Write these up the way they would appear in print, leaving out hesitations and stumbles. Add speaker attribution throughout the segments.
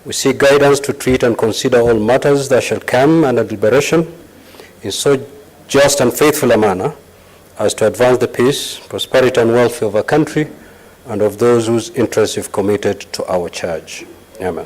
Speaker 1: We seek guidance to treat and consider all matters that shall come under deliberation in so just and faithful a manner as to advance the peace, prosperity, and welfare of our country and of those whose interests you've committed to our charge. Amen.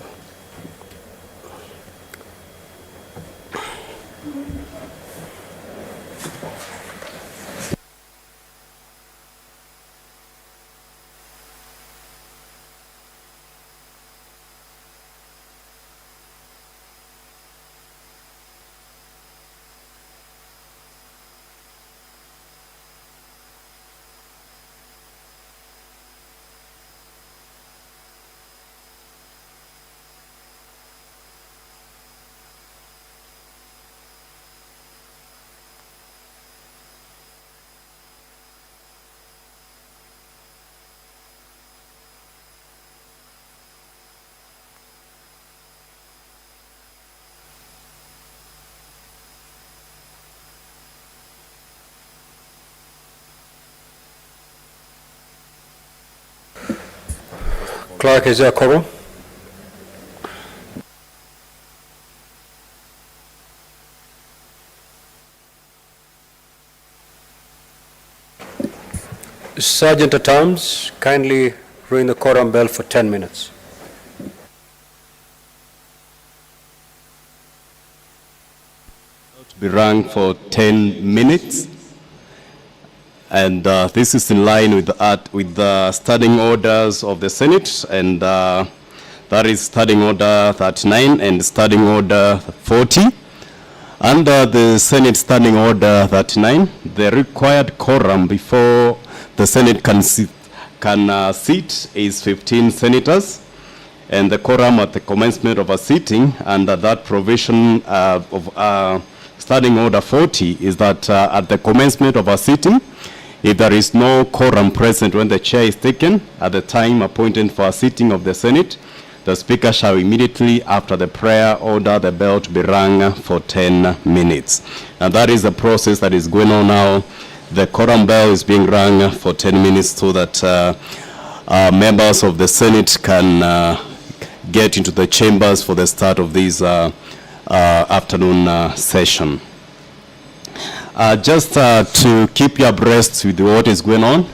Speaker 1: Clerk, is there a quorum? Sergeant at Arms, kindly ring the quorum bell for 10 minutes.
Speaker 2: To be rung for 10 minutes. And this is in line with the standing orders of the Senate, and that is standing order 39 and standing order 40. Under the Senate standing order 39, the required quorum before the Senate can sit is 15 senators, and the quorum at the commencement of a sitting under that provision of standing order 40 is that at the commencement of a sitting, if there is no quorum present when the chair is taken at the time appointed for a sitting of the Senate, the Speaker shall immediately after the prayer order the bell to be rung for 10 minutes. And that is the process that is going on now. The quorum bell is being rung for 10 minutes so that members of the Senate can get into the chambers for the start of this afternoon session. Just to keep you abreast with what is going on,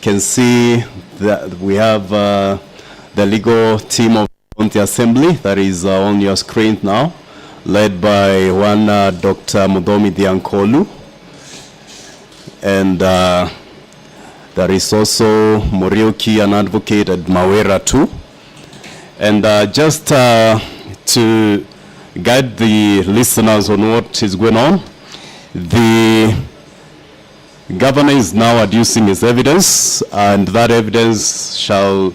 Speaker 2: can see that we have the legal team of the Assembly that is on your screen now, led by one Dr. Mudomi Diankolu, and there is also Morioki, an advocate at Mawera too. And just to guide the listeners on what is going on, the governor is now adducing his evidence, and that evidence shall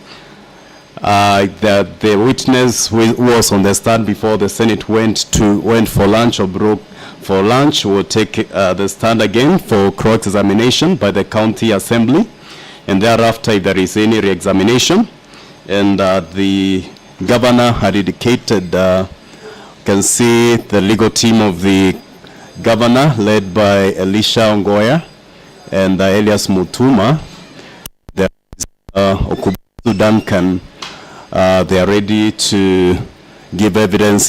Speaker 2: that the witness who was on the stand before the Senate went for lunch or broke for lunch will take the stand again for cross-examination by the county assembly, and thereafter if there is any re-examination. And the governor had indicated, can see the legal team of the governor led by Elisha Ongoya and Elias Mutuma. There is Okubutu Duncan. They are ready to give evidence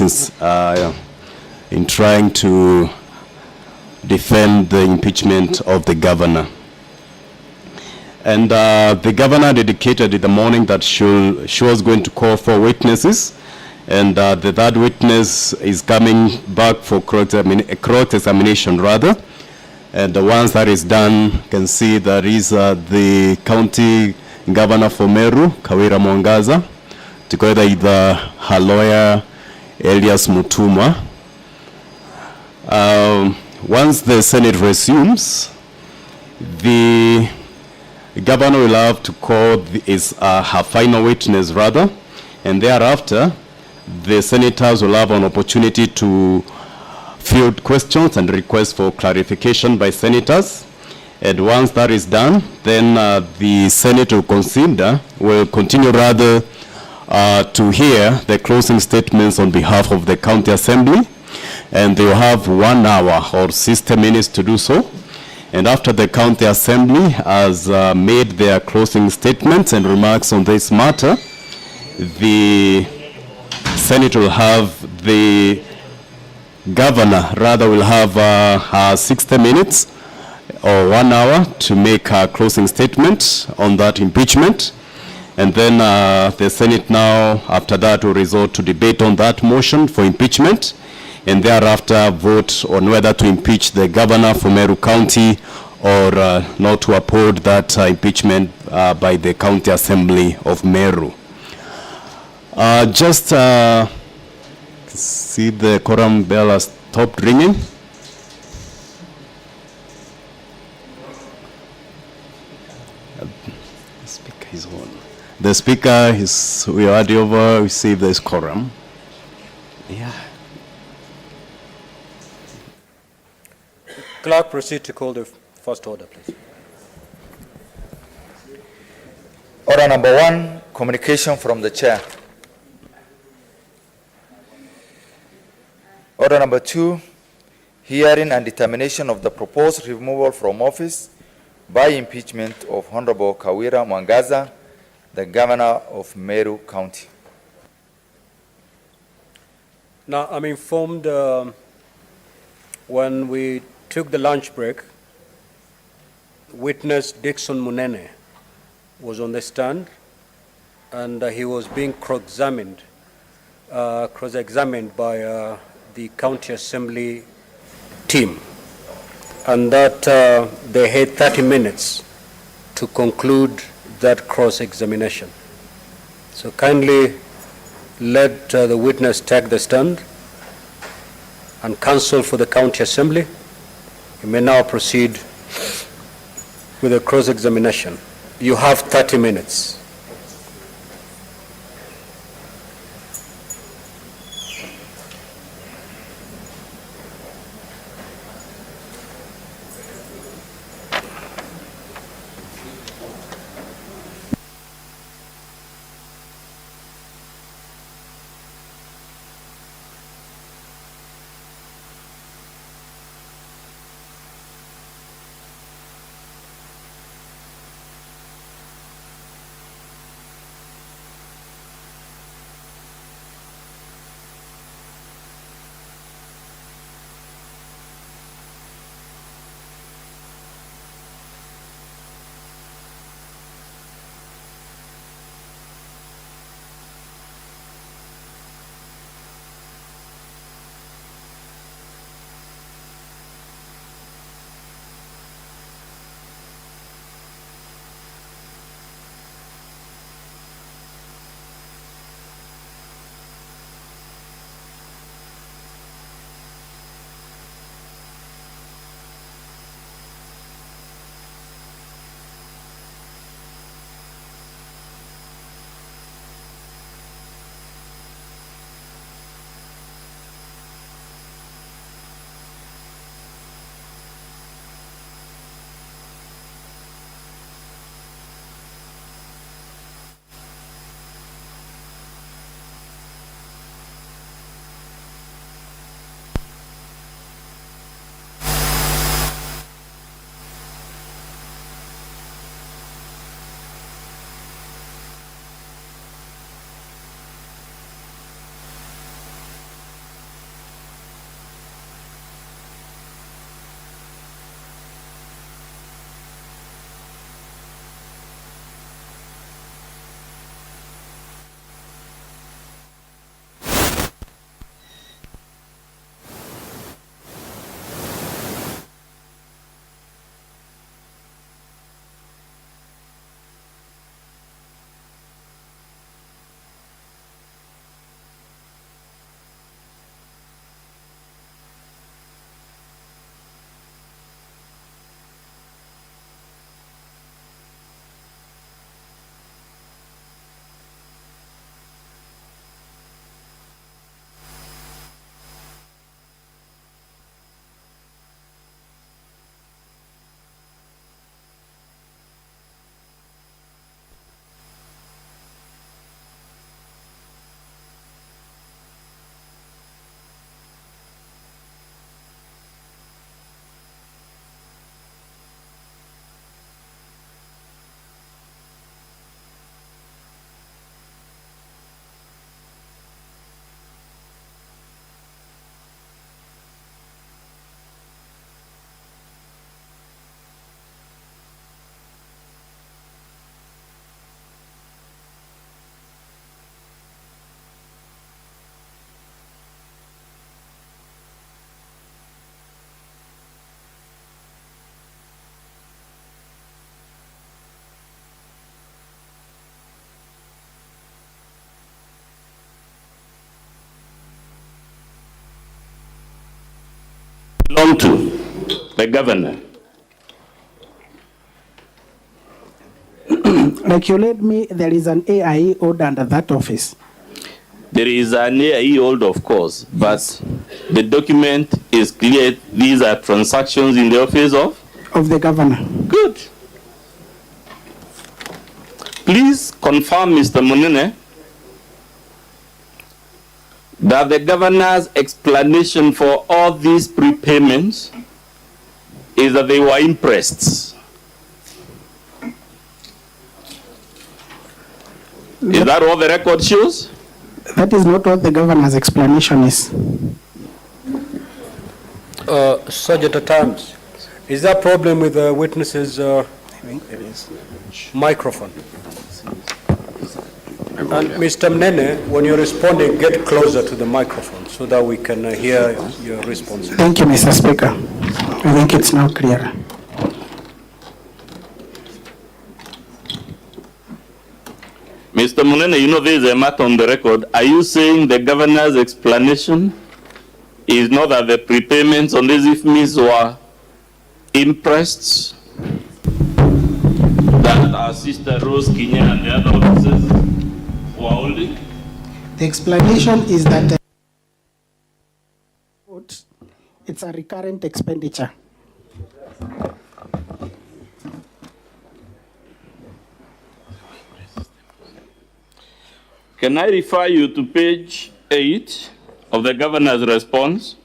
Speaker 2: in trying to defend the impeachment of the governor. And the governor dedicated in the morning that she was going to call for witnesses, and the third witness is coming back for cross-examination rather. And once that is done, you can see there is the county governor for Meru, Kawira Mwangaza, together with her lawyer, Elias Mutuma. Once the Senate resumes, the governor will have to call her final witness rather, and thereafter, the senators will have an opportunity to field questions and requests for clarification by senators. And once that is done, then the Senate will continue rather to hear the closing statements on behalf of the county assembly, and they will have 1 hour or 60 minutes to do so. And after the county assembly has made their closing statements and remarks on this matter, the Senate will have, the governor rather will have 60 minutes or 1 hour to make a closing statement on that impeachment. And then the Senate now, after that, will resort to debate on that motion for impeachment, and thereafter vote on whether to impeach the governor for Meru County or not to uphold that impeachment by the County Assembly of Meru. Just see the quorum bell has stopped ringing. The speaker is on. The speaker is, we are already over, we see there's quorum. Yeah.
Speaker 1: Clerk, proceed to call the first order, please.
Speaker 3: Order number 1, communication from the chair. Order number 2, hearing and determination of the proposed removal from office by impeachment of Honorable Kawira Mwangaza, the governor of Meru County.
Speaker 1: Now, I'm informed when we took the lunch break, witness Dixon Munene was on the stand, and he was being cross-examined by the County Assembly team, and that they had 30 minutes to conclude that cross-examination. So kindly let the witness take the stand, and counsel for the County Assembly, you may now proceed with the cross-examination. You have 30 minutes.
Speaker 4: belong to? The governor.
Speaker 5: Like you led me, there is an AIE order under that office.
Speaker 4: There is an AIE hold, of course, but the document is clear. These are transactions in the office
Speaker 5: of the governor.
Speaker 4: Good. Please confirm, Mr. Munene, that the governor's explanation for all these prepayments is that they were impressed. Is that what the record shows?
Speaker 5: That is not what the governor's explanation is.
Speaker 1: Sergeant at times, is there a problem with the witness's microphone? And Mr. Mnene, when you're responding, get closer to the microphone so that we can hear your response.
Speaker 5: Thank you, Mr. Speaker. I think it's now clearer.
Speaker 4: Mr. Munene, you know there is a matter on the record. Are you saying the governor's explanation is not that the prepayments on these IFMIs were impressed? That our sister Rose Kinya and the other officers were holding?
Speaker 5: The explanation is that it's a recurrent expenditure.
Speaker 4: Can I refer you to page 8 of the governor's response?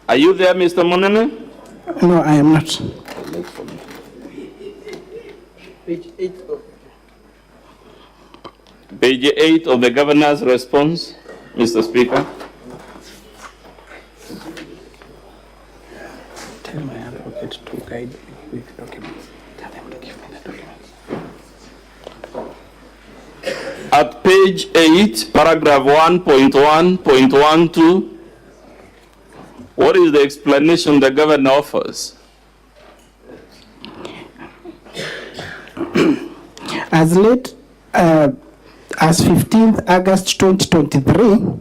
Speaker 4: Are you there, Mr. Munene?
Speaker 5: No, I am not.
Speaker 4: Page 8 of the governor's response, Mr. Speaker.
Speaker 5: Tell my advocate to guide me with documents. Tell them to give me the documents.
Speaker 4: At page 8, paragraph 1.1.12, what is the explanation the governor offers?
Speaker 5: As late as 15th August 2023,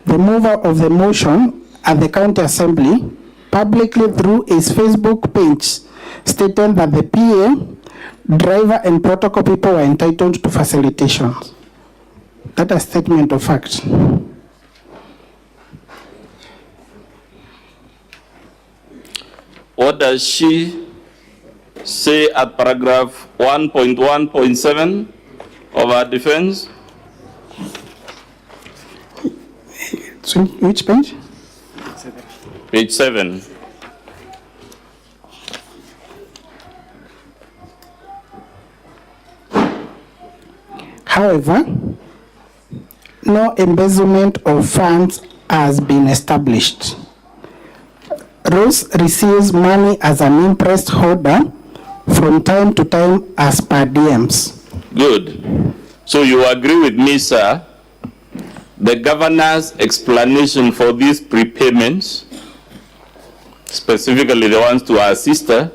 Speaker 5: the mover of the motion at the County Assembly publicly through his Facebook page stated that the PA, driver and protocol people were entitled to facilitation. That's a statement of fact.
Speaker 4: What does she say at paragraph 1.1.7 of our defense?
Speaker 5: So which page?
Speaker 4: Page 7.
Speaker 5: However, no embezzlement of funds has been established. Rose receives money as an interest holder from time to time as per DMs.
Speaker 4: Good. So you agree with me, sir, the governor's explanation for these prepayments, specifically the ones to our sister,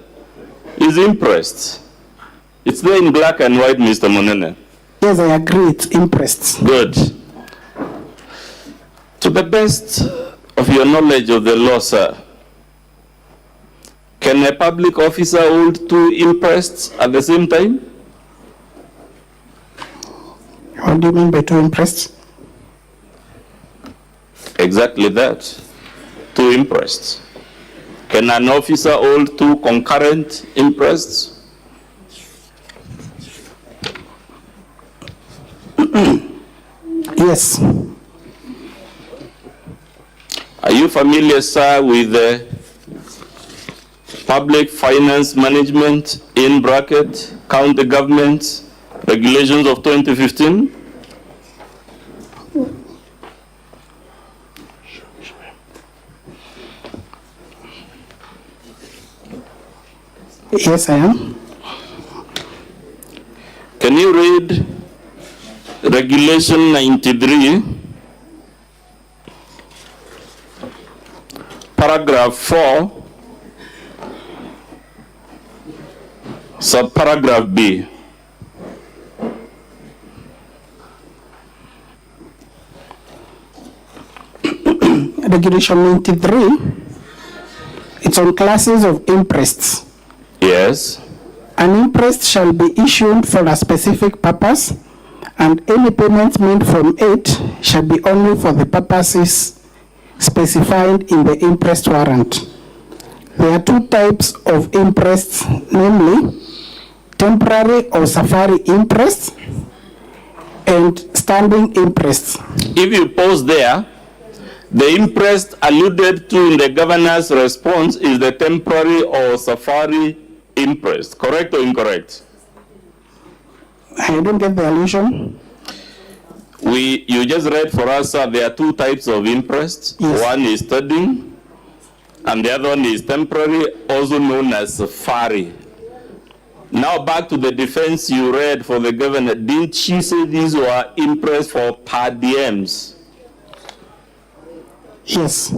Speaker 4: is impressed. It's there in black and white, Mr. Munene.
Speaker 5: Yes, I agree, it's interest.
Speaker 4: Good. To the best of your knowledge of the law, sir, can a public officer hold two interests at the same time?
Speaker 5: What do you mean by two interests?
Speaker 4: Exactly that. Two interests. Can an officer hold two concurrent interests?
Speaker 5: Yes.
Speaker 4: Are you familiar, sir, with the Public Finance Management in bracket County Government Regulations of 2015?
Speaker 5: Yes, I am.
Speaker 4: Can you read Regulation 93, paragraph 4, subparagraph B.
Speaker 5: Regulation 93, it's on classes of imprests.
Speaker 4: Yes.
Speaker 5: An imprest shall be issued for a specific purpose, and any payments made from it shall be only for the purposes specified in the imprest warrant. There are two types of imprests, namely temporary or safari imprests and standing imprests.
Speaker 4: If you pause there, the imprest alluded to in the governor's response is the temporary or safari imprest. Correct or incorrect?
Speaker 5: I don't get the allusion.
Speaker 4: You just read for us, there are two types of imprest.
Speaker 5: Yes.
Speaker 4: One is standing, and the other one is temporary, also known as safari. Now back to the defense you read for the governor. Didn't she say these were imprest for per diems?
Speaker 5: Yes.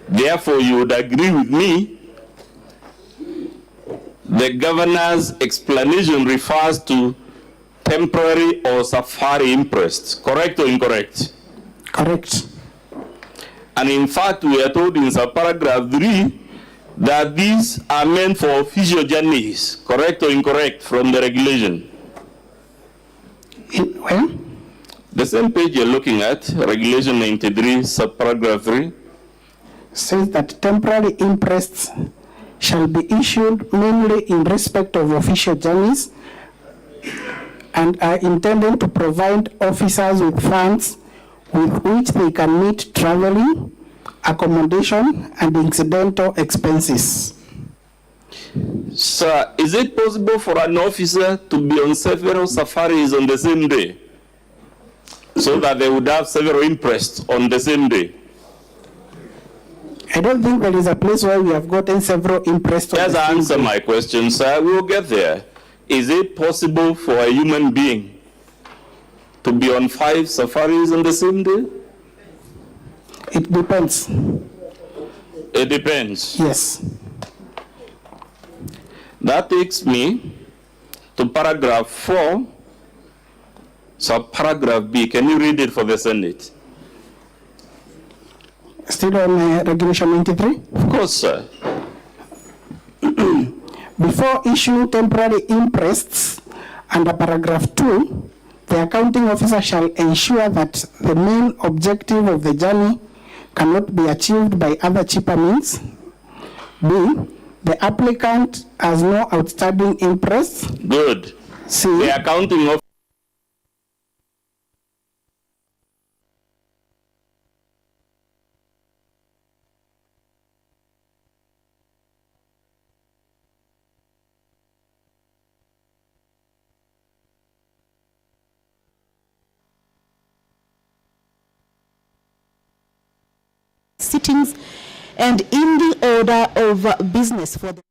Speaker 4: Therefore, you would agree with me, the governor's explanation refers to temporary or safari imprest. Correct or incorrect?
Speaker 5: Correct.
Speaker 4: And in fact, we are told in subparagraph 3 that these are meant for official journeys. Correct or incorrect from the regulation?
Speaker 5: Well,
Speaker 4: The same page you're looking at, regulation 93, subparagraph 3.
Speaker 5: says that temporary imprests shall be issued mainly in respect of official journeys and are intended to provide officers with funds with which they can meet traveling, accommodation, and incidental expenses.
Speaker 4: Sir, is it possible for an officer to be on several safaris on the same day, so that they would have several imprests on the same day?
Speaker 5: I don't think there is a place where we have gotten several imprests.
Speaker 4: Just answer my question, sir. We'll get there. Is it possible for a human being to be on 5 safaris on the same day?
Speaker 5: It depends.
Speaker 4: It depends.
Speaker 5: Yes.
Speaker 4: That takes me to paragraph 4, subparagraph B. Can you read it for the Senate?
Speaker 5: Still on Regulation 93?
Speaker 4: Of course, sir.
Speaker 5: Before issuing temporary imprests under paragraph 2, the accounting officer shall ensure that the main objective of the journey cannot be achieved by other cheaper means. B, the applicant has no outstanding imprests.
Speaker 4: Good.
Speaker 5: C,
Speaker 4: The accounting of
Speaker 6: sittings and in the order of business for the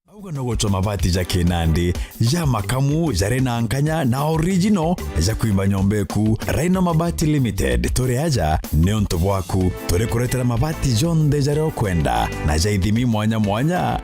Speaker 7: Auga no gocho mabati ja Kinandi ya makamu jare na ankanya na original ja kuimba nyombeku Raina Mabati Limited tore aja neonto bwaku tore kuretera mabati jonde jare okwenda na ja ithimi mwanya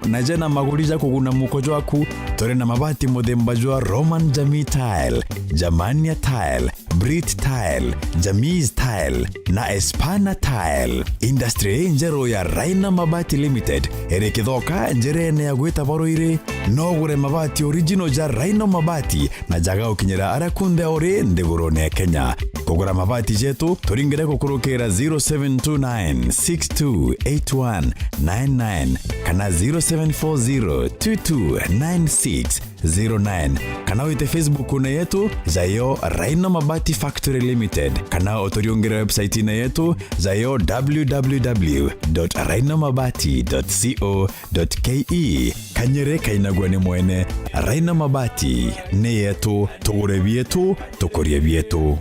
Speaker 7: na ja na maguri ja kuguna mukojo waku tore na mabati modemba jwa Roman Jamii Tile, Jamania Tile, Brit Tile, Jamiz Tile na Espana Tile. Industry njero ya Raina Mabati Limited ere kithoka njere ne agweta boroire no gure mabati original ja Rhino Mabati na jaga ukinyira arakunde ore ndigurone Kenya. Kugura mabati jetu turingire kukurukira 0729628199 kana 0740229609 kana uite Facebook na yetu zayo Rhino Mabati Factory Limited kana otoriongera website na yetu zayo www.rhinomabati.co.ke kanyere kainagwane mwene. Rhino Mabati ne yetu, tugure bietu, tukorie bietu.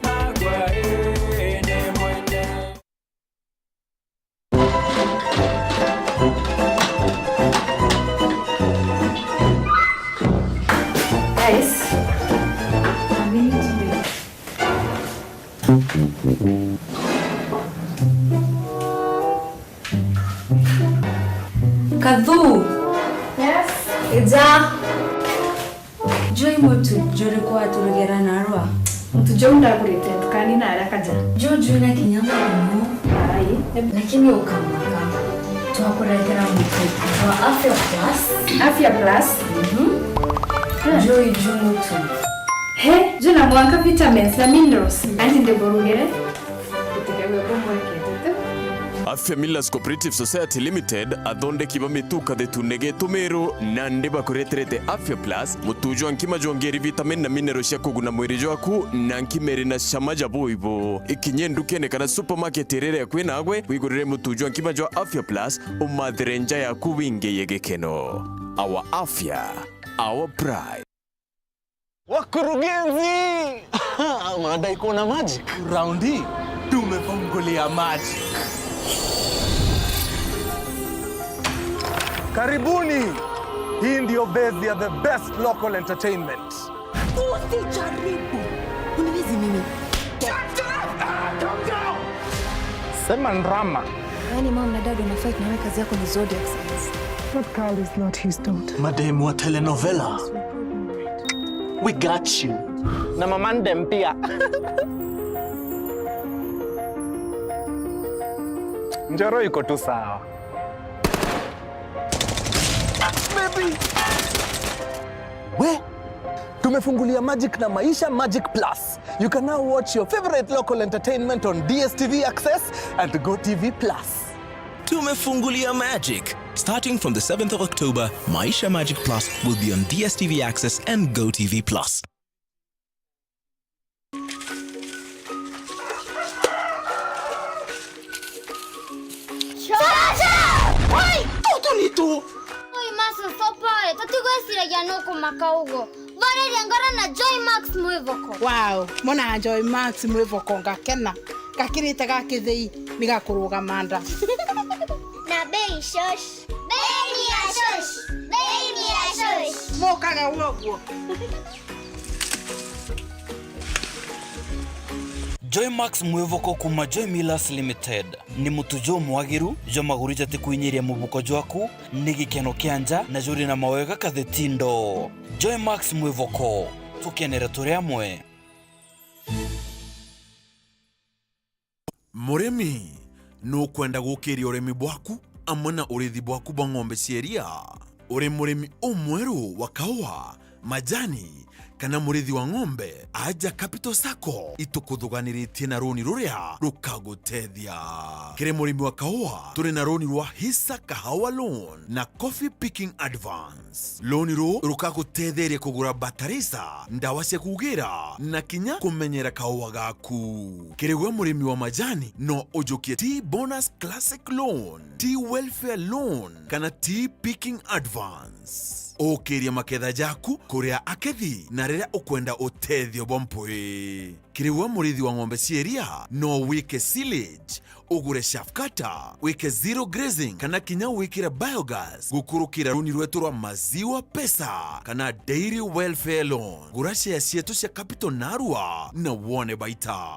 Speaker 8: Kadhu. Yes. Eza. Joy motu jore kwa turugera NAARUA.
Speaker 9: Mtu jonda kurete tukani na haraka ja.
Speaker 8: Jojo na kinyama no.
Speaker 9: Ai.
Speaker 8: Lakini ukamaka. Tuwakuregera mtu. Wa Afya Plus.
Speaker 9: Afya Plus.
Speaker 8: Joy motu.
Speaker 9: He, juna mwanga vitamins na minerals. Andi ndeborugere. Kutegewe bombo yake.
Speaker 10: Afya Millers Cooperative Society Limited athonde kiba mituka de tunege tumero nande bakureterete Afya Plus mutujo ankima jongeri vitamin na mineral cia kuguna mwiri jwaku na nkimeri na shamaja boibo ikinyenduke ne kana supermarket rere kwina agwe wigurire mutujo ankima jwa Afya Plus umathirenja yaku winge yegekeno. Our Afya, our pride.
Speaker 11: Wakurugenzi! Madai kuna magic. Raundi tumefungulia magic. Karibuni. Hii ndio base ya the best local entertainment.
Speaker 6: Usijaribu. Uniwezi mimi.
Speaker 11: Sema ndrama.
Speaker 6: Yaani mama na dad wana fight na wewe kazi yako ni zodiac signs.
Speaker 9: That girl is not his daughter.
Speaker 11: Mademu wa telenovela. We got you. Na mamandem pia. Njoro iko tu sawa. Baby. We, tumefungulia Magic na Maisha Magic Plus. You can now watch your favorite local entertainment on DSTV Access and GoTV Plus.
Speaker 12: Tumefungulia Magic. Starting from the 7th of October, Maisha Magic Plus will be on DSTV Access and GoTV Plus.
Speaker 13: Wow, mona Joy Max mwivoko ngakena gakirite gakithei nigakuruga manda
Speaker 14: na bei shosh bei ya shosh
Speaker 13: mokaga woguo.
Speaker 15: Joy Max mwivoko kuma Joy Millers Limited ni mutujo mwagiru jo magurija te kuinyiria mubuko jwaku ni gikeno kianja na juri na mawega kathetindo. Joy Max mwivoko tukenera turi amwe.
Speaker 16: Murimi no kwenda gukiria urimi bwaku amana urithi bwaku bwa ng'ombe cieria uri murimi umweru wa kawa majani kana murithi wa ng'ombe aja Capital Sacco itukuthuganiritie na roni ruria rukagutethia kire murimi wa kawa turi na roni rwa Hisa Kahawa Loan na Coffee Picking Advance. Loni ru rukagutetheria kugura batarisa ndawa cia kugira na kinya kumenyera kawa gaku. Kire gwa murimi wa majani no ujukie Tea Bonus Classic Loan, Tea Welfare Loan kana Tea Picking Advance. Okiria maketha jaku kuria akethi na rira ukwenda utethio bompwe. Kiriwa murithi wa ng'ombe cieria no wike silage, ugure shaft cutter, wike zero grazing kana kinya wikira biogas gukurukira runi rwetu rwa maziwa pesa kana dairy welfare loan. Gura share cietu cia Capital NAARUA na wone baita.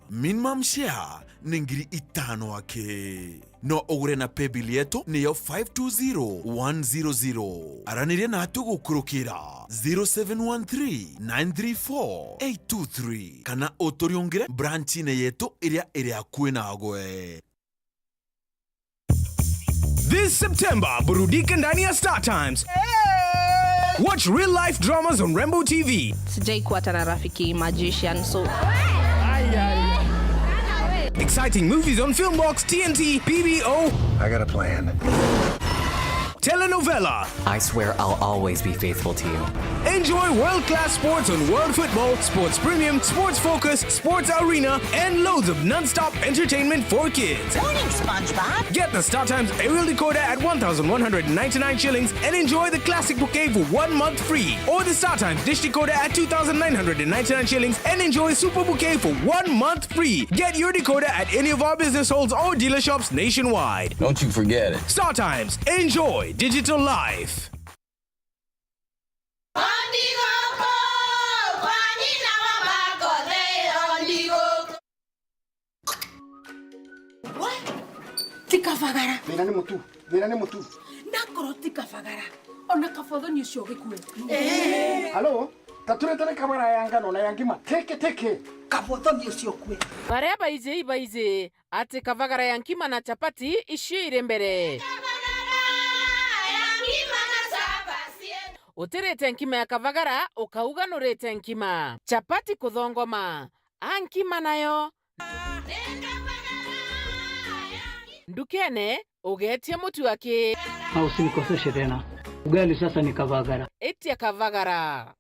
Speaker 16: Minimum share ni ngiri 5 ake. No ugure na paybill yetu ni yo 520100. Araniria na atu gukurukira 0713-934-823 kana otoriongire branchine yetu iria kuena agwe.
Speaker 17: This September, burudika ndani ya Star Times. Watch real-life dramas on Rainbow TV.
Speaker 18: Sijai kuwa tena rafiki magician, so...
Speaker 17: Exciting movies on Filmbox, TNT, PBO.
Speaker 19: I got a plan.
Speaker 17: Telenovela.
Speaker 20: I swear I'll always be faithful to you.
Speaker 17: Enjoy world-class sports on World Football, Sports Premium, Sports Focus, Sports Arena, and loads of non-stop entertainment for kids.
Speaker 21: Morning, SpongeBob.
Speaker 17: Get the StarTimes aerial decoder at 1,199 shillings and enjoy the classic bouquet for 1 month free. Or the StarTimes dish decoder at 2,999 shillings and enjoy super bouquet for 1 month free. Get your decoder at any of our business halls or dealer shops nationwide.
Speaker 19: Don't you forget it.
Speaker 17: StarTimes. Enjoy digital life.
Speaker 21: Tikavagara.
Speaker 22: Wĩra nĩ mũtu.
Speaker 21: Nakoro tikavagara. Ona kabotho ni ucio gĩkue.
Speaker 22: Halo, tatũretane kamera ya ngano na ya ngima. Teke.
Speaker 21: Kabotho ni ucio kue.
Speaker 23: Baria baize ati kavagara ya nkima na chapati icio ire mbere. Utirete nkima ya kavagara ukauganurete nkima. Chapati kuthongoma. Ankima nayo ndukene ugetie mutu wake.
Speaker 24: Usinikoseshe tena. Ugali sasa ni kavagara.
Speaker 23: Etia kavagara.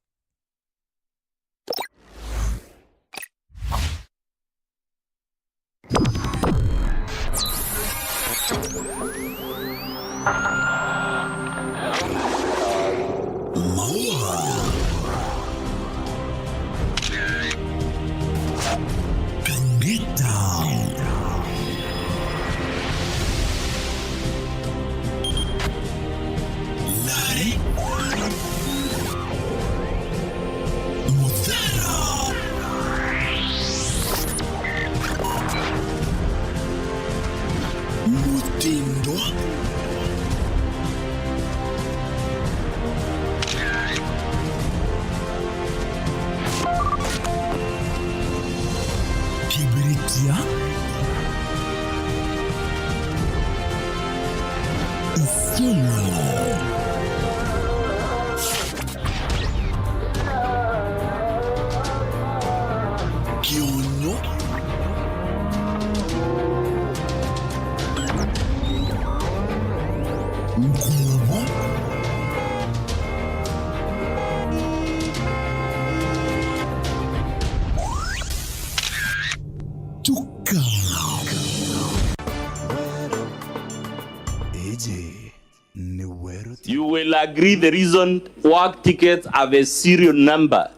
Speaker 4: You will agree the reason work tickets have a serial number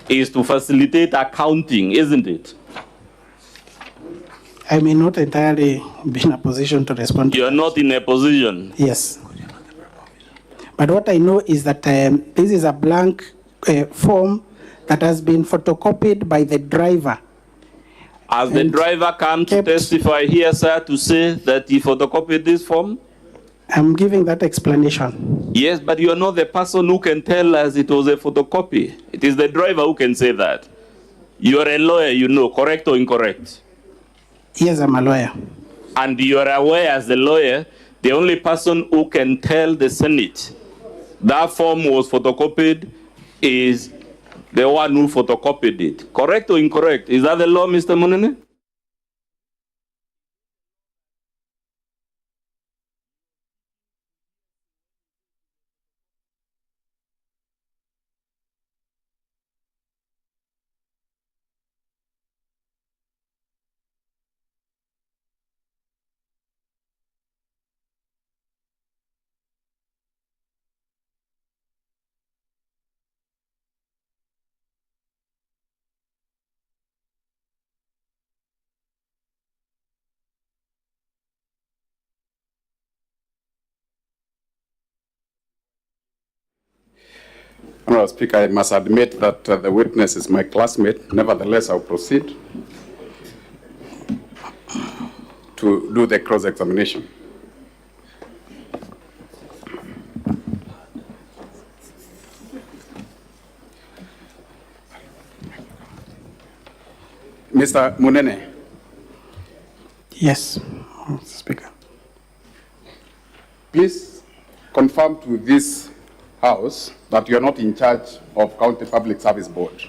Speaker 4: is to facilitate accounting, isn't it?
Speaker 5: I may not entirely be in a position to respond.
Speaker 4: You're not in a position?
Speaker 5: Yes. But what I know is that this is a blank form that has been photocopied by the driver.
Speaker 4: Has the driver come to testify here, sir, to say that he photocopied this form?
Speaker 5: I'm giving that explanation.
Speaker 4: Yes, but you are not the person who can tell us it was a photocopy. It is the driver who can say that. You are a lawyer, you know, correct or incorrect?
Speaker 5: Yes, I'm a lawyer.
Speaker 4: And you are aware as the lawyer, the only person who can tell the Senate that form was photocopied is the one who photocopied it. Correct or incorrect? Is that the law, Mr. Munene?
Speaker 25: Honourable Speaker, I must admit that the witness is my classmate. Nevertheless, I'll proceed to do the cross-examination. Mr. Munene.
Speaker 5: Yes, Mr. Speaker.
Speaker 25: Please confirm to this House that you are not in charge of County Public Service Board.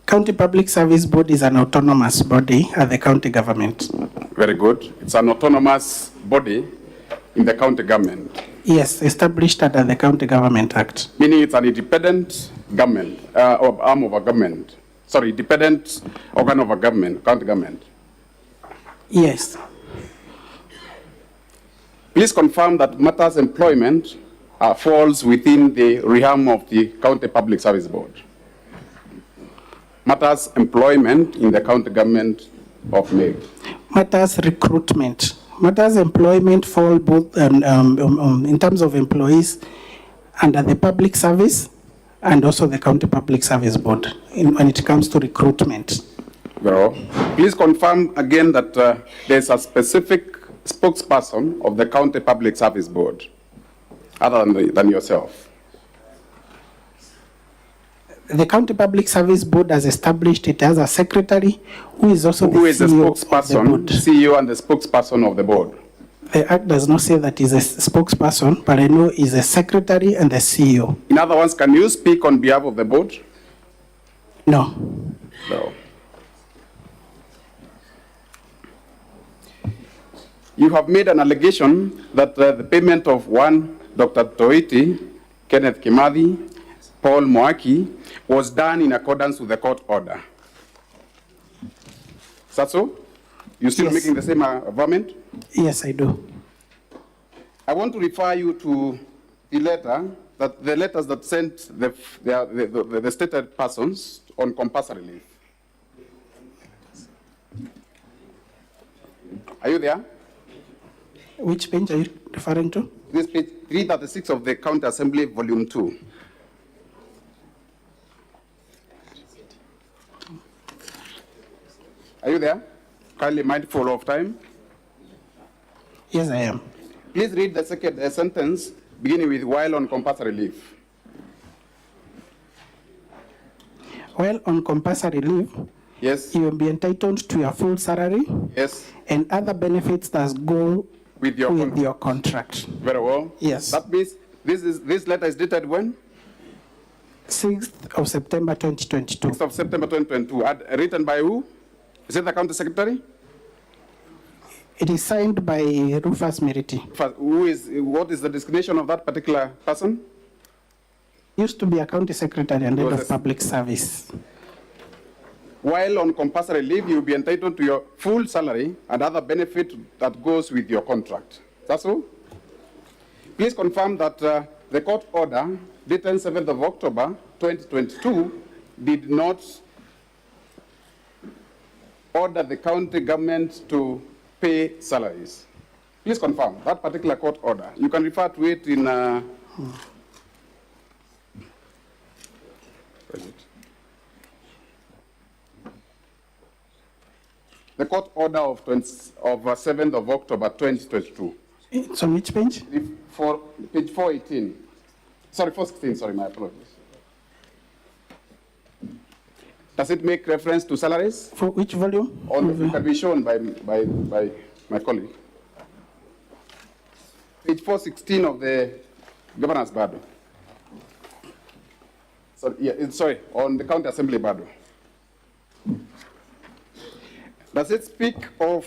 Speaker 5: County Public Service Board is an autonomous body at the county government.
Speaker 25: Very good. It's an autonomous body in the county government.
Speaker 5: Yes, established under the County Government Act.
Speaker 25: Meaning it's an independent government, or arm of a government. Sorry, independent organ of a government, county government.
Speaker 5: Yes.
Speaker 25: Please confirm that matters employment falls within the realm of the County Public Service Board. Matters employment in the county government of May.
Speaker 5: Matters recruitment. Matters employment fall both in terms of employees under the public service and also the County Public Service Board when it comes to recruitment.
Speaker 25: Well, please confirm again that there's a specific spokesperson of the County Public Service Board other than yourself.
Speaker 5: The County Public Service Board has established it as a secretary who is also the CEO of the board.
Speaker 25: CEO and the spokesperson of the board.
Speaker 5: The Act does not say that he's a spokesperson, but I know he's a secretary and the CEO.
Speaker 25: In other words, can you speak on behalf of the board?
Speaker 5: No.
Speaker 25: No. You have made an allegation that the payment of one Dr. Toiti, Kenneth Kimathi, Paul Moaki was done in accordance with the court order. Is that so? You still making the same argument?
Speaker 5: Yes, I do.
Speaker 25: I want to refer you to the letters that sent the stated persons on compulsory leave. Are you there?
Speaker 5: Which page are you referring to?
Speaker 25: This page 336 of the County Assembly, Volume 2. Are you there? Kindly mindful of time.
Speaker 5: Yes, I am.
Speaker 25: Please read the second sentence beginning with while on compulsory leave.
Speaker 5: While on compulsory leave,
Speaker 25: yes,
Speaker 5: you will be entitled to your full salary.
Speaker 25: Yes.
Speaker 5: And other benefits that go
Speaker 25: with your
Speaker 5: contract.
Speaker 25: Very well.
Speaker 5: Yes.
Speaker 25: That means this letter is dated when?
Speaker 5: 6th of September 2022.
Speaker 25: 6th of September 2022. Written by who? Is it the county secretary?
Speaker 5: It is signed by Rufus Meriti.
Speaker 25: What is the designation of that particular person?
Speaker 5: Used to be a county secretary and head of public service.
Speaker 25: While on compulsory leave, you'll be entitled to your full salary and other benefit that goes with your contract. That's all? Please confirm that the court order dated 7th of October 2022 did not order the county government to pay salaries. Please confirm that particular court order. You can refer to it in the court order of 7th of October 2022.
Speaker 5: It's on which page?
Speaker 25: Page 418. Sorry, 416, sorry, my apologies. Does it make reference to salaries?
Speaker 5: For which volume?
Speaker 25: It can be shown by my colleague. Page 416 of the Governor's Bible. Sorry, on the County Assembly Bible. Does it speak of,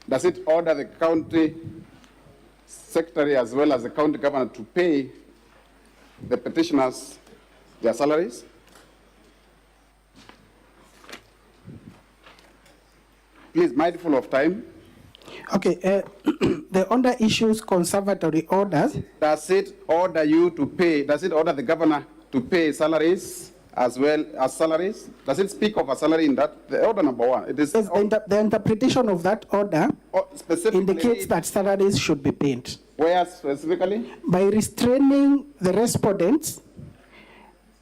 Speaker 25: does it order the county secretary as well as the county governor to pay the petitioners their salaries? Please, mindful of time.
Speaker 5: Okay, the order issues conservatory orders.
Speaker 25: Does it order you to pay, does it order the governor to pay salaries as well as salaries? Does it speak of a salary in that? The order number one. It is
Speaker 5: the interpretation of that order indicates that salaries should be paid.
Speaker 25: Where specifically?
Speaker 5: By restraining the respondents,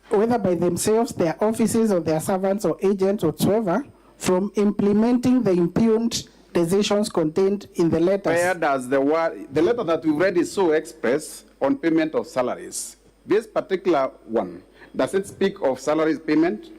Speaker 5: whether by themselves, their offices, or their servants or agents whatsoever, from implementing the impugned decisions contained in the letters.
Speaker 25: Where does the letter that we read is so express on payment of salaries? This particular one, does it speak of salaries payment?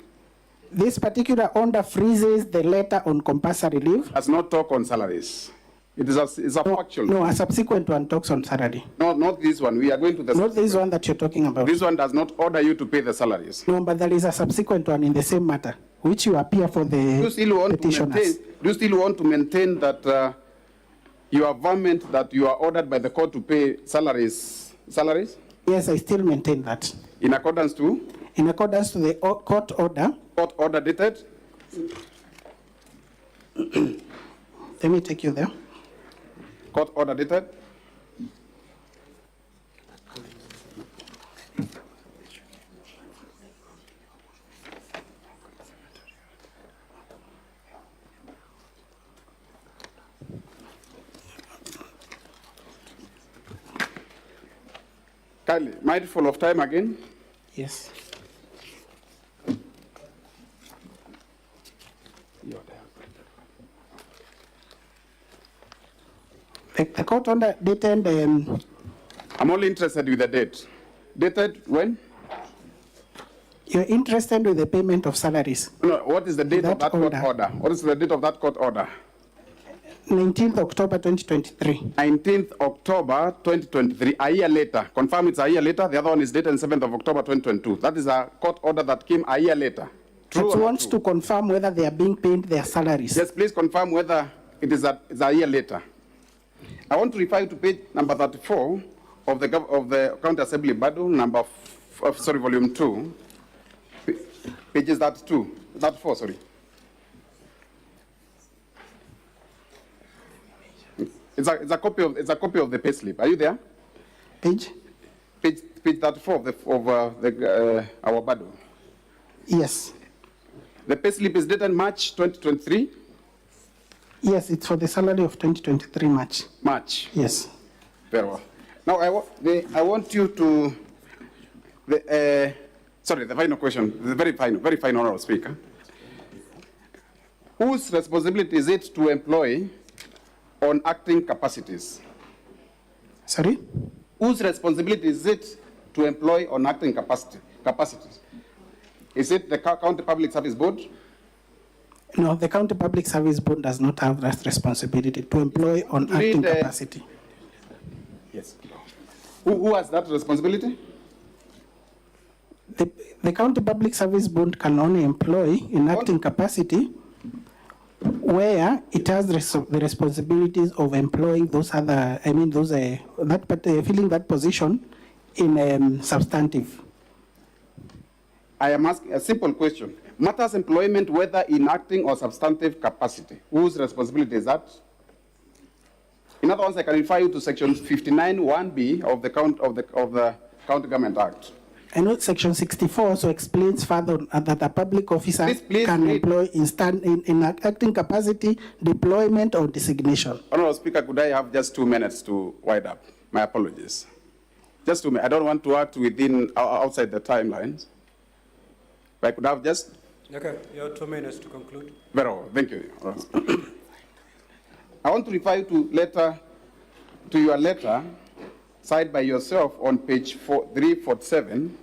Speaker 5: This particular order freezes the letter on compulsory leave.
Speaker 25: Does not talk on salaries. It is it's a factual.
Speaker 5: No, a subsequent one talks on salary.
Speaker 25: No, not this one. We are going to the.
Speaker 5: Not this one that you're talking about.
Speaker 25: This one does not order you to pay the salaries.
Speaker 5: No, but there is a subsequent one in the same matter, which you appear for the petitioners.
Speaker 25: Do you still want to maintain that you are vehement that you are ordered by the court to pay salaries?
Speaker 5: Yes, I still maintain that.
Speaker 25: In accordance to?
Speaker 5: In accordance to the court order.
Speaker 25: Court order dated?
Speaker 5: Let me take you there.
Speaker 25: Court order dated? Kindly, mindful of time again?
Speaker 5: Yes. The court order dated.
Speaker 25: I'm only interested with the date. Dated when?
Speaker 5: You're interested with the payment of salaries.
Speaker 25: No, what is the date of that court order? What is the date of that court order?
Speaker 5: 19th October 2023.
Speaker 25: 19th October 2023, a year later. Confirm it's a year later. The other one is dated 7th of October 2022. That is a court order that came a year later. True.
Speaker 5: It wants to confirm whether they are being paid their salaries.
Speaker 25: Yes, please confirm whether it's a year later. I want to refer you to page number 34 of the County Assembly Bible, volume 2. Pages 34, sorry. It's a copy of the payslip. Are you there?
Speaker 5: Page
Speaker 25: 34 of our Bible.
Speaker 5: Yes.
Speaker 25: The payslip is dated March 2023.
Speaker 5: Yes, it's for the salary of 2023 March.
Speaker 25: March.
Speaker 5: Yes.
Speaker 25: Very well. Now I want you to the final question. The very final honorable speaker. Whose responsibility is it to employ on acting capacities?
Speaker 5: Sorry?
Speaker 25: Whose responsibility is it to employ on acting capacities? Is it the County Public Service Board?
Speaker 5: No, the County Public Service Board does not have that responsibility to employ on acting capacity.
Speaker 25: Yes. Who has that responsibility?
Speaker 5: The County Public Service Board can only employ in acting capacity where it has the responsibilities of employing those other, filling that position in substantive.
Speaker 25: I am asking a simple question. Matters employment whether in acting or substantive capacity. Whose responsibility is that? In other words, I can refer you to section 59(1)(b) of the County Government Act.
Speaker 5: I know section 64 also explains further that a public officer can employ in acting capacity, deployment or designation.
Speaker 25: Honorable Speaker, could I have just 2 minutes to wind up? My apologies. Just 2 minutes. I don't want to act outside the timelines. If I could have just...
Speaker 1: Okay, you have 2 minutes to conclude.
Speaker 25: Very well, thank you. I want to refer you to your letter signed by yourself on page 347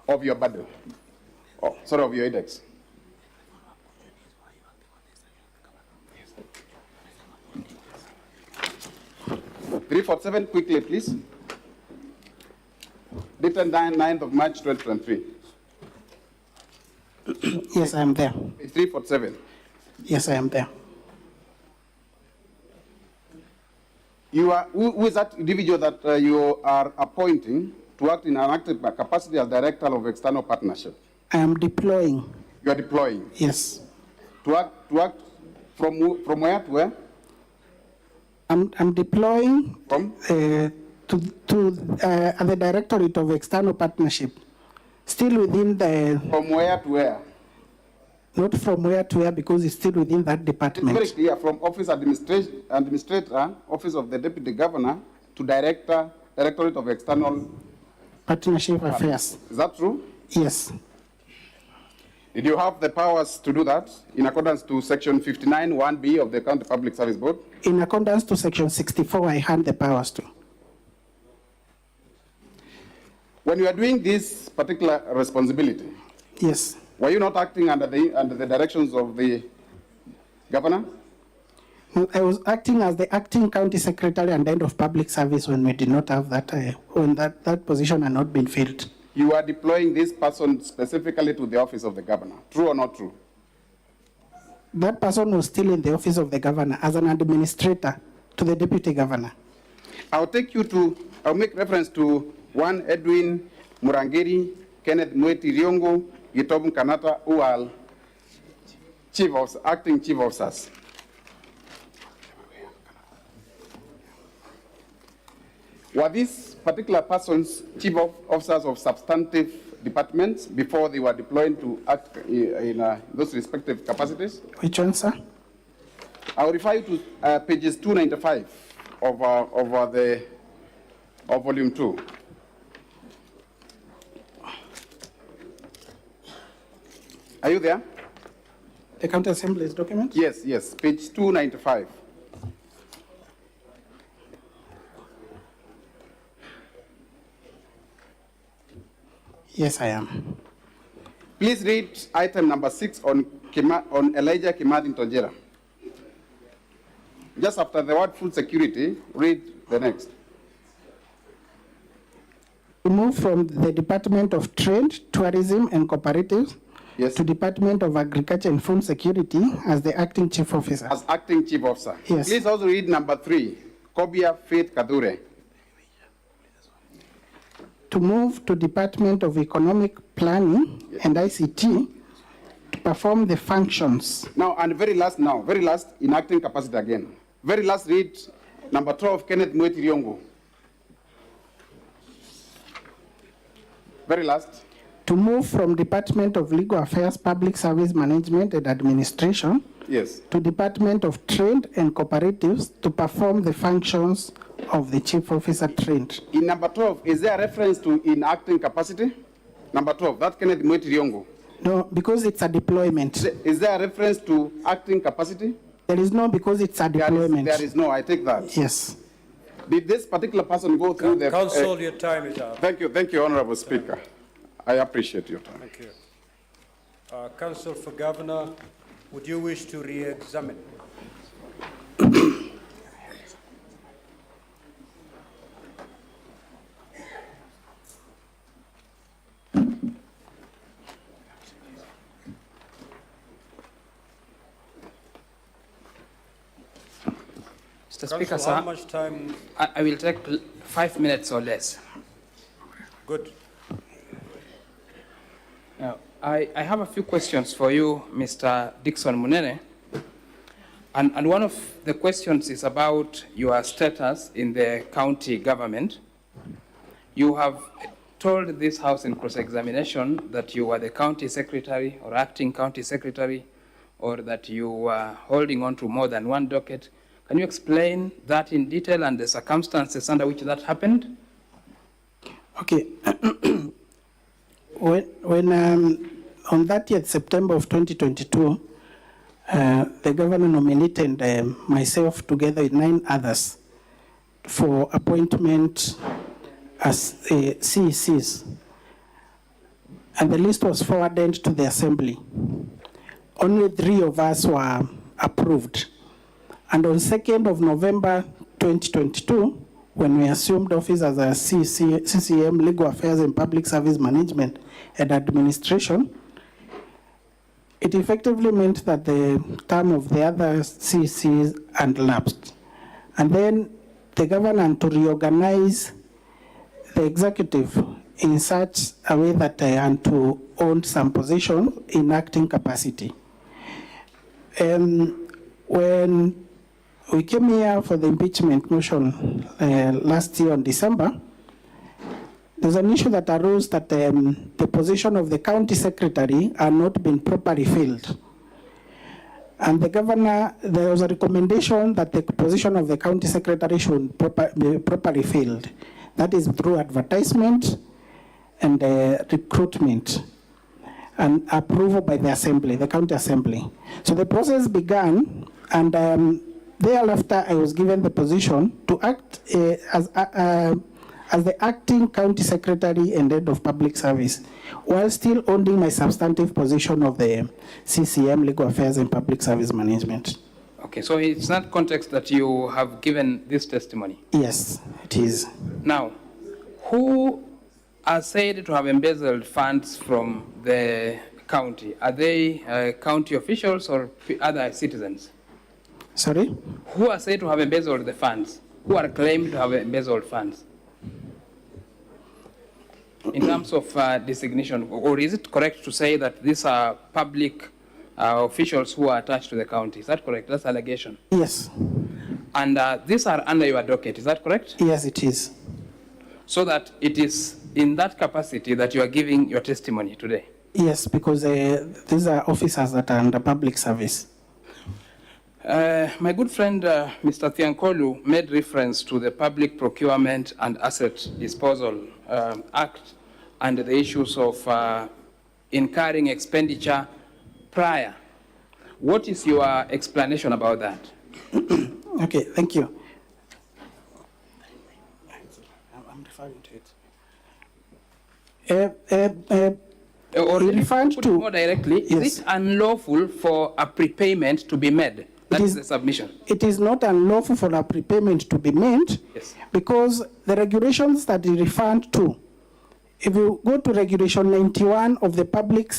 Speaker 25: of your bundle. Of your index. (347), quickly, please. Dated 9th of March 2023.
Speaker 5: Yes, I am there.
Speaker 25: 347.
Speaker 5: Yes, I am there.
Speaker 25: Who is that individual that you are appointing to act in an active capacity as Director of External Partnership?
Speaker 5: I am deploying.
Speaker 25: You are deploying?
Speaker 5: Yes.
Speaker 25: To act from where to where?
Speaker 5: I'm deploying to the Directorate of External Partnership. Still within the...
Speaker 25: From where to where?
Speaker 5: Not from where to where, because it's still within that department.
Speaker 25: It's very clear, from Office Administrator, Office of the Deputy Governor, to Directorate of External
Speaker 5: Partnership Affairs.
Speaker 25: Is that true?
Speaker 5: Yes.
Speaker 25: Did you have the powers to do that in accordance to section 59(1)(b) of the County Public Service Board?
Speaker 5: In accordance to section 64, I hand the powers to.
Speaker 25: When you are doing this particular responsibility,
Speaker 5: yes,
Speaker 25: were you not acting under the directions of the governor?
Speaker 5: I was acting as the acting county secretary and head of public service when we did not have that, when that position had not been filled.
Speaker 25: You are deploying this person specifically to the office of the governor. True or not true?
Speaker 5: That person was still in the office of the governor as an administrator to the deputy governor.
Speaker 25: I'll make reference to one Edwin Murangiri, Kenneth Mweti Riongo, Gitobun Kanata, who are acting chief officers. Were these particular persons chief officers of substantive departments before they were deployed to act in those respective capacities?
Speaker 5: Which one, sir?
Speaker 25: I'll refer you to pages 295 of volume 2. Are you there?
Speaker 5: The county assembly's document?
Speaker 25: Yes, page 295.
Speaker 5: Yes, I am.
Speaker 25: Please read item number 6 on Elijah Kimathi Ntojera. Just after the word food security, read the next.
Speaker 5: We move from the Department of Trade, Tourism and Cooperatives to Department of Agriculture and Food Security as the acting chief officer.
Speaker 25: As acting chief officer.
Speaker 5: Yes.
Speaker 25: Please also read number 3, Kobia Faith Kadure.
Speaker 5: To move to Department of Economic Planning and ICT to perform the functions.
Speaker 25: Now, and very last, in acting capacity again. Very last, read number 12, Kenneth Mweti Riongo. Very last.
Speaker 5: To move from Department of Legal Affairs, Public Service Management and Administration to Department of Trade and Cooperatives to perform the functions of the chief officer trained.
Speaker 25: In number 12, is there a reference to in acting capacity? Number 12, that's Kenneth Mweti Riongo.
Speaker 5: No, because it's a deployment.
Speaker 25: Is there a reference to acting capacity?
Speaker 5: There is no, because it's a deployment.
Speaker 25: There is no, I take that.
Speaker 5: Yes.
Speaker 25: Did this particular person go through the...
Speaker 1: Council, your time is up.
Speaker 25: Thank you, Honorable Speaker. I appreciate your time.
Speaker 1: Thank you. Council for Governor, would you wish to re-examine?
Speaker 2: Mr. Speaker,
Speaker 1: Council,
Speaker 2: sir,
Speaker 1: how much time?
Speaker 2: I will take 5 minutes or less.
Speaker 1: Good.
Speaker 2: Now, I have a few questions for you, Mr. Dickson Munene. And one of the questions is about your status in the county government. You have told this House in cross-examination that you were the county secretary or acting county secretary, or that you were holding on to more than one docket. Can you explain that in detail and the circumstances under which that happened?
Speaker 5: Okay. When on 30th September of 2022, the governor nominated myself together with 9 others for appointment as CECs, and the list was forwarded to the assembly. Only 3 of us were approved. And on 2nd of November 2022, when we assumed office as a CCM, Legal Affairs and Public Service Management and Administration, it effectively meant that the term of the other CCs had lapsed. And then the governor to reorganize the executive in such a way that I had to own some position in acting capacity. When we came here for the impeachment motion last year in December, there's an issue that arose that the position of the county secretary had not been properly filled. And the governor, there was a recommendation that the position of the county secretary should be properly filled. That is through advertisement and recruitment and approval by the assembly, the county assembly. So the process began, and thereafter I was given the position to act as the acting county secretary and head of public service, while still owning my substantive position of the CCM, Legal Affairs and Public Service Management.
Speaker 2: Okay, so it's that context that you have given this testimony?
Speaker 5: Yes, it is.
Speaker 2: Now, who are said to have embezzled funds from the county? Are they county officials or other citizens?
Speaker 5: Sorry?
Speaker 2: Who are said to have embezzled the funds? Who are claimed to have embezzled funds? In terms of designation, or is it correct to say that these are public officials who are attached to the county? Is that correct? That's allegation.
Speaker 5: Yes.
Speaker 2: And these are under your docket, is that correct?
Speaker 5: Yes, it is.
Speaker 2: So that it is in that capacity that you are giving your testimony today?
Speaker 5: Yes, because these are officers that are under public service.
Speaker 2: My good friend, Mr. Thiankolu, made reference to the Public Procurement and Asset Disposal Act and the issues of incurring expenditure prior. What is your explanation about that?
Speaker 5: Okay, thank you. I'm referring to it.
Speaker 2: Or referring to more directly,
Speaker 5: yes.
Speaker 2: Is it unlawful for a prepayment to be made? That is the submission.
Speaker 5: It is not unlawful for a prepayment to be made,
Speaker 2: yes,
Speaker 5: because the regulations that you referred to, if you go to Regulation 91 of the Public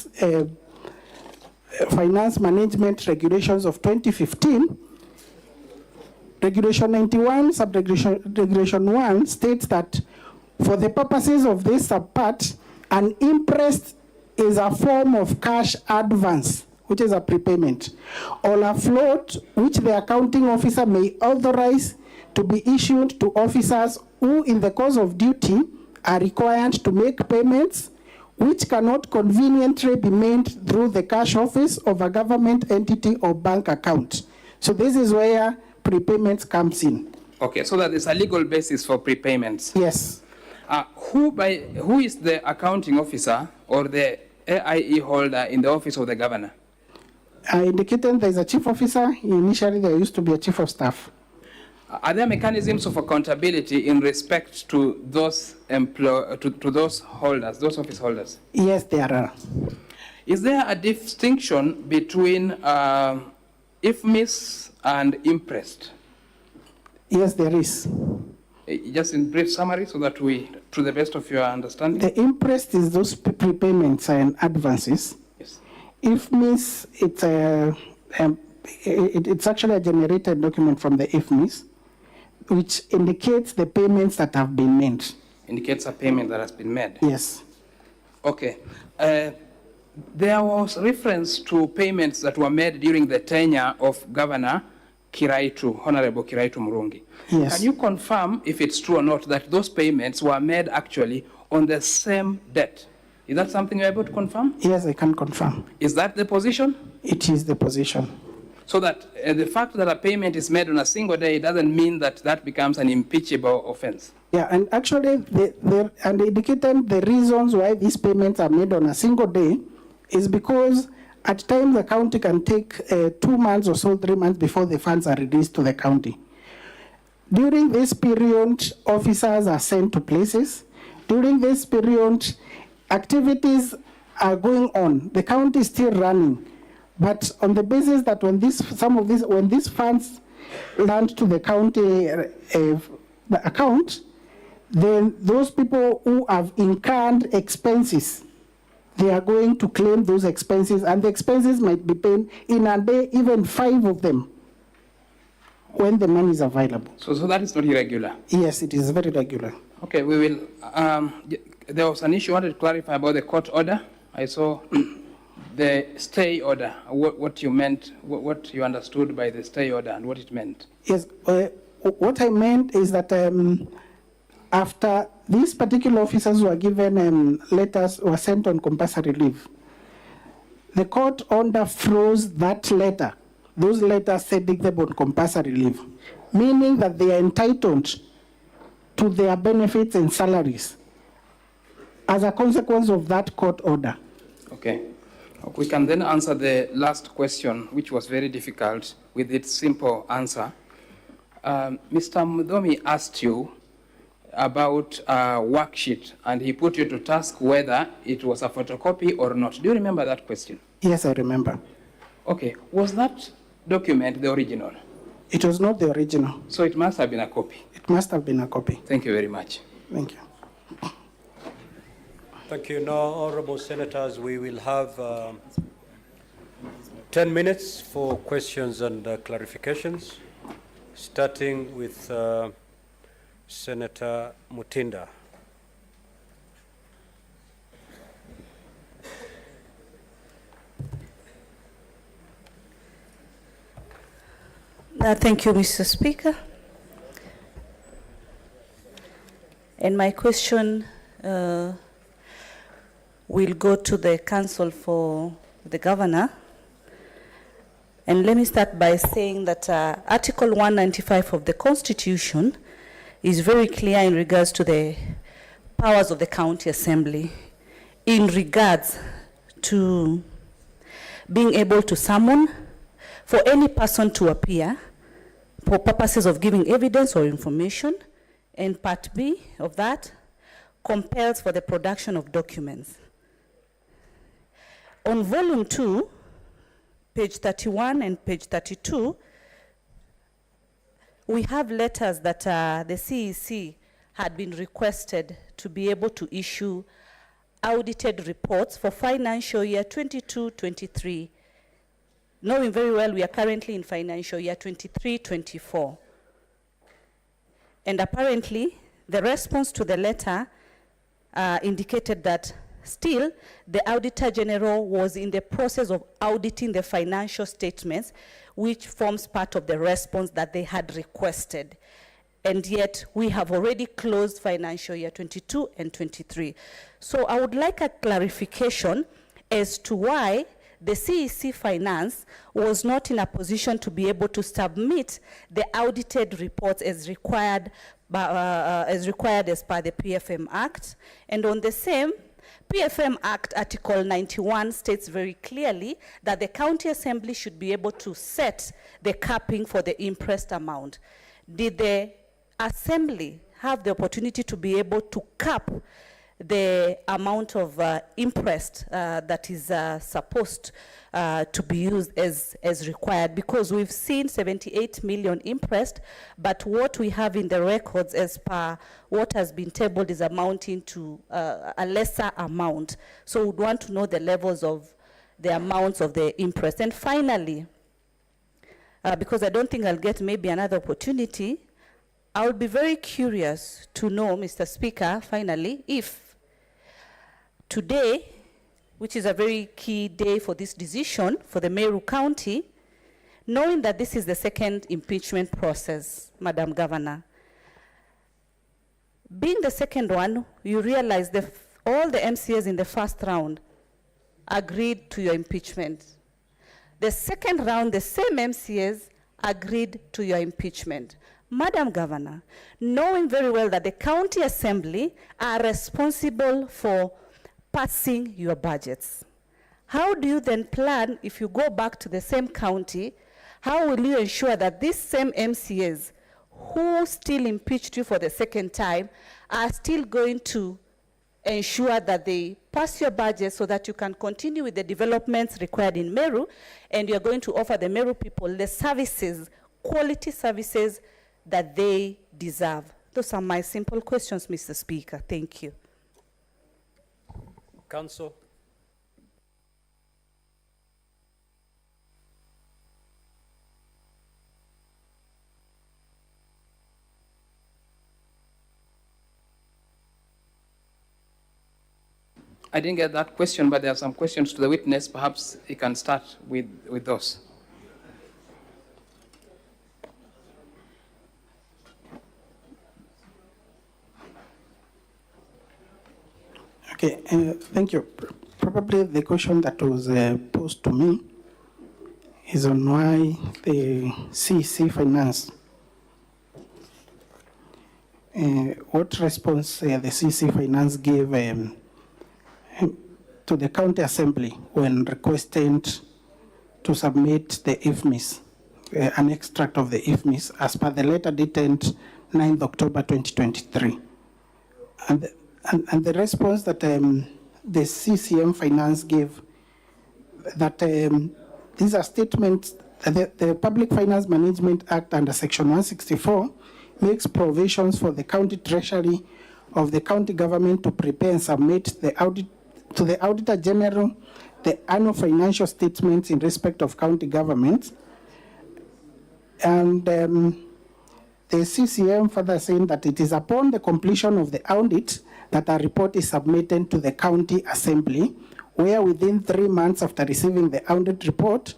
Speaker 5: Finance Management Regulations of 2015, Regulation 91, Regulation 1 states that for the purposes of this subpart, an imprest is a form of cash advance, which is a prepayment, or a float which the accounting officer may authorize to be issued to officers who in the course of duty are required to make payments which cannot conveniently be made through the cash office of a government entity or bank account. So this is where prepayments comes in.
Speaker 2: Okay, so that is a legal basis for prepayments.
Speaker 5: Yes.
Speaker 2: Who is the accounting officer or the AIE holder in the office of the governor?
Speaker 5: I indicated there is a chief officer. Initially, there used to be a chief of staff.
Speaker 2: Are there mechanisms of accountability in respect to those to those holders, those office holders?
Speaker 5: Yes, there are.
Speaker 2: Is there a distinction between IFMIS and imprest?
Speaker 5: Yes, there is.
Speaker 2: Just in brief summary, so that we, to the best of your understanding.
Speaker 5: The imprest is those prepayments and advances.
Speaker 2: Yes.
Speaker 5: IFMIS, it's actually a generated document from the IFMIS, which indicates the payments that have been made.
Speaker 2: Indicates a payment that has been made?
Speaker 5: Yes.
Speaker 2: Okay. There was reference to payments that were made during the tenure of Governor Kiraitu, Honorable Kiraitu Murungi.
Speaker 5: Yes.
Speaker 2: Can you confirm, if it's true or not, that those payments were made actually on the same date? Is that something you're able to confirm?
Speaker 5: Yes, I can confirm.
Speaker 2: Is that the position?
Speaker 5: It is the position.
Speaker 2: So that the fact that a payment is made on a single day doesn't mean that that becomes an impeachable offense.
Speaker 5: Yeah, and actually, they indicated the reasons why these payments are made on a single day is because at times the county can take 2 months or so, 3 months before the funds are released to the county. During this period, officers are sent to places. During this period, activities are going on. The county is still running. But on the basis that when these funds land to the county account, then those people who have incurred expenses, they are going to claim those expenses, and the expenses might be paid in a day, even 5 of them, when the money is available.
Speaker 2: So that is not irregular?
Speaker 5: Yes, it is very regular.
Speaker 2: Okay, we will. There was an issue I wanted to clarify about the court order. I saw the stay order, what you meant, what you understood by the stay order and what it meant.
Speaker 5: Yes, what I meant is that after these particular officers were given letters, were sent on compulsory leave, the court order froze that letter, those letters sending them on compulsory leave, meaning that they are entitled to their benefits and salaries as a consequence of that court order.
Speaker 2: Okay. We can then answer the last question, which was very difficult, with its simple answer. Mr. Mudomi asked you about a worksheet, and he put you to task whether it was a photocopy or not. Do you remember that question?
Speaker 5: Yes, I remember.
Speaker 2: Okay. Was that document the original?
Speaker 5: It was not the original.
Speaker 2: So it must have been a copy.
Speaker 5: It must have been a copy.
Speaker 2: Thank you very much.
Speaker 5: Thank you.
Speaker 1: Thank you. Now, honorable senators, we will have 10 minutes for questions and clarifications, starting with Senator Mutinda.
Speaker 3: Thank you, Mr. Speaker. And my question will go to the Council for the Governor. And let me start by saying that Article 195 of the Constitution is very clear in regards to the powers of the County Assembly in regards to being able to summon for any person to appear for purposes of giving evidence or information, and Part B of that compels for the production of documents. On Volume 2, page 31 and page 32, we have letters that the CEC had been requested to be able to issue audited reports for financial year 22-23, knowing very well we are currently in financial year 23-24. And apparently, the response to the letter indicated that still, the Auditor General was in the process of auditing the financial statements, which forms part of the response that they had requested. And yet, we have already closed financial year 22 and 23. So I would like a clarification as to why the CEC Finance was not in a position to be able to submit the audited reports as required as per the PFM Act. And on the same, PFM Act Article 91 states very clearly that the County Assembly should be able to set the capping for the interest amount. Did the Assembly have the opportunity to be able to cap the amount of interest that is supposed to be used as required? Because we've seen 78 million interest, but what we have in the records as per what has been tabled is amounting to a lesser amount. So we'd want to know the levels of the amounts of the interest. And finally, because I don't think I'll get maybe another opportunity, I would be very curious to know, Mr. Speaker, finally, if today, which is a very key day for this decision for the Meru County, knowing that this is the second impeachment process, Madam Governor, being the second one, you realize that all the MCAs in the first round agreed to your impeachment. The second round, the same MCAs agreed to your impeachment. Madam Governor, knowing very well that the County Assembly are responsible for passing your budgets, how do you then plan, if you go back to the same county, how will you ensure that these same MCAs who still impeached you for the second time are still going to ensure that they pass your budget so that you can continue with the developments required in Meru, and you're going to offer the Meru people the services, quality services that they deserve? Those are my simple questions, Mr. Speaker. Thank you.
Speaker 1: Council.
Speaker 2: I didn't get that question, but there are some questions to the witness. Perhaps he can start with those.
Speaker 5: Okay, thank you. Probably the question that was posed to me is on why the CEC Finance, what response the CEC Finance gave to the County Assembly when requested to submit the IFMIS, an extract of the IFMIS, as per the letter dated 9th October 2023. And the response that the CCM Finance gave, that these are statements the Public Finance Management Act under Section 164 makes provisions for the county treasury of the county government to prepare and submit to the Auditor General the annual financial statements in respect of county governments. And the CCM further saying that it is upon the completion of the audit that a report is submitted to the county assembly, where within 3 months after receiving the audit report,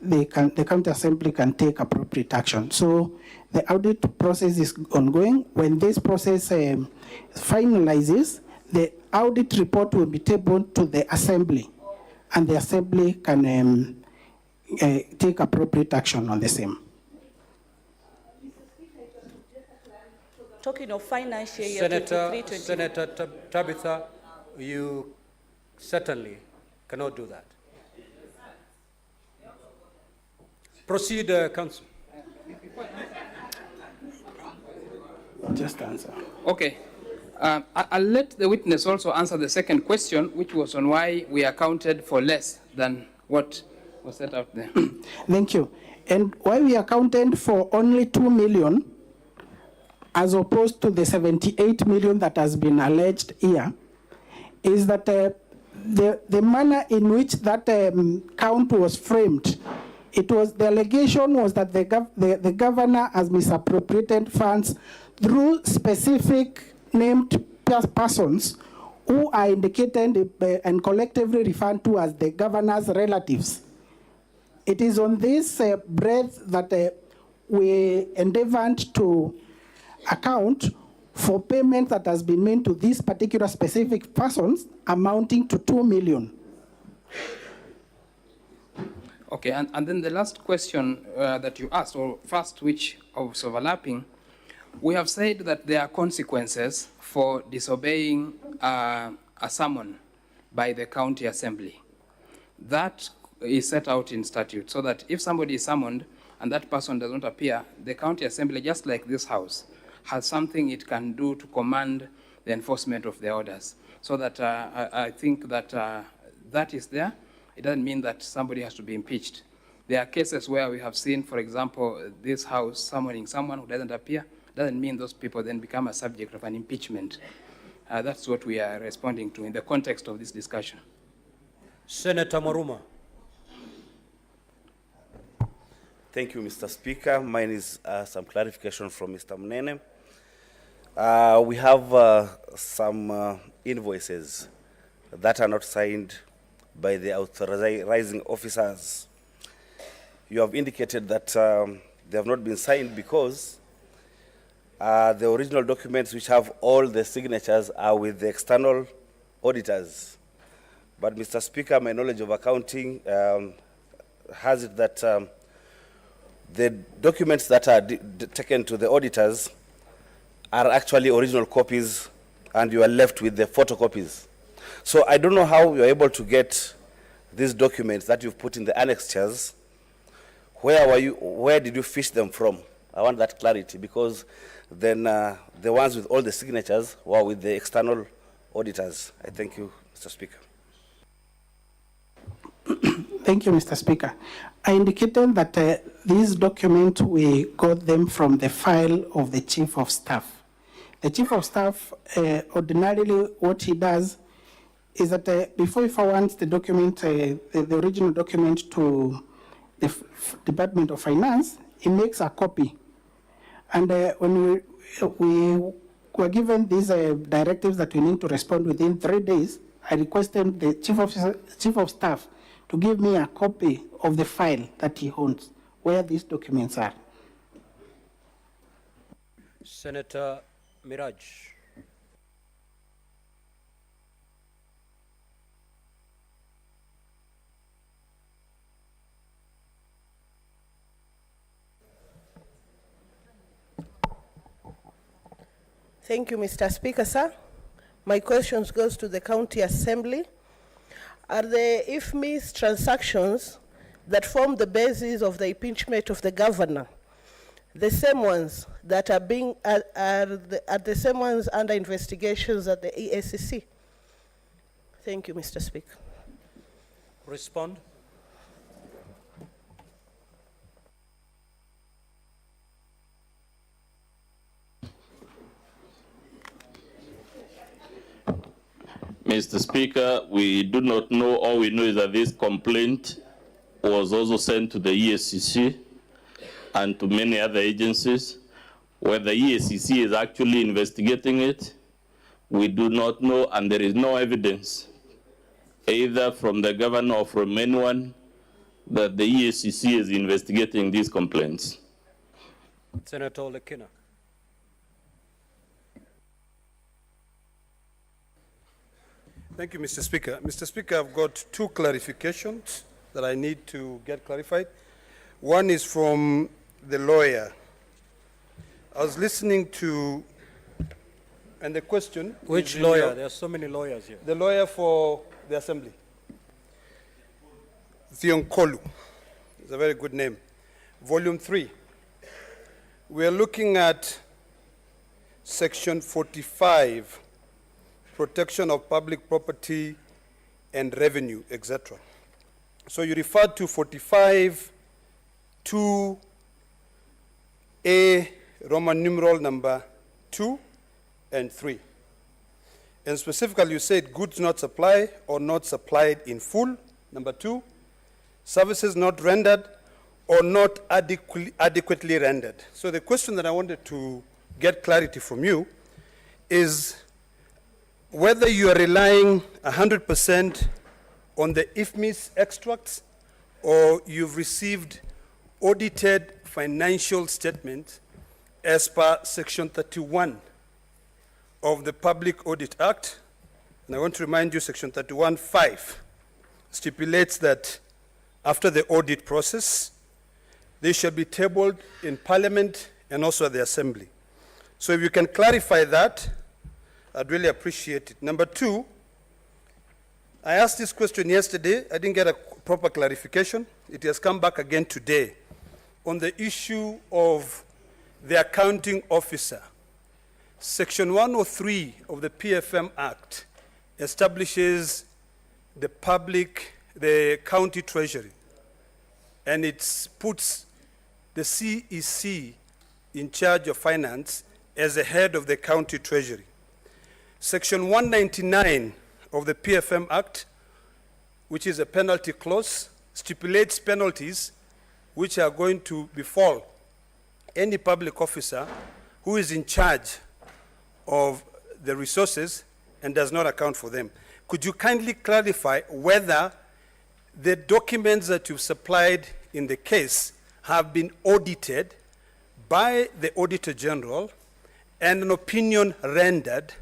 Speaker 5: the county assembly can take appropriate action. So the audit process is ongoing. When this process finalizes, the audit report will be tabled to the assembly, and the assembly can take appropriate action on the same.
Speaker 3: Talking of financial year 23-24.
Speaker 1: Senator Tabitha, you certainly cannot do that. Proceed, Council.
Speaker 5: Just answer.
Speaker 2: Okay. I'll let the witness also answer the second question, which was on why we accounted for less than what was set out there.
Speaker 5: Thank you. And why we accounted for only 2 million as opposed to the 78 million that has been alleged here is that the manner in which that count was framed, the allegation was that the governor has misappropriated funds through specific named persons who are indicated and collectively referred to as the governor's relatives. It is on this breadth that we endeavored to account for payment that has been made to these particular specific persons amounting to 2 million.
Speaker 2: Okay, and then the last question that you asked, or first which was overlapping, we have said that there are consequences for disobeying a summon by the county assembly. That is set out in statute, so that if somebody is summoned and that person does not appear, the county assembly, just like this house, has something it can do to command the enforcement of the orders. So that I think that that is there. It doesn't mean that somebody has to be impeached. There are cases where we have seen, for example, this house summoning someone who doesn't appear. Doesn't mean those people then become a subject of an impeachment. That's what we are responding to in the context of this discussion.
Speaker 1: Senator Maruma.
Speaker 6: Thank you, Mr. Speaker. Mine is some clarification from Mr. Munene. We have some invoices that are not signed by the authorizing officers. You have indicated that they have not been signed because the original documents which have all the signatures are with the external auditors. But Mr. Speaker, my knowledge of accounting has it that the documents that are taken to the auditors are actually original copies, and you are left with the photocopies. So I don't know how you're able to get these documents that you've put in the annexures. Where did you fish them from? I want that clarity, because then the ones with all the signatures were with the external auditors. I thank you, Mr. Speaker.
Speaker 5: Thank you, Mr. Speaker. I indicated that these documents, we got them from the file of the Chief of Staff. The Chief of Staff, ordinarily what he does is that before he forwards the document, the original document to the Department of Finance, he makes a copy. And when we were given these directives that we need to respond within 3 days, I requested the Chief of Staff to give me a copy of the file that he owns, where these documents are.
Speaker 1: Senator Miraj.
Speaker 7: Thank you, Mr. Speaker, sir. My question goes to the County Assembly. Are the IFMIS transactions that form the basis of the impeachment of the governor the same ones that are being are the same ones under investigations at the EACC? Thank you, Mr. Speaker.
Speaker 1: Respond.
Speaker 4: Mr. Speaker, we do not know. All we know is that this complaint was also sent to the EACC and to many other agencies. Whether EACC is actually investigating it, we do not know, and there is no evidence, either from the governor or from anyone, that the EACC is investigating these complaints.
Speaker 1: Senator Lekina.
Speaker 8: Thank you, Mr. Speaker. Mr. Speaker, I've got two clarifications that I need to get clarified. One is from the lawyer. I was listening to, and the question.
Speaker 1: Which lawyer? There are so many lawyers here.
Speaker 8: The lawyer for the Assembly. Thionkolu. It's a very good name. Volume 3. We are looking at Section 45, Protection of Public Property and Revenue, etc. So you referred to 45, 2A, Roman numeral number 2 and 3. And specifically, you said goods not supplied or not supplied in full, number 2, services not rendered or not adequately rendered. So the question that I wanted to get clarity from you is whether you are relying 100% on the IFMIS extracts or you've received audited financial statements as per Section 31 of the Public Audit Act. And I want to remind you, Section 31(5) stipulates that after the audit process, they shall be tabled in Parliament and also at the Assembly. So if you can clarify that, I'd really appreciate it. Number 2, I asked this question yesterday. I didn't get a proper clarification. It has come back again today on the issue of the accounting officer. Section 103 of the PFM Act establishes the county treasury, and it puts the CEC in charge of finance as the head of the county treasury. Section 199 of the PFM Act, which is a penalty clause, stipulates penalties which are going to befall any public officer who is in charge of the resources and does not account for them. Could you kindly clarify whether the documents that you've supplied in the case have been audited by the Auditor General and an opinion rendered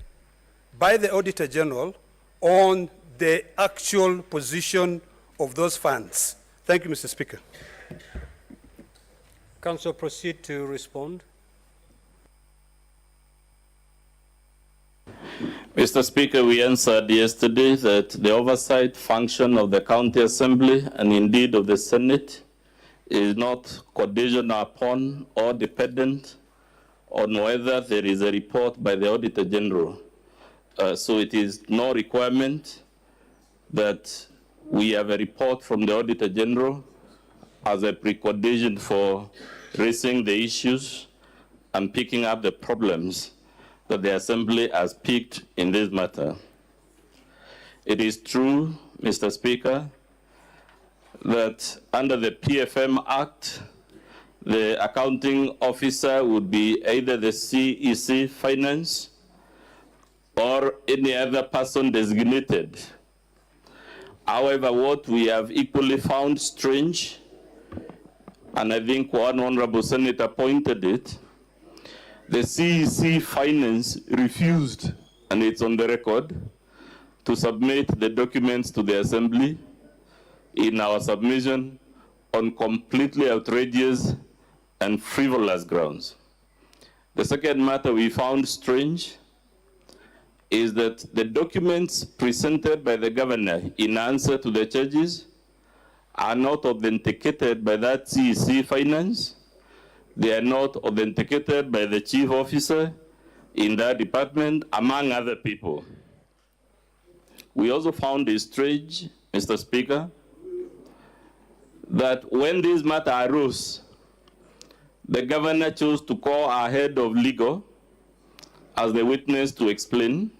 Speaker 8: by the Auditor General on the actual position of those funds? Thank you, Mr. Speaker.
Speaker 1: Council, proceed to respond.
Speaker 4: Mr. Speaker, we answered yesterday that the oversight function of the County Assembly and indeed of the Senate is not conditional upon or dependent on whether there is a report by the Auditor General. So it is no requirement that we have a report from the Auditor General as a precondition for raising the issues and picking up the problems that the Assembly has picked in this matter. It is true, Mr. Speaker, that under the PFM Act, the accounting officer would be either the CEC Finance or any other person designated. However, what we have equally found strange, and I think one honorable senator pointed it, the CEC Finance refused, and it's on the record, to submit the documents to the Assembly in our submission on completely outrageous and frivolous grounds. The second matter we found strange is that the documents presented by the governor in answer to the charges are not authenticated by that CEC Finance. They are not authenticated by the chief officer in that department, among other people. We also found it strange, Mr. Speaker, that when this matter arose, the governor chose to call our head of legal as the witness to explain,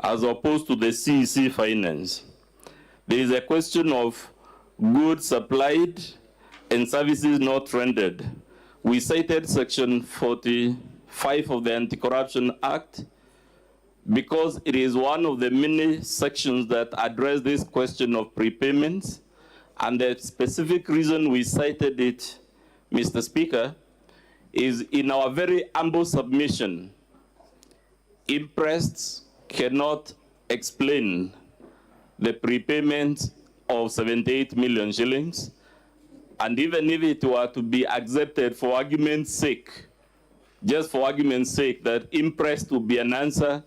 Speaker 4: as opposed to the CEC finance. There is a question of goods supplied and services not rendered. We cited Section 45 of the Anti-Corruption Act because it is one of the many sections that address this question of prepayments. And the specific reason we cited it, Mr. Speaker, is in our very humble submission, impressed cannot explain the prepayment of 78 million shillings. And even if it were to be accepted for argument's sake, just for argument's sake, that impressed would be an answer,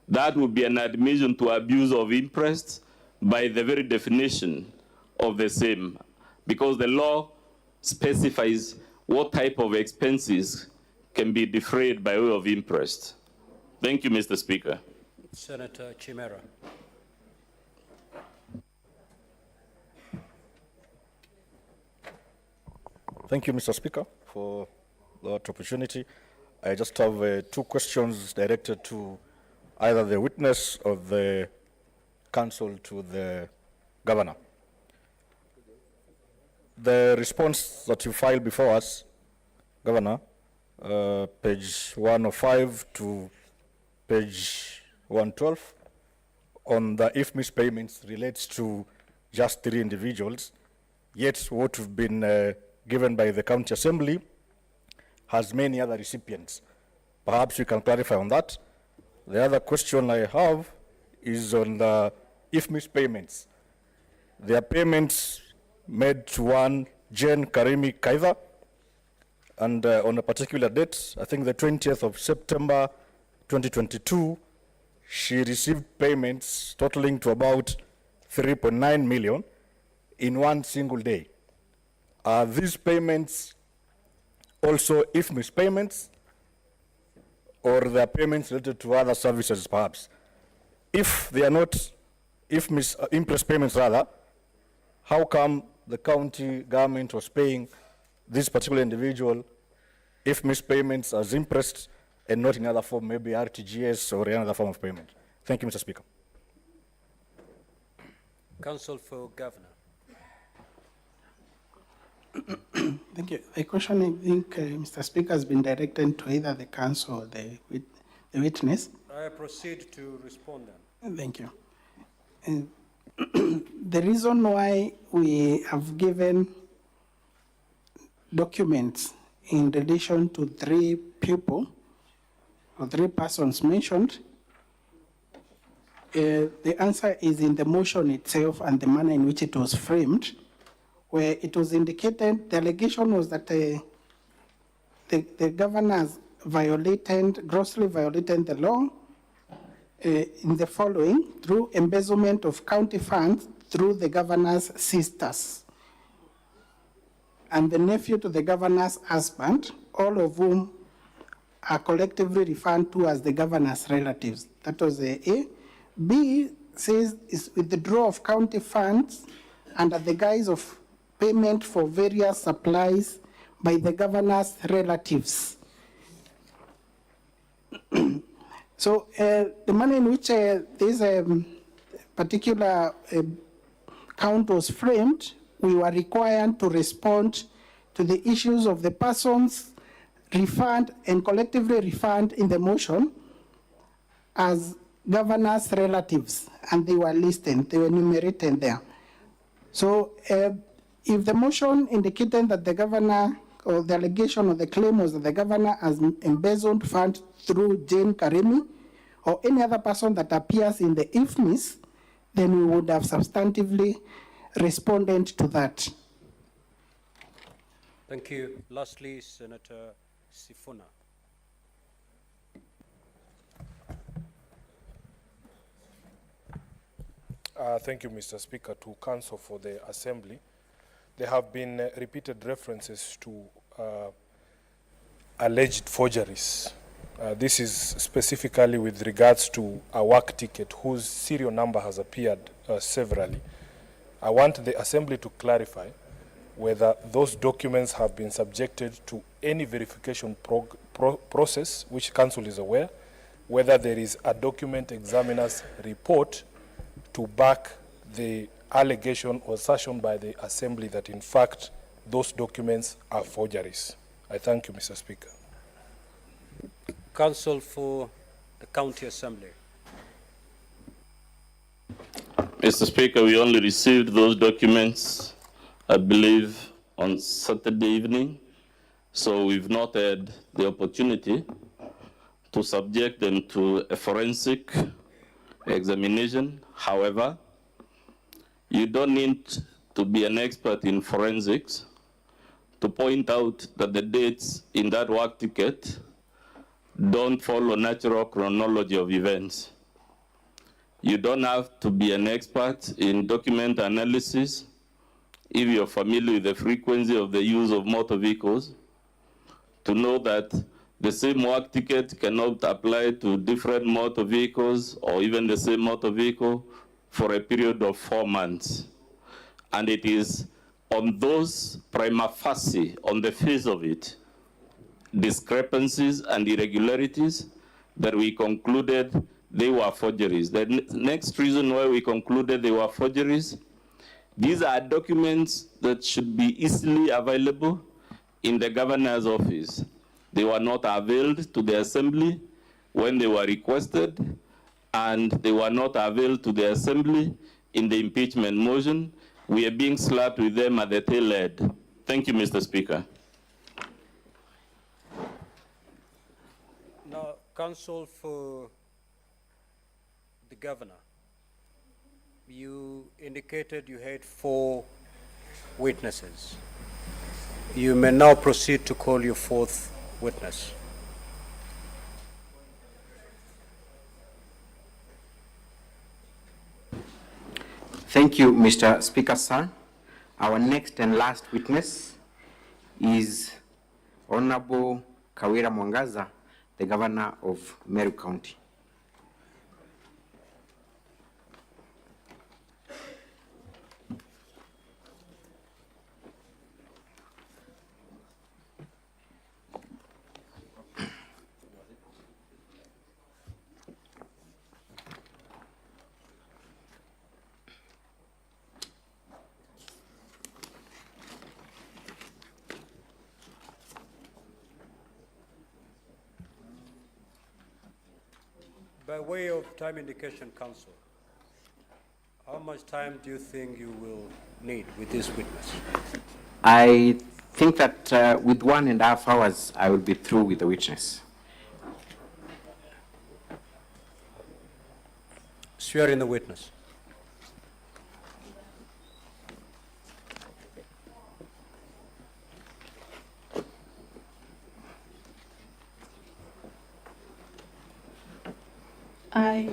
Speaker 4: that would be an admission to abuse of interest by the very definition of the same, because the law specifies what type of expenses can be defrayed by way of interest. Thank you, Mr. Speaker.
Speaker 1: Senator Chimera.
Speaker 9: Thank you, Mr. Speaker, for that opportunity. I just have two questions directed to either the witness or the counsel to the governor. The response that you filed before us, Governor, page 105 to page 112, on the IFMIS payments relates to just 3 individuals, yet what have been given by the County Assembly has many other recipients. Perhaps you can clarify on that. The other question I have is on the IFMIS payments. There are payments made to one Jane Karimi Kaiva, and on a particular date, I think the 20th of September 2022, she received payments totaling to about 3.9 million in one single day. Are these payments also IFMIS payments, or they are payments related to other services perhaps? If they are not IFMIS, interest payments rather, how come the county government was paying this particular individual IFMIS payments as interest and not in other form, maybe RTGS or another form of payment? Thank you, Mr. Speaker.
Speaker 1: Counsel for Governor.
Speaker 5: Thank you. The question, I think, Mr. Speaker, has been directed to either the counsel or the witness.
Speaker 1: I proceed to respond then.
Speaker 5: Thank you. The reason why we have given documents in relation to 3 people or 3 persons mentioned, the answer is in the motion itself and the manner in which it was framed, where it was indicated, the allegation was that the governors grossly violated the law in the following: through embezzlement of county funds through the governor's sisters and the nephew to the governor's husband, all of whom are collectively referred to as the governor's relatives. That was the A. B says is withdrawal of county funds under the guise of payment for various supplies by the governor's relatives. So the manner in which this particular count was framed, we were required to respond to the issues of the persons referred and collectively referred in the motion as governor's relatives, and they were listed, they were enumerated there. So if the motion indicated that the governor, or the allegation or the claim was that the governor has embezzled funds through Jane Karimi or any other person that appears in the IFMIS, then we would have substantively responded to that.
Speaker 1: Thank you. Lastly, Senator Sifuna.
Speaker 10: Thank you, Mr. Speaker. To counsel for the Assembly, there have been repeated references to alleged forgeries. This is specifically with regards to a work ticket whose serial number has appeared severally. I want the Assembly to clarify whether those documents have been subjected to any verification process, which Council is aware, whether there is a document examiner's report to back the allegation or assertion by the Assembly that in fact those documents are forgeries. I thank you, Mr. Speaker.
Speaker 1: Counsel for the County Assembly.
Speaker 4: Mr. Speaker, we only received those documents, I believe, on Saturday evening, so we've not had the opportunity to subject them to a forensic examination. However, you don't need to be an expert in forensics to point out that the dates in that work ticket don't follow natural chronology of events. You don't have to be an expert in document analysis if you're familiar with the frequency of the use of motor vehicles to know that the same work ticket cannot apply to different motor vehicles or even the same motor vehicle for a period of 4 months. And it is on those prima facie, on the face of it, discrepancies and irregularities that we concluded they were forgeries. The next reason why we concluded they were forgeries, these are documents that should be easily available in the governor's office. They were not availed to the Assembly when they were requested, and they were not availed to the Assembly in the impeachment motion. We are being slapped with them at the tail end. Thank you, Mr. Speaker.
Speaker 1: Now, counsel for the governor, you indicated you had 4 witnesses. You may now proceed to call your 4th witness.
Speaker 11: Thank you, Mr. Speaker, sir. Our next and last witness is Honorable Kawira Mwangaza, the Governor of Meru County.
Speaker 1: By way of time indication, counsel, how much time do you think you will need with this witness?
Speaker 11: I think that with 1.5 hours, I will be through with the witness.
Speaker 1: Swearing the witness.
Speaker 12: I,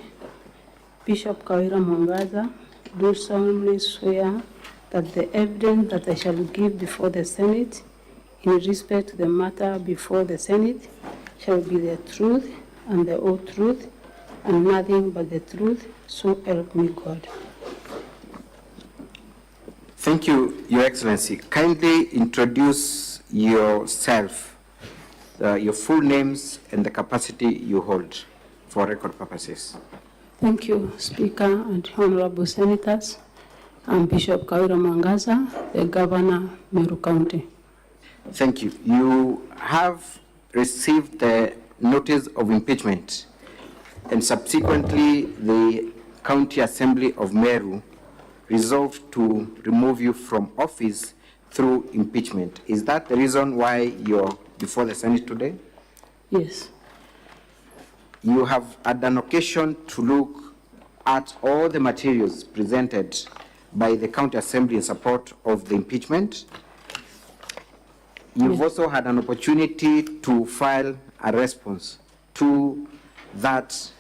Speaker 12: Bishop Kawira Mwangaza, do solemnly swear that the evidence that I shall give before the Senate in respect to the matter before the Senate shall be the truth and the whole truth and nothing but the truth, so help me God.
Speaker 11: Thank you, Your Excellency. Kindly introduce yourself, your full names and the capacity you hold for record purposes.
Speaker 12: Thank you, Speaker and Honorable Senators. I'm Bishop Kawira Mwangaza, the Governor, Meru County.
Speaker 11: Thank you. You have received the notice of impeachment, and subsequently the County Assembly of Meru resolved to remove you from office through impeachment. Is that the reason why you're before the Senate today?
Speaker 12: Yes.
Speaker 11: You have had an occasion to look at all the materials presented by the County Assembly in support of the impeachment. You've also had an opportunity to file a response to that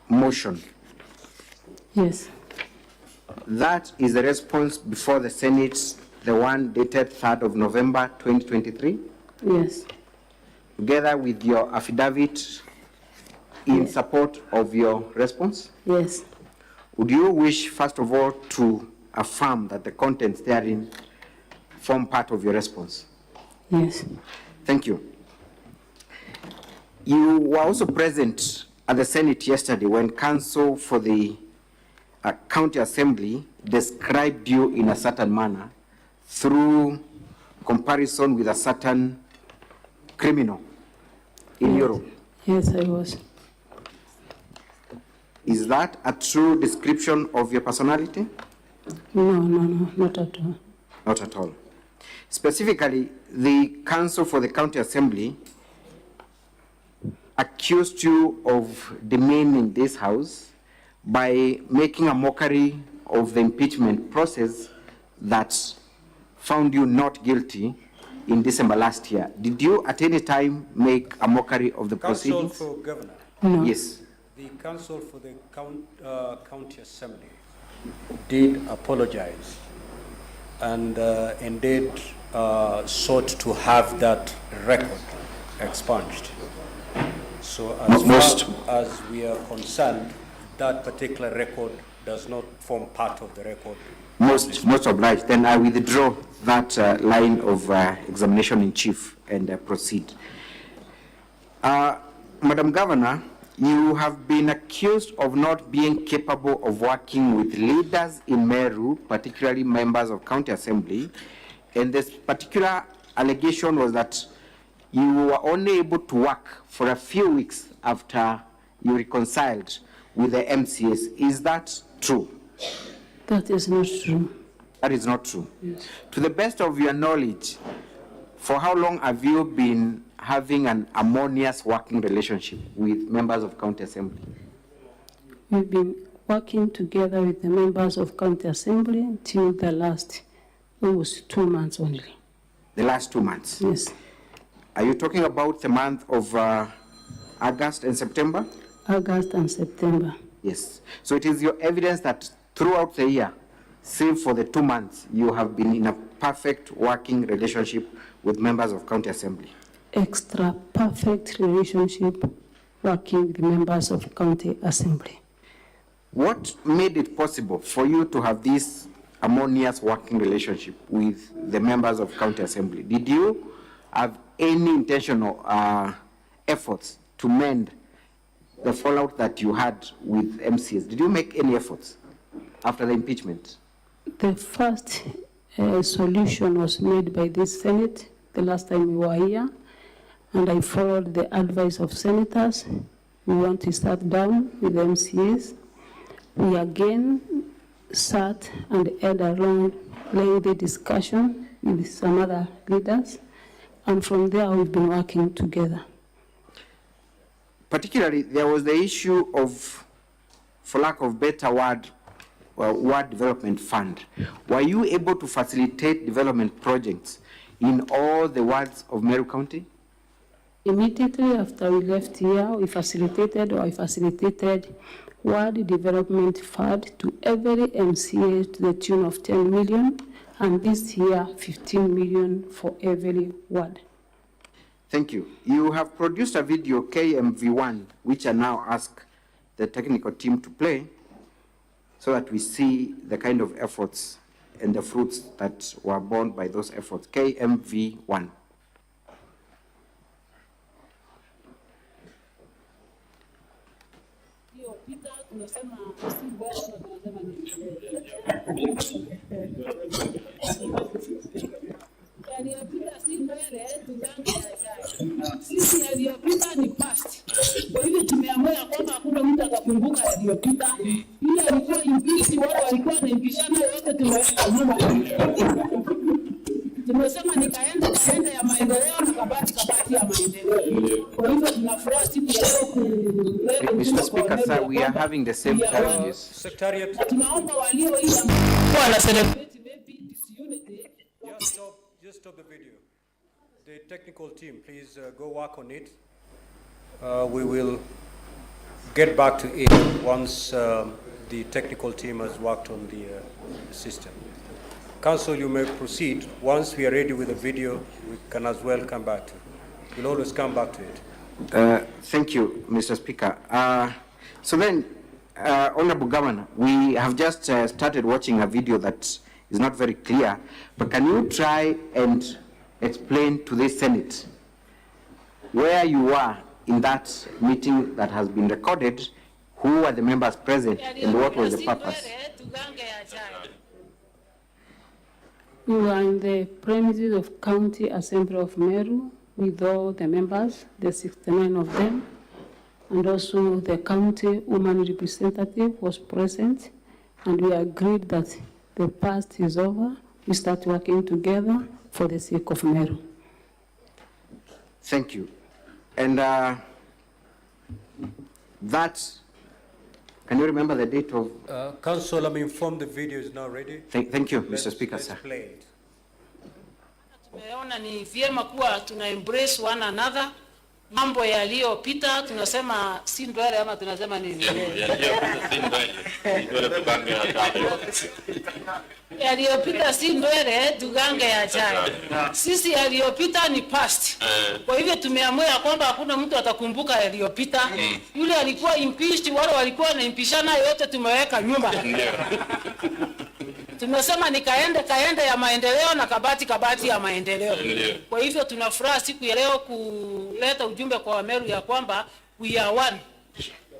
Speaker 11: motion.
Speaker 12: Yes.
Speaker 11: That is the response before the Senate, the one dated 3rd of November 2023?
Speaker 12: Yes.
Speaker 11: Together with your affidavit in support of your response?
Speaker 12: Yes.
Speaker 11: Would you wish, first of all, to affirm that the contents therein form part of your response?
Speaker 12: Yes.
Speaker 11: Thank you. You were also present at the Senate yesterday when counsel for the county assembly described you in a certain manner through comparison with a certain criminal in Europe?
Speaker 12: Yes, I was.
Speaker 11: Is that a true description of your personality?
Speaker 12: No, not at all.
Speaker 11: Not at all. Specifically, the counsel for the county assembly accused you of demeaning this house by making a mockery of the impeachment process that found you not guilty in December last year. Did you at any time make a mockery of the proceedings?
Speaker 1: Counsel for Governor.
Speaker 12: No.
Speaker 11: Yes.
Speaker 1: The counsel for the county assembly did apologize and indeed sought to have that record expunged. So as far as we are concerned, that particular record does not form part of the record.
Speaker 11: Most obliged. Then I withdraw that line of examination in chief and proceed. Madam Governor, you have been accused of not being capable of working with leaders in Meru, particularly members of county assembly. And this particular allegation was that you were only able to work for a few weeks after you reconciled with the MCS. Is that true?
Speaker 12: That is not true.
Speaker 11: That is not true.
Speaker 12: Yes.
Speaker 11: To the best of your knowledge, for how long have you been having an harmonious working relationship with members of county assembly?
Speaker 12: We've been working together with the members of county assembly until the last, almost 2 months only.
Speaker 11: The last 2 months?
Speaker 12: Yes.
Speaker 11: Are you talking about the month of August and September?
Speaker 12: August and September.
Speaker 11: Yes. So it is your evidence that throughout the year, save for the 2 months, you have been in a perfect working relationship with members of county assembly?
Speaker 12: Extra perfect relationship working with members of county assembly.
Speaker 11: What made it possible for you to have this harmonious working relationship with the members of county assembly? Did you have any intentional efforts to mend the fallout that you had with MCS? Did you make any efforts after the impeachment?
Speaker 12: The first solution was made by this Senate the last time we were here, and I followed the advice of senators. We want to start down with the MCAs. We again sat and had a long, lengthy discussion with some other leaders, and from there we've been working together.
Speaker 11: Particularly, there was the issue of, for lack of better word, ward development fund. Were you able to facilitate development projects in all the wards of Meru County?
Speaker 12: Immediately after we left here, I facilitated ward development fund to every MCA to the tune of 10 million, and this year 15 million for every ward.
Speaker 11: Thank you. You have produced a video, KMV1, which I now ask the technical team to play so that we see the kind of efforts and the fruits that were borne by those efforts. KMV1.
Speaker 21: Sisi yaliyopita ni past. Kwa hivyo tumeamua ya kwamba hakuna mtu atakumbuka yaliyopita. Ile alikuwa impisi, wao walikuwa wanaipishana, yote tumeweka nyuma. Tumesema ni kaenda ya maendeleo na kabati ya maendeleo. Kwa hivyo tunafurahi siku ya leo
Speaker 11: Mr. Speaker, sir, we are having the same challenges.
Speaker 1: Secretariat.
Speaker 21: Tunaomba walioita wana celebrate maybe disunity.
Speaker 1: Just stop the video. The technical team, please go work on it. We will get back to it once the technical team has worked on the system. Council, you may proceed. Once we are ready with the video, we can as well come back to it. We'll always come back to it.
Speaker 11: Thank you, Mr. Speaker. So then, Honorable Governor, we have just started watching a video that is not very clear, but can you try and explain to the Senate where you are in that meeting that has been recorded, who were the members present and what was the purpose?
Speaker 12: We were in the premises of County Assembly of Meru with all the members, the 69 of them, and also the county woman representative was present, and we agreed that the past is over. We start working together for the sake of Meru.
Speaker 11: Thank you. And that, can you remember the date of?
Speaker 1: Council, I'm informed the video is now ready.
Speaker 11: Thank you, Mr. Speaker,
Speaker 1: let's
Speaker 11: sir.
Speaker 1: play it.
Speaker 21: Tumeona ni vyema kuwa tuna embrace one another. Mambo yaliyopita tunasema si ndwele ama tunasema nini? Yaliyopita si ndwele, tugange yajayo. Sisi yaliyopita ni past. Kwa hivyo tumeamua kwamba hakuna mtu atakumbuka yaliyopita. Yule alikuwa impeached, wale walikuwa na impishana, yote tumeweka nyuma. Tumesema ni kaende ya maendeleo na kabati ya maendeleo. Kwa hivyo tunafuraha siku ya leo kuleta ujumbe kwa Wameru ya kwamba we are one.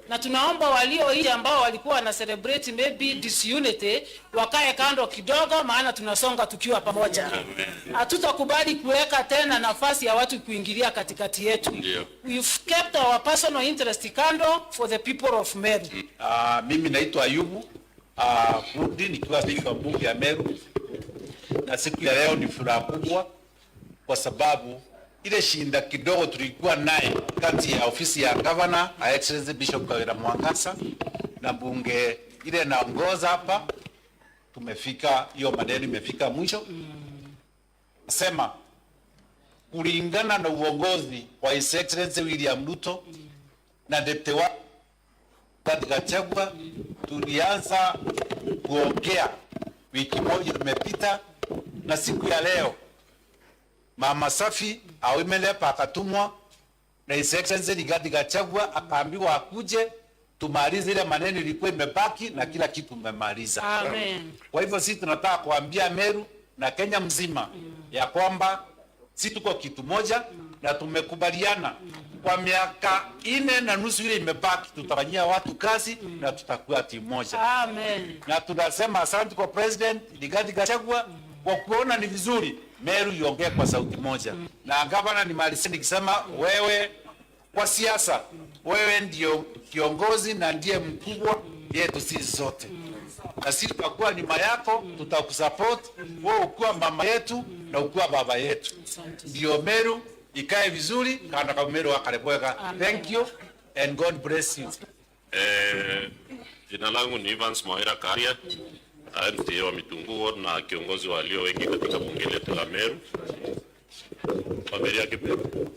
Speaker 21: Na tunaomba walio nje ambao walikuwa na celebrate maybe disunity wakae kando kidogo, maana tunasonga tukiwa pamoja. Hatutakubali kuweka tena nafasi ya watu kuingilia katikati yetu. We've kept our personal interest kando for the people of Meru.
Speaker 13: Mimi naitwa Ayubu Kurdi, nikiwa spika bunge ya Meru, na siku ya leo ni furaha kubwa kwa sababu ile shinda kidogo tulikuwa naye kati ya ofisi ya governor, Excellency Bishop Kawira Mwangaza, na bunge ile naongoza hapa, tumefika, hiyo maneno imefika mwisho. Nasema kulingana na uongozi wa His Excellency William Ruto na deputy wa katika chagua, tulianza kuongea wiki moja imepita, na siku ya leo Mama Safi awimelepa akatumwa na His Excellency Rigathi Gachagua akaambiwa akuje tumalize ile maneno ilikuwa imebaki na kila kitu mmemaliza.
Speaker 21: Amen.
Speaker 13: Kwa hivyo sisi tunataka kuambia Meru na Kenya mzima ya kwamba sisi tuko kitu moja na tumekubaliana kwa miaka 4.5 ile imebaki tutafanyia watu kazi na tutakuwa timu moja.
Speaker 21: Amen.
Speaker 13: Na tunasema asante kwa President Rigathi Gachagua kwa kuona ni vizuri Meru iongee kwa sauti moja. Na gavana ni mali nikisema wewe kwa siasa wewe ndio kiongozi na ndiye mkubwa yetu sisi zote. Na sisi tutakuwa nyuma yako, tutakusupport, wewe ukiwa mama yetu na ukiwa baba yetu. Ndio Meru ikae vizuri kana kama Meru akarebweka. Thank you and God bless you.
Speaker 14: Jina langu ni Evans Moira Karia, MCA wa Mitunguo na kiongozi wa walio wengi katika bunge letu la Meru. Familia Kiperu.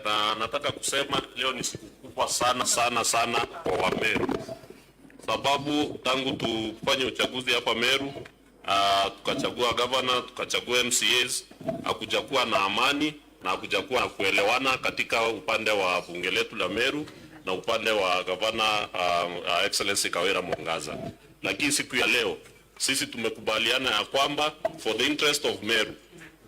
Speaker 14: Na nataka kusema leo ni siku kubwa sana kwa Wameru. Sababu tangu tufanye uchaguzi hapa Meru, tukachagua governor, tukachagua MCAs, hakujakuwa na amani na hakujakuwa na kuelewana katika upande wa bunge letu la Meru na upande wa governor Excellency Kawira Mwangaza. Lakini siku ya leo sisi tumekubaliana ya kwamba for the interest of Meru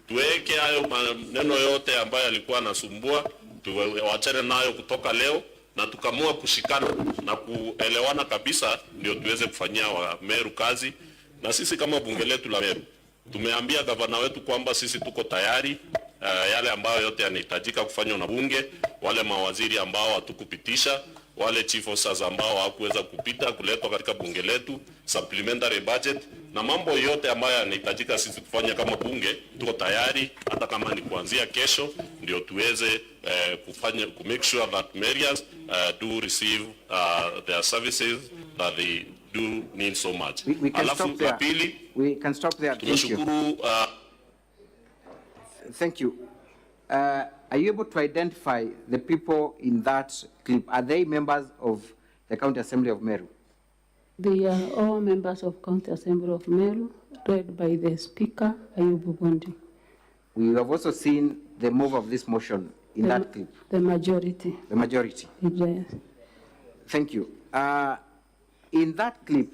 Speaker 14: tuweke hayo maneno yote ambayo yalikuwa nasumbua, tuwachane nayo kutoka leo, na tukamua kushikana na kuelewana kabisa ndio tuweze kufanyia wa Meru kazi. Na sisi kama bunge letu la Meru tumeambia gavana wetu kwamba sisi tuko tayari, yale ambayo yote yanahitajika kufanywa na bunge, wale mawaziri ambao hatukupitisha, wale chief officers ambao hawakuweza kupita kuletwa katika bunge letu, supplementary budget na mambo yote ambayo yanahitajika sisi kufanya kama bunge, tuko tayari hata kama ni kuanzia kesho ndio tuweze kufanya to make sure that Marians do receive their services that they do need so much.
Speaker 11: We can stop there. We can stop there.
Speaker 14: Tunashukuru.
Speaker 11: Thank you. Are you able to identify the people in that clip? Are they members of the County Assembly of Meru?
Speaker 12: They are all members of County Assembly of Meru, led by the Speaker, Ayubu Bondi.
Speaker 11: We have also seen the move of this motion in that clip.
Speaker 12: The majority.
Speaker 11: The majority.
Speaker 12: Yes.
Speaker 11: Thank you. In that clip,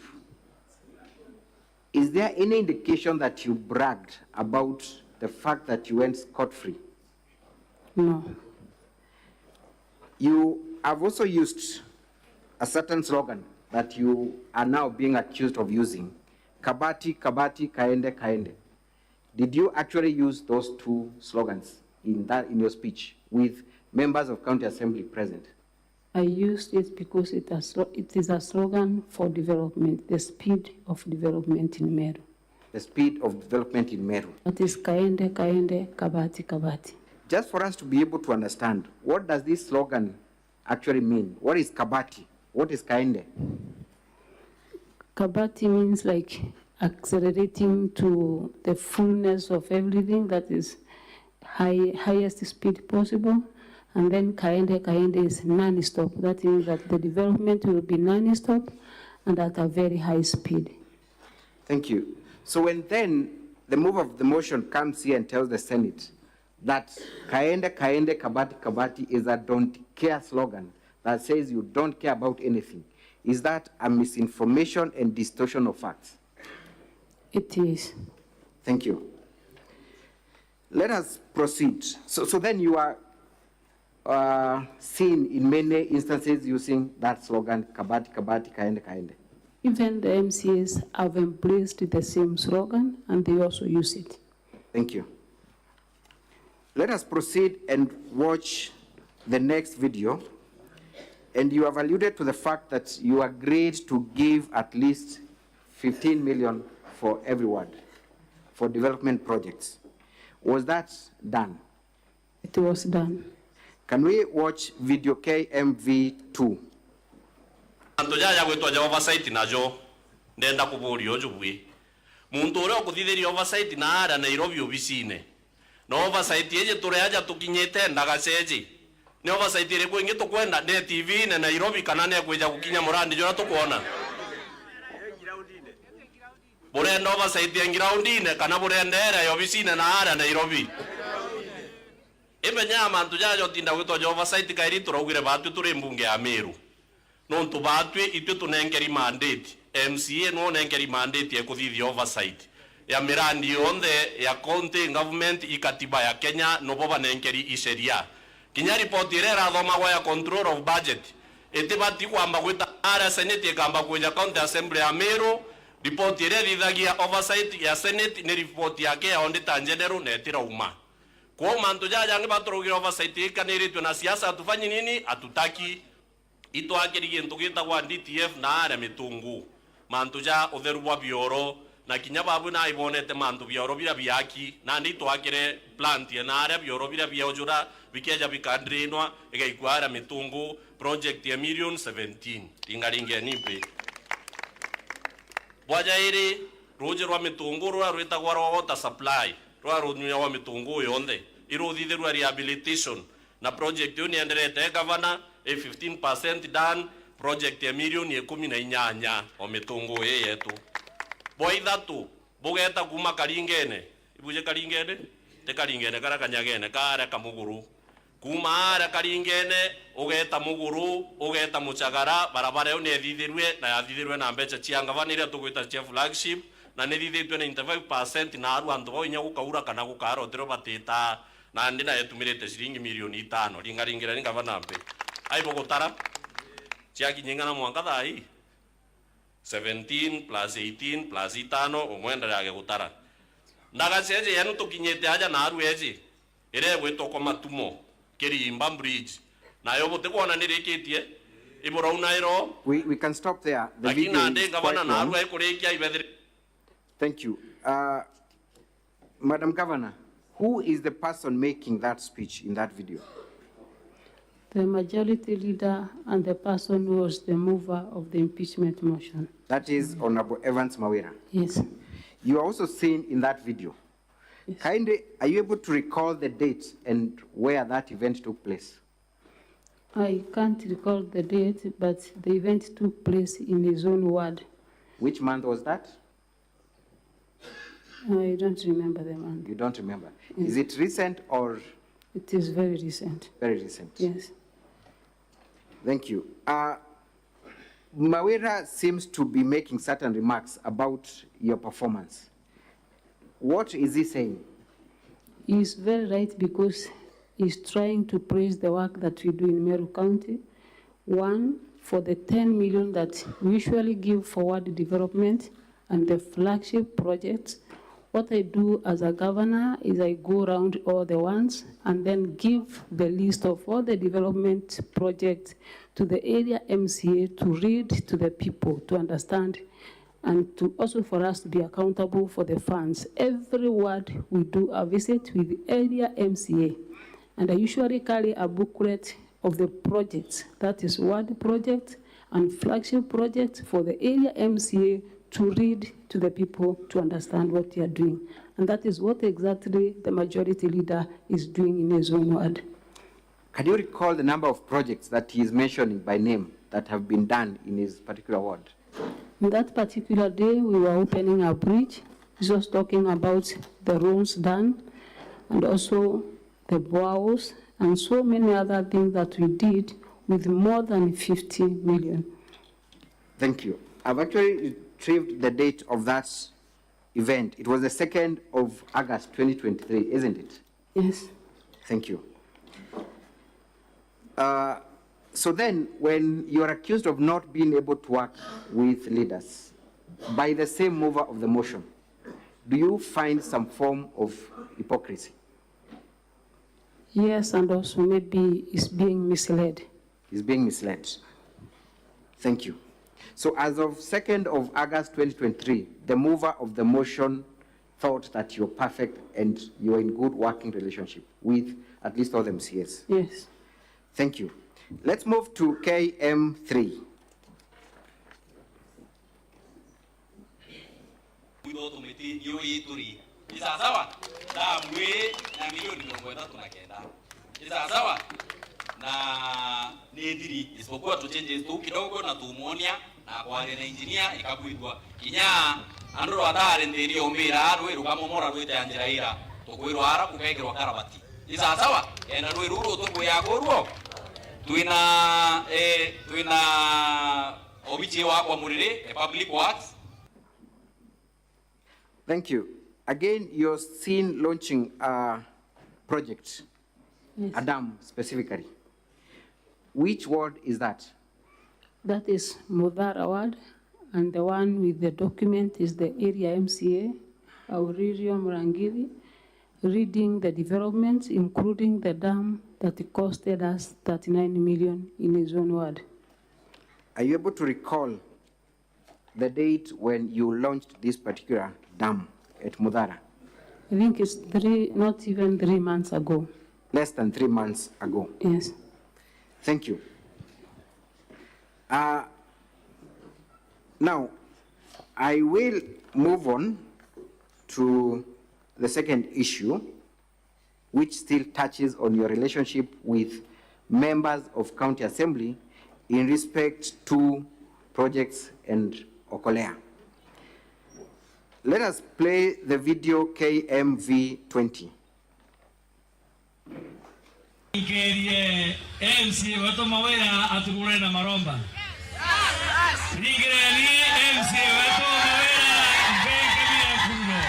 Speaker 11: is there any indication that you bragged about the fact that you went scot-free?
Speaker 12: No.
Speaker 11: You have also used a certain slogan that you are now being accused of using, Kabati, Kabati, Kaende, Kaende. Did you actually use those two slogans in your speech with members of County Assembly present?
Speaker 12: I used it because it is a slogan for development, the speed of development in Meru.
Speaker 11: The speed of development in Meru.
Speaker 12: That is Kaende, Kaende, Kabati, Kabati.
Speaker 11: Just for us to be able to understand, what does this slogan actually mean? What is Kabati? What is Kaende?
Speaker 12: Kabati means like accelerating to the fullness of everything, that is highest speed possible. And then Kaende is non-stop. That means that the development will be non-stop and at a very high speed.
Speaker 11: Thank you. So when then the mover of the motion comes here and tells the Senate that Kaende, Kaende, Kabati, Kabati is a don't care slogan that says you don't care about anything, is that a misinformation and distortion of facts?
Speaker 12: It is.
Speaker 11: Thank you. Let us proceed. So then you are seen in many instances using that slogan, Kabati, Kabati, Kaende, Kaende.
Speaker 12: Even the MCAs have embraced the same slogan and they also use it.
Speaker 11: Thank you. Let us proceed and watch the next video. And you have alluded to the fact that you agreed to give at least 15 million for every ward for development projects. Was that done?
Speaker 12: It was done.
Speaker 11: Can we watch video KMV2?
Speaker 14: Antojaja gwetwa ja oversight najo ndenda kuburio jubwi muntu uri okuthithiria oversight na ara Nairobi obicine no oversight yeje tureaja tukinyete ndagaceji ni oversight ire kwingi tukwenda ne TV na Nairobi kana ne kweja gukinya murandi jora tukuona burenda oversight ya groundine kana burendera yo obicine na ara Nairobi imenya mantu jajo tinda gwetwa ja oversight kairi turogire batu turi mbunge ya Meru no tubatwe itwe tunengeri mandate MCA no nengeri mandate ya kuthithia oversight ya mirandi yonde ya county government ikatiba ya Kenya no boba nengeri isheria kinya report ire rathoma ya control of budget etibati kwamba gwita ara senate kamba kuja county assembly ya Meru report ire thithagia oversight ya senate ni report yake ya auditor general na etirauma kwa mantu jaja ngi baturugira oversight ikaniritwe na siasa atufanye nini atutaki ito akirigie ntugita kwa DTF na ara mitungu mantu ja utheru wa bioro na kinya babu na ibonete mantu bioro bira biaki na ndito akire plant ya na ara bioro bira biojura bikeja bikandrinwa igaikuara mitungu project ya million 17 ingaringe nipe bwaja iri roje rwa mitungu rwa rwita kwa water supply rwa runywa wa mitungu yonde iruthithiru rehabilitation na project yo ni enderete governor 15% done project ya million ya 18 o mitungu yetu boitha tu bugeta kuma karingene ibuje karingene te karingene kara kanyagene kara kamuguru kuma ara karingene ugeta muguru ugeta muchagara barabara yo ne thithirwe na yathithirwe na mbecha cianga vanire tugwita cia flagship na ne thithitwe na 95% na aru andu bo inya gukaura kana gukaro tero batita na ndina yetumirite shilingi milioni 5 ringaringira ni gavana mpe aibo gutara chiaki nyinga na Mwangaza ai 17 plus 18 plus 5 omwenda yake gutara ndagaceje yanu tukinyete aja na aru eje ire gwetwa kwa matumo Kirimba bridge na yo bote kuona nireketie iboro unairo
Speaker 11: we can stop there. The video
Speaker 14: akina
Speaker 11: is
Speaker 14: gavana
Speaker 11: quite
Speaker 14: na
Speaker 11: long.
Speaker 14: aru ai kurekia ibethire.
Speaker 11: Thank you. Madam Governor, who is the person making that speech in that video?
Speaker 12: The majority leader and the person who was the mover of the impeachment motion.
Speaker 11: That is Honorable Evans Mawira.
Speaker 12: Yes.
Speaker 11: You are also seen in that video.
Speaker 12: Yes.
Speaker 11: Kindly, are you able to recall the date and where that event took place?
Speaker 12: I can't recall the date, but the event took place in his own ward.
Speaker 11: Which month was that?
Speaker 12: I don't remember the month.
Speaker 11: You don't remember.
Speaker 12: Yes.
Speaker 11: Is it recent or?
Speaker 12: It is very recent.
Speaker 11: Very recent.
Speaker 12: Yes.
Speaker 11: Thank you. Mawira seems to be making certain remarks about your performance. What is he saying?
Speaker 12: He is very right because is trying to praise the work that we do in Meru County. One, for the 10 million that we usually give forward development and the flagship projects. What I do as a governor is I go around all the ones and then give the list of all the development projects to the area MCA to read to the people, to understand, and to also for us to be accountable for the funds. Every ward we do a visit with the area MCA, and I usually carry a booklet of the projects, that is ward project and flagship project for the area MCA to read to the people to understand what they are doing. And that is what exactly the majority leader is doing in his own ward.
Speaker 11: Can you recall the number of projects that he is mentioning by name that have been done in his particular ward?
Speaker 12: On that particular day, we were opening a bridge. He was talking about the roads done and also the boreholes and so many other things that we did with more than 50 million.
Speaker 11: Thank you. I've actually retrieved the date of that event. It was the 2nd of August 2023, isn't it?
Speaker 12: Yes.
Speaker 11: Thank you. So then, when you are accused of not being able to work with leaders by the same mover of the motion, do you find some form of hypocrisy?
Speaker 12: Yes, and also maybe is being misled.
Speaker 11: Is being misled. Thank you. So as of 2nd of August 2023, the mover of the motion thought that you're perfect and you're in good working relationship with at least all the MCAs.
Speaker 12: Yes.
Speaker 11: Thank you. Let's move to KM3.
Speaker 15: na nethiri isipokuwa tuchenje tu kidogo na tumuonia na kwa na engineer ikabuidwa kinya andro adare ndiri omira rwe rukamomora rwete anjira ira tokwiro ara kukaikirwa karabati isa sawa ena rwe ruro to yako ruo tuina obiche wa kwa murire public works.
Speaker 11: Thank you. Again, you're seen launching a project, yes. A dam specifically. Which ward is that?
Speaker 12: That is Mudhara ward, and the one with the document is the area MCA, Aurelio Mrangiri, reading the developments, including the dam that costed us 39 million in his own ward.
Speaker 11: Are you able to recall the date when you launched this particular dam at Mudhara?
Speaker 12: I think it's not even 3 months ago.
Speaker 11: Less than 3 months ago?
Speaker 12: Yes.
Speaker 11: Thank you. Now, I will move on to the second issue, which still touches on your relationship with members of County Assembly in respect to projects and Okolea. Let us play the video KMV20.
Speaker 16: Ikerie MC wetu mawera atukure na maromba. Nigreli MC wetu mawera mbeke bila kuno.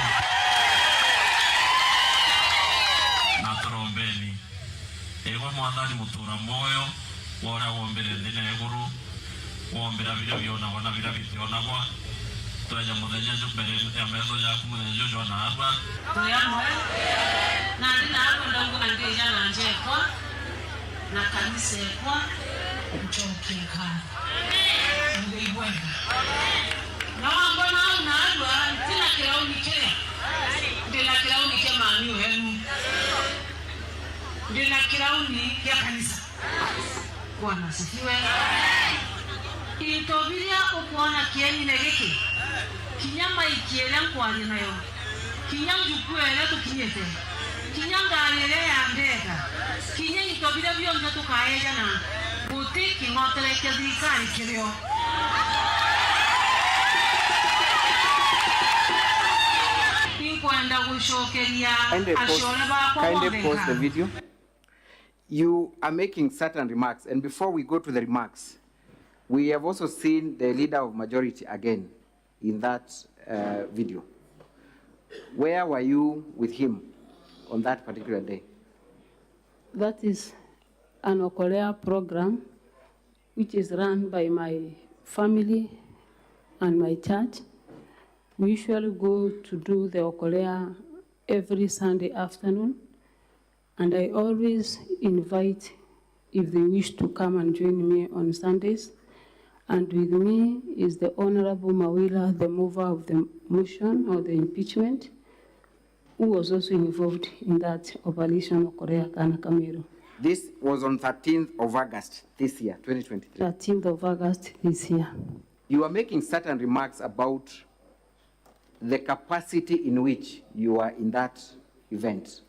Speaker 16: Natorombeni. Ewa mwadhani mutura moyo. Wora wombele ndine eguru. Wombela vile viona wana vile viona kwa. Tuaja mudenye jubele ya mezo ya kumudenye jojo na arba.
Speaker 21: Tuyamwe. Na ndina ndongo angeja na njekwa. Na kanisa kwa mchokeka. Ngibwenga. Na mbona unaadwa tina kirauni kile. Ndina kirauni kile maamiu henu. Ndina kirauni ya kanisa. Bwana sifiwe. Itobiria ukuona kieni negeki. Kinyama ikiele nkwani nayo. Kinyanjukuele tukinyete. Kinyangalele ya ndega. Kinye itobira byonje tukaeja na butiki ngoteleke dikari kiryo. Inkwenda gushokeria ashore ba kwa
Speaker 11: kindly pause the video. You are making certain remarks, and before we go to the remarks, we have also seen the leader of majority again in that video. Where were you with him on that particular day?
Speaker 12: That is an Okolea program which is run by my family and my church. We usually go to do the Okolea every Sunday afternoon, and I always invite if they wish to come and join me on Sundays. And with me is the Honorable Mawila, the mover of the motion or the impeachment, who was also involved in that operation of Korea Kana Kamiru.
Speaker 11: This was on 13th of August this year, 2023.
Speaker 12: 13th of August this year.
Speaker 11: You are making certain remarks about the capacity in which you are in that event.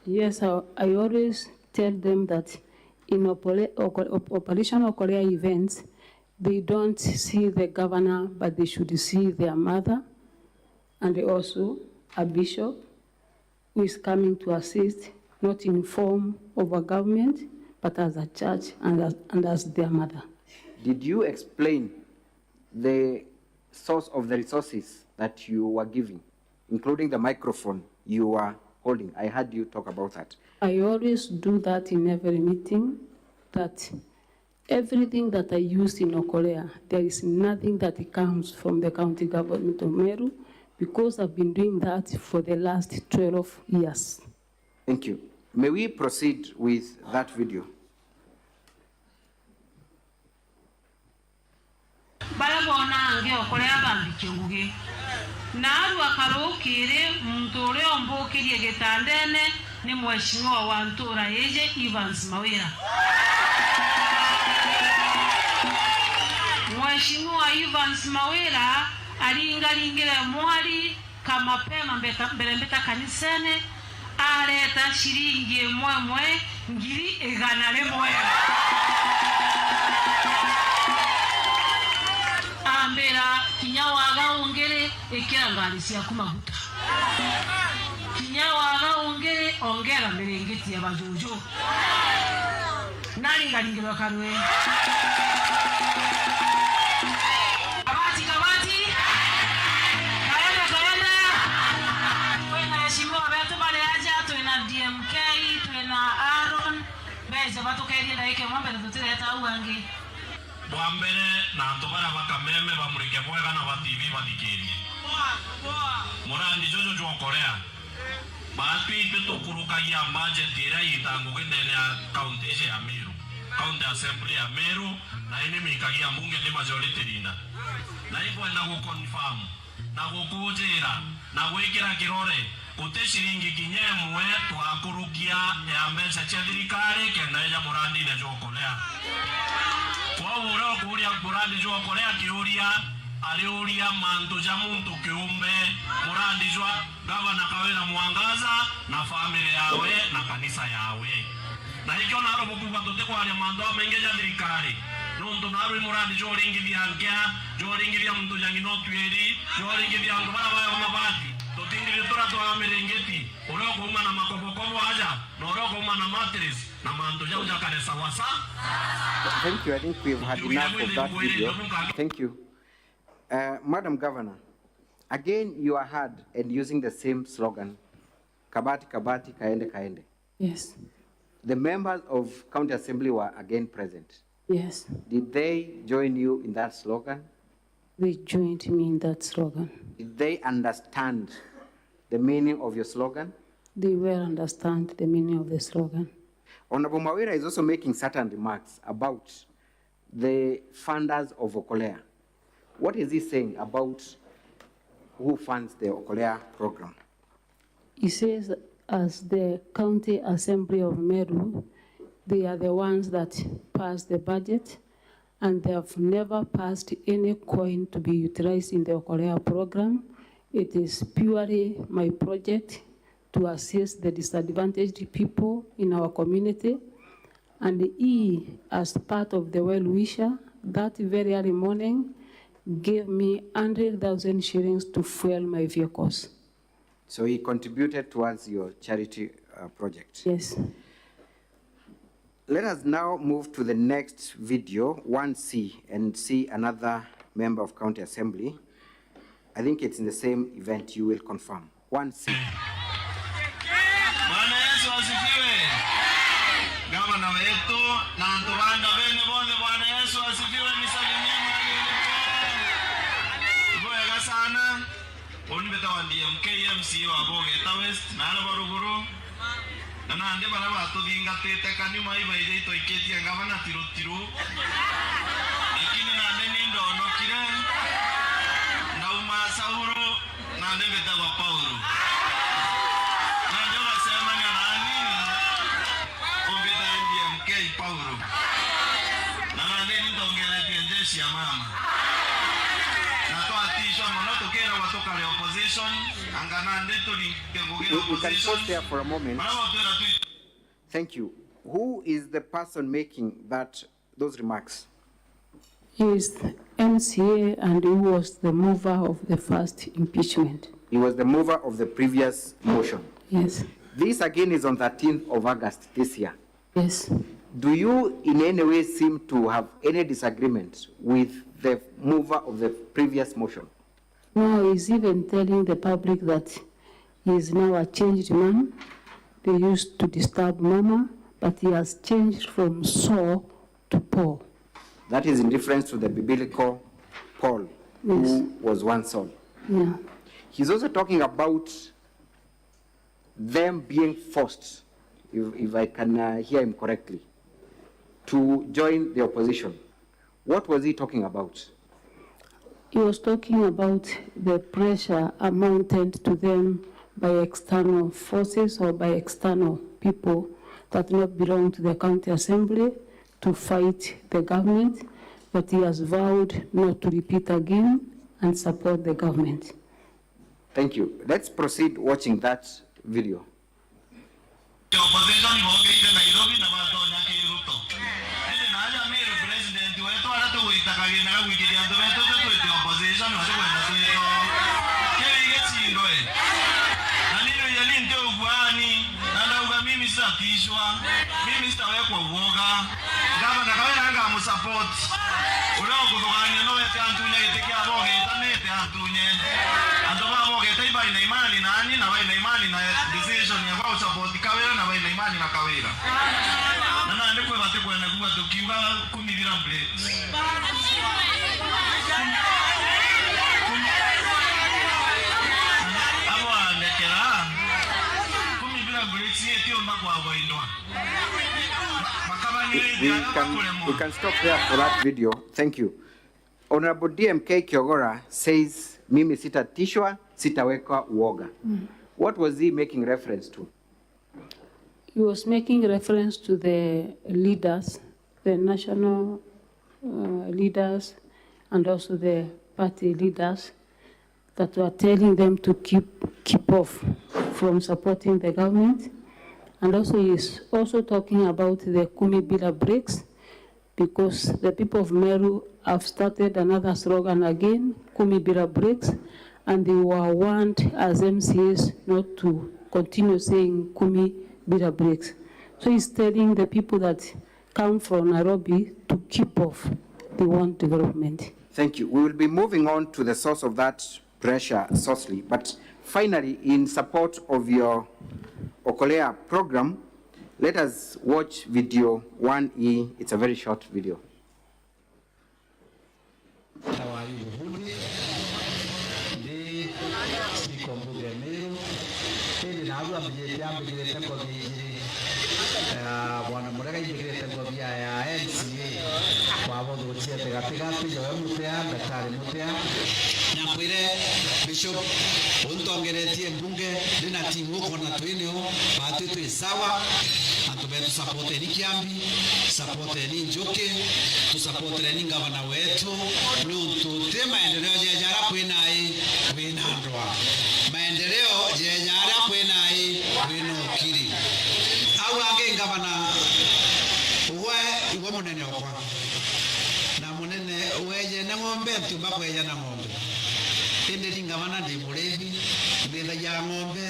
Speaker 12: Yes, I always tell them that in operational Korea events, they don't see the governor, but they should see their mother, and also a bishop who is coming to assist, not in form of a government, but as a church and as their mother.
Speaker 11: Did you explain the source of the resources that you were giving, including the microphone you were holding? I heard you talk about that.
Speaker 12: I always do that in every meeting, that everything that I use in Okolea, there is nothing that comes from the county government of Meru, because I've been doing that for the last 12 years.
Speaker 11: Thank you. May we proceed with that video?
Speaker 17: NAARUA karukire mtu ule ombukirie gitandene ni mheshimiwa wa Ntura yeje Evans Mawira. Mheshimiwa Evans Mawira alingalingile mwali kama pema mbelembeta kanisene aleta shilingi mwemwe ngiri egana lemwe. Ambera kinyawaga ongere ekirangalisia kumahuta. Kinyawaga ongere ongera merengeti ya bajojo. Nani ngalingirwa karwe? Kabati. Kaenda. Wena heshimiwa wetu bale aja, tuena DMK, tuena Aaron. Beze watu kaidi ndaike mwambe na tutile hata uangi.
Speaker 16: Bwambere na ntobara bakameme bamurike bwega na bativi badikiri. Murandi jojo jo Korea. Bapi peto kuruka ya budget ira yitangu kendene ya county ya Meru. County Assembly ya Meru na ine mikagia mbunge ni majority linda. Na iko enda ku confirm na kukujira na gwikira kirore kute shilingi kinyemwe twakurukia ya mbeca cia thirikari kenda ya murandi ne jo Korea. Kwa uro kuria murandi jo Korea kiuria aliuria mantu ja muntu kiumbe murandi jwa gavana Kawira Mwangaza na family yawe na kanisa yawe. Na hikyo naro bukuba tote kwa ya mando mengeja thirikari. Nundu naro murandi jo ringi vyangia, jo ringi vya muntu jangi no tweri, jo ringi vya ndo bana baya mabati. Totingiri tora toa merengeti. Uroko uma na makobokobo aja, na uroko uma na mattress na mando ja ujakare sawasa.
Speaker 11: Thank you. I think we've had enough of that video. Thank you. Madam Governor, again you are heard and using the same slogan, Kabati Kabati Kaende Kaende.
Speaker 12: Yes.
Speaker 11: The members of County Assembly were again present.
Speaker 12: Yes.
Speaker 11: Did they join you in that slogan?
Speaker 12: They joined me in that slogan.
Speaker 11: Did they understand the meaning of your slogan?
Speaker 12: They well understand the meaning of the slogan.
Speaker 11: Honorable Mawira is also making certain remarks about the funders of Okolea. What is he saying about who funds the Okolea program?
Speaker 12: He says, as the County Assembly of Meru, they are the ones that pass the budget, and they have never passed any coin to be utilized in the Okolea program. It is purely my project to assist the disadvantaged people in our community. And he, as part of the well-wisher, that very early morning, gave me 100,000 shillings to fuel my vehicles.
Speaker 11: So he contributed towards your charity project?
Speaker 12: Yes.
Speaker 11: Let us now move to the next video, 1C, and see another member of County Assembly. I think it's in the same event, you will confirm. 1C.
Speaker 16: wetu na ntubanda bene bonde. Bwana Yesu asifiwe. Nisalimie mahali ulipo. Wega sana. Onibeta wa DMK MC wa Bogeta West na Baruguru. Na ande bana batuthinga tete kanyuma ibaije itoiketie ngabana tiru. Lakini nande nindonokire ndauma Sauro nande beta wa Paulo. Na njoga sema ni nani? Obeta DMK Paulo. Na nande nindongere tienjeshi ya mama. Na to atisha monoto kera watoka le opposition anganande to
Speaker 11: We can pause there for a moment. Thank you. Who is the person making those remarks?
Speaker 12: He is the MCA and he was the mover of the first impeachment.
Speaker 11: He was the mover of the previous motion.
Speaker 12: Yes.
Speaker 11: This again is on 13th of August this year.
Speaker 12: Yes.
Speaker 11: Do you in any way seem to have any disagreement with the mover of the previous motion?
Speaker 12: Now he's even telling the public that he is now a changed man. They used to disturb Mama, but he has changed from Saul to Paul.
Speaker 11: That is in reference to the biblical Paul,
Speaker 12: Yes.
Speaker 11: who was one Saul.
Speaker 12: Yeah.
Speaker 11: He's also talking about them being forced, if I can hear him correctly, to join the opposition. What was he talking about?
Speaker 12: He was talking about the pressure amounted to them by external forces or by external people that do not belong to the county assembly to fight the government, but he has vowed not to repeat again and support the government.
Speaker 11: Thank you. Let's proceed watching that video.
Speaker 16: Mimi sitawekwa uoga. Gavana kawena support. Uleo kuvuganya no ete antunye itekia boge itanete antunye. Andoba boge taiba ina imani na ani na ina imani na decision ya kwa support kawera na ina imani na kawera. Na ndekwe bate kwa na kuwa tukiwa kumibira mbele. Abo andekera. Kumibira mbele sietio mbakwa boindwa.
Speaker 11: We can stop there for that video. Thank you. Honorable DMK Kiogora says, mimi sitatishwa, sitawekwa uoga. What was he making reference to?
Speaker 12: He was making reference to the leaders, the national leaders, and also the party leaders that were telling them to keep off from supporting the government. And also he is also talking about the Kumi Bila breaks, because the people of Meru have started another slogan again, Kumi Bila breaks, and they were warned as MCAs not to continue saying Kumi Bila breaks. So he's telling the people that come from Nairobi to keep off. They want development.
Speaker 11: Thank you. We will be moving on to the source of that pressure, sourcely. But finally, in support of your Okolea program, let us watch video 1E. It's a very short video.
Speaker 18: Bwana Murega igirete ngobia ya NCA kwa bodo chiete gatigati yo MUTHIA daktari MUTHIA nyakwire bishop untongeretie mbunge ndina timu kona twinio batu sawa atubetu support ni Kiambi support ni Njoke tu support ni gavana wetu lutu tema maendeleo ya jara kwinai kwinandwa maendeleo ya jara kwinai kwinokiri awange gavana uwe munene okwa na munene weje na ng'ombe tumba kweja na ng'ombe ende ni gavana ndi murevi ndetha ya ng'ombe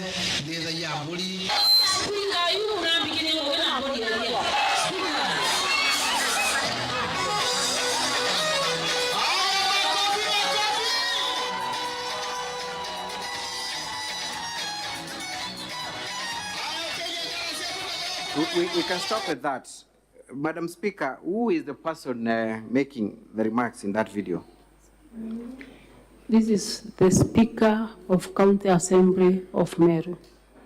Speaker 18: ndetha ya mburi
Speaker 17: Spika yu unambikini ng'ombe na mburi ya
Speaker 11: We can stop at that. Madam Speaker, who is the person making the remarks in that video?
Speaker 12: This is the Speaker of County Assembly of Meru.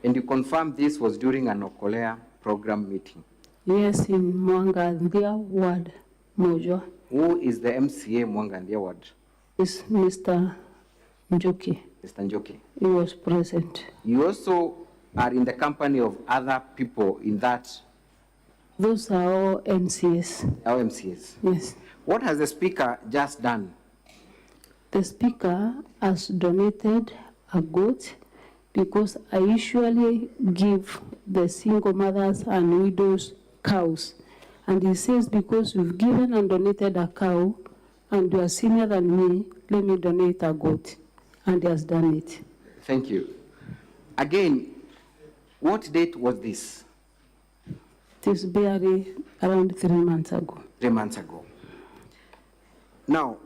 Speaker 11: And you confirm this was during an Okolea program meeting?
Speaker 12: Yes, in Mwangaza ward, Mojo.
Speaker 11: Who is the MCA Mwangaza ward?
Speaker 12: It's Mr. Njoki.
Speaker 11: Mr. Njoki.
Speaker 12: He was present.
Speaker 11: You also are in the company of other people in that?
Speaker 12: Those are all MCS.
Speaker 11: Our MCS?
Speaker 12: Yes.
Speaker 11: What has the Speaker just done?
Speaker 12: The Speaker has donated a goat because I usually give the single mothers and widows cows. And he says, because you've given and donated a cow and you are senior than me, let me donate a goat. And he has done it.
Speaker 11: Thank you. Again, what date was this?
Speaker 12: It is barely around 3 months ago.
Speaker 11: 3 months ago. Now,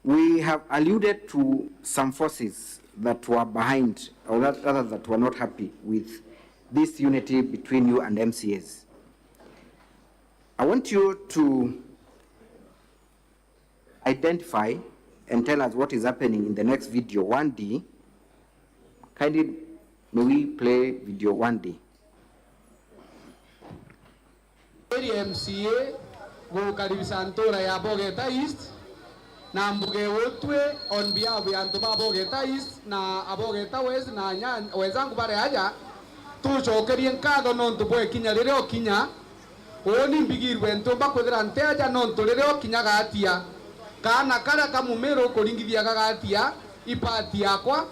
Speaker 11: we have alluded to some forces that were behind, or rather that were not happy with this unity between you and MCAs. I want you to identify and tell us what is happening in the next video, 1D. Kindly, may we play video 1D?
Speaker 19: MCA go karibisha ntora ya Bogeta East na mbuge wotwe on behalf ya ntoba Bogeta East na Abogeta West na wenzangu bare haja tucokerie nkatho nontu bwe kinya rire okinya oni mbigirwe ntomba kwethira nteaja nontu rire okinya gatia kana kara kamumero kuringithia gagatia ipati yakwa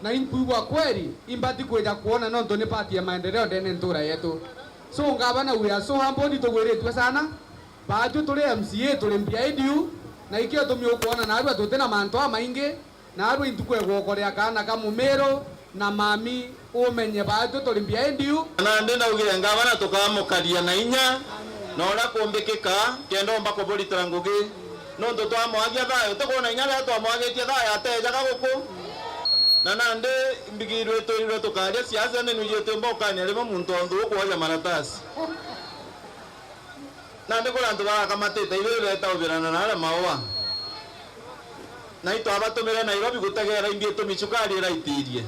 Speaker 19: na impuwa kweli imbati kweja kuona nontu ni pati ya maendeleo ndene ntura yetu. So ngabana we are so humble to gweretwe sana baatu tuli MCA tuli mpia idiu na ikio tumio kuona na arua tutena manto amaingi na arua intukwe gokorea kana kamumero na mami umenye baatu tuli mpia idiu
Speaker 20: na ndenda ugire ngabana tukamukaria na inya na ora kumbikika kendo mbako boli trangugi no ndo twamwagia thayo tukona inya ria twamwagitie thayo ateja gaguku na nande mbigirwe twirirwe tukaria siasa nenu yete mbokani arimo muntu ondu kuoya maratasi nande kula ndu bakamatete ibere taubirana na mawa na ito abatumire Nairobi gutegera imbie tumicukari ra itirie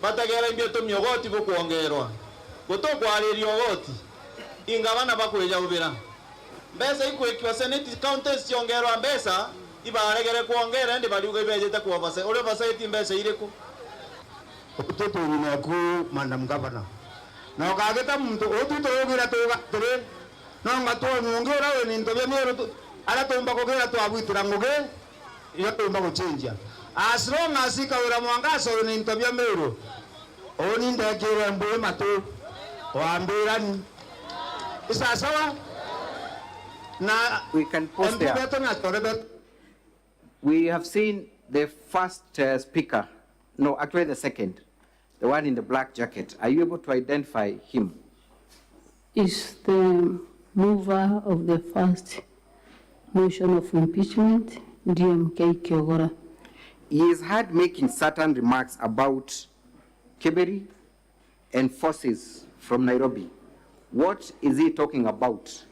Speaker 20: bategera imbie tumiogoti bukuongerwa gutokwaririo ogoti ingabana bakweja ubira mbesa ikwekwa Seneti counties ciongerwa mbesa ibaregere kuongera ndi baliuga ibejete kwa basa ule basa iti mbesa ireko
Speaker 22: otuto ni ku Madam Governor na kageta muntu otuto ogira tore no ngato ngongera we ni ntobya mero ala tomba kogera to abwitira ngoge iyo tomba kuchenja as long as ikawira Mwangaza ni ntobya mero oni ndekere mbuye mato waambirani isa sawa na
Speaker 11: we can post there. We have seen the first speaker, no, actually the second, the one in the black jacket. Are you able to identify him?
Speaker 12: Is the mover of the first motion of impeachment, DMK Kyogora.
Speaker 11: He is heard making certain remarks about Keberi and forces from Nairobi. What is he talking about?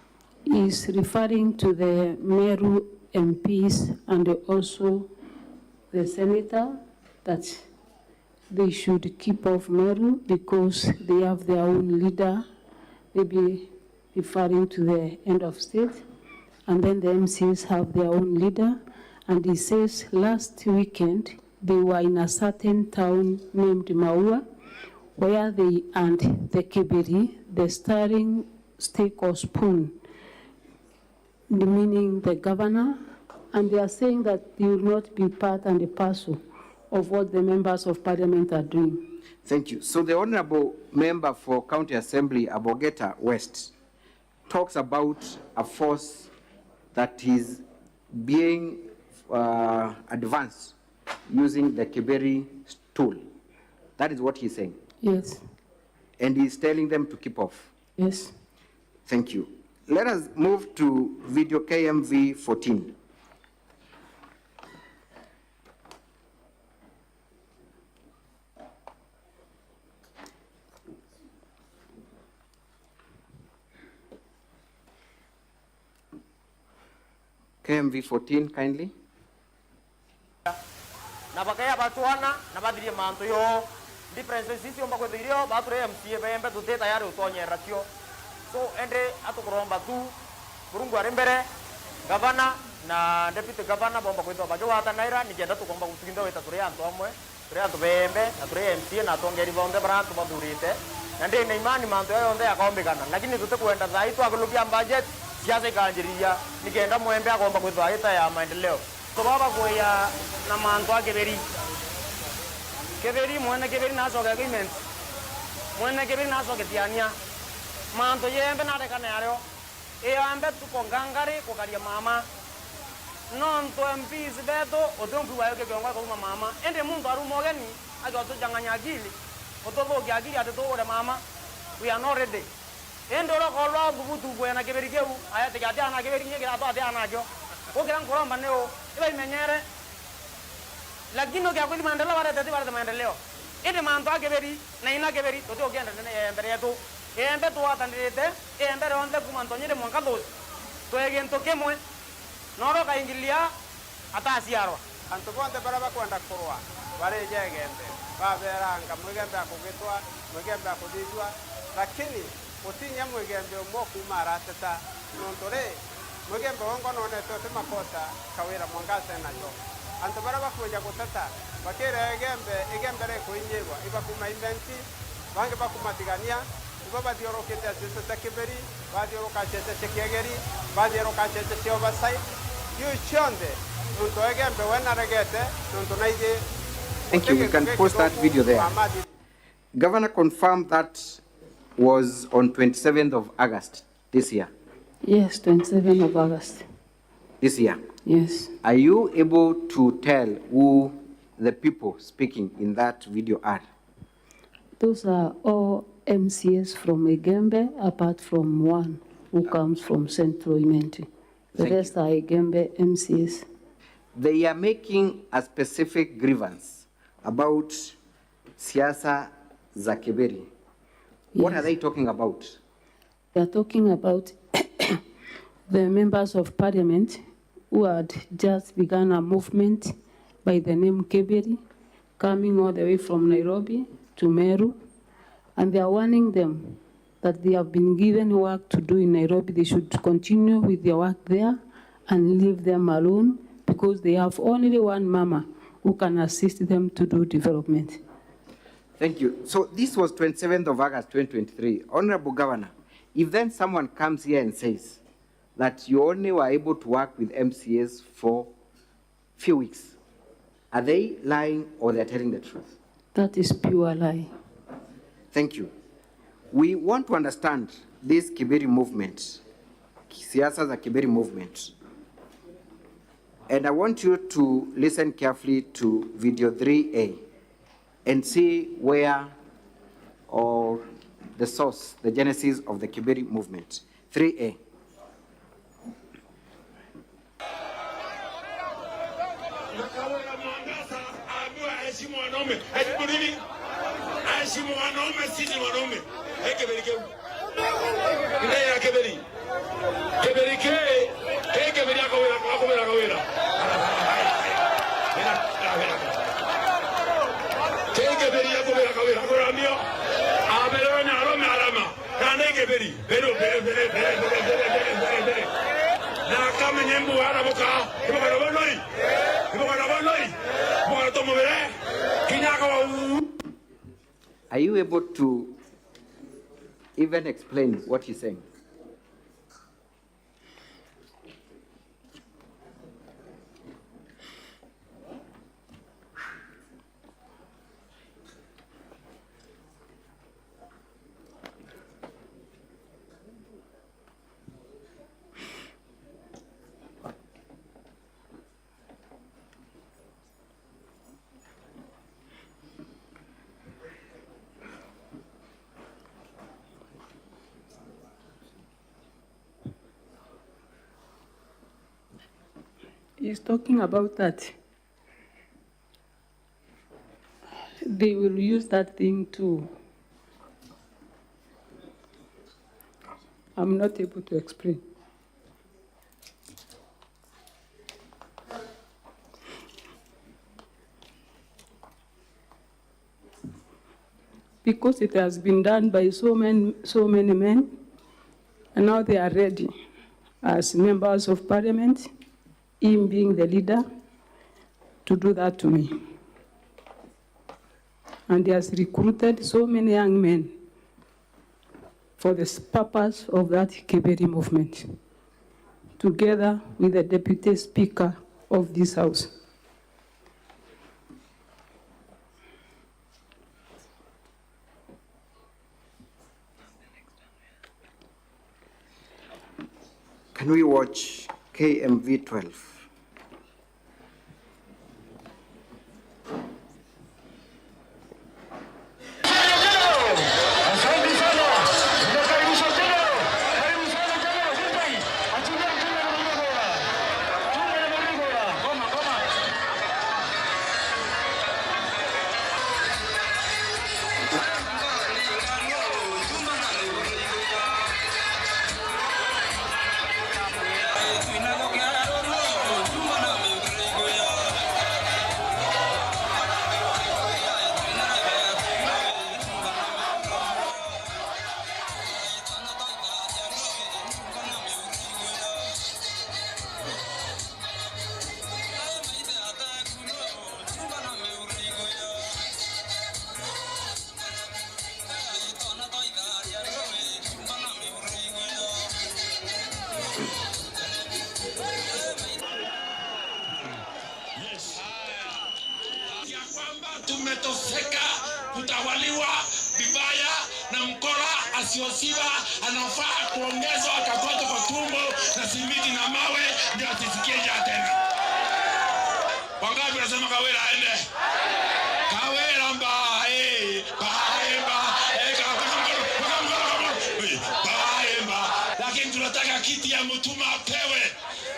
Speaker 12: He is referring to the Meru MPs and also the senator that they should keep off Meru because they have their own leader, maybe referring to the end of state, and then the MCs have their own leader. And he says last weekend they were in a certain town named Maua where they earned the kiberi, the stirring stick or spoon, meaning the governor, and they are saying that they will not be part and parcel of what the members of parliament are doing.
Speaker 11: Thank you. So the honorable member for County Assembly, Abogeta West, talks about a force that is being advanced using the Kiberi tool. That is what he's saying?
Speaker 12: Yes.
Speaker 11: And he's telling them to keep off?
Speaker 12: Yes.
Speaker 11: Thank you. Let us move to video KMV 14. KMV 14, kindly.
Speaker 2: Na bakaya batuana na badiri manto yo differences sisi omba kwethirio bature MCA bembe tuteta yari utonye ratio so ende atukuromba tu burungu ari mbere gavana na deputy governor bomba kwetwa bajo wata naira nigenda tukomba kutukinda weta turi antu amwe turi antu bembe na turi MCA na tongeri bonde brantu badurite na ndi na imani manto yonde akombekana lakini tutakwenda thai twakulukia budget siasa ikanjiria nigenda mwembe akomba kwetwa ita ya maendeleo so baba goya na manto akeberi keberi mwene keberi naso ga agreement mwene keberi naso ketiania manto yembe na rekana yaryo e ambe tukongangari kokaria mama nonto MPs beto otompu wayo ke gongwa ko mama ende mundu arumogeni ajo to janganya akili otobo ki akili ate to ore mama we are not ready ende ro ko lo bubutu bwena keberi keu ayate ga dana keberi nyegira to ate anajo okira nkoromba neo iba imenyere lakini okia kweli maendeleo wale tete wale maendeleo ende manto akeberi na ina keberi to to genda ne mbere yetu embe to atandirite embe ronde kumantonyire mwangaza to egento kemwe noro kaingilia atasiarwa
Speaker 3: antu bonde bara bakwenda kurwa bare jegembe baberanga mwigembe akugitwa mwigembe akudijwa lakini utinya mwigembe umwe kumara tata nontore mwigembe wongo none tote makota kawira Mwangaza najo antu bara bakuja gutata bakire egembe re kuinyirwa iba kuma inventi bange bakumatigania iba badiorokete asese sekeberi badioroka asese sekegeri badioroka asese seoversight.
Speaker 11: Thank you. We can post that video there. Governor confirmed that was on 27th of August this year.
Speaker 12: Yes, 27th of August.
Speaker 11: This year?
Speaker 12: Yes.
Speaker 11: Are you able to tell who the people speaking in that video are?
Speaker 12: Those are all MCS from Igembe, apart from one who comes from Central Imenti. The rest are Igembe MCS.
Speaker 11: They are making a specific grievance about siasa za Keberi. What are they talking about?
Speaker 12: They are talking about the members of parliament who had just begun a movement by the name Keberi, coming all the way from Nairobi to Meru, and they are warning them that they have been given work to do in Nairobi. They should continue with their work there and leave them alone because they have only one mama who can assist them to do development.
Speaker 11: Thank you. So this was 27th of August 2023. Honorable Governor, if then someone comes here and says that you only were able to work with MCAs for a few weeks, are they lying or they're telling the truth?
Speaker 12: That is pure lie.
Speaker 11: Thank you. We want to understand this Kiberi movement, siasa za Kiberi movement. And I want you to listen carefully to video 3A and see where or the source, the genesis of the Kiberi movement. 3A. Are you able to even explain what he's saying?
Speaker 12: He's talking about that. They will use that thing to. I'm not able to explain. because it has been done by so many men, and now they are ready as members of parliament, him being the leader, to do that to me. And he has recruited so many young men for the purpose of that Kiberi movement, together with the Deputy Speaker of this House.
Speaker 11: Can we watch KMV 12?
Speaker 6: Tumetoseka kutawaliwa vibaya na mkora asiosiba anafaa kuongezwa kakoto kwa tumbo na simiti na mawe ndio atisikie njaa tena. Wangapi wanasema Kawira aende? Kawira mbae, lakini tunataka kiti ya Mutuma apewe.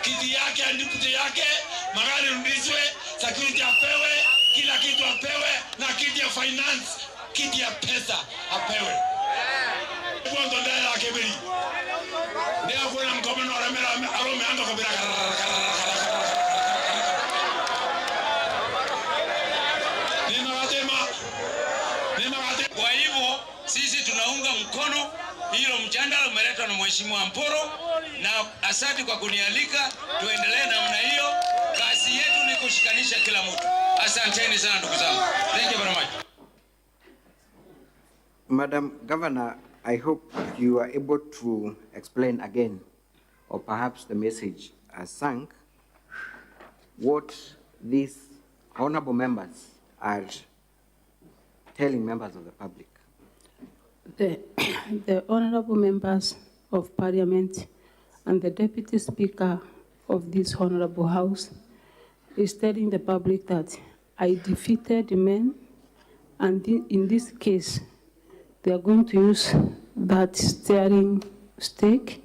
Speaker 6: Kiti yake, andipute yake, magari rudishwe, security apewe, kila kitu apewe, na kiti ya finance, kiti ya pesa apewe. Mwanzo ndaya la Kiberi. Ndio kuna mkomano wa arome anga Kibera.
Speaker 7: Kwa hivyo sisi tunaunga mkono hilo mjadala umeletwa na Mheshimiwa Mporo, na asante kwa kunialika. Tuendelee namna hiyo. Kazi yetu ni kushikanisha kila mtu. Asanteni sana ndugu zangu. Thank you very much.
Speaker 11: Madam Governor, I hope you are able to explain again, or perhaps the message has sunk, what these honorable members are telling members of the public.
Speaker 12: The honorable members of parliament and the deputy speaker of this honorable house is telling the public that I defeated the men, and in this case, they are going to use that steering stake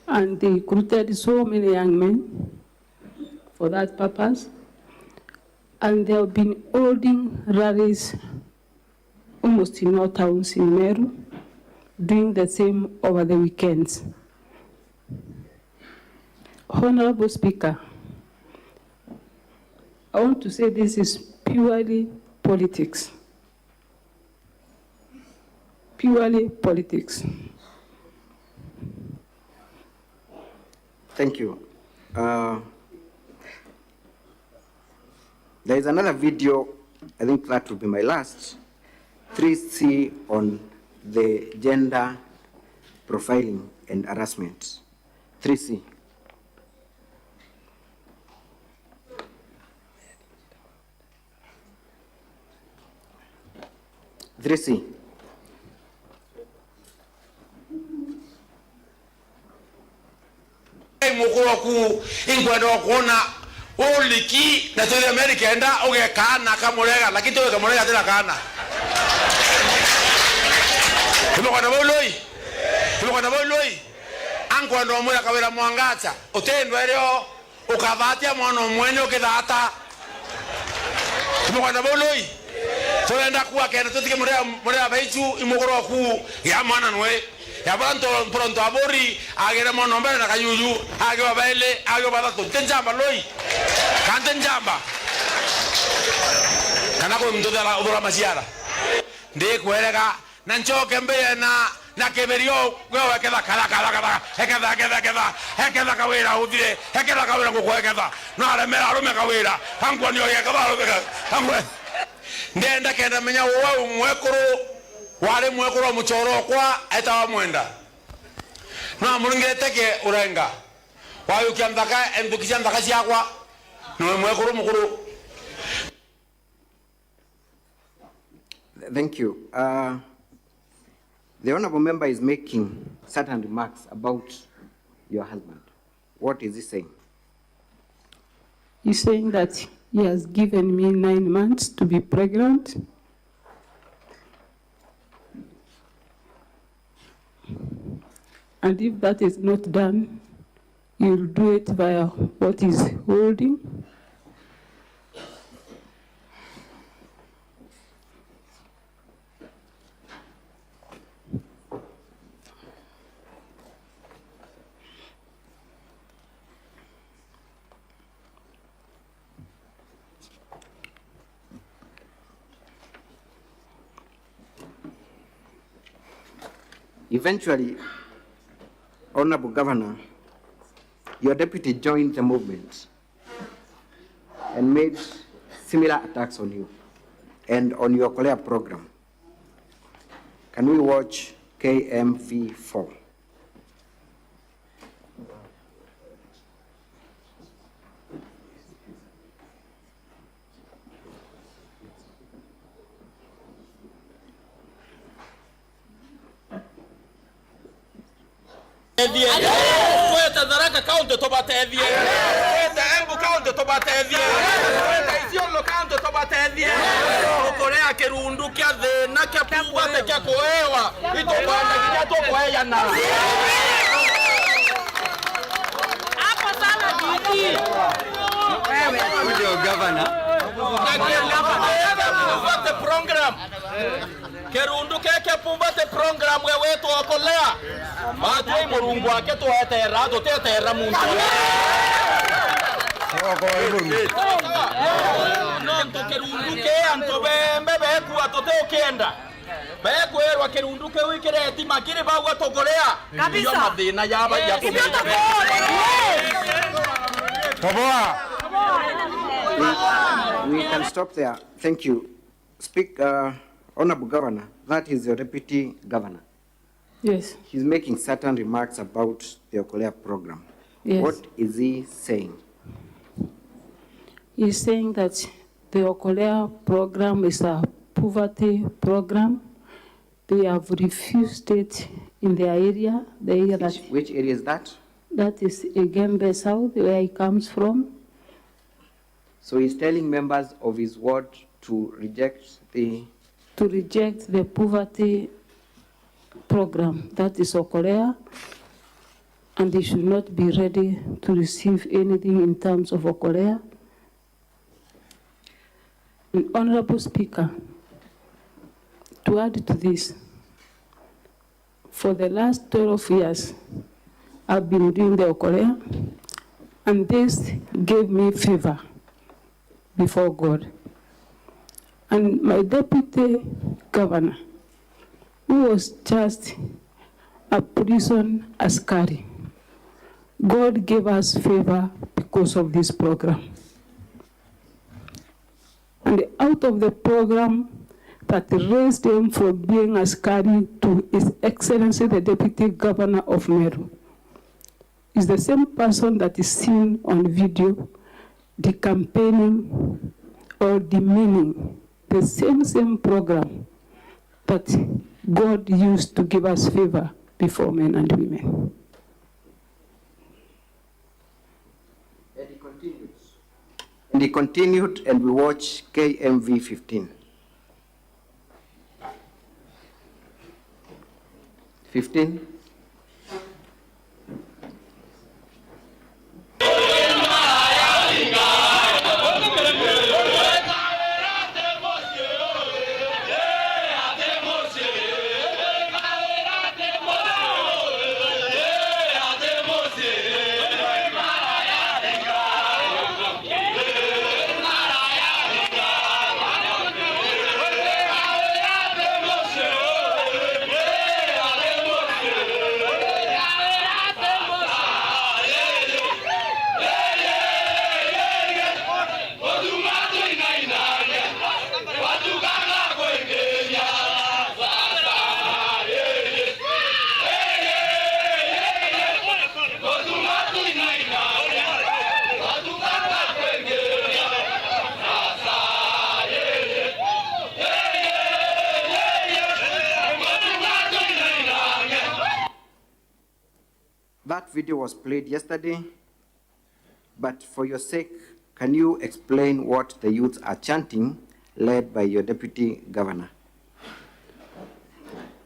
Speaker 12: and they recruited so many young men for that purpose, and they have been holding rallies almost in all towns in Meru, doing the same over the weekends. Honorable Speaker, I want to say this is purely politics. Purely politics.
Speaker 11: Thank you. There is another video, I think that will be my last, 3C on the gender profiling and harassment. 3C.
Speaker 6: Mukuru ku ingwendo kuona uliki na tele America enda oge kana kamurega lakini towe kamurega tena kana Tumo kana boloi angwendo mura Kawira Mwangaza utendwa leo ukavatia mwana mwenyo kidata Tumo kana boloi tuenda kuwa kena tutike murega baichu imukuru ku ya mwana nwe ya pronto abori agere monombe na kayuyu age babele age baba tenjamba loi kan tenjamba kana ko mndodala obora masiara de kwerega na nchoke mbele na keberio wewe keda kala hekeda kawira udire hekeda kawira kukwekeda no alemera arume kawira hangwa niyo yekeda hangwa ndenda kenda menya wewe mwekuru wale mwekuru muchoro kwa etawa mwenda no mulingeteke urenga wayo kiandaka endukisha ndaka siakwa no mwekuru mukuru.
Speaker 11: Thank you. The honorable member is making certain remarks about your husband. What is he saying?
Speaker 12: He's saying that he has given me 9 months to be pregnant. And if that is not done, he will do it via what he's holding.
Speaker 11: Eventually, Honorable Governor, your deputy joined the movement and made similar attacks on you and on your Kolea program. Can we watch KMV4?
Speaker 2: Kweta Tharaka County tobatethie, kweta Embu County tobatethie, kweta Isiolo County tobatethie, ukorea kirundu kia thina kia pubate kia kuewa itobanda kia tokueya na hapa sana gidi
Speaker 11: Ndio governor
Speaker 2: pubate program kirundu keke pubate program wetu okolea matwe murungu wake tuetera tutetera muntu no tukirundu ke anto bembe beku atote okenda bekwerwa kirundu ke wikireti makiri bagwa tokolea iyo mathina yaba ya
Speaker 11: We can stop there. Thank you. Speak, Honorable Governor, that is your deputy governor.
Speaker 12: Yes.
Speaker 11: He's making certain remarks about the Okolea program.
Speaker 12: Yes.
Speaker 11: What is he saying?
Speaker 12: He's saying that the Okolea program is a poverty program. They have refused it in their area. The area
Speaker 11: Which area is that?
Speaker 12: That is Igembe South, where he comes from.
Speaker 11: So he's telling members of his ward to reject the
Speaker 12: poverty program, that is Okolea, and they should not be ready to receive anything in terms of Okolea. And Honorable Speaker, to add to this, for the last 12 years, I've been doing the Okolea, and this gave me favor before God. And my deputy governor, who was just a prison askari, God gave us favor because of this program. And out of the program that raised him from being askari to His Excellency the Deputy Governor of Meru, is the same person that is seen on video, the campaigning or demeaning the same program that God used to give us favor before men and women.
Speaker 11: And he continued, and we watch KMV 15. 15. That video was played yesterday, but for your sake, can you explain what the youths are chanting, led by your deputy governor?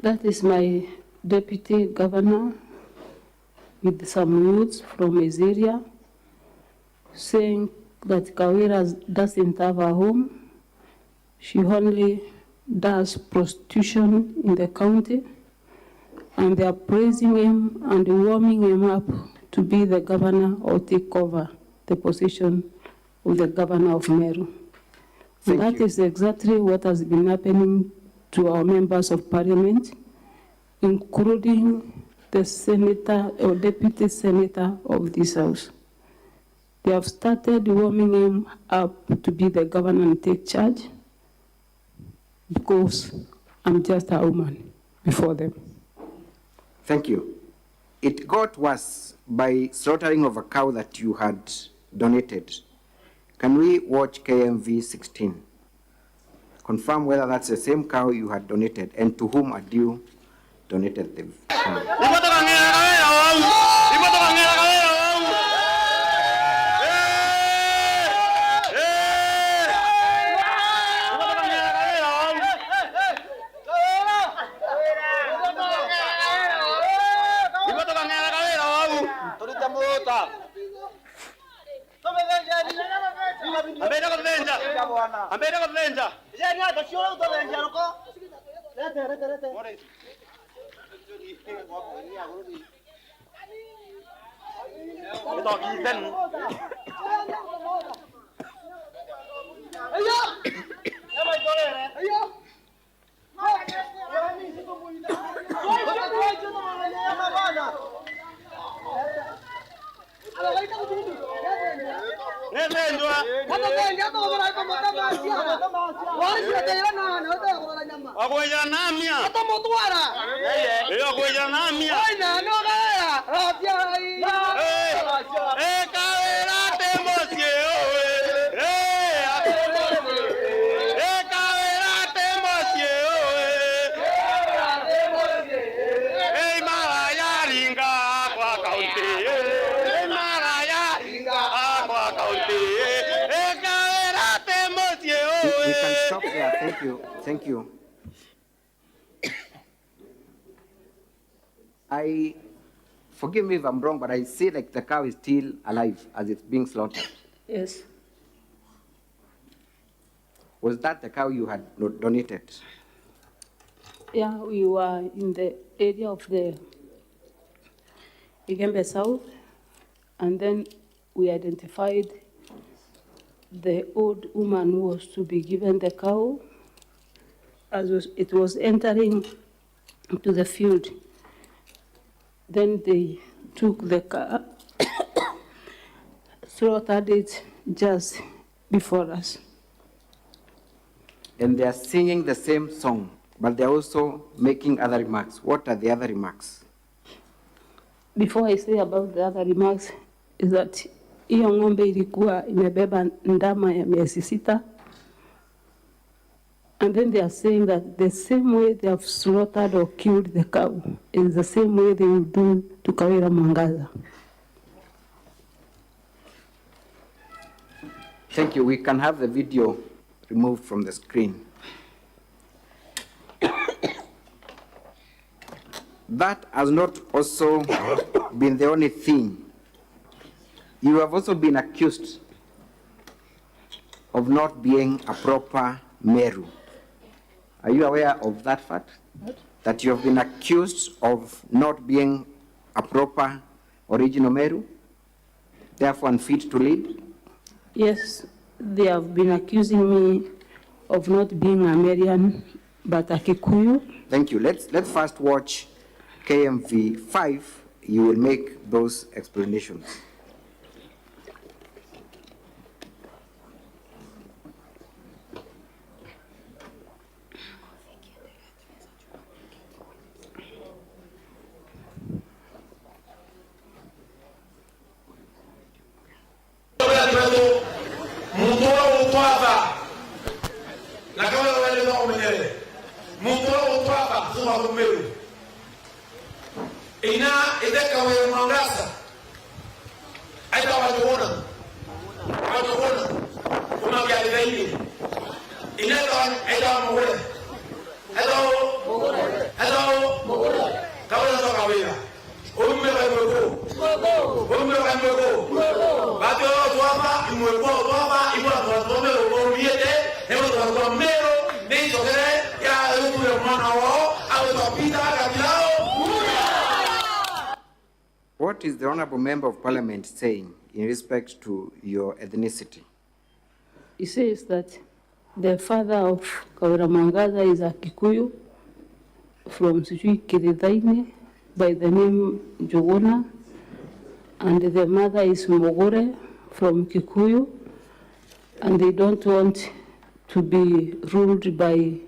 Speaker 12: That is my deputy governor with some youths from his area saying that Kawira doesn't have a home. She only does prostitution in the county, and they are praising him and warming him up to be the governor or take over the position of the governor of Meru. That is exactly what has been happening to our members of parliament, including the senator or deputy senator of this house. They have started warming him up to be the governor and take charge because I'm just a woman before them.
Speaker 11: Thank you. It got worse by slaughtering of a cow that you had donated. Can we watch KMV 16? Confirm whether that's the same cow you had donated and to whom had you donated the cow. We can stop there. Thank you. Thank you. Forgive me if I'm wrong, but I see like the cow is still alive as it's being slaughtered.
Speaker 12: Yes.
Speaker 11: Was that the cow you had donated?
Speaker 12: Yeah, we were in the area of the Igembe South, and then we identified the old woman who was to be given the cow as it was entering into the field. Then they took the cow, slaughtered it just before us.
Speaker 11: And they are singing the same song, but they're also making other remarks. What are the other remarks?
Speaker 12: Before I say about the other remarks, is that hiyo ng'ombe ilikuwa imebeba ndama ya miezi 6. And then they are saying that the same way they have slaughtered or killed the cow is the same way they will do to Kawira Mwangaza.
Speaker 11: Thank you. We can have the video removed from the screen. That has not also been the only thing. You have also been accused of not being a proper Meru. Are you aware of that fact? What? That you have been accused of not being a proper original Meru, therefore unfit to lead?
Speaker 12: Yes, they have been accusing me of not being a Merian, but a Kikuyu.
Speaker 11: Thank you. Let's first watch KMV 5. You will make those explanations.
Speaker 6: ina ida ka we Mwangaza. Aita wajibona. Wajibona. Unaambia hivi. Inaweza aita mgole. Hello. Kawala toka wira. Umbe wa mwego. Bato tuapa imwego tuapa imwa tuome umiete. Hemo tuapa mero. Nei tokere ya uwe mwana wao. Awe tupita kabilao.
Speaker 11: What is the Honorable Member of Parliament saying in respect to your ethnicity?
Speaker 12: He says that the father of KURA Mwangaza is a Kikuyu from Kirithaini by the name Jogona, and the mother is Mogore from Kikuyu, and they don't want to be ruled by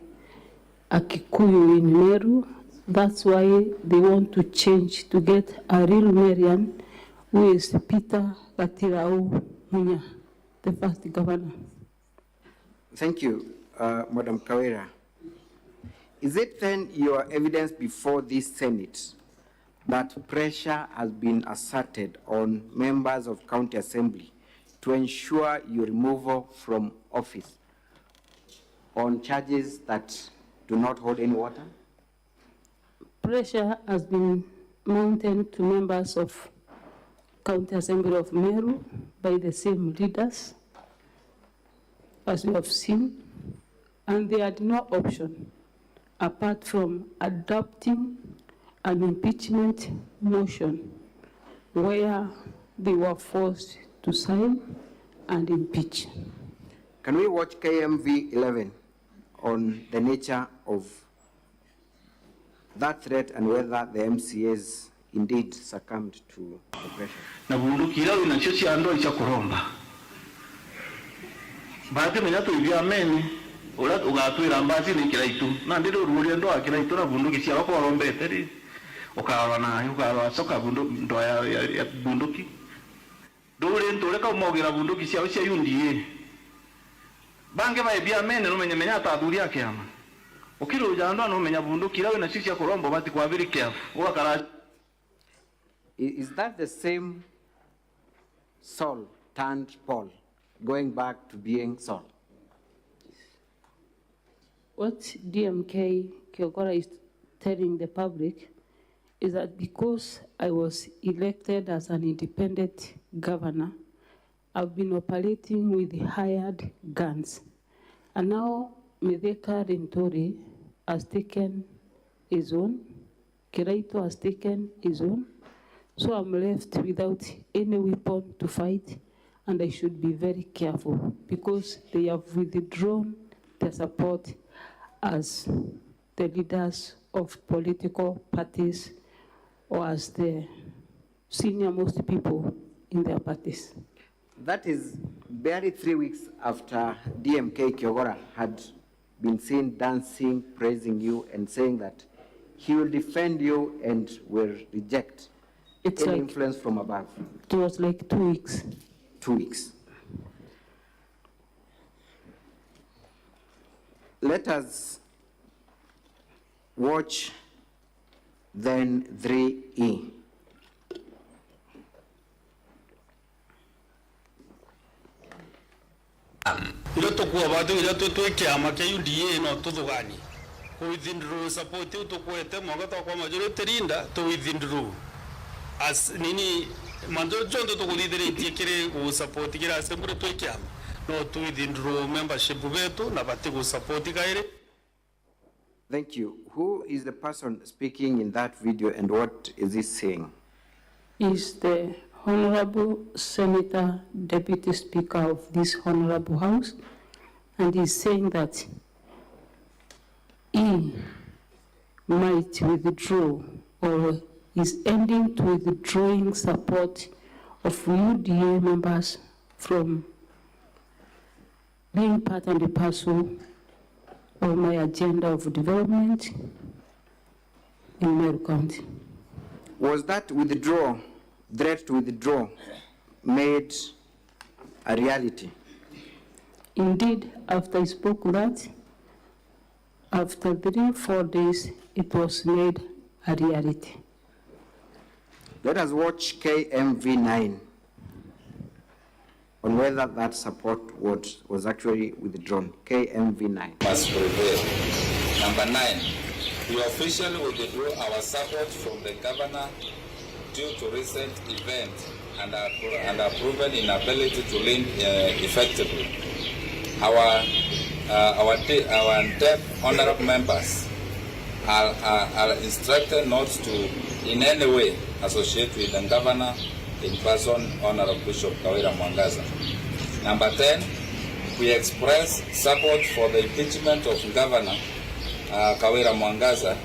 Speaker 12: a Kikuyu in Meru. That's why they want to change to get a real Marian, who is Peter Katirau Munya, the first governor.
Speaker 11: Thank you, Madam Kawira. Is it then your evidence before this Senate that pressure has been asserted on members of County Assembly to ensure your removal from office on charges that do not hold any water?
Speaker 12: Pressure has been mounted to members of County Assembly of Meru by the same leaders, as we have seen, and they had no option apart from adopting an impeachment motion where they were forced to sign and impeach.
Speaker 11: Can we watch KMV 11 on the nature of that threat and whether the MCAs indeed succumbed to the pressure?
Speaker 20: Na bunduki yao inachochea ando icha kuromba. Baadhi mwenyato hivyo ameni, ula ugatwira mbazi ni kiraitu. Na ndiro uruli ndo akiraitu na bunduki cia wako warombe teri. Ukarwa na ukarwa soka bunduki ndo ya bunduki. Dole ntole ka umogira bunduki cia cia yundie. Bange baebia ameni no menya ata athuri yake ama. Ukiro ujando no menya bunduki lawe na sisi ya kurombo bati kwa very careful. Wakara.
Speaker 11: Is that the same Saul turned Paul, going back to being Saul?
Speaker 12: What DMK Kiogora is telling the public is that because I was elected as an independent governor, I've been operating with hired guns. And now Mithika Rintori has taken his own, Kiraito has taken his own, so I'm left without any weapon to fight, and I should be very careful because they have withdrawn their support as the leaders of political parties or as the senior most people in their parties.
Speaker 11: That is barely 3 weeks after DMK Kiogora had been seen dancing, praising you, and saying that he will defend you and will reject any influence from above.
Speaker 12: It was like 2 weeks.
Speaker 11: 2 weeks. Let us watch then 3E.
Speaker 20: Ilo tokuwa watu ilo tuwe kiama kia UDA no tudugani. Withdraw support tukwete mwagata kwa majority rinda to withdraw. As nini majority chondo tukudidire kire ku support kira assembly tuwe kiama. No to withdraw membership wetu na bati ku support kaire.
Speaker 11: Thank you. Who is the person speaking in that video and what is he saying?
Speaker 12: Is the Honorable Senator, Deputy Speaker of this Honorable House, and he's saying that he might withdraw or is ending to withdrawing support of UDA members from being part and parcel of my agenda of development in Meru County.
Speaker 11: Was that withdrawal, threat to withdraw, made a reality?
Speaker 12: Indeed, after I spoke that, after 3-4 days, it was made a reality.
Speaker 11: Let us watch KMV9 on whether that support was actually withdrawn. KMV9.
Speaker 8: Must prevail. Number 9, we officially withdrew our support from the governor due to recent events and our proven inability to lead effectively. Our deaf honorable members are instructed not to in any way associate with the governor in person, Honorable Bishop Kawira Mwangaza. Number 10, we express support for the impeachment of Governor Kawira Mwangaza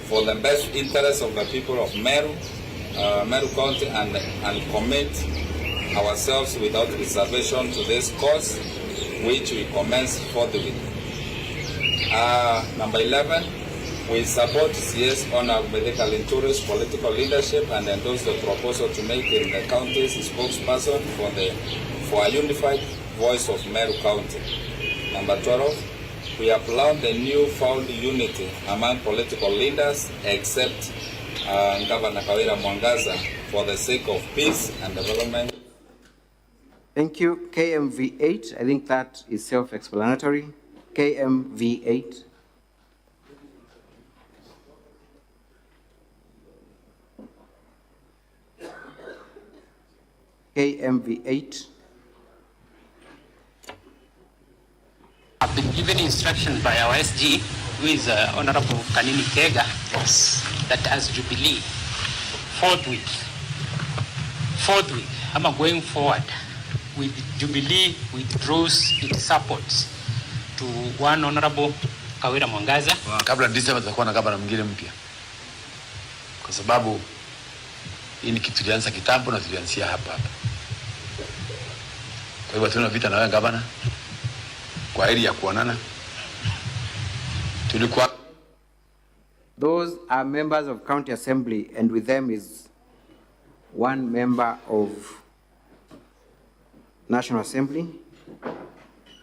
Speaker 8: for the best interest of the people of Meru County and commit ourselves without reservation to this cause, which we commence forthwith. Number 11, we support CS Honorable Medical Inturi's political leadership and endorse the proposal to make him the county's spokesperson for a unified voice of Meru County. Number 12, we applaud the newfound unity among political leaders except Governor Kawira Mwangaza for the sake of peace and development.
Speaker 11: Thank you. KMV8, I think that is self-explanatory. KMV8. KMV8.
Speaker 9: I've been given instructions by our SG, who is Honorable Kanini Kega, that as Jubilee, forthwith, I'm going forward with Jubilee withdraws its support to one Honorable Kawira Mwangaza.
Speaker 23: Kabla December tutakuwa na gavana mwingine mpya, kwa sababu hii ni kitu tulianza kitambo na tulianzia hapa. Kwa hivyo tuna vita na wewe gavana kwa hili ya kuonana. Tulikuwa
Speaker 11: Those are members of County Assembly, and with them is one member of National Assembly.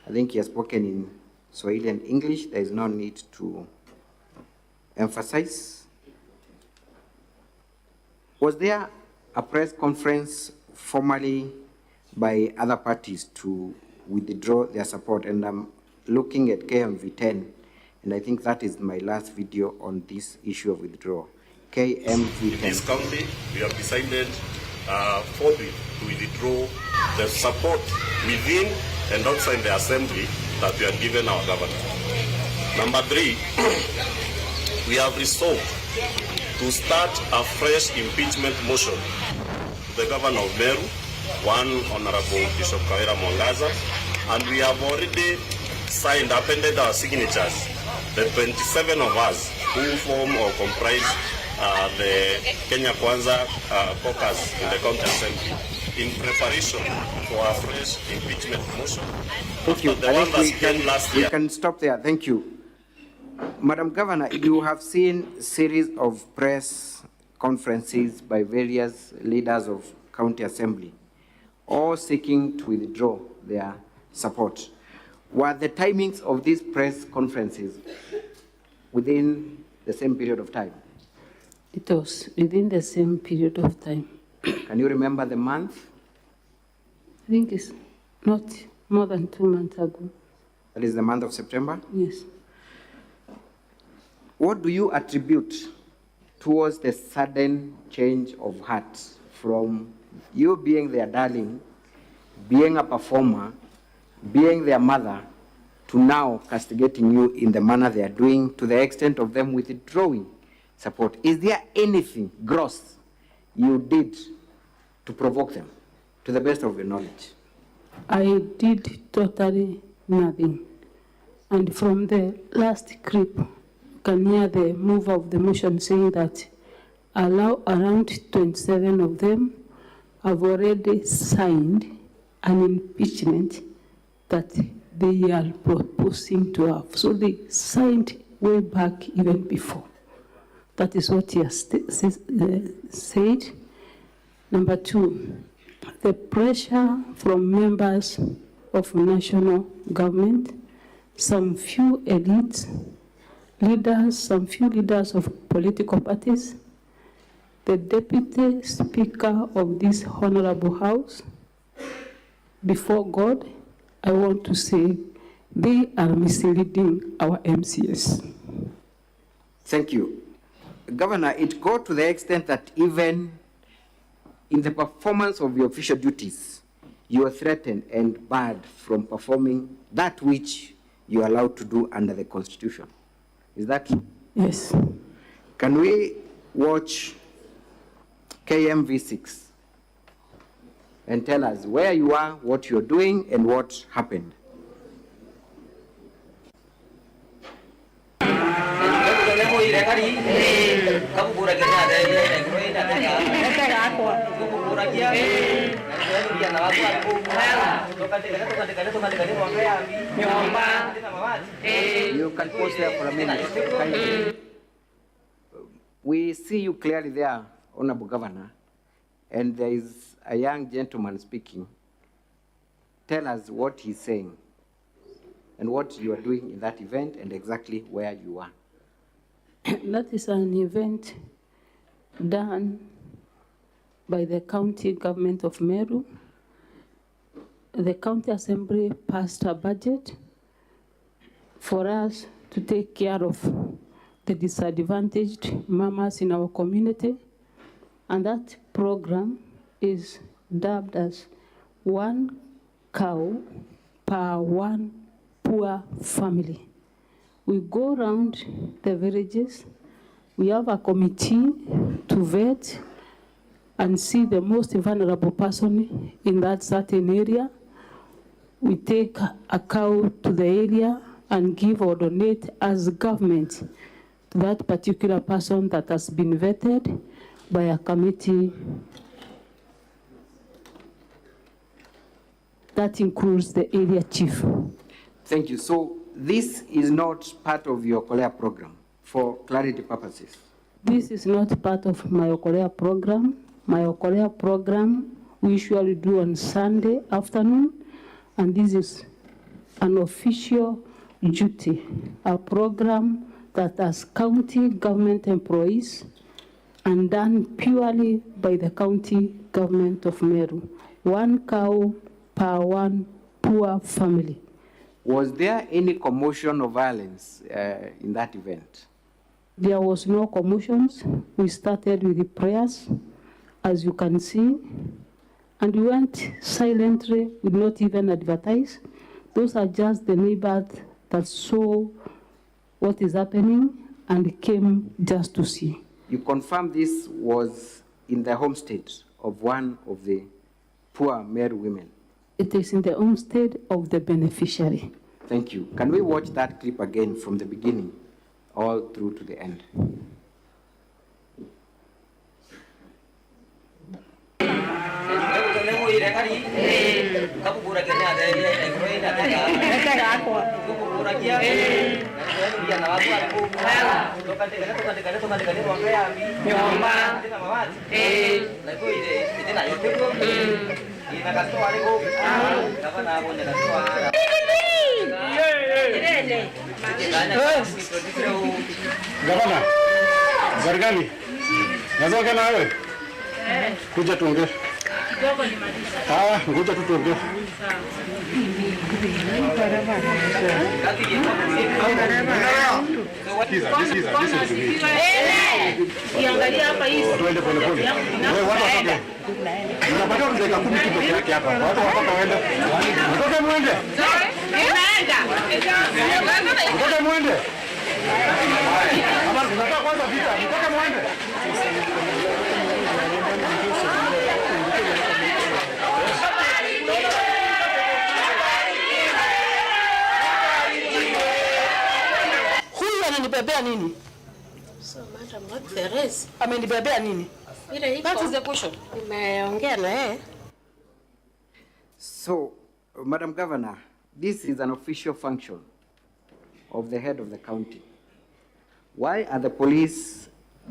Speaker 11: I think he has spoken in Swahili and English. There is no need to emphasize. Was there a press conference formally by other parties to withdraw their support? And I'm looking at KMV10, and I think that is my last video on this issue of withdrawal. KMV10.
Speaker 14: In this county, we have decided forthwith to withdraw the support within and outside the assembly that we have given our governor. Number 3, we have resolved to start a fresh impeachment motion to the governor of Meru, one Honorable Bishop Kawira Mwangaza, and we have already signed, appended our signatures, the 27 of us who form or comprise the Kenya Kwanza caucus in the county assembly in preparation for a fresh impeachment motion.
Speaker 11: Thank you.
Speaker 14: The one that came last year.
Speaker 11: We can stop there. Thank you. Madam Governor, you have seen series of press conferences by various leaders of county assembly, all seeking to withdraw their support. Were the timings of these press conferences within the same period of time?
Speaker 12: It was within the same period of time.
Speaker 11: Can you remember the month?
Speaker 12: I think it's not more than 2 months ago.
Speaker 11: That is the month of September?
Speaker 12: Yes.
Speaker 11: What do you attribute towards the sudden change of heart from you being their darling, being a performer, being their mother, to now castigating you in the manner they are doing, to the extent of them withdrawing support? Is there anything gross you did to provoke them, to the best of your knowledge?
Speaker 12: I did totally nothing. And from the last clip, you can hear the mover of the motion saying that around 27 of them have already signed an impeachment that they are proposing to have. So they signed way back even before. That is what he has said. Number 2, the pressure from members of national government, some few elites, leaders, some few leaders of political parties, the Deputy Speaker of this Honorable House, before God, I want to say they are misleading our MCS.
Speaker 11: Thank you. Governor, it goes to the extent that even in the performance of your official duties, you are threatened and barred from performing that which you are allowed to do under the Constitution. Is that true?
Speaker 12: Yes.
Speaker 11: Can we watch KMV6 and tell us where you are, what you're doing, and what happened? You can pause there for a minute. We see you clearly there, Honorable Governor, and there is a young gentleman speaking. Tell us what he's saying and what you are doing in that event and exactly where you are.
Speaker 12: That is an event done by the county government of Meru. The county assembly passed a budget for us to take care of the disadvantaged mamas in our community, and that program is dubbed as 1 cow per 1 poor family. We go around the villages, we have a committee to vet and see the most vulnerable person in that certain area. We take a cow to the area and give or donate as government to that particular person that has been vetted by a committee that includes the area chief.
Speaker 11: Thank you. So this is not part of your KURA program for clarity purposes?
Speaker 12: This is not part of my KURA program. My KURA program we usually do on Sunday afternoon, and this is an official duty, a program that has county government employees and done purely by the county government of Meru. 1 cow per 1 poor family.
Speaker 11: Was there any commotion or violence in that event?
Speaker 12: There was no commotions. We started with the prayers, as you can see, and we went silently. We did not even advertise. Those are just the neighbors that saw what is happening and came just to see.
Speaker 11: You confirm this was in the homestead of one of the poor Meru women?
Speaker 12: It is in the homestead of the beneficiary.
Speaker 11: Thank you. Can we watch that clip again from the beginning all through to the end?
Speaker 22: Gavana, Gargani, nazoka nawe? Kuja tuongee. Kuja tuongee.
Speaker 17: Iangalia hapa hizi.
Speaker 22: Tuende pole pole. Wewe watu watoke. Unapata mzeka 10 tu peke yake hapa. Watu watoka waende. Watoke muende.
Speaker 17: Imeenda.
Speaker 22: Watoke muende. Hapa tunataka kwanza vita. Watoke muende.
Speaker 21: Huyu ananibebea nini?
Speaker 4: So, madam, what there is?
Speaker 21: Amenibebea nini? That is the question.
Speaker 4: Nimeongea na yeye.
Speaker 11: So, Madam Governor, this is an official function of the head of the county. Why are the police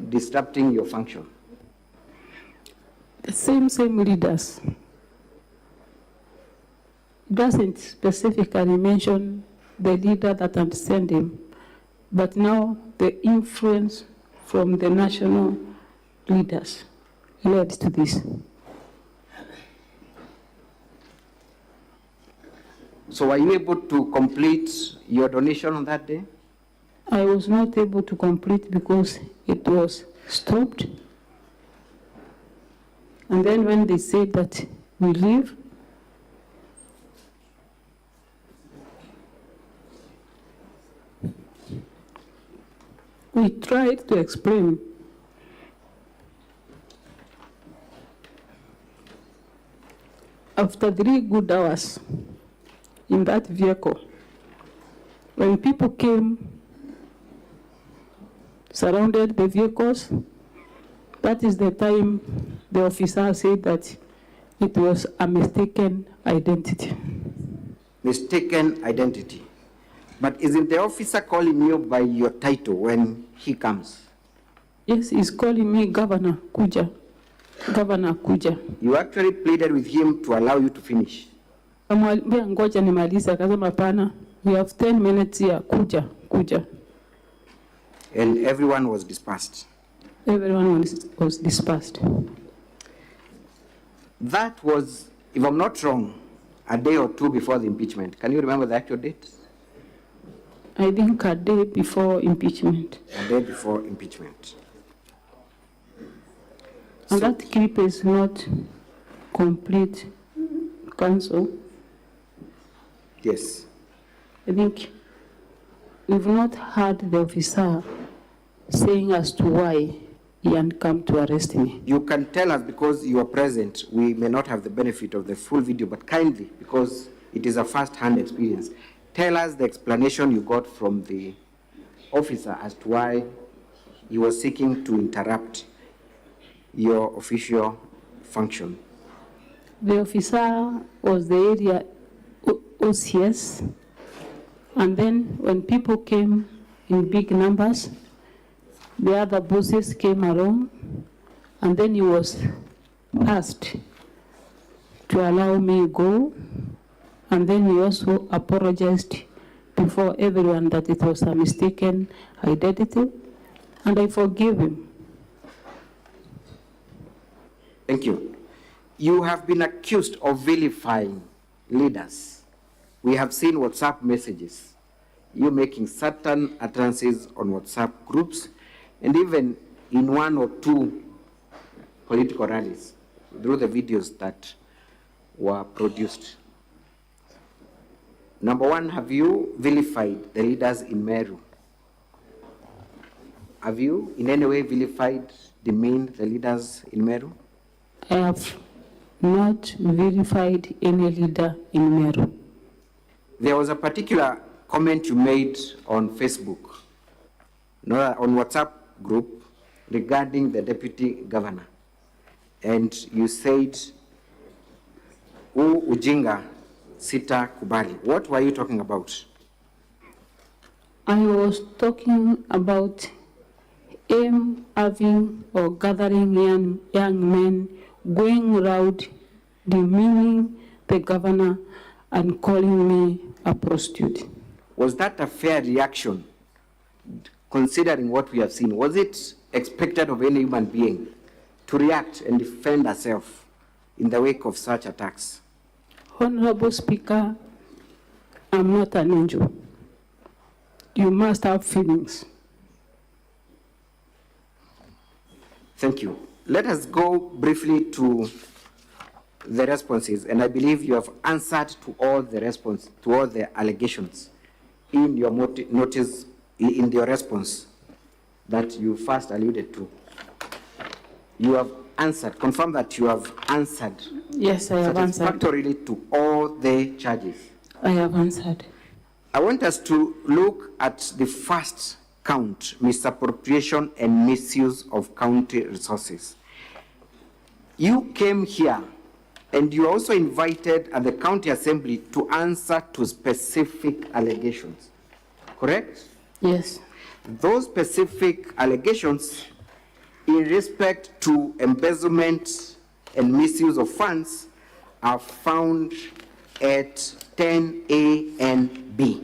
Speaker 11: disrupting your function?
Speaker 12: The same leaders. It doesn't specifically mention the leader that understands him, but now the influence from the national leaders led to this.
Speaker 11: So were you able to complete your donation on that day?
Speaker 12: I was not able to complete because it was stopped. And then when they said that we leave, we tried to explain. After 3 good hours in that vehicle, when people came, surrounded the vehicles, that is the time the officer said that it was a mistaken identity.
Speaker 11: Mistaken identity. But isn't the officer calling you by your title when he comes?
Speaker 12: Yes, he's calling me Governor Kuja. Governor Kuja.
Speaker 11: You actually pleaded with him to allow you to finish.
Speaker 12: Ngoja nimalize, akasema hapana, we have 10 minutes here, Kuja.
Speaker 11: And everyone was dispersed.
Speaker 12: Everyone was dispersed.
Speaker 11: That was, if I'm not wrong, a day or two before the impeachment. Can you remember the actual date?
Speaker 12: I think a day before impeachment.
Speaker 11: A day before impeachment.
Speaker 12: And that clip is not complete, Council.
Speaker 11: Yes.
Speaker 12: I think we've not heard the officer saying as to why he had come to arrest me.
Speaker 11: You can tell us because you are present. We may not have the benefit of the full video, but kindly, because it is a first-hand experience, tell us the explanation you got from the officer as to why he was seeking to interrupt your official function.
Speaker 12: The officer was the area OCS, and then when people came in big numbers, the other bosses came along, and then he was asked to allow me go, and then he also apologized before everyone that it was a mistaken identity, and I forgive him.
Speaker 11: Thank you. You have been accused of vilifying leaders. We have seen WhatsApp messages, you making certain utterances on WhatsApp groups, and even in 1 or 2 political rallies through the videos that were produced. Number one, have you vilified the leaders in Meru? Have you in any way vilified, demeaned the leaders in Meru?
Speaker 12: I have not vilified any leader in Meru.
Speaker 11: There was a particular comment you made on Facebook, on WhatsApp group, regarding the deputy governor. And you said, ujinga sita kubali. What were you talking about?
Speaker 12: I was talking about him having or gathering young men, going around demeaning the governor and calling me a prostitute.
Speaker 11: Was that a fair reaction, considering what we have seen? Was it expected of any human being to react and defend herself in the wake of such attacks?
Speaker 12: Honorable Speaker, I'm not an angel. You must have feelings.
Speaker 11: Thank you. Let us go briefly to the responses, and I believe you have answered to all the allegations in your notice, in your response that you first alluded to. You have answered, confirm that you have answered.
Speaker 12: Yes, I have answered.
Speaker 11: Satisfactorily to all the charges.
Speaker 12: I have answered.
Speaker 11: I want us to look at the first count, misappropriation and misuse of county resources. You came here and you also invited at the county assembly to answer to specific allegations, correct?
Speaker 12: Yes.
Speaker 11: Those specific allegations in respect to embezzlement and misuse of funds are found at 10A and B.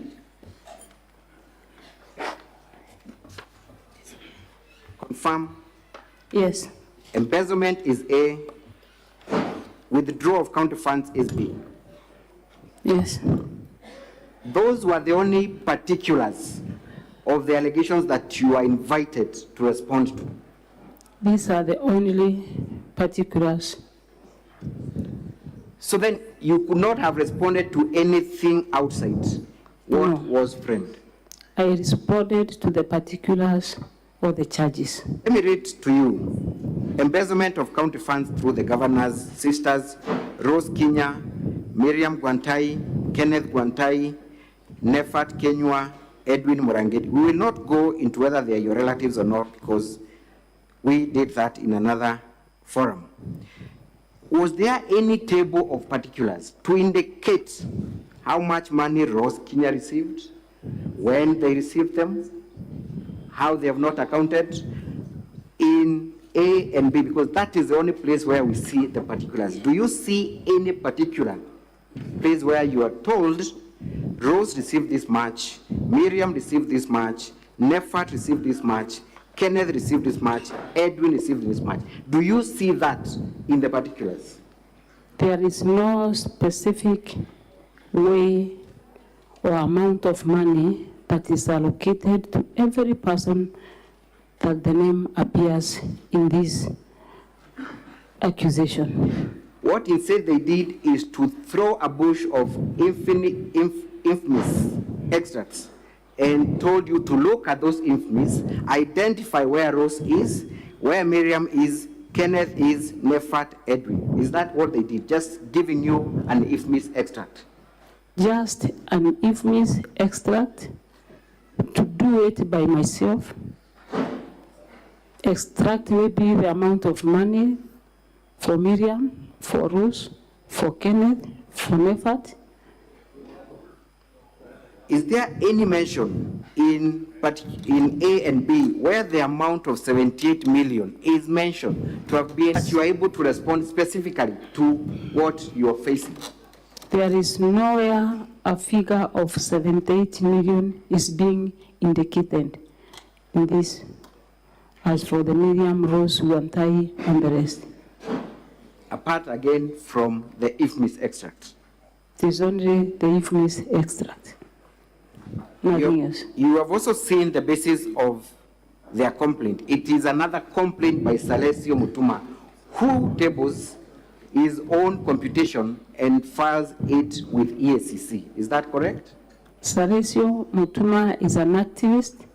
Speaker 11: Confirm?
Speaker 12: Yes.
Speaker 11: embezzlement is A, withdrawal of county funds is B.
Speaker 12: Yes.
Speaker 11: Those were the only particulars of the allegations that you are invited to respond to.
Speaker 12: These are the only particulars.
Speaker 11: So then you could not have responded to anything outside what was framed.
Speaker 12: I responded to the particulars of the charges.
Speaker 11: Let me read to you. Embezzlement of county funds through the governor's sisters, Rose Kinya, Miriam Gwantai, Kenneth Gwantai, Nefat Kenywa, Edwin Murangeti. We will not go into whether they are your relatives or not because we did that in another forum. Was there any table of particulars to indicate how much money Rose Kinya received, when they received them, how they have not accounted in A and B, because that is the only place where we see the particulars. Do you see any particular place where you are told Rose received this much, Miriam received this much, Nefat received this much, Kenneth received this much, Edwin received this much? Do you see that in the particulars?
Speaker 12: There is no specific way or amount of money that is allocated to every person that the name appears in this accusation.
Speaker 11: What instead they did is to throw a bush of infamous extracts and told you to look at those infamous, identify where Rose is, where Miriam is, Kenneth is, Nefat, Edwin. Is that what they did? Just giving you an infamous extract?
Speaker 12: Just an infamous extract, to do it by myself, extract maybe the amount of money for Miriam, for Rose, for Kenneth, for Nefat.
Speaker 11: Is there any mention in A and B where the amount of 78 million is mentioned to have been that you are able to respond specifically to what you are facing?
Speaker 12: There is nowhere a figure of 78 million is being indicated in this, as for the Miriam, Rose, Gwantai, and the rest.
Speaker 11: Apart again from the infamous extract?
Speaker 12: It is only the infamous extract. Nothing else.
Speaker 11: You have also seen the basis of their complaint. It is another complaint by Salesio Mutuma, who tables his own computation and files it with EACC. Is that correct?
Speaker 12: Salesio Mutuma is an activist.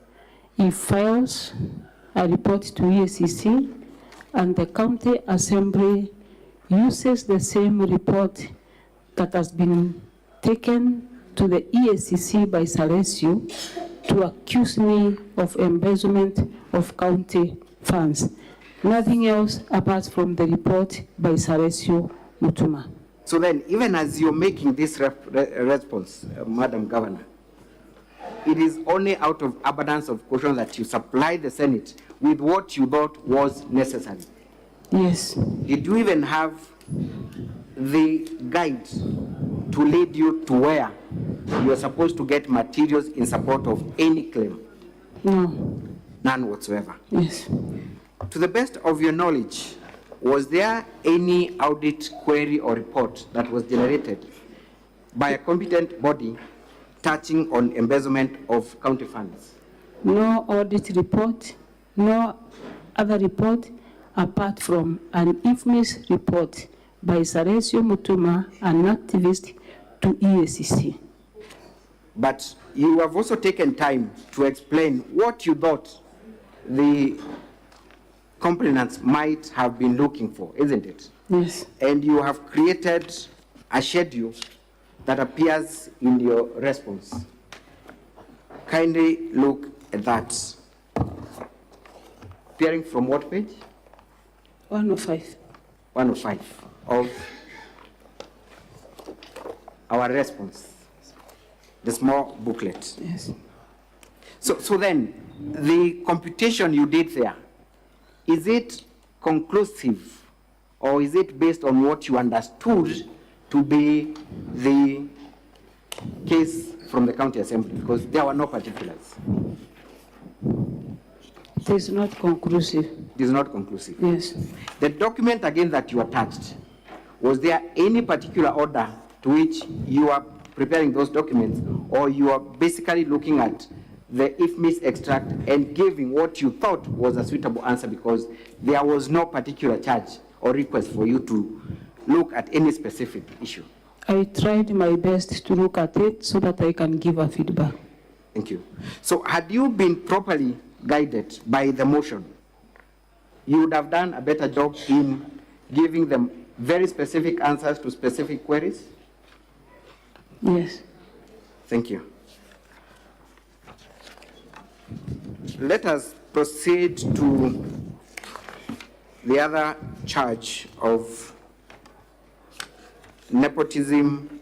Speaker 12: He files a report to EACC, and the county assembly uses the same report that has been taken to the EACC by Salesio to accuse me of embezzlement of county funds. Nothing else apart from the report by Salesio Mutuma.
Speaker 11: So then, even as you're making this response, Madam Governor, it is only out of abundance of caution that you supply the Senate with what you thought was necessary.
Speaker 12: Yes.
Speaker 11: Did you even have the guide to lead you to where you are supposed to get materials in support of any claim?
Speaker 12: No.
Speaker 11: None whatsoever?
Speaker 12: Yes.
Speaker 11: To the best of your knowledge, was there any audit query or report that was generated by a competent body touching on embezzlement of county funds?
Speaker 12: No audit report, no other report apart from an infamous report by Salesio Mutuma, an activist, to EACC.
Speaker 11: But you have also taken time to explain what you thought the complainants might have been looking for, isn't it?
Speaker 12: Yes.
Speaker 11: And you have created a schedule that appears in your response. Kindly look at that. Appearing from what page?
Speaker 12: 105.
Speaker 11: 105 of our response, the small booklet.
Speaker 12: Yes.
Speaker 11: So then, the computation you did there, is it conclusive or is it based on what you understood to be the case from the county assembly? Because there were no particulars.
Speaker 12: It is not conclusive.
Speaker 11: It is not conclusive.
Speaker 12: Yes.
Speaker 11: The document again that you attached, was there any particular order to which you are preparing those documents, or you are basically looking at the IFMIS extract and giving what you thought was a suitable answer because there was no particular charge or request for you to look at any specific issue?
Speaker 12: I tried my best to look at it so that I can give a feedback.
Speaker 11: Thank you. So had you been properly guided by the motion, you would have done a better job in giving them very specific answers to specific queries?
Speaker 12: Yes.
Speaker 11: Thank you. Let us proceed to the other charge of nepotism.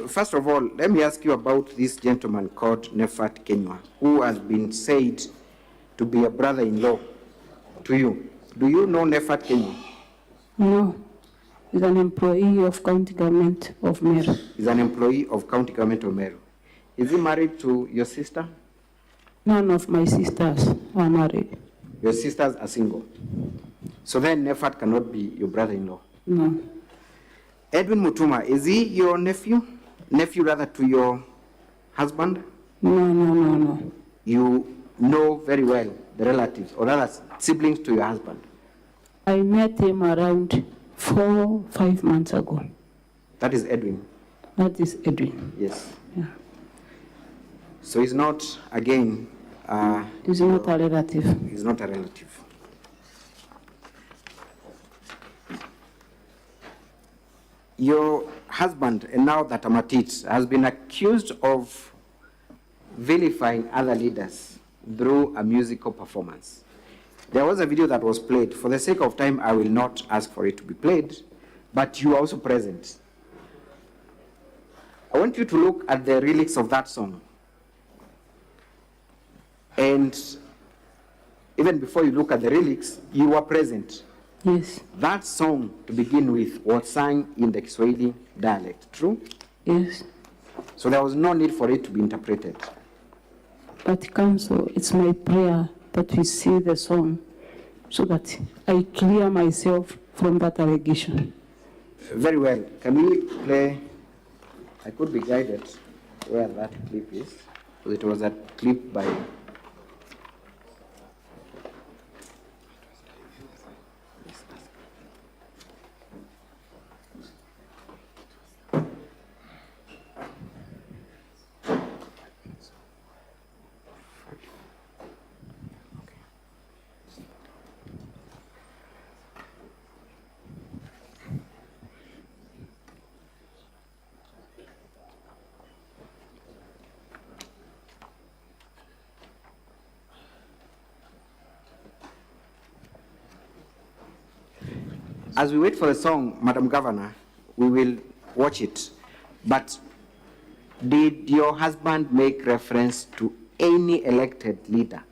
Speaker 11: First of all, let me ask you about this gentleman called Nefat Kenywa, who has been said to be a brother-in-law to you. Do you know Nefat Kenywa?
Speaker 12: No. He's an employee of county government of Meru.
Speaker 11: He's an employee of county government of Meru. Is he married to your sister?
Speaker 12: None of my sisters are married.
Speaker 11: Your sisters are single. So then Nefat cannot be your brother-in-law?
Speaker 12: No.
Speaker 11: Edwin Mutuma, is he your nephew? Nephew rather to your husband?
Speaker 12: No.
Speaker 11: You know very well the relatives, or rather siblings to your husband?
Speaker 12: I met him around 4-5 months ago.
Speaker 11: That is Edwin?
Speaker 12: That is Edwin.
Speaker 11: Yes.
Speaker 12: Yeah.
Speaker 11: So he's not, again...
Speaker 12: he's not a relative.
Speaker 11: He's not a relative. Your husband, and now that I'm at it, has been accused of vilifying other leaders through a musical performance. There was a video that was played. For the sake of time, I will not ask for it to be played, but you are also present. I want you to look at the lyrics of that song. And even before you look at the lyrics, you were present.
Speaker 12: Yes.
Speaker 11: That song, to begin with, was sung in the Kiswahili dialect, true?
Speaker 12: Yes.
Speaker 11: So there was no need for it to be interpreted.
Speaker 12: But Council, it's my prayer that we see the song so that I clear myself from that allegation.
Speaker 11: Very well. Can we play? I could be guided where that clip is. It was a clip by... As we wait for the song, Madam Governor, we will watch it. But did your husband make reference to any elected leader?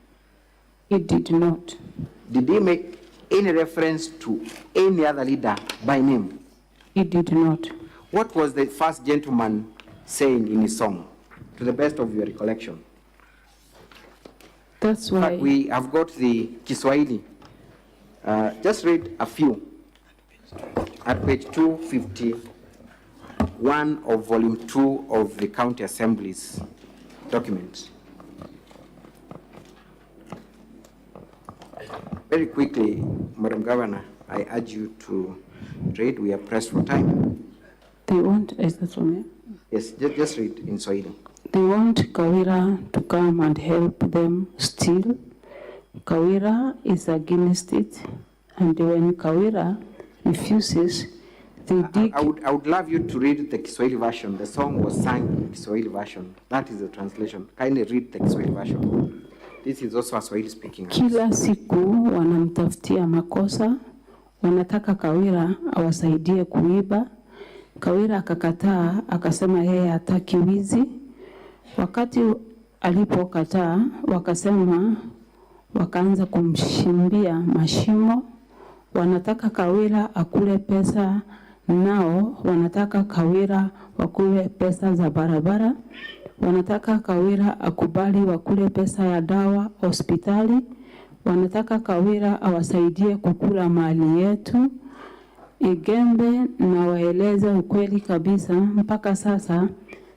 Speaker 12: He did not.
Speaker 11: Did he make any reference to any other leader by name?
Speaker 12: He did not.
Speaker 11: What was the first gentleman saying in his song, to the best of your recollection?
Speaker 12: That's why...
Speaker 11: We have got the Kiswahili. Just read a few. At page 251 of volume 2 of the County Assembly's document. Very quickly, Madam Governor, I urge you to read. We are pressed for time.
Speaker 12: They want, is that from me?
Speaker 11: Yes, just read in Swahili.
Speaker 12: They want Kawira to come and help them steal. Kawira is against it, and when Kawira refuses, they dig...
Speaker 11: I would love you to read the Kiswahili version. The song was sung in Kiswahili version. That is the translation. Kindly read the Kiswahili version. This is also a Swahili speaking.
Speaker 12: Kila siku wanamtafutia makosa, wanataka Kawira awasaidie kuiba. Kawira akakataa, akasema yeye hataki wizi. Wakati alipokataa, wakasema, wakaanza kumshimbia mashimo. Wanataka Kawira akule pesa, nao wanataka Kawira wakule pesa za barabara. Wanataka Kawira akubali wakule pesa ya dawa hospitali. Wanataka Kawira awasaidie kukula mali yetu. Igembe na waeleze ukweli kabisa. Mpaka sasa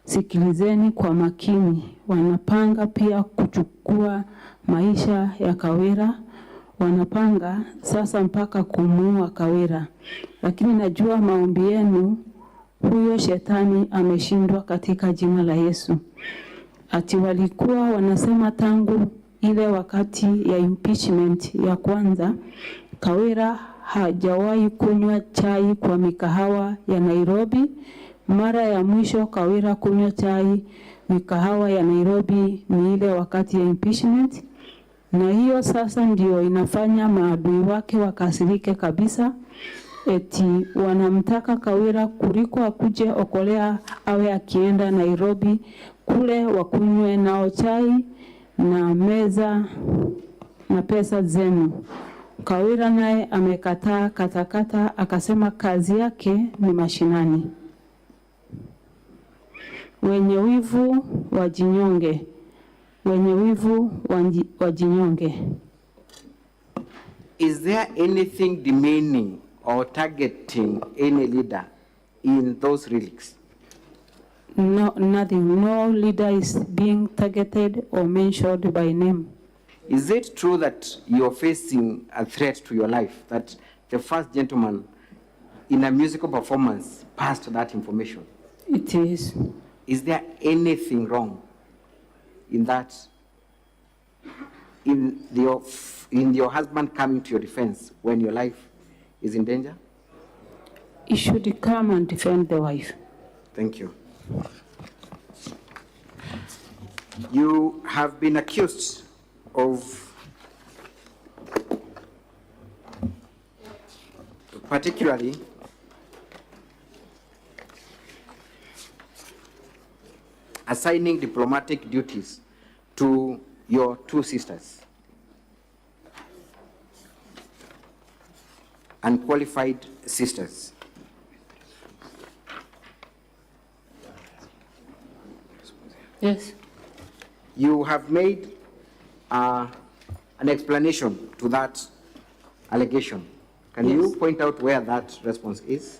Speaker 12: sikilizeni kwa makini. Wanapanga pia kuchukua maisha ya Kawira. Wanapanga sasa mpaka kumuua Kawira. Lakini najua maombi yenu, huyo shetani ameshindwa katika jina la Yesu. Ati walikuwa wanasema tangu ile wakati ya impeachment ya kwanza, Kawira hajawahi kunywa chai kwa mikahawa ya Nairobi. Mara ya mwisho Kawira kunywa chai mikahawa ya Nairobi ni ile wakati ya impeachment. Na hiyo sasa ndio inafanya maadui wake wakasirike kabisa. Eti wanamtaka Kawira kuliko akuje okolea awe akienda Nairobi kule wakunywe nao chai na meza na pesa zenu. Kawira naye amekataa katakata, akasema kazi yake ni mashinani. Wenye wivu wajinyonge. Wenye wivu wajinyonge.
Speaker 11: Is there anything demeaning or targeting any leader in those lyrics?
Speaker 12: No, nothing. No leader is being targeted or mentioned by name.
Speaker 11: Is it true that you're facing a threat to your life, that the first gentleman in a musical performance passed that information?
Speaker 12: It is.
Speaker 11: Is there anything wrong in that? In your husband coming to your defense when your life is in danger?
Speaker 12: He should come and defend the wife.
Speaker 11: Thank you. You have been accused of particularly assigning diplomatic duties to your two sisters, unqualified sisters.
Speaker 12: Yes.
Speaker 11: You have made an explanation to that allegation. Can
Speaker 12: Yes.
Speaker 11: you point out where that response is?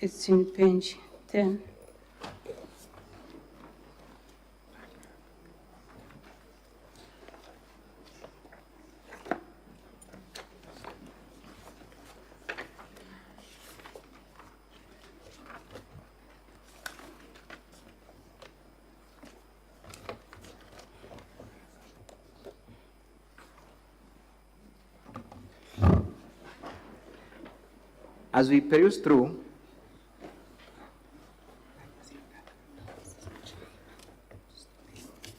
Speaker 12: It's in page 10.
Speaker 11: As we peruse through,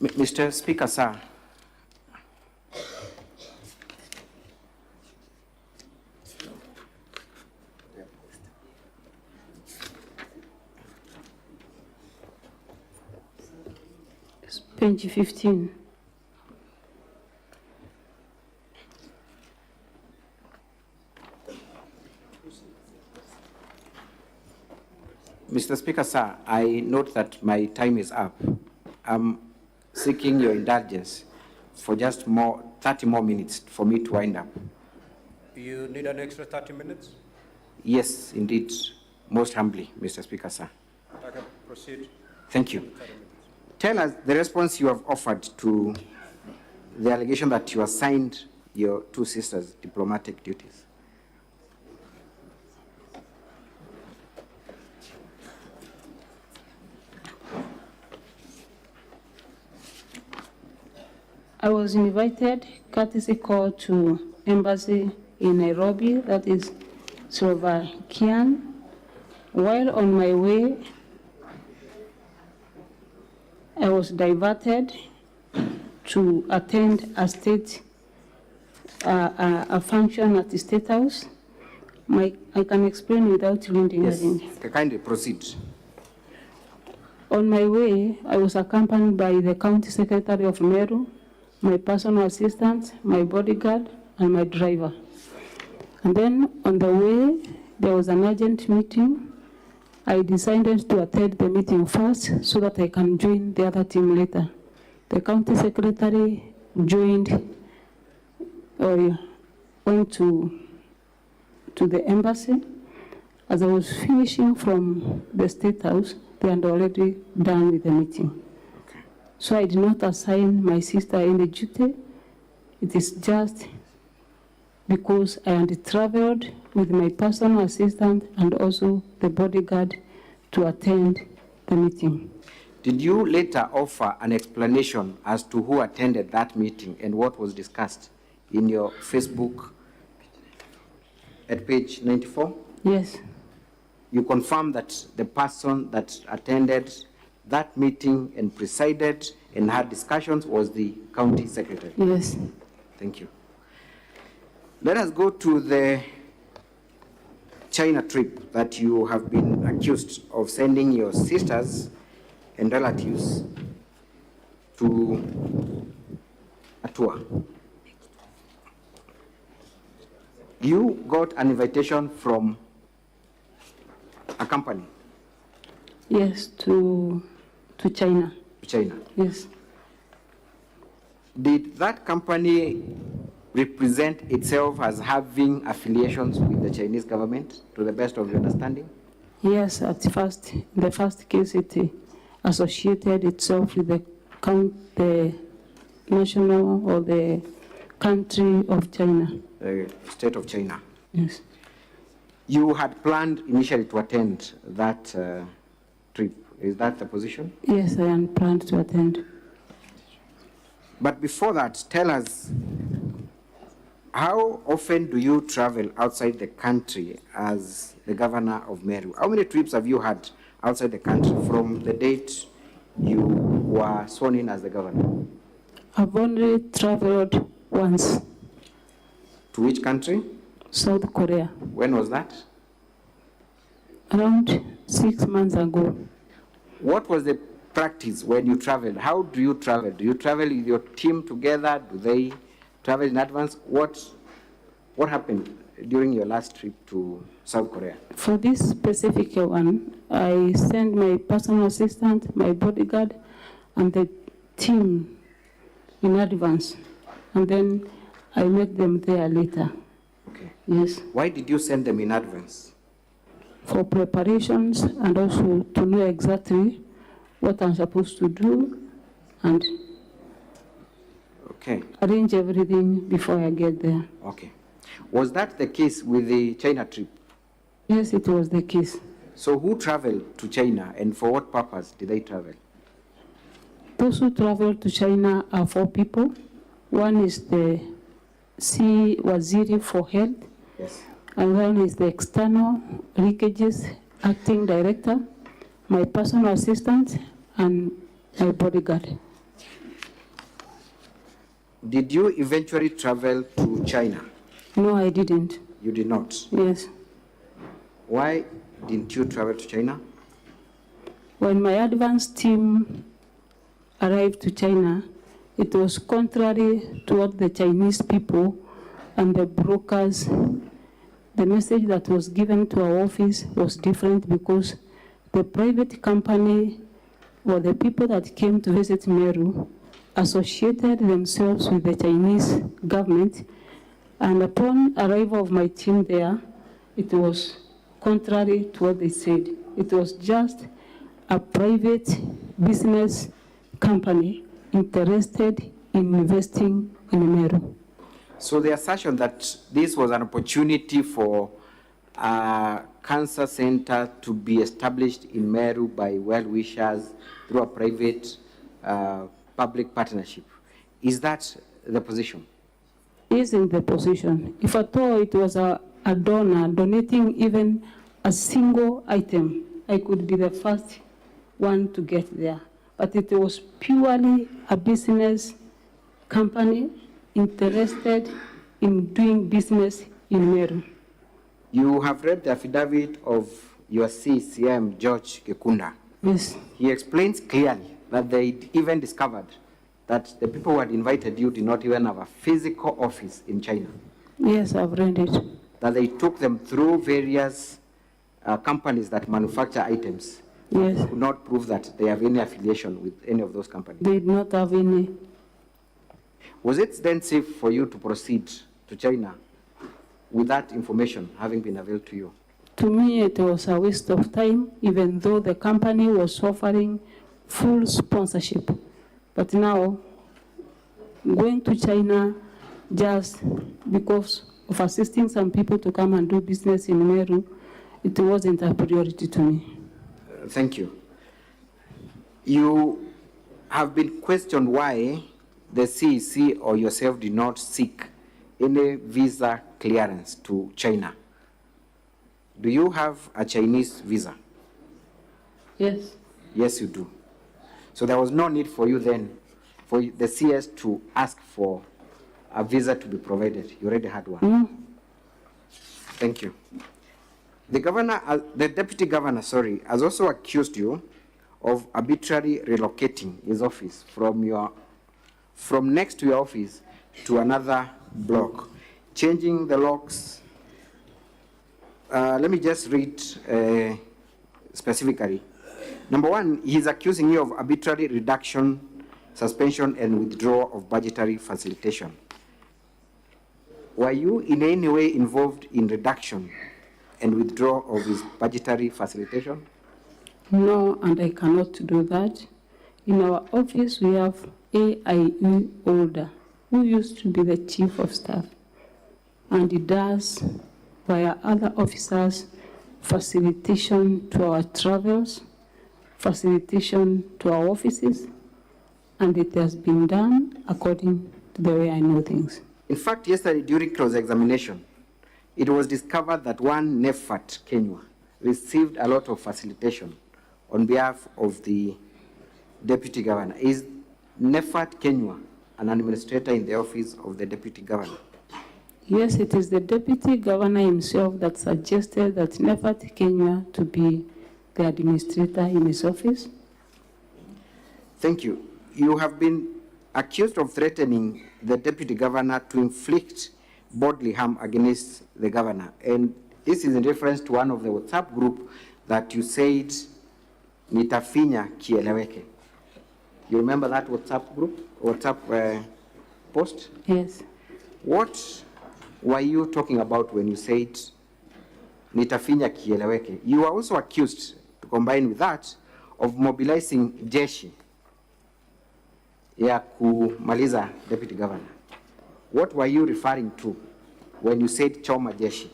Speaker 11: Mr. Speaker, sir,
Speaker 12: It's page 15.
Speaker 11: Mr. Speaker, sir, I note that my time is up. I'm seeking your indulgence for just 30 more minutes for me to wind up.
Speaker 1: You need an extra 30 minutes?
Speaker 11: Yes, indeed. Most humbly, Mr. Speaker, sir.
Speaker 1: I can proceed.
Speaker 11: Thank you. Tell us the response you have offered to the allegation that you assigned your two sisters diplomatic duties.
Speaker 12: I was invited, courtesy call to embassy in Nairobi, that is Slovakian. While on my way, I was diverted to attend a function at the State House. I can explain without reading.
Speaker 11: Yes, kindly proceed.
Speaker 12: On my way, I was accompanied by the County Secretary of Meru, my personal assistant, my bodyguard, and my driver. And then on the way, there was an urgent meeting. I decided to attend the meeting first so that I can join the other team later. The county secretary joined I went to the embassy. As I was finishing from the State House, they had already done with the meeting.
Speaker 11: Okay.
Speaker 12: So I did not assign my sister any duty. It is just because I had traveled with my personal assistant and also the bodyguard to attend the meeting.
Speaker 11: Did you later offer an explanation as to who attended that meeting and what was discussed in your Facebook at page 94?
Speaker 12: Yes.
Speaker 11: You confirm that the person that attended that meeting and presided and had discussions was the county secretary?
Speaker 12: Yes.
Speaker 11: Thank you. Let us go to the China trip that you have been accused of sending your sisters and relatives to a tour. You got an invitation from a company?
Speaker 12: Yes, to China.
Speaker 11: To China?
Speaker 12: Yes.
Speaker 11: Did that company represent itself as having affiliations with the Chinese government, to the best of your understanding?
Speaker 12: Yes, at first, in the first case, it associated itself with the national or the country of China.
Speaker 11: The state of China.
Speaker 12: Yes.
Speaker 11: You had planned initially to attend that trip. Is that the position?
Speaker 12: Yes, I am planned to attend.
Speaker 11: But before that, tell us, how often do you travel outside the country as the governor of Meru? How many trips have you had outside the country from the date you were sworn in as the governor?
Speaker 12: I've only traveled once.
Speaker 11: To which country?
Speaker 12: South Korea.
Speaker 11: When was that?
Speaker 12: Around 6 months ago.
Speaker 11: What was the practice when you traveled? How do you travel? Do you travel with your team together? Do they travel in advance? What happened during your last trip to South Korea?
Speaker 12: For this specific one, I sent my personal assistant, my bodyguard, and the team in advance. And then I met them there later.
Speaker 11: Okay.
Speaker 12: Yes.
Speaker 11: Why did you send them in advance?
Speaker 12: For preparations and also to know exactly what I'm supposed to do and arrange everything before I get there.
Speaker 11: Okay. Was that the case with the China trip?
Speaker 12: Yes, it was the case.
Speaker 11: So who traveled to China and for what purpose did they travel?
Speaker 12: Those who travel to China are 4 people. One is the C. Waziri for Health.
Speaker 11: Yes.
Speaker 12: And one is the external leakages acting director, my personal assistant, and my bodyguard.
Speaker 11: Did you eventually travel to China?
Speaker 12: No, I didn't.
Speaker 11: You did not?
Speaker 12: Yes.
Speaker 11: Why didn't you travel to China?
Speaker 12: When my advance team arrived to China, it was contrary to what the Chinese people and the brokers. The message that was given to our office was different because the private company or the people that came to visit Meru associated themselves with the Chinese government, and upon arrival of my team there, it was contrary to what they said. It was just a private business company interested in investing in Meru.
Speaker 11: So the assertion that this was an opportunity for a cancer center to be established in Meru by well-wishers through a private public partnership, is that the position?
Speaker 12: Is in the position. If at all it was a donor donating even a single item, I could be the first one to get there. But it was purely a business company interested in doing business in Meru.
Speaker 11: You have read the affidavit of your CCM, George Gekunda.
Speaker 12: Yes.
Speaker 11: He explains clearly that they even discovered that the people who had invited you did not even have a physical office in China.
Speaker 12: Yes, I've read it.
Speaker 11: That they took them through various companies that manufacture items.
Speaker 12: Yes.
Speaker 11: Could not prove that they have any affiliation with any of those companies.
Speaker 12: They did not have any.
Speaker 11: Was it then safe for you to proceed to China with that information having been availed to you?
Speaker 12: To me, it was a waste of time, even though the company was offering full sponsorship. But now, going to China just because of assisting some people to come and do business in Meru, it wasn't a priority to me.
Speaker 11: Thank you. You have been questioned why the CEC or yourself did not seek any visa clearance to China. Do you have a Chinese visa?
Speaker 12: Yes.
Speaker 11: Yes, you do. So there was no need for you then, for the CS to ask for a visa to be provided. You already had one.
Speaker 12: Mm.
Speaker 11: Thank you. The deputy governor, has also accused you of arbitrarily relocating his office from next to your office to another block, changing the locks. Let me just read specifically. Number one, he's accusing you of arbitrary reduction, suspension, and withdrawal of budgetary facilitation. Were you in any way involved in reduction and withdrawal of his budgetary facilitation?
Speaker 12: No, and I cannot do that. In our office, we have AIE Older, who used to be the chief of staff, and he does, via other officers, facilitation to our travels, facilitation to our offices, and it has been done according to the way I know things.
Speaker 11: In fact, yesterday during cross-examination, it was discovered that one Nefat Kenya received a lot of facilitation on behalf of the deputy governor. Is Nefat Kenya an administrator in the office of the deputy governor?
Speaker 12: Yes, it is the deputy governor himself that suggested that Nefat Kenya to be the administrator in his office.
Speaker 11: Thank you. You have been accused of threatening the deputy governor to inflict bodily harm against the governor. And this is in reference to one of the WhatsApp group that you said, nitafinya kieleweke. You remember that WhatsApp group, WhatsApp post?
Speaker 12: Yes.
Speaker 11: What were you talking about when you said, nitafinya kieleweke? You were also accused, to combine with that, of mobilizing jeshi ya kumaliza deputy governor. What were you referring to when you said choma jeshi?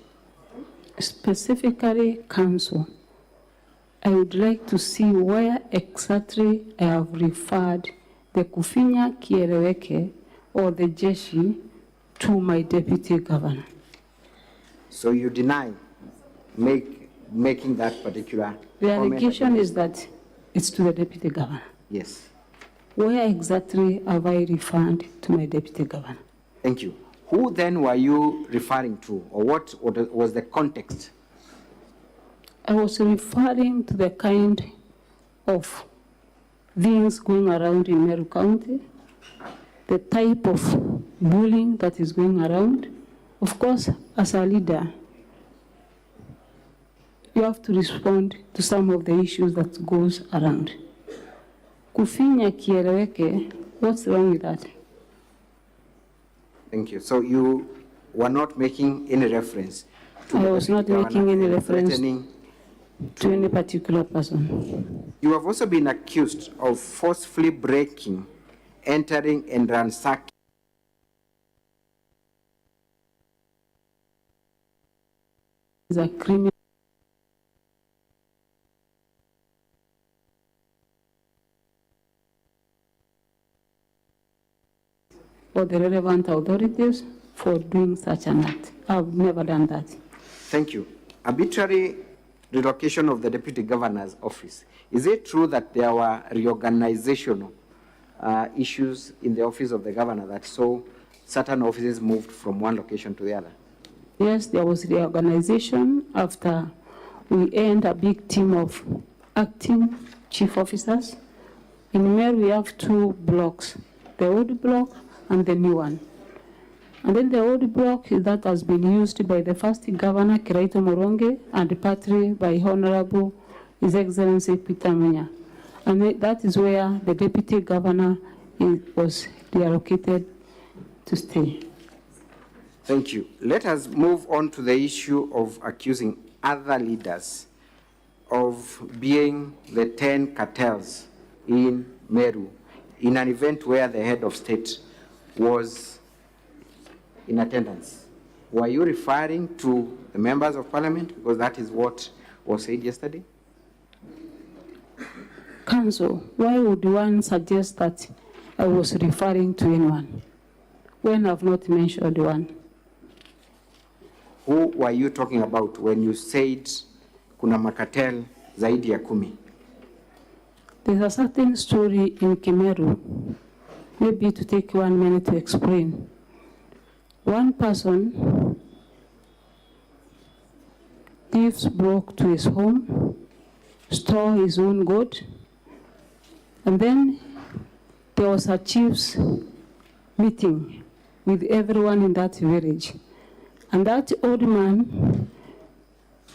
Speaker 12: Specifically, council. I would like to see where exactly I have referred the kufinya kieleweke or the jeshi to my deputy governor.
Speaker 11: So you deny making that particular
Speaker 12: The
Speaker 11: comment
Speaker 12: allegation
Speaker 11: against-
Speaker 12: is that it's to the deputy governor.
Speaker 11: Yes.
Speaker 12: Where exactly have I referred to my deputy governor?
Speaker 11: Thank you. Who then were you referring to, or what was the context?
Speaker 12: I was referring to the kind of things going around in Meru County, the type of bullying that is going around. Of course, as a leader, you have to respond to some of the issues that goes around. Kufinya kieleweke, what's wrong with that?
Speaker 11: Thank you. So you were not making any reference to
Speaker 12: I
Speaker 11: the
Speaker 12: was not
Speaker 11: deputy
Speaker 12: making
Speaker 11: governor
Speaker 12: any reference
Speaker 11: threatening.
Speaker 12: to any particular person.
Speaker 11: You have also been accused of forcefully breaking, entering, and ransacking
Speaker 12: Is a criminal. For the relevant authorities for doing such an act. I've never done that.
Speaker 11: Thank you. Arbitrary relocation of the deputy governor's office. Is it true that there were reorganizational issues in the office of the governor that saw certain offices moved from one location to the other?
Speaker 12: Yes, there was reorganization after we earned a big team of acting chief officers. In Meru, we have two blocks, the old block and the new one. And then the old block that has been used by the first governor, Kiraito Moronge, and partly by Honorable His Excellency Peter Munya. And that is where the deputy governor was reallocated to stay.
Speaker 11: Thank you. Let us move on to the issue of accusing other leaders of being the 10 cartels in Meru in an event where the head of state was in attendance. Were you referring to the members of parliament? Because that is what was said yesterday.
Speaker 12: Council, why would one suggest that I was referring to anyone when I've not mentioned one?
Speaker 11: Who were you talking about when you said kuna makatel zaidi ya 10?
Speaker 12: There's a certain story in Kimeru, maybe to take 1 minute to explain. One person thieves broke to his home, stole his own goat, and then there was a chief's meeting with everyone in that village. And that old man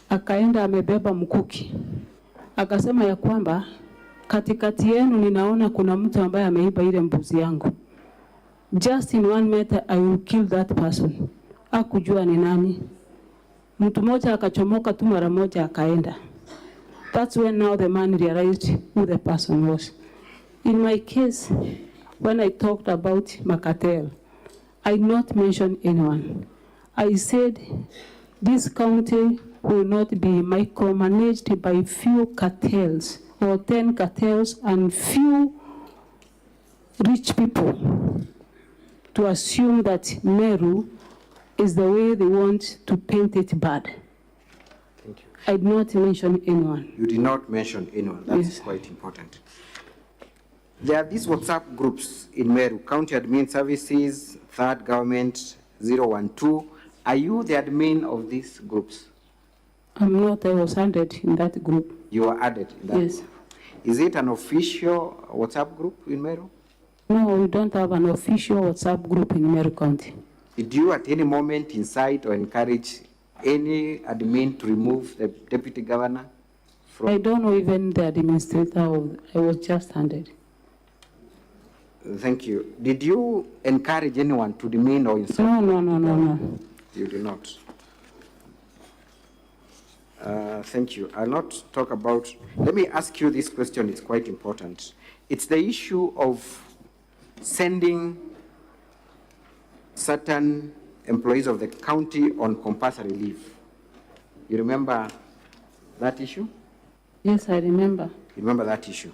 Speaker 12: akaenda amebeba mkuki. Akasema ya kwamba katikati yenu ninaona kuna mtu ambaye ameiba ile mbuzi yangu. Just in 1 meter I will kill that person. Hakujua ni nani. Mtu mmoja akachomoka tu mara moja akaenda. That's when now the man realized who the person was. In my case, when I talked about Makatel, I did not mention anyone. I said this county will not be micromanaged by few cartels or 10 cartels and few rich people to assume that Meru is the way they want to paint it bad.
Speaker 11: Thank you.
Speaker 12: I did not mention anyone.
Speaker 11: You did not mention anyone. That's quite important. There are these WhatsApp groups in Meru, County Admin Services, Third Government, 012. Are you the admin of these groups?
Speaker 12: I'm not. I was added in that group.
Speaker 11: You were added in that
Speaker 12: Yes.
Speaker 11: group. Is it an official WhatsApp group in Meru?
Speaker 12: No, we don't have an official WhatsApp group in Meru County.
Speaker 11: Did you at any moment incite or encourage any admin to remove the deputy governor from?
Speaker 12: I don't know even the administrator. I was just handed.
Speaker 11: Thank you. Did you encourage anyone to demean or insult?
Speaker 12: No.
Speaker 11: You did not. Thank you. I'll not talk about, let me ask you this question, it's quite important. It's the issue of sending certain employees of the county on compulsory leave. You remember that issue?
Speaker 12: Yes, I remember.
Speaker 11: You remember that issue?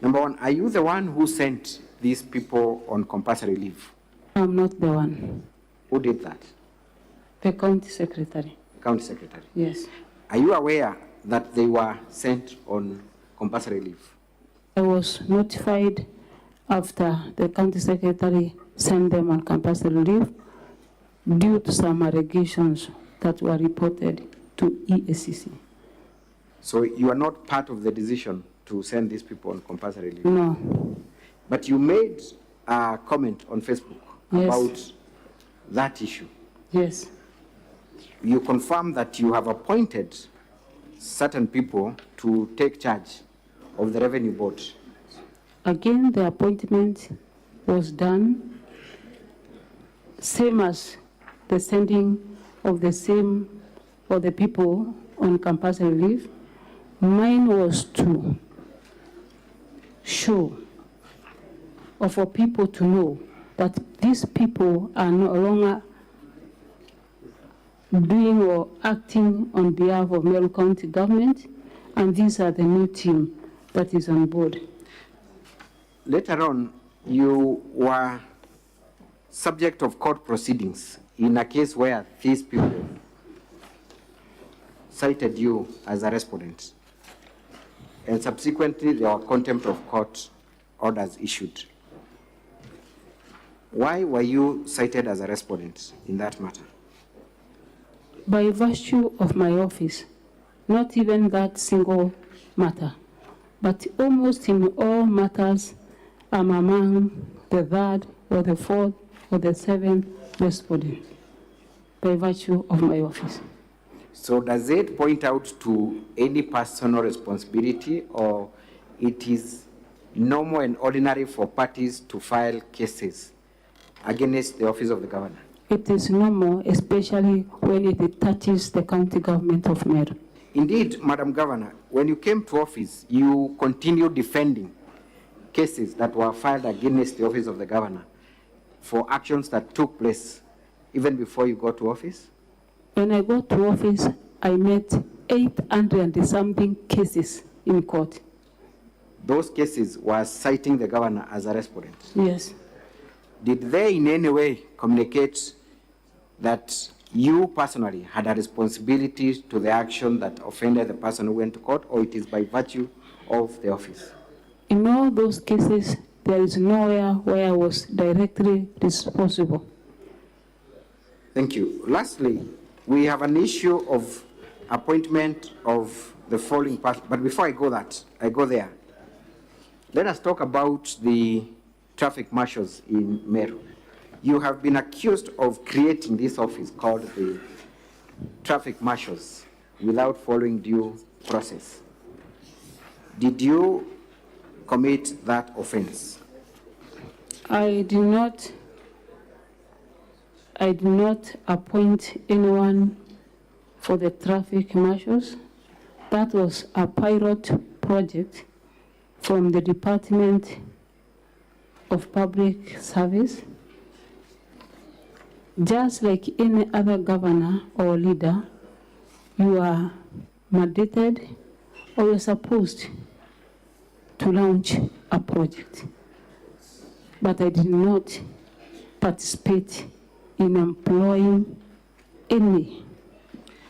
Speaker 11: Number one, are you the one who sent these people on compulsory leave?
Speaker 12: I'm not the one.
Speaker 11: Who did that?
Speaker 12: The county secretary.
Speaker 11: County secretary.
Speaker 12: Yes.
Speaker 11: Are you aware that they were sent on compulsory leave?
Speaker 12: I was notified after the county secretary sent them on compulsory leave due to some allegations that were reported to EACC.
Speaker 11: So you are not part of the decision to send these people on compulsory leave?
Speaker 12: No.
Speaker 11: But you made a comment on Facebook about that issue.
Speaker 12: Yes.
Speaker 11: You confirm that you have appointed certain people to take charge of the revenue board.
Speaker 12: Again, the appointment was done same as the sending of the same or the people on compulsory leave. Mine was to show or for people to know that these people are no longer doing or acting on behalf of Meru County government, and these are the new team that is on board.
Speaker 11: Later on, you were subject of court proceedings in a case where these people cited you as a respondent, and subsequently there were contempt of court orders issued. Why were you cited as a respondent in that matter?
Speaker 12: By virtue of my office, not even that single matter, but almost in all matters, I'm among the third or the fourth or the seventh respondent by virtue of my office.
Speaker 11: So does it point out to any personal responsibility, or it is normal and ordinary for parties to file cases against the office of the governor?
Speaker 12: It is normal, especially when it touches the county government of Meru.
Speaker 11: Indeed, Madam Governor, when you came to office, you continued defending cases that were filed against the office of the governor for actions that took place even before you got to office?
Speaker 12: When I got to office, I met 800 and something cases in court.
Speaker 11: Those cases were citing the governor as a respondent?
Speaker 12: Yes.
Speaker 11: Did they in any way communicate that you personally had a responsibility to the action that offended the person who went to court, or it is by virtue of the office?
Speaker 12: In all those cases, there is nowhere where I was directly responsible.
Speaker 11: Thank you. Lastly, we have an issue of appointment of the following person. But before I go there, let us talk about the traffic marshals in Meru. You have been accused of creating this office called the traffic marshals without following due process. Did you commit that offense?
Speaker 12: I did not appoint anyone for the traffic marshals. That was a pilot project from the Department of Public Service. Just like any other governor or leader, you are mandated or you're supposed to launch a project. But I did not participate in employing any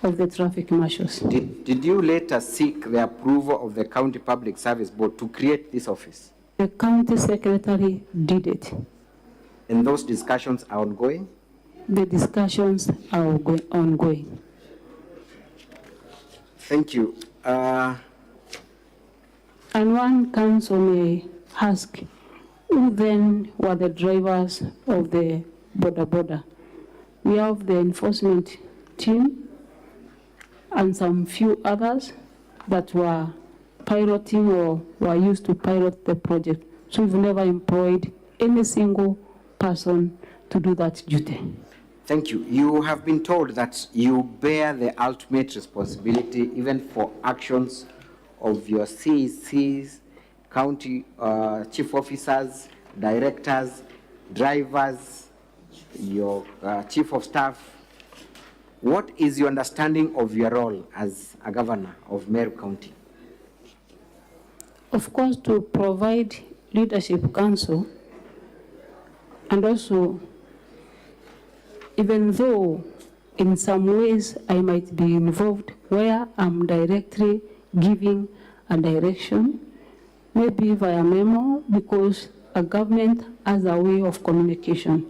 Speaker 12: of the traffic marshals.
Speaker 11: Did you later seek the approval of the County Public Service Board to create this office?
Speaker 12: The county secretary did it.
Speaker 11: And those discussions are ongoing?
Speaker 12: The discussions are ongoing.
Speaker 11: Thank you.
Speaker 12: And one council may ask, who then were the drivers of the border? We have the enforcement team and some few others that were piloting or were used to pilot the project. So we've never employed any single person to do that duty.
Speaker 11: Thank you. You have been told that you bear the ultimate responsibility even for actions of your CECs, county chief officers, directors, drivers, your chief of staff. What is your understanding of your role as a governor of Meru County?
Speaker 12: Of course, to provide leadership counsel, and also, even though in some ways I might be involved where I'm directly giving a direction, maybe via memo, because a government has a way of communication.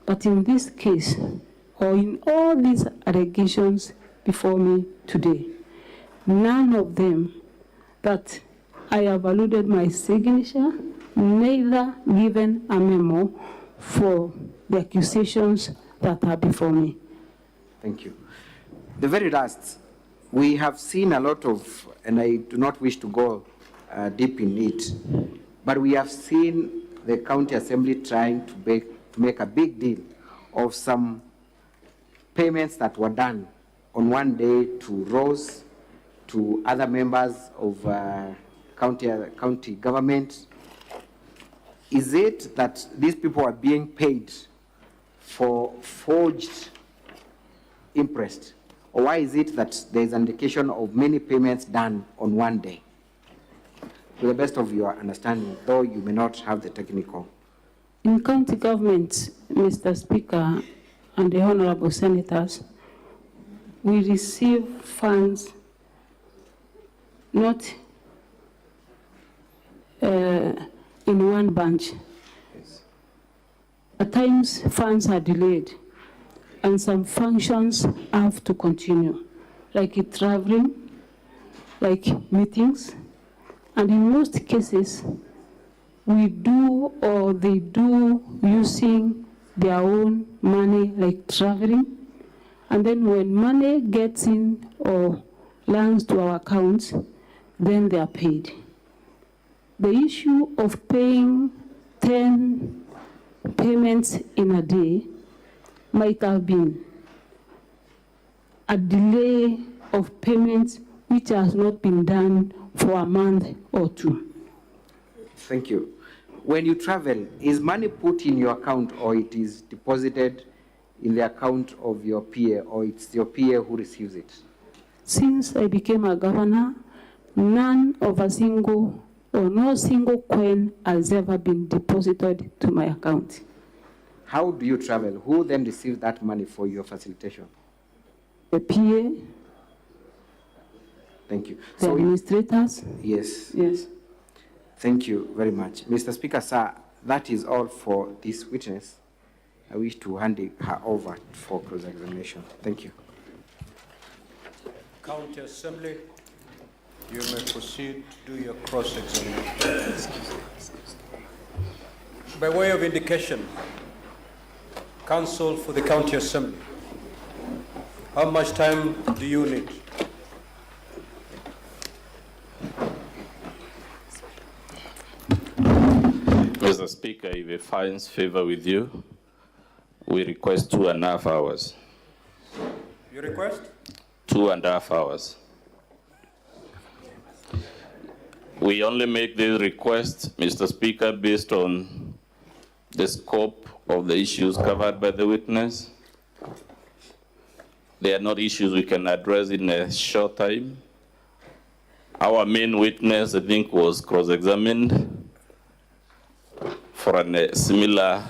Speaker 12: But in this case, or in all these allegations before me today, none of them that I have alluded my signature, neither given a memo for the accusations that are before me.
Speaker 11: Thank you. The very last, we have seen a lot of, and I do not wish to go deep in it, but we have seen the county assembly trying to make a big deal of some payments that were done on one day to Rose, to other members of county government. Is it that these people are being paid for forged interest? Or why is it that there is an indication of many payments done on one day? To the best of your understanding, though you may not have the technical.
Speaker 12: In county government, Mr. Speaker and the honorable senators, we receive funds not in one bunch.
Speaker 11: Yes.
Speaker 12: At times, funds are delayed, and some functions have to continue, like traveling, like meetings, and in most cases, we do or they do using their own money, like traveling, and then when money gets in or lands to our accounts, then they are paid. The issue of paying 10 payments in a day might have been a delay of payments which has not been done for a month or two.
Speaker 11: Thank you. When you travel, is money put in your account or it is deposited in the account of your PA, or it's your PA who receives it?
Speaker 12: Since I became a governor, no single coin has ever been deposited to my account.
Speaker 11: How do you travel? Who then receives that money for your facilitation?
Speaker 12: The PA.
Speaker 11: Thank you.
Speaker 12: The administrators?
Speaker 11: Yes.
Speaker 12: Yes.
Speaker 11: Thank you very much. Mr. Speaker, sir, that is all for this witness. I wish to hand her over for cross-examination. Thank you.
Speaker 1: County Assembly, you may proceed to do your cross-examination. By way of indication, Counsel for the County Assembly, how much time do you need?
Speaker 5: Mr. Speaker, if it finds favor with you, we request 2.5 hours.
Speaker 1: You request?
Speaker 5: 2.5 hours. We only make this request, Mr. Speaker, based on the scope of the issues covered by the witness. They are not issues we can address in a short time. Our main witness, I think, was cross-examined for a similar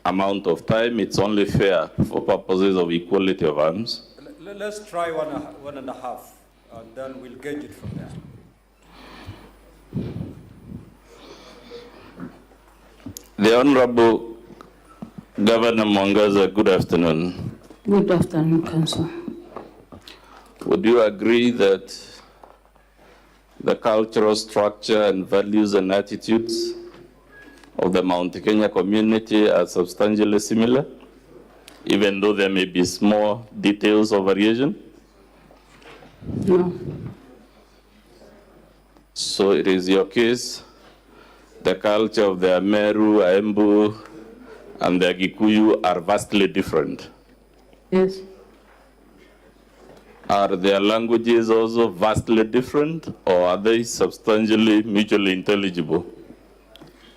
Speaker 5: amount of time. It's only fair for purposes of equality of arms.
Speaker 1: Let's try 1.5, and then we'll gauge it from there.
Speaker 5: The Honorable Governor Mwangaza, good afternoon.
Speaker 12: Good afternoon, Council.
Speaker 5: Would you agree that the cultural structure and values and attitudes of the Mount Kenya community are substantially similar, even though there may be small details of variation?
Speaker 12: No.
Speaker 5: So it is your case, the culture of the Ameru, Embu, and the Gikuyu are vastly different.
Speaker 12: Yes.
Speaker 5: Are their languages also vastly different, or are they substantially mutually intelligible?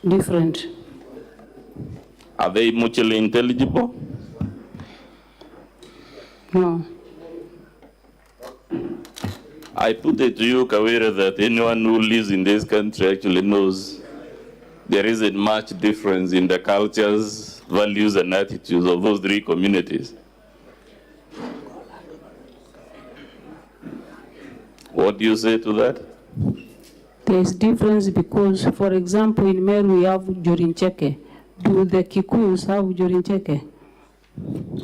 Speaker 12: Different.
Speaker 5: Are they mutually intelligible?
Speaker 12: No.
Speaker 5: I put it to you, Kawira, that anyone who lives in this country actually knows there isn't much difference in the cultures, values, and attitudes of those three communities. What do you say to that?
Speaker 12: There's difference because, for example, in Meru we have Jorincheke. Do the Kikuyus have Jorincheke?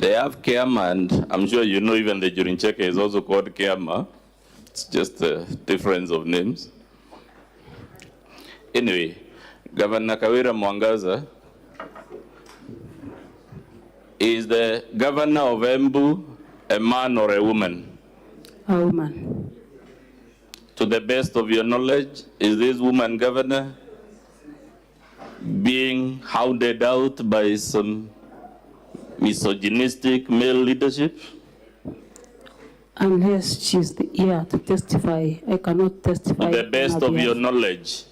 Speaker 5: They have Kiama, and I'm sure you know even the Jorincheke is also called Kiama. It's just a difference of names. Anyway, Governor Kawira Mwangaza is the governor of Embu a man or a woman?
Speaker 12: A woman.
Speaker 5: To the best of your knowledge, is this woman governor being hounded out by some misogynistic male leadership?
Speaker 12: Unless she's here to testify, I cannot testify.
Speaker 5: To the best of your knowledge,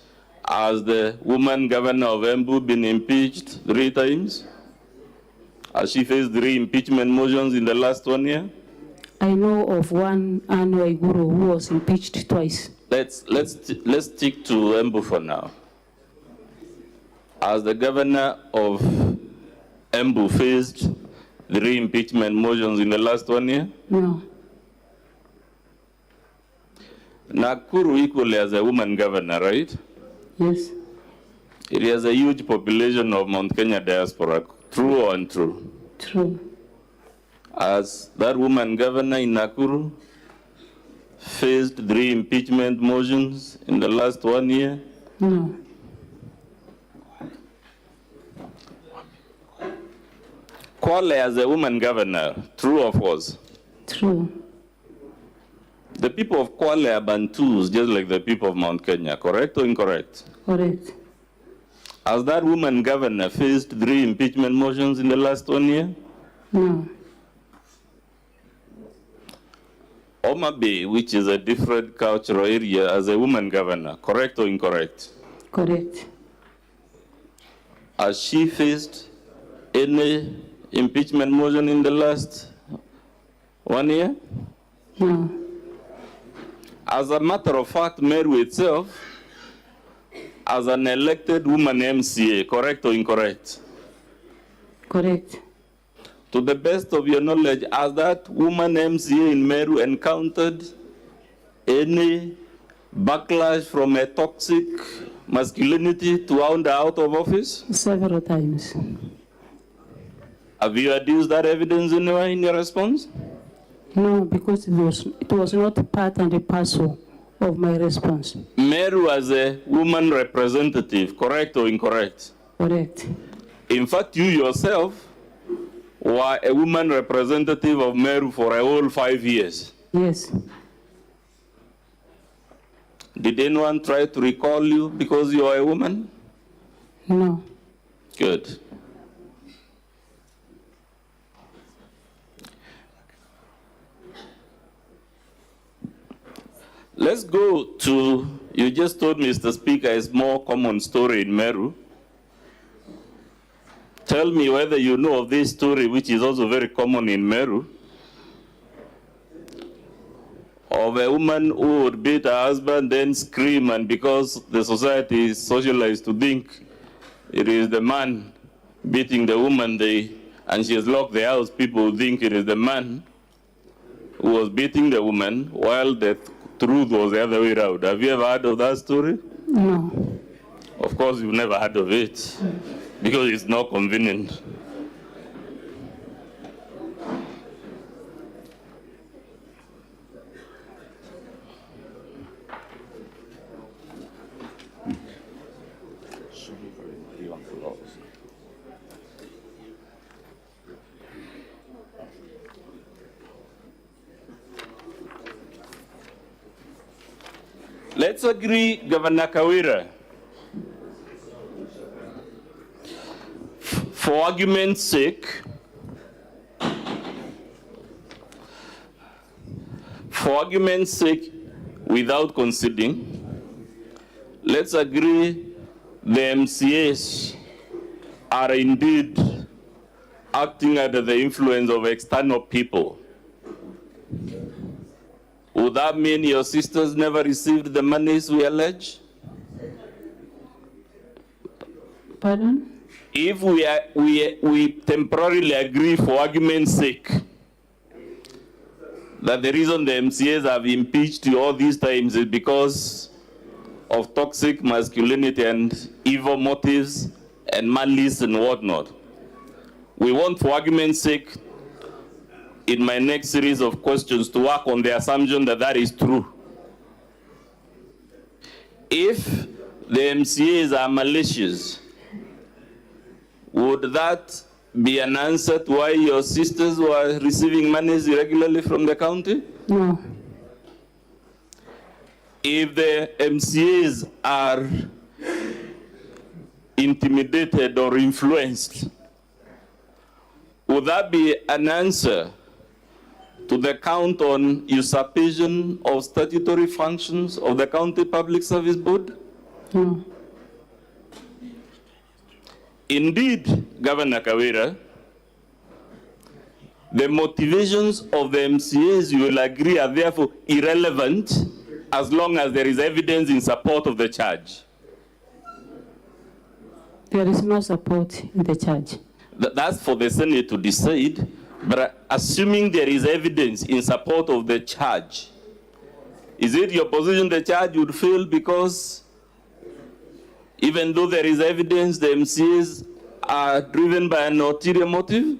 Speaker 5: has the woman governor of Embu been impeached 3 times? Has she faced 3 impeachment motions in the last 1 year?
Speaker 12: I know of one Anu Waiguru who was impeached twice.
Speaker 5: Let's stick to Embu for now. Has the governor of Embu faced 3 impeachment motions in the last 1 year?
Speaker 12: No.
Speaker 5: Nakuru equally has a woman governor, right?
Speaker 12: Yes.
Speaker 5: It has a huge population of Mount Kenya diaspora. True or untrue?
Speaker 12: True.
Speaker 5: Has that woman governor in Nakuru faced 3 impeachment motions in the last 1 year?
Speaker 12: No.
Speaker 5: Kwale as a woman governor, true or false?
Speaker 12: True.
Speaker 5: The people of Kwale are Bantus, just like the people of Mount Kenya, correct or incorrect?
Speaker 12: Correct.
Speaker 5: Has that woman governor faced 3 impeachment motions in the last 1 year?
Speaker 12: No.
Speaker 5: Homa Bay, which is a different cultural area, as a woman governor, correct or incorrect?
Speaker 12: Correct.
Speaker 5: Has she faced any impeachment motion in the last 1 year?
Speaker 12: No.
Speaker 5: As a matter of fact, Meru itself, as an elected woman MCA, correct or incorrect?
Speaker 12: Correct.
Speaker 5: To the best of your knowledge, has that woman MCA in Meru encountered any backlash from a toxic masculinity to hound her out of office?
Speaker 12: Several times.
Speaker 5: Have you adduced that evidence anywhere in your response?
Speaker 12: No, because it was not part and parcel of my response.
Speaker 5: Meru as a woman representative, correct or incorrect?
Speaker 12: Correct.
Speaker 5: In fact, you yourself were a woman representative of Meru for a whole 5 years.
Speaker 12: Yes.
Speaker 5: Did anyone try to recall you because you are a woman?
Speaker 12: No.
Speaker 5: Good. Let's go to, you just told Mr. Speaker, it's more common story in Meru. Tell me whether you know of this story, which is also very common in Meru, of a woman who would beat her husband, then scream, and because the society is socialized to think it is the man beating the woman, and she has locked the house, people think it is the man who was beating the woman, while the truth was the other way around. Have you ever heard of that story?
Speaker 12: No.
Speaker 5: Of course, you've never heard of it, because it's not convenient. Let's agree, Governor Kawira, for argument's sake, without conceding, let's agree the MCAs are indeed acting under the influence of external people. Would that mean your sisters never received the monies we allege?
Speaker 12: Pardon?
Speaker 5: If we temporarily agree for argument's sake that the reason the MCAs have impeached you all these times is because of toxic masculinity and evil motives and malice and whatnot, we want, for argument's sake, in my next series of questions, to work on the assumption that that is true. If the MCAs are malicious, would that be an answer to why your sisters were receiving monies irregularly from the county?
Speaker 12: No.
Speaker 5: If the MCAs are intimidated or influenced, would that be an answer to the count on usurpation of statutory functions of the County Public Service Board?
Speaker 12: No.
Speaker 5: Indeed, Governor Kawira, the motivations of the MCAs, you will agree, are therefore irrelevant as long as there is evidence in support of the charge.
Speaker 12: There is no support in the charge.
Speaker 5: That's for the Senate to decide, but assuming there is evidence in support of the charge, is it your position the charge would fail because even though there is evidence, the MCAs are driven by an ulterior motive?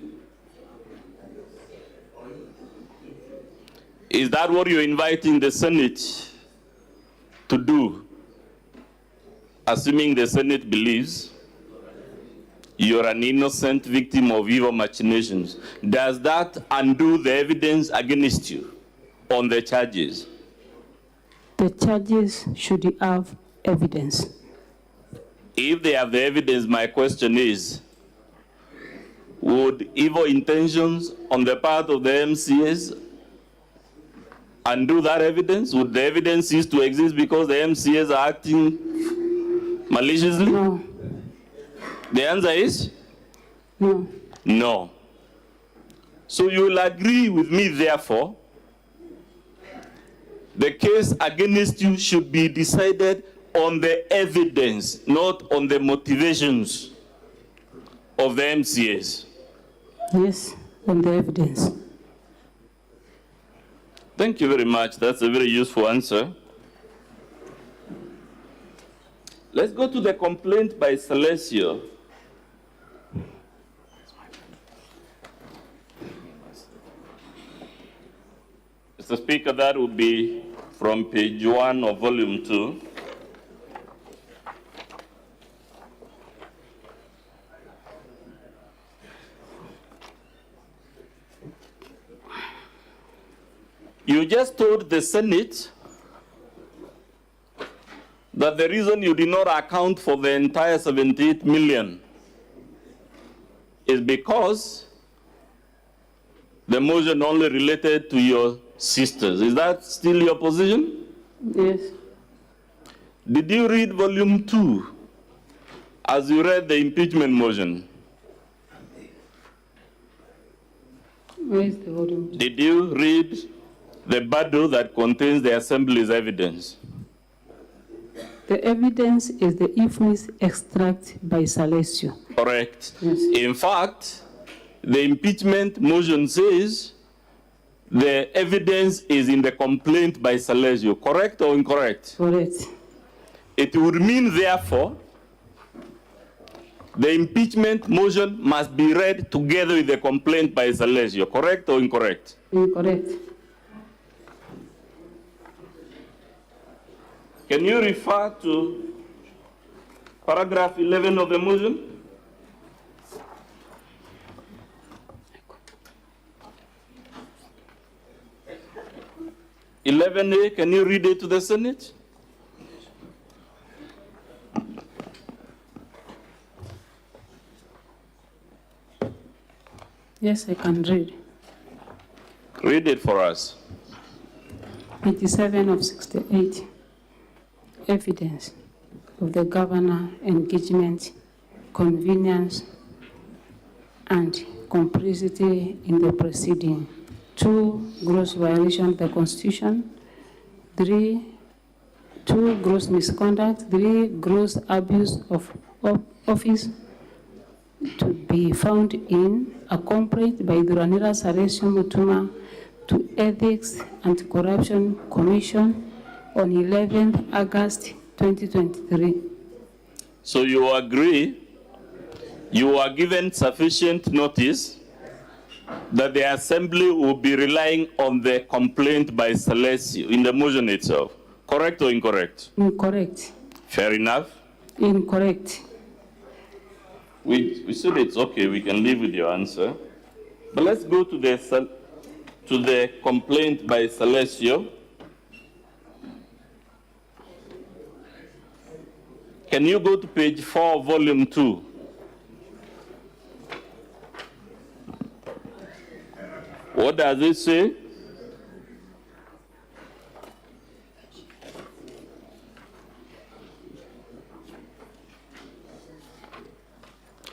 Speaker 5: Is that what you're inviting the Senate to do, assuming the Senate believes you're an innocent victim of evil machinations? Does that undo the evidence against you on the charges?
Speaker 12: The charges should have evidence.
Speaker 5: If they have the evidence, my question is, would evil intentions on the part of the MCAs undo that evidence? Would the evidence cease to exist because the MCAs are acting maliciously?
Speaker 12: No.
Speaker 5: The answer is?
Speaker 12: No.
Speaker 5: No. So you will agree with me, therefore, the case against you should be decided on the evidence, not on the motivations of the MCAs.
Speaker 12: Yes, on the evidence.
Speaker 5: Thank you very much. That's a very useful answer. Let's go to the complaint by Celesio. Mr. Speaker, that would be from page 1 of volume 2. You just told the Senate that the reason you did not account for the entire 78 million is because the motion only related to your sisters. Is that still your position?
Speaker 12: Yes.
Speaker 5: Did you read volume 2 as you read the impeachment motion?
Speaker 12: Where is the volume?
Speaker 5: Did you read the bundle that contains the Assembly's evidence?
Speaker 12: The evidence is the infamous extract by Celesio.
Speaker 5: Correct.
Speaker 12: Yes.
Speaker 5: In fact, the impeachment motion says the evidence is in the complaint by Celesio. Correct or incorrect?
Speaker 12: Correct.
Speaker 5: It would mean, therefore, the impeachment motion must be read together with the complaint by Celesio. Correct or incorrect?
Speaker 12: Incorrect.
Speaker 5: Can you refer to paragraph 11 of the motion? (11A), can you read it to the Senate?
Speaker 12: Yes, I can read.
Speaker 5: Read it for us.
Speaker 12: 87 of 68. Evidence of the governor engagement, convenience, and complicity in the proceeding. 2, gross violation of the Constitution. 3, 2, gross misconduct. 3, gross abuse of office to be found in, accompanied by Duranira Salesio Mutuma to Ethics and Corruption Commission on 11th August 2023.
Speaker 5: So you agree you are given sufficient notice that the Assembly will be relying on the complaint by Celesio in the motion itself. Correct or incorrect?
Speaker 12: Incorrect.
Speaker 5: Fair enough.
Speaker 12: Incorrect.
Speaker 5: We said it's okay, we can live with your answer. But let's go to the complaint by Celesio. Can you go to page 4, volume 2? What does it say?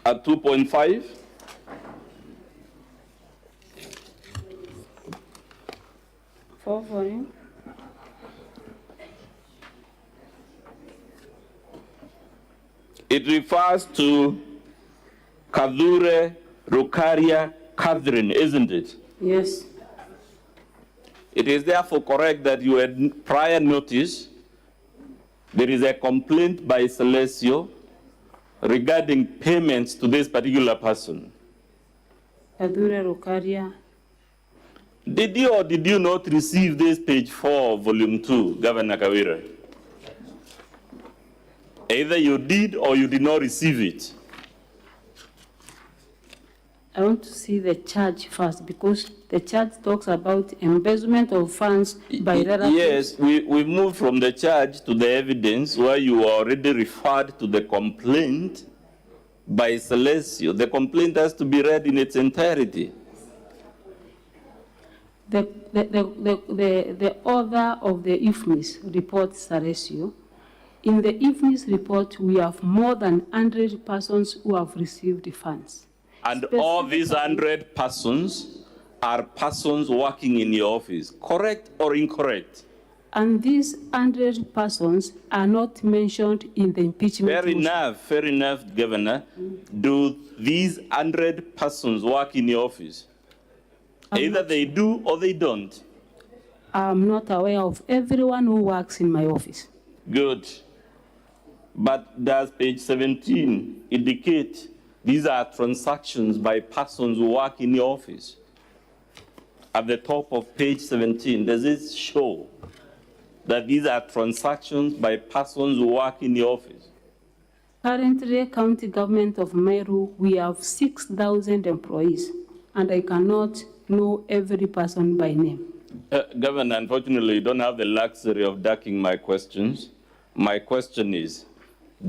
Speaker 5: At 2.5?
Speaker 12: Volume.
Speaker 5: It refers to Kadhure Rukaria Catherine, isn't it?
Speaker 12: Yes.
Speaker 5: It is therefore correct that you had prior notice. There is a complaint by Celesio regarding payments to this particular person.
Speaker 12: Kadhure Rukaria.
Speaker 5: Did you or did you not receive this page 4, volume 2, Governor Kawira? Either you did or you did not receive it.
Speaker 12: I want to see the charge first, because the charge talks about embezzlement of funds by relatives.
Speaker 5: Yes, we moved from the charge to the evidence, where you already referred to the complaint by Celesio. The complaint has to be read in its entirety.
Speaker 12: The author of the IFMIS report, Celesio, in the IFMIS report, we have more than 100 persons who have received the funds.
Speaker 5: And all these 100 persons are persons working in your office, correct or incorrect?
Speaker 12: And these 100 persons are not mentioned in the impeachment.
Speaker 5: Fair enough, Governor. Do these 100 persons work in your office? Either they do or they don't.
Speaker 12: I'm not aware of everyone who works in my office.
Speaker 5: Good. But does page 17 indicate these are transactions by persons who work in your office? At the top of page 17, does it show that these are transactions by persons who work in your office?
Speaker 12: Currently, county government of Meru, we have 6,000 employees, and I cannot know every person by name.
Speaker 5: Governor, unfortunately, you don't have the luxury of ducking my questions. My question is,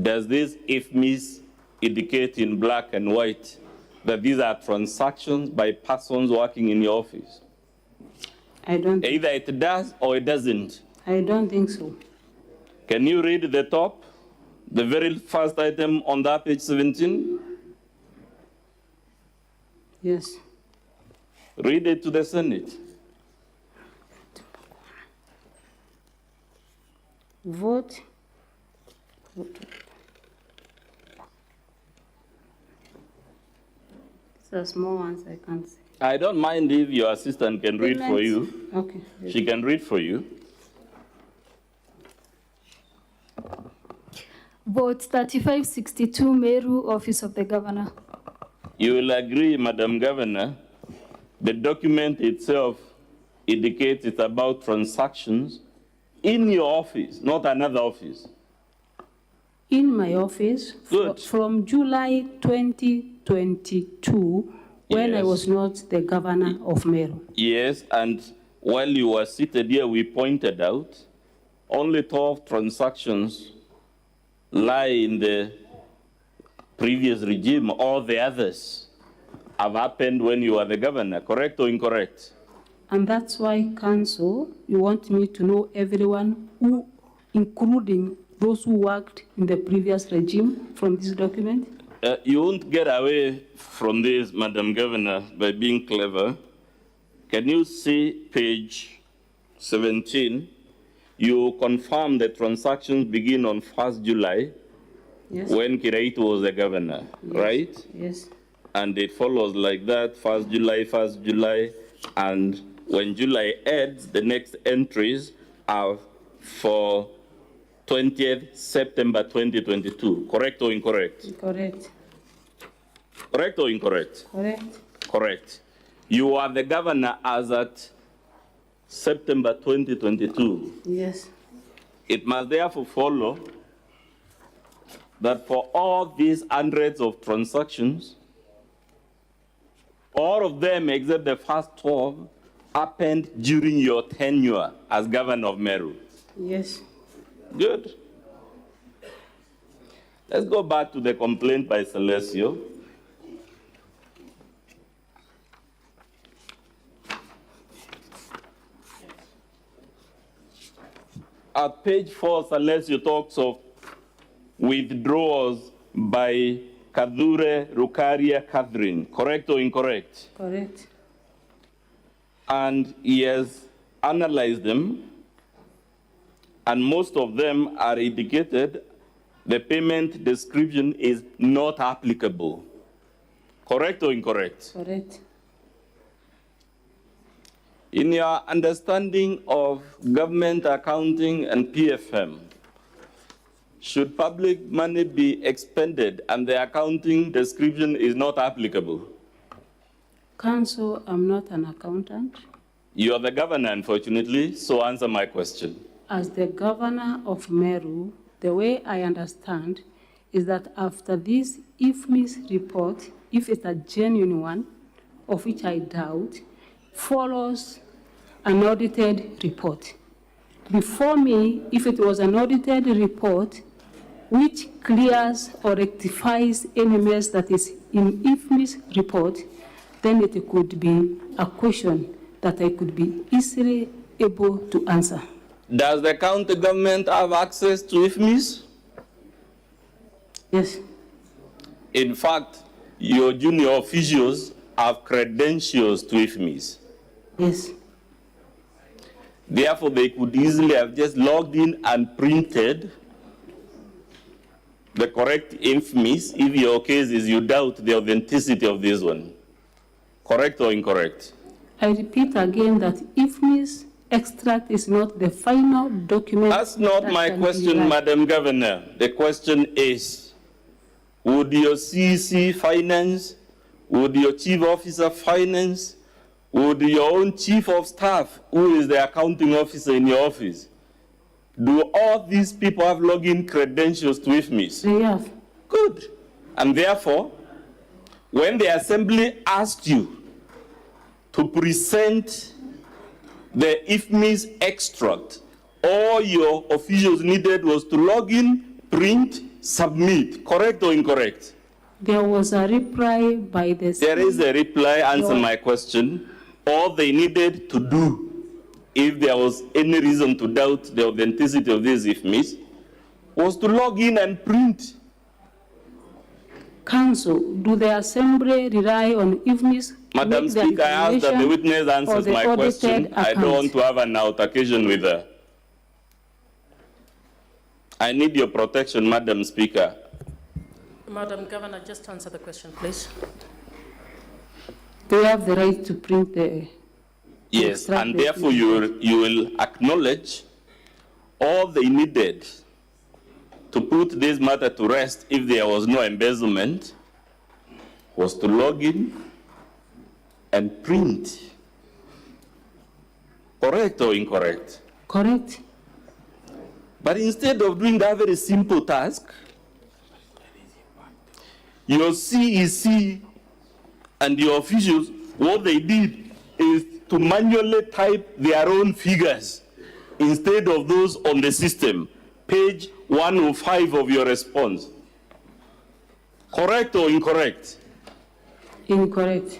Speaker 5: does this IFMIS indicate in black and white that these are transactions by persons working in your office?
Speaker 12: I don't.
Speaker 5: Either it does or it doesn't.
Speaker 12: I don't think so.
Speaker 5: Can you read the top, the very first item on that page 17?
Speaker 12: Yes.
Speaker 5: Read it to the Senate.
Speaker 12: Vote. These are small ones, I can't see.
Speaker 5: I don't mind if your assistant can read for you.
Speaker 12: Okay.
Speaker 5: She can read for you.
Speaker 10: Vote 3562, Meru, Office of the Governor.
Speaker 5: You will agree, Madam Governor, the document itself indicates it's about transactions in your office, not another office.
Speaker 12: In my office, from July 2022, when I was not the governor of Meru.
Speaker 5: Yes, and while you were seated here, we pointed out only 12 transactions lie in the previous regime. All the others have happened when you were the governor, correct or incorrect?
Speaker 12: And that's why, Council, you want me to know everyone who, including those who worked in the previous regime, from this document?
Speaker 5: You won't get away from this, Madam Governor, by being clever. Can you see page 17? You confirm the transactions begin on 1st July,
Speaker 12: yes,
Speaker 5: when Kiraitu was the governor,
Speaker 12: yes,
Speaker 5: right?
Speaker 12: Yes.
Speaker 5: And it follows like that, 1st July, and when July ends, the next entries are for 20th September 2022, correct or incorrect?
Speaker 12: Correct.
Speaker 5: Correct or incorrect?
Speaker 12: Correct.
Speaker 5: Correct. You are the governor as at September 2022.
Speaker 12: Yes.
Speaker 5: It must therefore follow that for all these hundreds of transactions, all of them except the first 12 happened during your tenure as governor of Meru.
Speaker 12: Yes.
Speaker 5: Good. Let's go back to the complaint by Celesio. At page 4, Celesio talks of withdrawals by Kadure Rukaria Catherine. Correct or incorrect?
Speaker 12: Correct.
Speaker 5: And he has analyzed them, and most of them are indicated the payment description is not applicable. Correct or incorrect?
Speaker 12: Correct.
Speaker 5: In your understanding of government accounting and PFM, should public money be expended and the accounting description is not applicable?
Speaker 12: Council, I'm not an accountant.
Speaker 5: You are the governor, unfortunately, so answer my question.
Speaker 12: As the governor of Meru, the way I understand, is that after this IFMIS report, if it's a genuine one, of which I doubt, follows an audited report. Before me, if it was an audited report which clears or rectifies any mess that is in IFMIS report, then it could be a question that I could be easily able to answer.
Speaker 5: Does the county government have access to IFMIS?
Speaker 12: Yes.
Speaker 5: In fact, your junior officials have credentials to IFMIS.
Speaker 12: Yes.
Speaker 5: Therefore, they could easily have just logged in and printed the correct IFMIS if your case is you doubt the authenticity of this one. Correct or incorrect?
Speaker 12: I repeat again that IFMIS extract is not the final document.
Speaker 5: That's not my question, Madam Governor. The question is, would your CEC finance, would your chief officer finance, would your own chief of staff, who is the accounting officer in your office, do all these people have login credentials to IFMIS?
Speaker 12: They have.
Speaker 5: Good. And therefore, when the assembly asked you to present the IFMIS extract, all your officials needed was to log in, print, submit. Correct or incorrect?
Speaker 12: There was a reply by the...
Speaker 5: There is a reply. Answer my question. All they needed to do, if there was any reason to doubt the authenticity of this IFMIS, was to log in and print.
Speaker 12: Council, do the assembly rely on IFMIS?
Speaker 5: Madam Speaker, I ask that the witness answers my question. I don't want to have an altercation with her. I need your protection, Madam Speaker.
Speaker 13: Madam Governor, just answer the question, please.
Speaker 12: They have the right to print the...
Speaker 5: Yes, and therefore you will acknowledge all they needed to put this matter to rest if there was no embezzlement was to log in and print. Correct or incorrect?
Speaker 12: Correct.
Speaker 5: But instead of doing that very simple task, your CEC and your officials, what they did is to manually type their own figures instead of those on the system. Page 105 of your response. Correct or incorrect?
Speaker 12: Incorrect.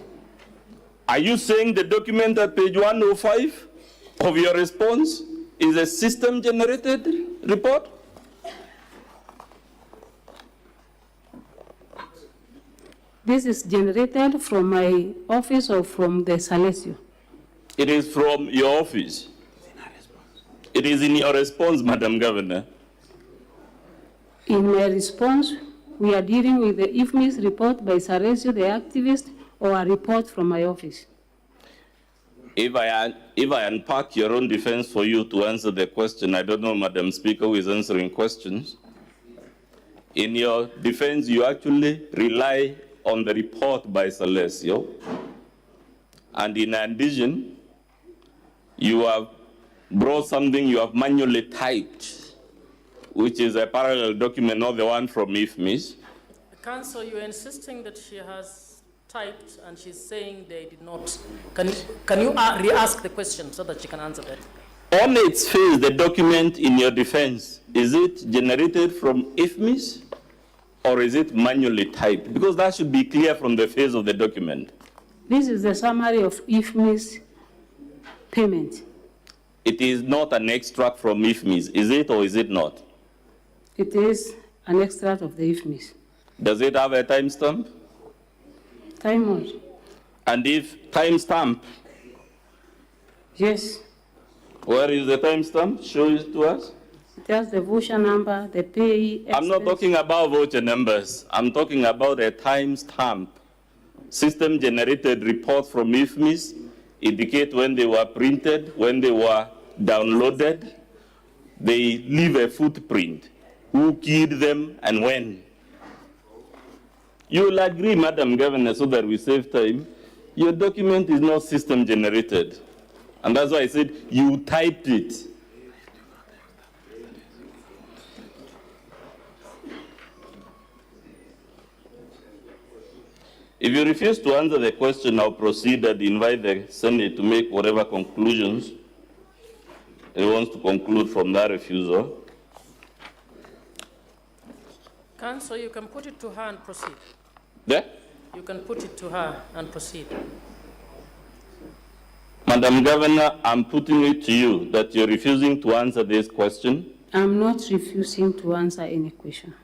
Speaker 5: Are you saying the document at page 105 of your response is a system-generated report?
Speaker 12: This is generated from my office or from the Salesio?
Speaker 5: It is from your office. It is in your response, Madam Governor.
Speaker 12: In my response, we are dealing with the IFMIS report by Salesio, the activist, or a report from my office.
Speaker 5: If I unpack your own defense for you to answer the question, I don't know, Madam Speaker, who is answering questions. In your defense, you actually rely on the report by Salesio. And in addition, you have brought something you have manually typed, which is a parallel document, not the one from IFMIS.
Speaker 13: Council, you're insisting that she has typed and she's saying they did not. Can you re-ask the question so that she can answer that?
Speaker 5: On its face, the document in your defense, is it generated from IFMIS or is it manually typed? Because that should be clear from the face of the document.
Speaker 12: This is the summary of IFMIS payment.
Speaker 5: It is not an extract from IFMIS, is it or is it not?
Speaker 12: It is an extract of the IFMIS.
Speaker 5: Does it have a timestamp?
Speaker 12: Time what?
Speaker 5: And if timestamp?
Speaker 12: Yes.
Speaker 5: Where is the timestamp? Show it to us.
Speaker 12: It has the voucher number, the payee.
Speaker 5: I'm not talking about voucher numbers. I'm talking about a timestamp. System-generated report from IFMIS indicate when they were printed, when they were downloaded. They leave a footprint. Who keyed them and when? You will agree, Madam Governor, so that we save time, your document is not system-generated. And that's why I said you typed it. If you refuse to answer the question, I'll proceed and invite the Senate to make whatever conclusions it wants to conclude from that refusal.
Speaker 13: Council, you can put it to her and proceed.
Speaker 5: Yeah?
Speaker 13: You can put it to her and proceed.
Speaker 5: Madam Governor, I'm putting it to you that you're refusing to answer this question.
Speaker 12: I'm not refusing to answer any question.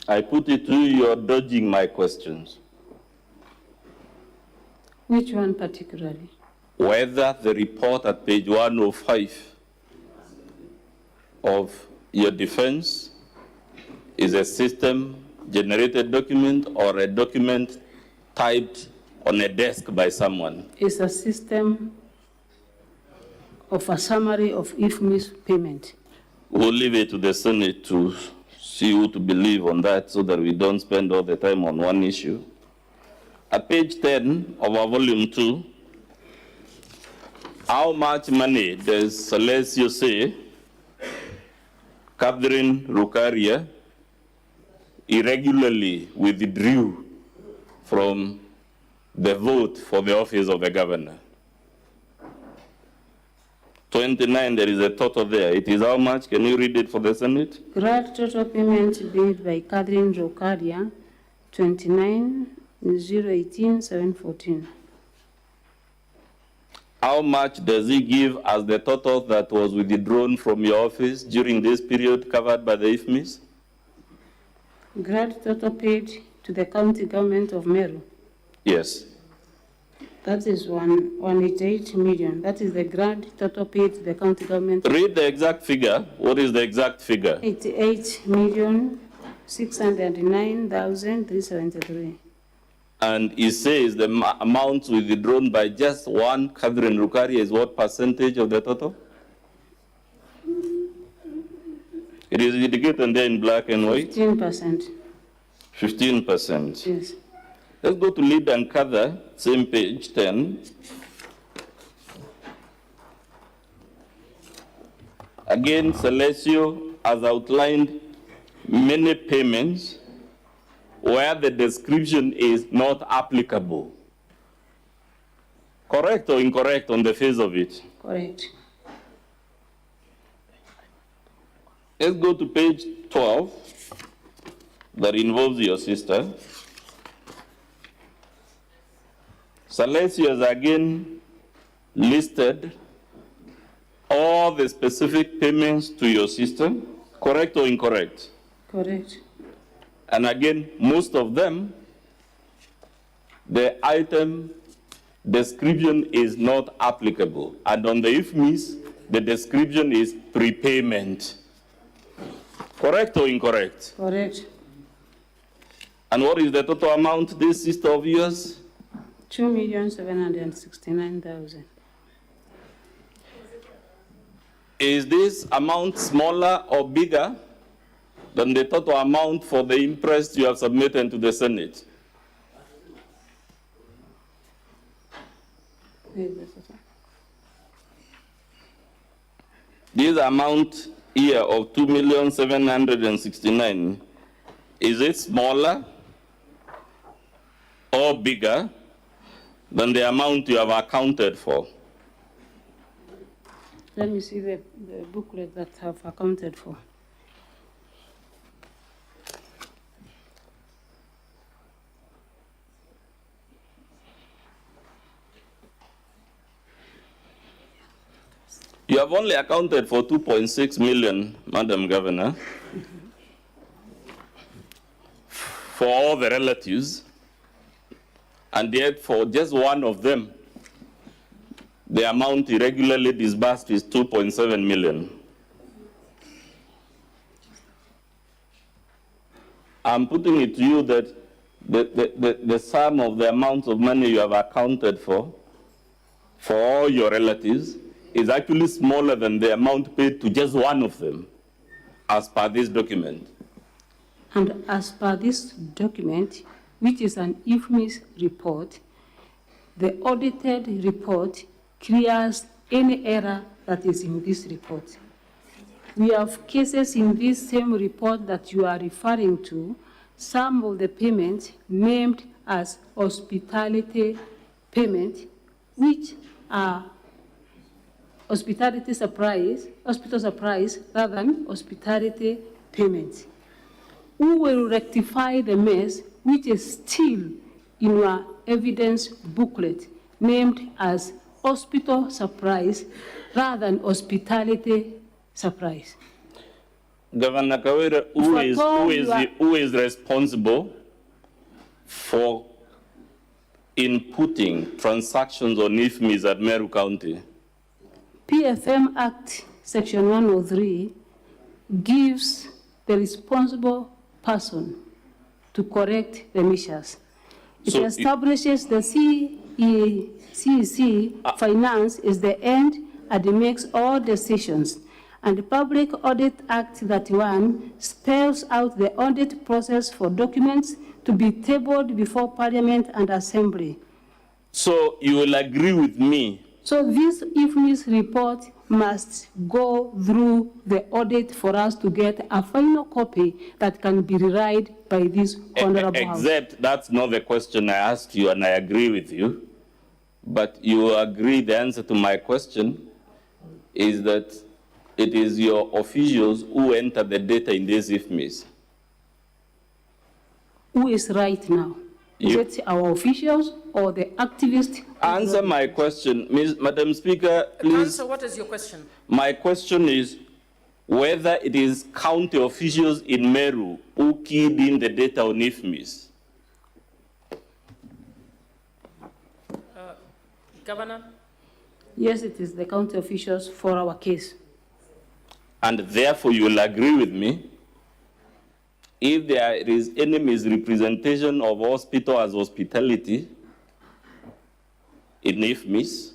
Speaker 5: I put it to you, you're dodging my questions.
Speaker 12: Which one particularly?
Speaker 5: Whether the report at page 105 of your defense is a system-generated document or a document typed on a desk by someone.
Speaker 12: It's a system of a summary of IFMI's payment.
Speaker 5: We'll leave it to the Senate to see who to believe on that so that we don't spend all the time on one issue. At page 10 of our volume 2, how much money does Celesio say Catherine Rukaria irregularly withdrew from the vote for the office of the governor? 29, there is a total there. It is how much? Can you read it for the Senate?
Speaker 12: Grant total payment made by Catherine Rokaria, 29,018,714.
Speaker 5: How much does he give as the total that was withdrawn from your office during this period covered by the IFMIS?
Speaker 12: Grant total paid to the county government of Meru.
Speaker 5: Yes.
Speaker 12: That is 188 million. That is the grant total paid to the county government.
Speaker 5: Read the exact figure. What is the exact figure?
Speaker 12: 88,609,373.
Speaker 5: And it says the amount withdrawn by just one Catherine Rukaria is what percentage of the total? It is indicated there in black and white?
Speaker 12: 15%.
Speaker 5: 15%.
Speaker 12: Yes.
Speaker 5: Let's go to lead and gather, same page 10. Again, Celesio has outlined many payments where the description is not applicable. Correct or incorrect on the face of it?
Speaker 12: Correct.
Speaker 5: Let's go to page 12 that involves your sister. Celesio has again listed all the specific payments to your sister. Correct or incorrect?
Speaker 12: Correct.
Speaker 5: And again, most of them, the item description is not applicable. And on the IFMIS, the description is prepayment. Correct or incorrect?
Speaker 12: Correct.
Speaker 5: And what is the total amount, this sister of yours?
Speaker 12: 2,769,000.
Speaker 5: Is this amount smaller or bigger than the total amount for the interest you have submitted to the Senate? This amount here of 2,769,000, is it smaller or bigger than the amount you have accounted for?
Speaker 12: Let me see the booklet that I have accounted for.
Speaker 5: You have only accounted for 2.6 million, Madam Governor, for all the relatives, and yet for just one of them, the amount irregularly disbursed is 2.7 million. I'm putting it to you that the sum of the amount of money you have accounted for all your relatives is actually smaller than the amount paid to just one of them, as per this document.
Speaker 12: And as per this document, which is an IFMIS report, the audited report clears any error that is in this report. We have cases in this same report that you are referring to some of the payments named as hospitality payment, which are hospital supplies rather than hospitality payments. We will rectify the mess which is still in your evidence booklet named as hospital supplies rather than hospitality supplies.
Speaker 5: Governor Kawira, who is responsible for inputting transactions on IFMIs at Meru County?
Speaker 12: PFM Act Section 103 gives the responsible person to correct the measures. It
Speaker 5: So
Speaker 12: establishes the CEC finance is the end and it makes all decisions. And the Public Audit Act 31 spells out the audit process for documents to be tabled before Parliament and Assembly.
Speaker 5: So you will agree with me?
Speaker 12: So this IFMIS report must go through the audit for us to get a final copy that can be read by this honorable House.
Speaker 5: Except that's not the question I asked you, and I agree with you. But you agree the answer to my question is that it is your officials who enter the data in these IFMIs.
Speaker 12: Who is right now? Is it our officials or the activists?
Speaker 5: Answer my question. Madam Speaker, please.
Speaker 13: Answer, what is your question?
Speaker 5: My question is whether it is county officials in Meru who keyed in the data on IFMIs.
Speaker 13: Governor?
Speaker 12: Yes, it is the county officials for our case.
Speaker 5: And therefore you will agree with me, if there is any misrepresentation of hospital as hospitality in IFMIS,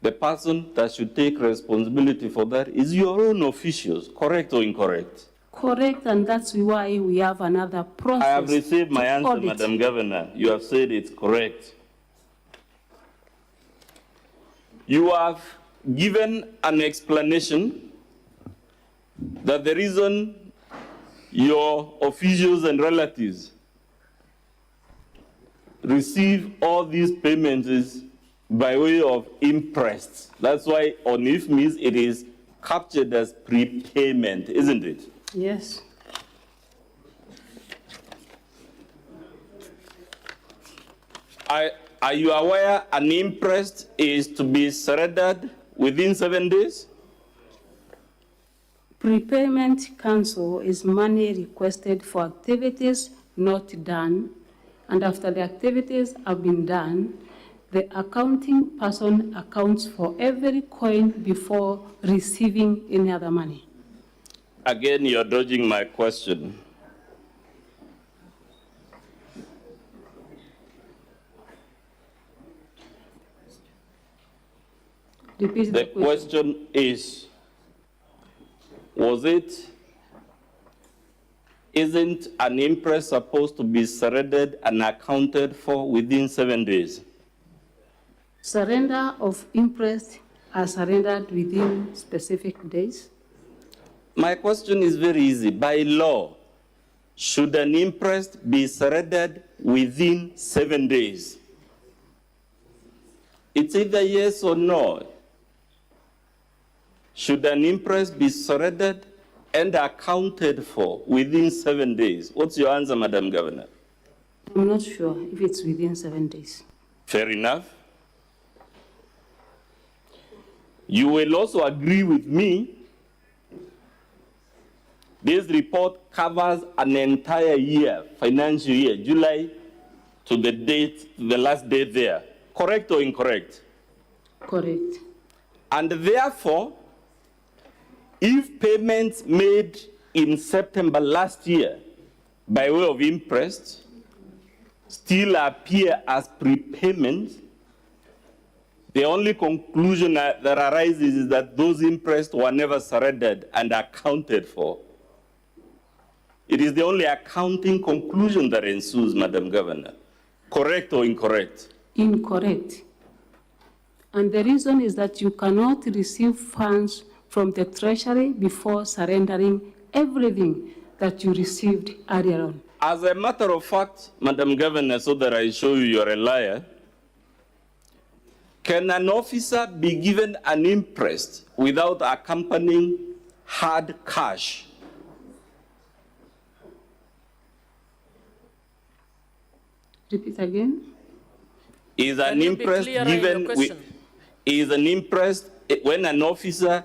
Speaker 5: the person that should take responsibility for that is your own officials, correct or incorrect?
Speaker 12: Correct, and that's why we have another process.
Speaker 5: I have received my answer,
Speaker 12: audit.
Speaker 5: Madam Governor. You have said it's correct. You have given an explanation that the reason your officials and relatives receive all these payments is by way of interest. That's why on IFMIS it is captured as prepayment, isn't it?
Speaker 12: Yes.
Speaker 5: Are you aware an interest is to be surrendered within 7 days?
Speaker 12: Prepayment cancel is money requested for activities not done, and after the activities have been done, the accounting person accounts for every coin before receiving any other money.
Speaker 5: Again, you're dodging my question.
Speaker 12: Repeat
Speaker 5: The question is, isn't an imprest supposed to be surrendered and accounted for within 7 days?
Speaker 12: Surrender of interest are surrendered within specific days.
Speaker 5: My question is very easy. By law, should an imprest be surrendered within 7 days? It's either yes or no. Should an imprest be surrendered and accounted for within 7 days? What's your answer, Madam Governor?
Speaker 12: I'm not sure if it's within 7 days.
Speaker 5: Fair enough. You will also agree with me, this report covers an entire year, financial year, July to the date, the last date there. Correct or incorrect?
Speaker 12: Correct.
Speaker 5: And therefore, if payments made in September last year by way of interest still appear as prepayment, the only conclusion that arises is that those interests were never surrendered and accounted for. It is the only accounting conclusion that ensues, Madam Governor. Correct or incorrect?
Speaker 12: Incorrect. And the reason is that you cannot receive funds from the Treasury before surrendering everything that you received earlier on.
Speaker 5: As a matter of fact, Madam Governor, so that I show you you're a liar, can an officer be given an imprest without accompanying hard cash?
Speaker 12: Repeat again.
Speaker 5: Is an imprest given with, is an imprest when an officer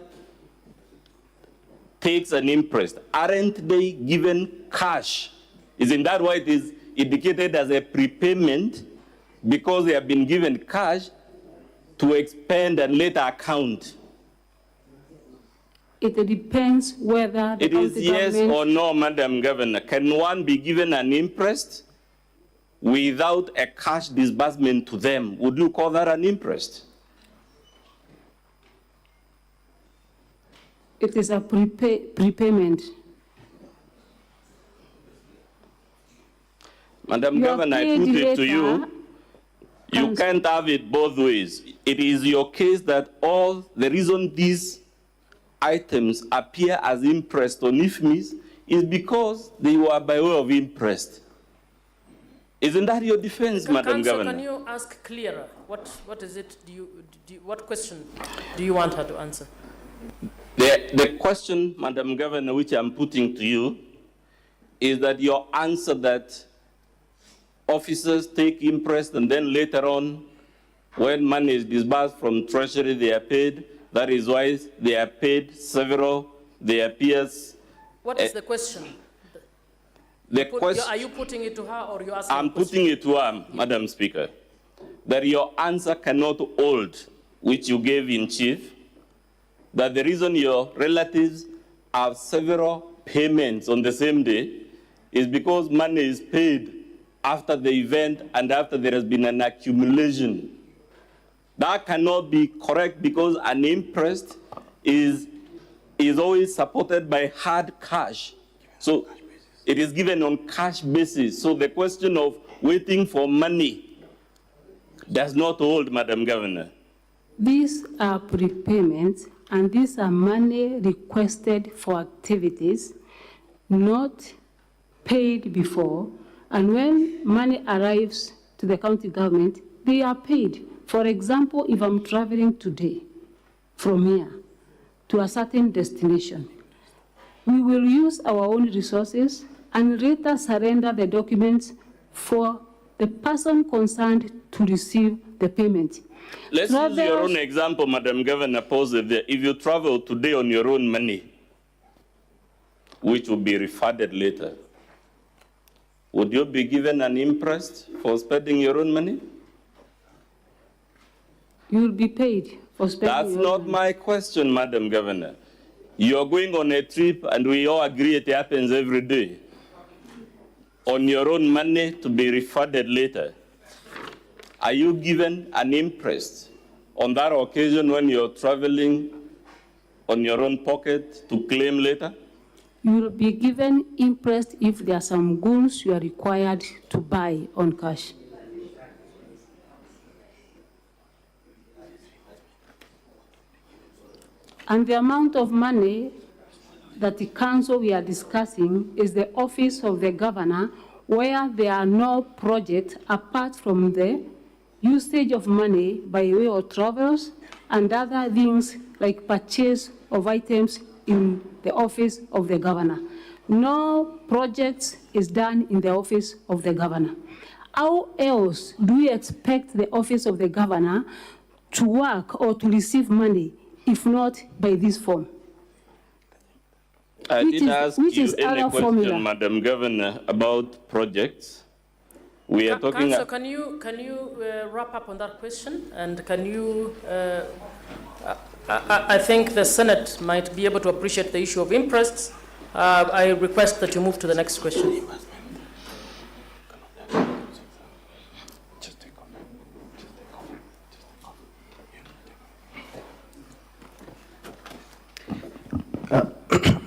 Speaker 5: takes an imprest? Aren't they given cash? Isn't that why it is indicated as a prepayment? Because they have been given cash to expend and later account.
Speaker 12: It depends whether the
Speaker 5: it is yes or no, Madam Governor. Can one be given an imprest without a cash disbursement to them? Would you call that an imprest?
Speaker 12: It is a prepayment.
Speaker 5: Madam Governor, I put it to you, you can't have it both ways. It is your case that the reason these items appear as imprest on IFMIs is because they were by way of imprest. Isn't that your defense, Madam Governor?
Speaker 13: Can you ask clearer? What is it? What question do you want her to answer?
Speaker 5: The question, Madam Governor, which I'm putting to you, is that your answer that officers take imprest and then later on, when money is disbursed from Treasury, they are paid. That is why they are paid several, they appears.
Speaker 13: What is the question? Are you putting it to her or are you asking?
Speaker 5: I'm putting it to her, Madam Speaker, that your answer cannot hold, which you gave in chief, that the reason your relatives have several payments on the same day is because money is paid after the event and after there has been an accumulation. That cannot be correct because an imprest is always supported by hard cash. So it is given on cash basis. So the question of waiting for money does not hold, Madam Governor.
Speaker 12: These are prepayments and these are money requested for activities not paid before. And when money arrives to the county government, they are paid. For example, if I'm traveling today from here to a certain destination, we will use our own resources and later surrender the documents for the person concerned to receive the payment.
Speaker 5: Let's use your own example, Madam Governor, pause it there. If you travel today on your own money, which will be refunded later, would you be given an imprest for spending your own money?
Speaker 12: You will be paid for spending
Speaker 5: That's not my question, Madam Governor. You're going on a trip and we all agree it happens every day. On your own money to be refunded later. Are you given an imprest on that occasion when you're traveling on your own pocket to claim later?
Speaker 12: You will be given imprest if there are some goods you are required to buy on cash. And the amount of money that the council we are discussing is the office of the governor, where there are no projects apart from the usage of money by way of travelers and other things like purchase of items in the office of the governor. No projects is done in the office of the governor. How else do we expect the office of the governor to work or to receive money if not by this form?
Speaker 5: I did ask you any question, Madam Governor, about projects. We are talking.
Speaker 13: Councillor, can you wrap up on that question? And can you? I think the Senate might be able to appreciate the issue of imprests. I request that you move to the next question.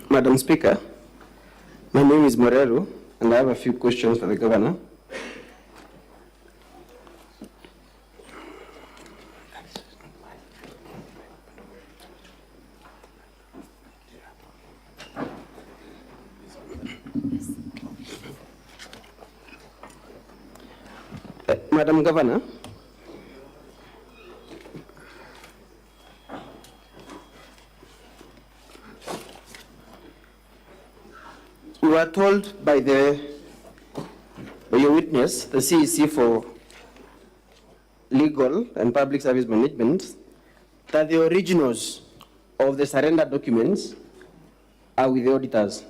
Speaker 11: Madam Speaker, my name is Morero, and I have a few questions for the Governor. Madam Governor, we were told by your witness, the CEC for Legal and Public Service Management, that the originals of the surrender documents are with the auditors.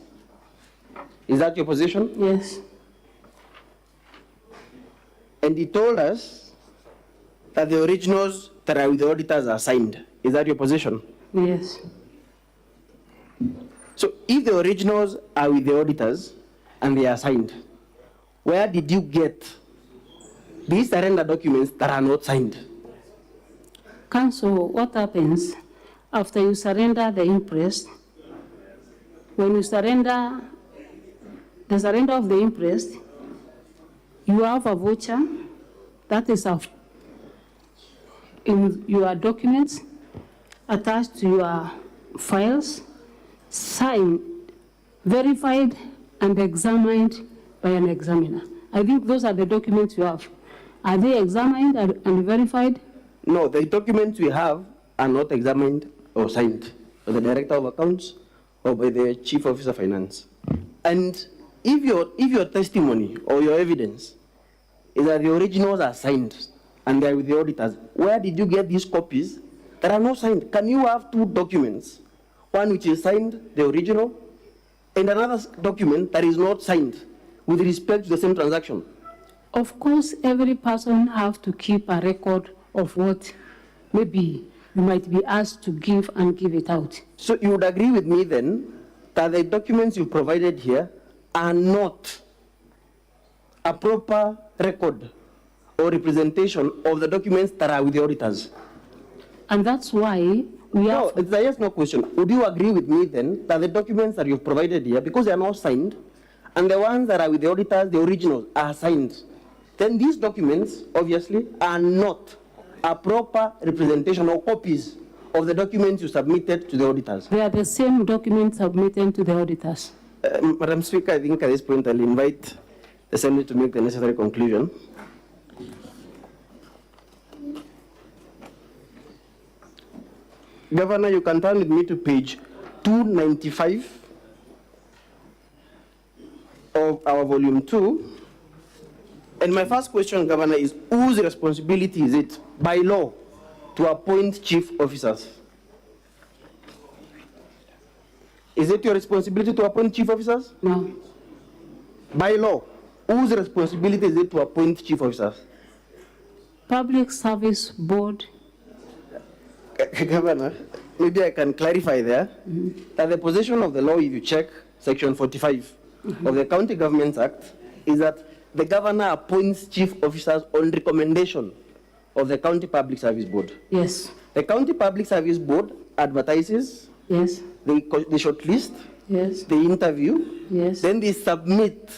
Speaker 11: Is that your position?
Speaker 12: Yes.
Speaker 11: And he told us that the originals that are with the auditors are signed. Is that your position?
Speaker 12: Yes.
Speaker 11: So if the originals are with the auditors and they are signed, where did you get these surrender documents that are not signed?
Speaker 12: Council, what happens after you surrender the interest? When you surrender the surrender of the interest, you have a voucher that is in your documents attached to your files, signed, verified, and examined by an examiner. I think those are the documents you have. Are they examined and verified?
Speaker 11: No, the documents we have are not examined or signed by the Director of Accounts or by the Chief Officer of Finance. And if your testimony or your evidence is that the originals are signed and they are with the auditors, where did you get these copies that are not signed? Can you have two documents, one which is signed, the original, and another document that is not signed with respect to the same transaction?
Speaker 12: Of course, every person have to keep a record of what maybe you might be asked to give and give it out.
Speaker 11: So you would agree with me then that the documents you provided here are not a proper record or representation of the documents that are with the auditors?
Speaker 12: And that's why we
Speaker 11: have... No, it's a yes, no question. Would you agree with me then that the documents that you've provided here, because they are not signed, and the ones that are with the auditors, the originals, are signed, then these documents, obviously, are not a proper representation or copies of the documents you submitted to the auditors?
Speaker 12: They are the same documents submitted to the auditors.
Speaker 11: Madam Speaker, I think at this point I'll invite the Senate to make the necessary conclusion. Governor, you can turn with me to page 295 of our volume 2. And my first question, Governor, is whose responsibility is it by law to appoint chief officers? Is it your responsibility to appoint chief officers?
Speaker 12: No.
Speaker 11: By law, whose responsibility is it to appoint chief officers?
Speaker 12: Public Service Board.
Speaker 11: Governor, maybe I can clarify there that the position of the law, if you check section 45 of the County Governments Act, is that the governor appoints chief officers on recommendation of the County Public Service Board.
Speaker 12: Yes.
Speaker 11: The County Public Service Board advertises.
Speaker 12: Yes.
Speaker 11: They shortlist.
Speaker 12: Yes.
Speaker 11: They interview.
Speaker 12: Yes.
Speaker 11: Then they submit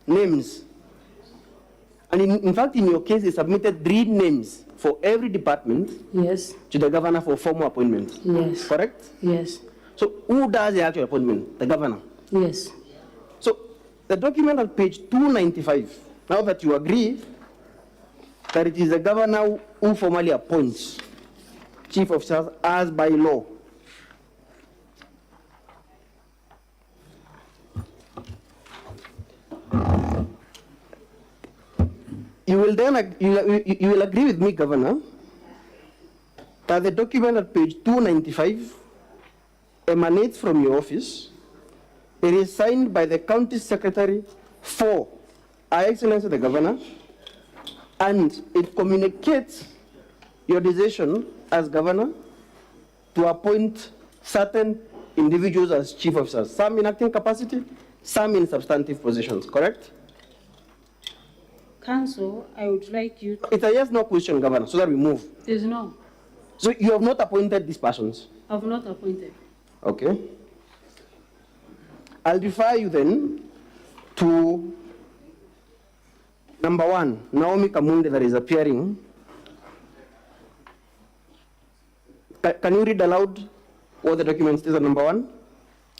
Speaker 11: names. And in fact, in your case, they submitted 3 names for every department.
Speaker 12: Yes.
Speaker 11: To the governor for formal appointments.
Speaker 12: Yes.
Speaker 11: Correct?
Speaker 12: Yes.
Speaker 11: So who does the actual appointment? The governor.
Speaker 12: Yes.
Speaker 11: So the document on page 295, now that you agree that it is the governor who formally appoints chief officers as by law, you will then you will agree with me, Governor, that the document at page 295 emanates from your office. It is signed by the County Secretary for Her Excellency the Governor, and it communicates your decision as Governor to appoint certain individuals as chief officers, some in acting capacity, some in substantive positions, correct?
Speaker 12: Council, I would like you to...
Speaker 11: It's a yes-no question, Governor, so that we move.
Speaker 12: There's no.
Speaker 11: So you have not appointed these persons?
Speaker 12: I've not appointed.
Speaker 11: Okay. I'll refer you then to number 1, Naomi Kamunde, that is appearing. Can you read aloud what the document is at number 1?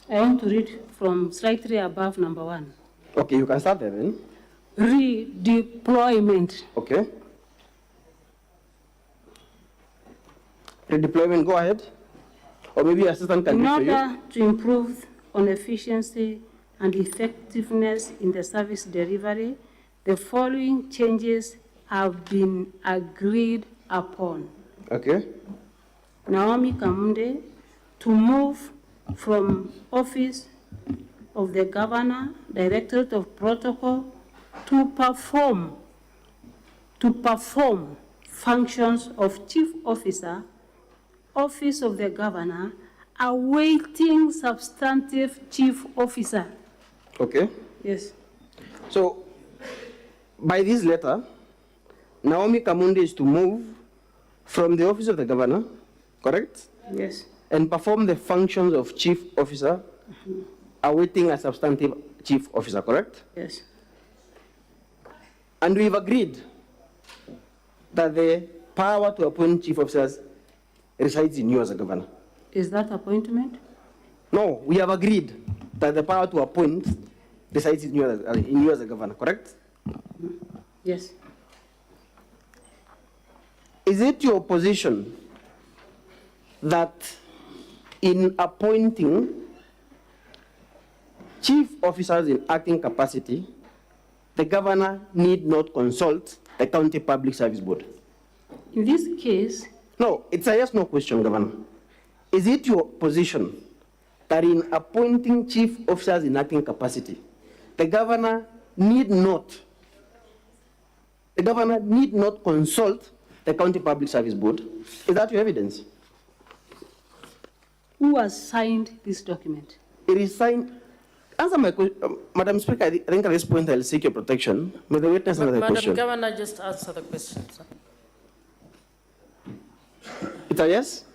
Speaker 12: I want to read from slightly above number 1.
Speaker 11: Okay, you can start there then.
Speaker 12: Redeployment.
Speaker 11: Okay. redeployment, go ahead. Or maybe assistant can
Speaker 12: In
Speaker 11: do it for you.
Speaker 12: order to improve on efficiency and effectiveness in the service delivery, the following changes have been agreed upon.
Speaker 11: Okay.
Speaker 12: Naomi Kamunde to move from Office of the Governor, Directorate of Protocol, to perform functions of Chief Officer, Office of the Governor, awaiting substantive Chief Officer.
Speaker 11: Okay.
Speaker 12: Yes.
Speaker 11: So, by this letter, Naomi Kamunde is to move from the Office of the Governor, correct?
Speaker 12: Yes.
Speaker 11: And perform the functions of Chief Officer, awaiting a substantive Chief Officer, correct?
Speaker 12: Yes.
Speaker 11: And we've agreed that the power to appoint Chief Officers resides in you as a governor.
Speaker 12: Is that appointment?
Speaker 11: No, we have agreed that the power to appoint resides in you as a governor, correct?
Speaker 12: Yes.
Speaker 11: Is it your position that in appointing chief officers in acting capacity, the governor need not consult the County Public Service Board?
Speaker 12: In this case...
Speaker 11: No, it's a yes-no question, Governor. Is it your position that in appointing chief officers in acting capacity, the governor need not consult the County Public Service Board? Is that your evidence?
Speaker 12: Who has signed this document?
Speaker 11: It is signed. Answer my question. Madam Speaker, I think at this point I'll seek your protection. May the witness answer the question.
Speaker 13: Madam Governor, just answer the question, sir.
Speaker 11: It's a yes?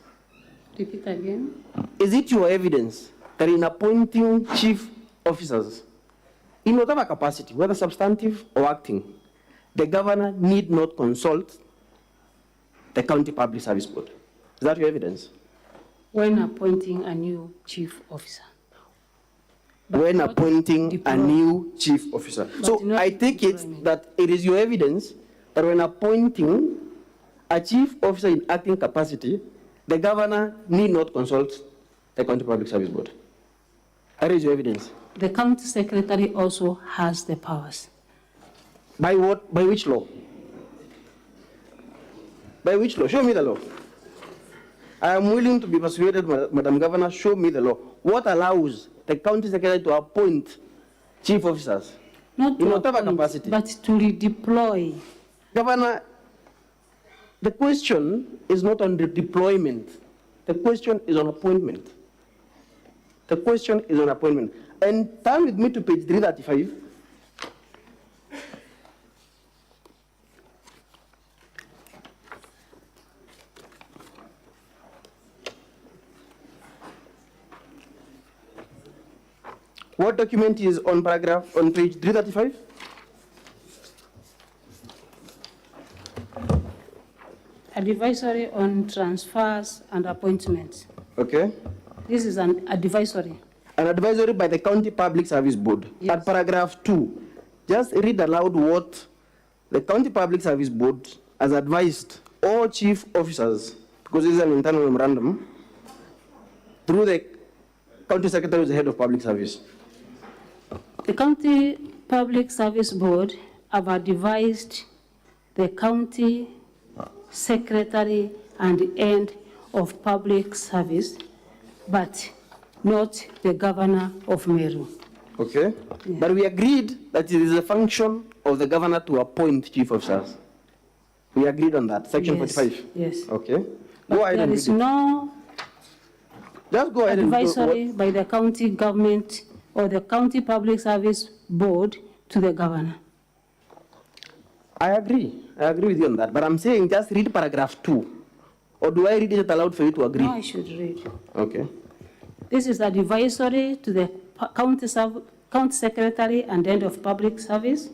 Speaker 12: Repeat again.
Speaker 11: Is it your evidence that in appointing chief officers, in whatever capacity, whether substantive or acting, the governor need not consult the County Public Service Board? Is that your evidence?
Speaker 12: When appointing a new chief officer.
Speaker 11: When appointing a new chief officer. So I take it that it is your evidence that when appointing a chief officer in acting capacity, the governor need not consult the County Public Service Board. That is your evidence.
Speaker 12: The county secretary also has the powers.
Speaker 11: By what? By which law? By which law? Show me the law. I am willing to be persuaded, Madam Governor, show me the law. What allows the county secretary to appoint chief officers
Speaker 12: Not
Speaker 11: in
Speaker 12: to
Speaker 11: whatever
Speaker 12: appoint,
Speaker 11: capacity?
Speaker 12: but to redeploy.
Speaker 11: Governor, the question is not on the deployment. The question is on appointment. The question is on appointment. And turn with me to page 335. What document is on page 335?
Speaker 12: Advisory on transfers and appointments.
Speaker 11: Okay.
Speaker 12: This is an advisory.
Speaker 11: An advisory by the County Public Service Board. Yes. At paragraph 2, just read aloud what the County Public Service Board has advised all chief officers, because this is an internal memorandum, through the County Secretary who is the head of public service.
Speaker 12: The County Public Service Board have advised the County Secretary and the end of public service, but not the Governor of Meru.
Speaker 11: Okay. Yeah. But we agreed that it is a function of the Governor to appoint chief officers. We agreed on that, section 45.
Speaker 12: Yes.
Speaker 11: Okay.
Speaker 12: But
Speaker 11: go ahead
Speaker 12: there
Speaker 11: and
Speaker 12: is
Speaker 11: read it.
Speaker 12: no
Speaker 11: just go ahead
Speaker 12: advisory
Speaker 11: and
Speaker 12: by the county government or the County Public Service Board to the Governor.
Speaker 11: I agree with you on that, but I'm saying just read paragraph 2. Or do I read it aloud for you to agree?
Speaker 12: No, I should read.
Speaker 11: Okay.
Speaker 12: This is advisory to the County Secretary and Head of Public Service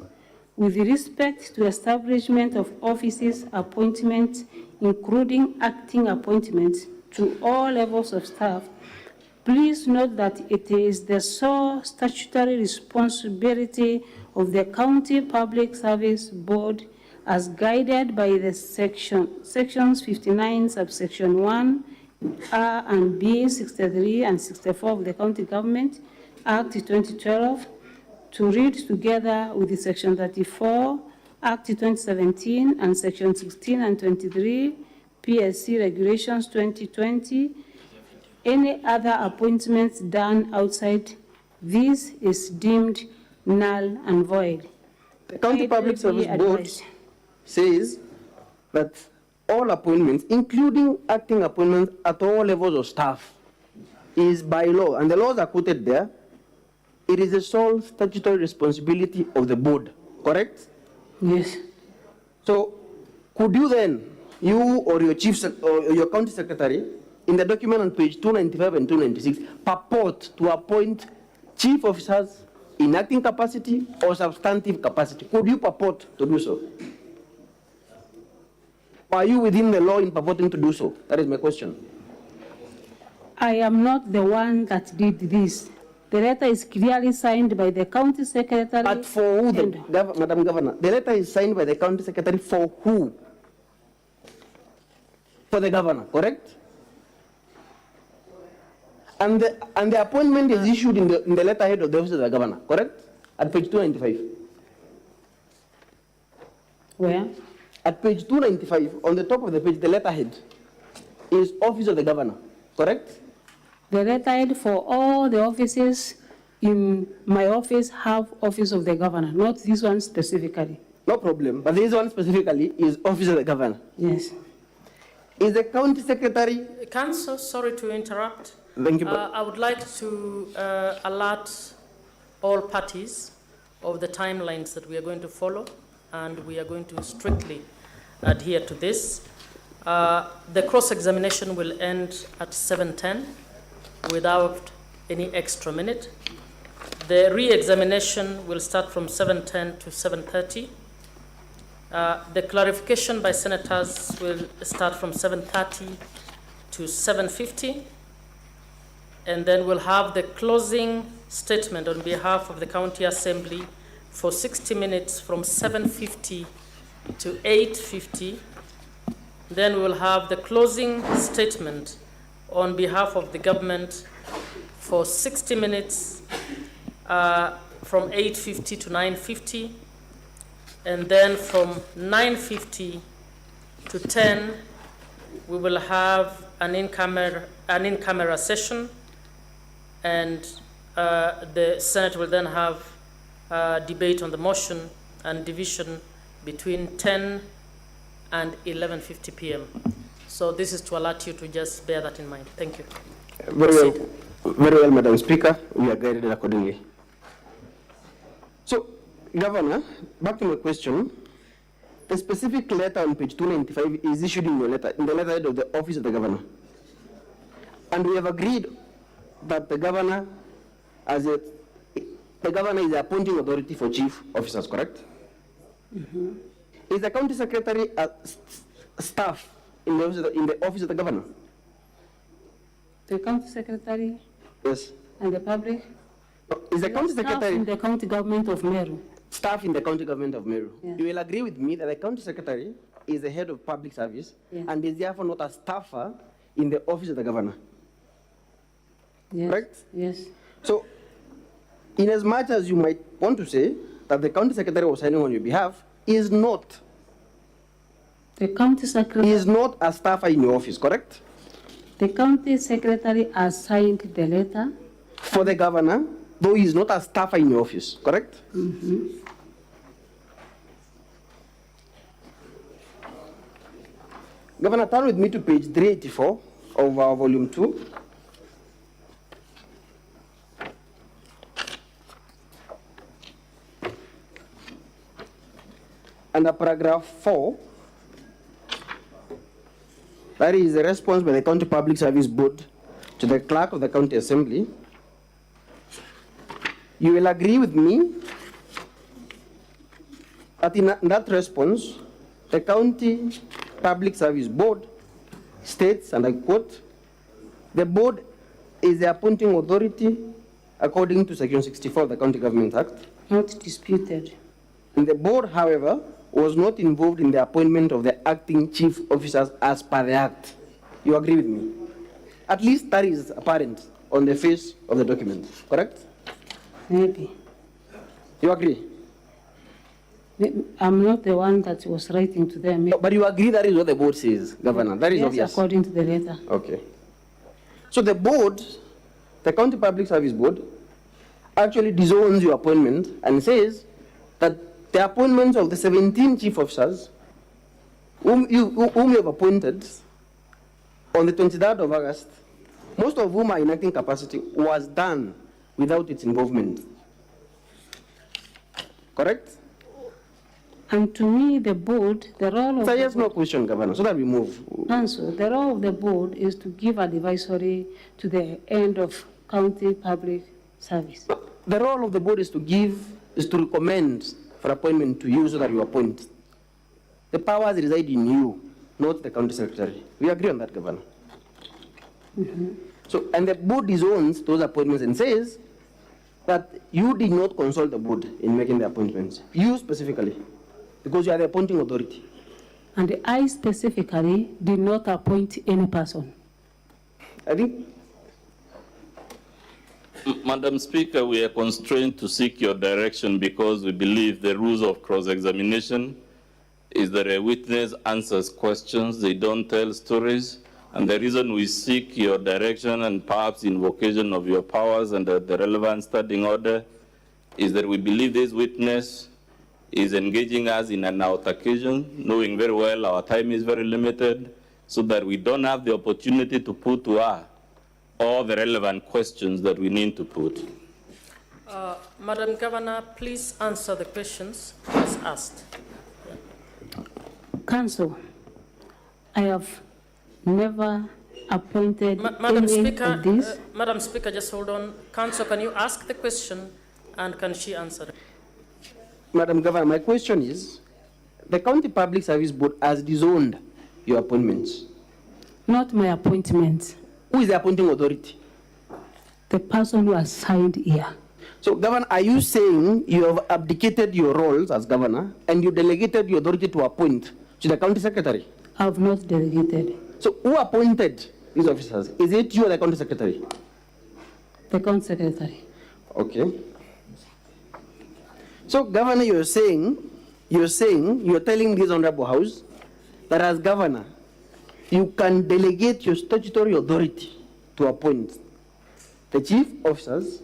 Speaker 12: with respect to establishment of offices, appointments, including acting appointments to all levels of staff. Please note that it is the sole statutory responsibility of the County Public Service Board as guided by the sections 59, subsection 1, A and B, 63 and 64 of the County Government Act 2012, to read together with the section 34, Act 2017, and section 16 and 23, PSC Regulations 2020, any other appointments done outside this is deemed null and void.
Speaker 15: The County Public Service Board says that all appointments, including acting appointments at all levels of staff, is by law, and the laws are quoted there. It is the sole statutory responsibility of the board, correct?
Speaker 12: Yes.
Speaker 15: So, could you then, you or your or your county secretary, in the document on page 295 and 296, purport to appoint chief officers in acting capacity or substantive capacity? Could you purport to do so? Are you within the law in purporting to do so? That is my question.
Speaker 12: I am not the one that did this. The letter is clearly signed by the county secretary.
Speaker 15: But for who, Madam Governor? The letter is signed by the county secretary for who? For the governor, correct? And the appointment is issued in the letterhead of the office of the governor, correct? At page 295.
Speaker 12: Where?
Speaker 15: At page 295, on the top of the page, the letterhead is office of the governor, correct?
Speaker 12: The letterhead for all the offices in my office have office of the governor, not this one specifically.
Speaker 15: No problem, but this one specifically is office of the governor.
Speaker 12: Yes.
Speaker 15: Is the county secretary...
Speaker 13: Council, sorry to interrupt.
Speaker 15: Thank you.
Speaker 13: I would like to alert all parties of the timelines that we are going to follow, and we are going to strictly adhere to this. The cross-examination will end at 7:10 without any extra minute. The re-examination will start from 7:10 to 7:30. The clarification by senators will start from 7:30 to 7:50. And then we'll have the closing statement on behalf of the County Assembly for 60 minutes from 7:50 to 8:50. Then we will have the closing statement on behalf of the government for 60 minutes from 8:50 to 9:50. And then from 9:50 to 10, we will have an in-camera session. And the Senate will then have a debate on the motion and division between 10 and 11:50 p.m. So this is to alert you to just bear that in mind. Thank you.
Speaker 15: Very well, Madam Speaker. We are guided accordingly. So, Governor, back to my question. The specific letter on page 295 is issued in the letterhead of the office of the governor. And we have agreed that the governor is the appointing authority for chief officers, correct?
Speaker 12: Mm-hmm.
Speaker 15: Is the county secretary staff in the office of the governor?
Speaker 12: The county secretary?
Speaker 15: Yes.
Speaker 12: And the public?
Speaker 15: Is the county secretary
Speaker 12: in the county government of Meru?
Speaker 15: Staff in the county government of Meru.
Speaker 12: Yeah.
Speaker 15: You will agree with me that the county secretary is the head of public service,
Speaker 12: yeah,
Speaker 15: and is therefore not a staffer in the office of the governor.
Speaker 12: Yes.
Speaker 15: Correct?
Speaker 12: Yes.
Speaker 15: So, in as much as you might want to say that the county secretary was signing on your behalf, is not.
Speaker 12: The county secretary
Speaker 15: is not a staffer in your office, correct?
Speaker 12: The county secretary assigned the letter
Speaker 15: for the governor, though he is not a staffer in your office, correct?
Speaker 12: Mm-hmm.
Speaker 15: Governor, turn with me to page 384 of our volume 2. Under paragraph 4, that is the response by the County Public Service Board to the clerk of the County Assembly. You will agree with me that in that response, the County Public Service Board states, and I quote, the board is the appointing authority according to section 64 of the County Government Act.
Speaker 12: Not disputed.
Speaker 15: And the board, however, was not involved in the appointment of the acting chief officers as per the Act. You agree with me? At least that is apparent on the face of the document, correct?
Speaker 12: Maybe.
Speaker 15: You agree?
Speaker 12: I'm not the one that was writing to them.
Speaker 15: But you agree that is what the board says, Governor? That is
Speaker 12: Yes,
Speaker 15: obvious.
Speaker 12: according to the letter.
Speaker 15: Okay. So the board, the County Public Service Board, actually disowns your appointment and says that the appointments of the 17 chief officers whom you have appointed on the 23rd of August, most of whom are in acting capacity, was done without its involvement. Correct?
Speaker 12: And to me, the board, the role of...
Speaker 15: So yes, no question, Governor, so that we move.
Speaker 12: Council, the role of the board is to give advisory to the end of county public service.
Speaker 15: The role of the board is to recommend for appointment to you so that you appoint. The powers reside in you, not the county secretary. We agree on that, Governor. So, and the board disowns those appointments and says that you did not consult the board in making the appointments. You specifically, because you are the appointing authority.
Speaker 12: And I specifically did not appoint any person.
Speaker 15: I think...
Speaker 5: Madam Speaker, we are constrained to seek your direction because we believe the rules of cross-examination is that a witness answers questions, they don't tell stories. And the reason we seek your direction and perhaps invocation of your powers under the relevant standing order is that we believe this witness is engaging us in an altercation, knowing very well our time is very limited, so that we don't have the opportunity to put to her all the relevant questions that we need to put.
Speaker 13: Madam Governor, please answer the questions as asked.
Speaker 12: Council, I have never appointed
Speaker 13: Madam
Speaker 12: any
Speaker 13: Speaker,
Speaker 12: of these.
Speaker 13: Madam Speaker, just hold on. Council, can you ask the question and can she answer it?
Speaker 15: Madam Governor, my question is, the County Public Service Board has disowned your appointments.
Speaker 12: Not my appointments.
Speaker 15: Who is the appointing authority?
Speaker 12: The person who has signed here.
Speaker 15: So, Governor, are you saying you have abdicated your roles as Governor and you delegated your authority to appoint to the County Secretary?
Speaker 12: I have not delegated.
Speaker 15: So, who appointed these officers? Is it you or the County Secretary?
Speaker 12: The County Secretary.
Speaker 15: Okay. So, Governor, you're telling this Honorable House that as Governor, you can delegate your statutory authority to appoint the chief officers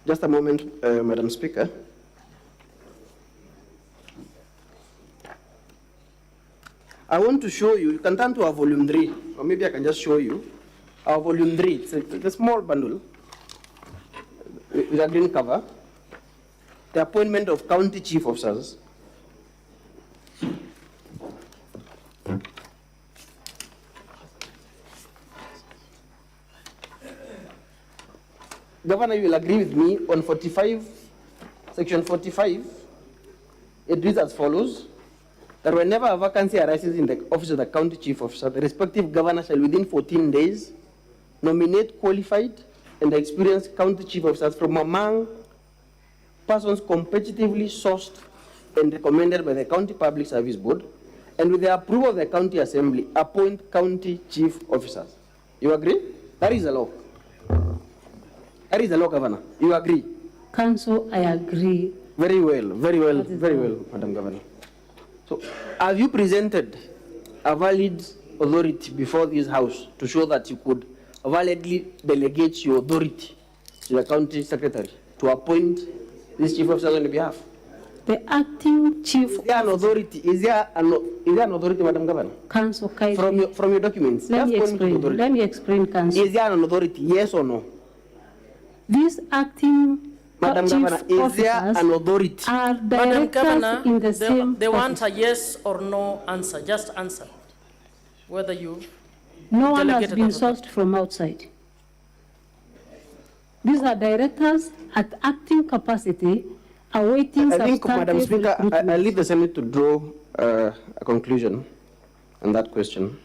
Speaker 15: Just a moment, Madam Speaker. I want to show you, you can turn to our volume 3, or maybe I can just show you our volume 3. It's a small bundle with a green cover. The appointment of county chief officers. Governor, you will agree with me on 45, section 45, it reads as follows, that whenever a vacancy arises in the office of the county chief officer, the respective governor shall within 14 days nominate qualified and experienced county chief officers from among persons competitively sourced and recommended by the County Public Service Board, and with the approval of the County Assembly, appoint county chief officers. You agree? That is the law. That is the law, Governor. You agree?
Speaker 12: Council, I agree.
Speaker 15: Very well, very well, very well, Madam Governor. So, have you presented a valid authority before this House to show that you could validly delegate your authority to the County Secretary to appoint this chief officer on your behalf?
Speaker 12: The acting chief.
Speaker 15: Is there an authority? Is there an authority, Madam Governor?
Speaker 12: Council,
Speaker 15: from your documents.
Speaker 12: Let me explain, Council.
Speaker 15: Is there an authority? Yes or no?
Speaker 12: These acting
Speaker 15: Madam Governor, is there an authority?
Speaker 12: Are
Speaker 13: Madam Governor,
Speaker 12: in the
Speaker 13: they want a yes or no answer. Just answer whether you
Speaker 12: No one has
Speaker 13: delegated
Speaker 12: been
Speaker 13: authority.
Speaker 12: sourced from outside. These are directors at acting capacity awaiting
Speaker 15: I think, Madam
Speaker 12: substantive
Speaker 15: Speaker, I
Speaker 12: recruitment.
Speaker 15: leave the Senate to draw a conclusion on that question.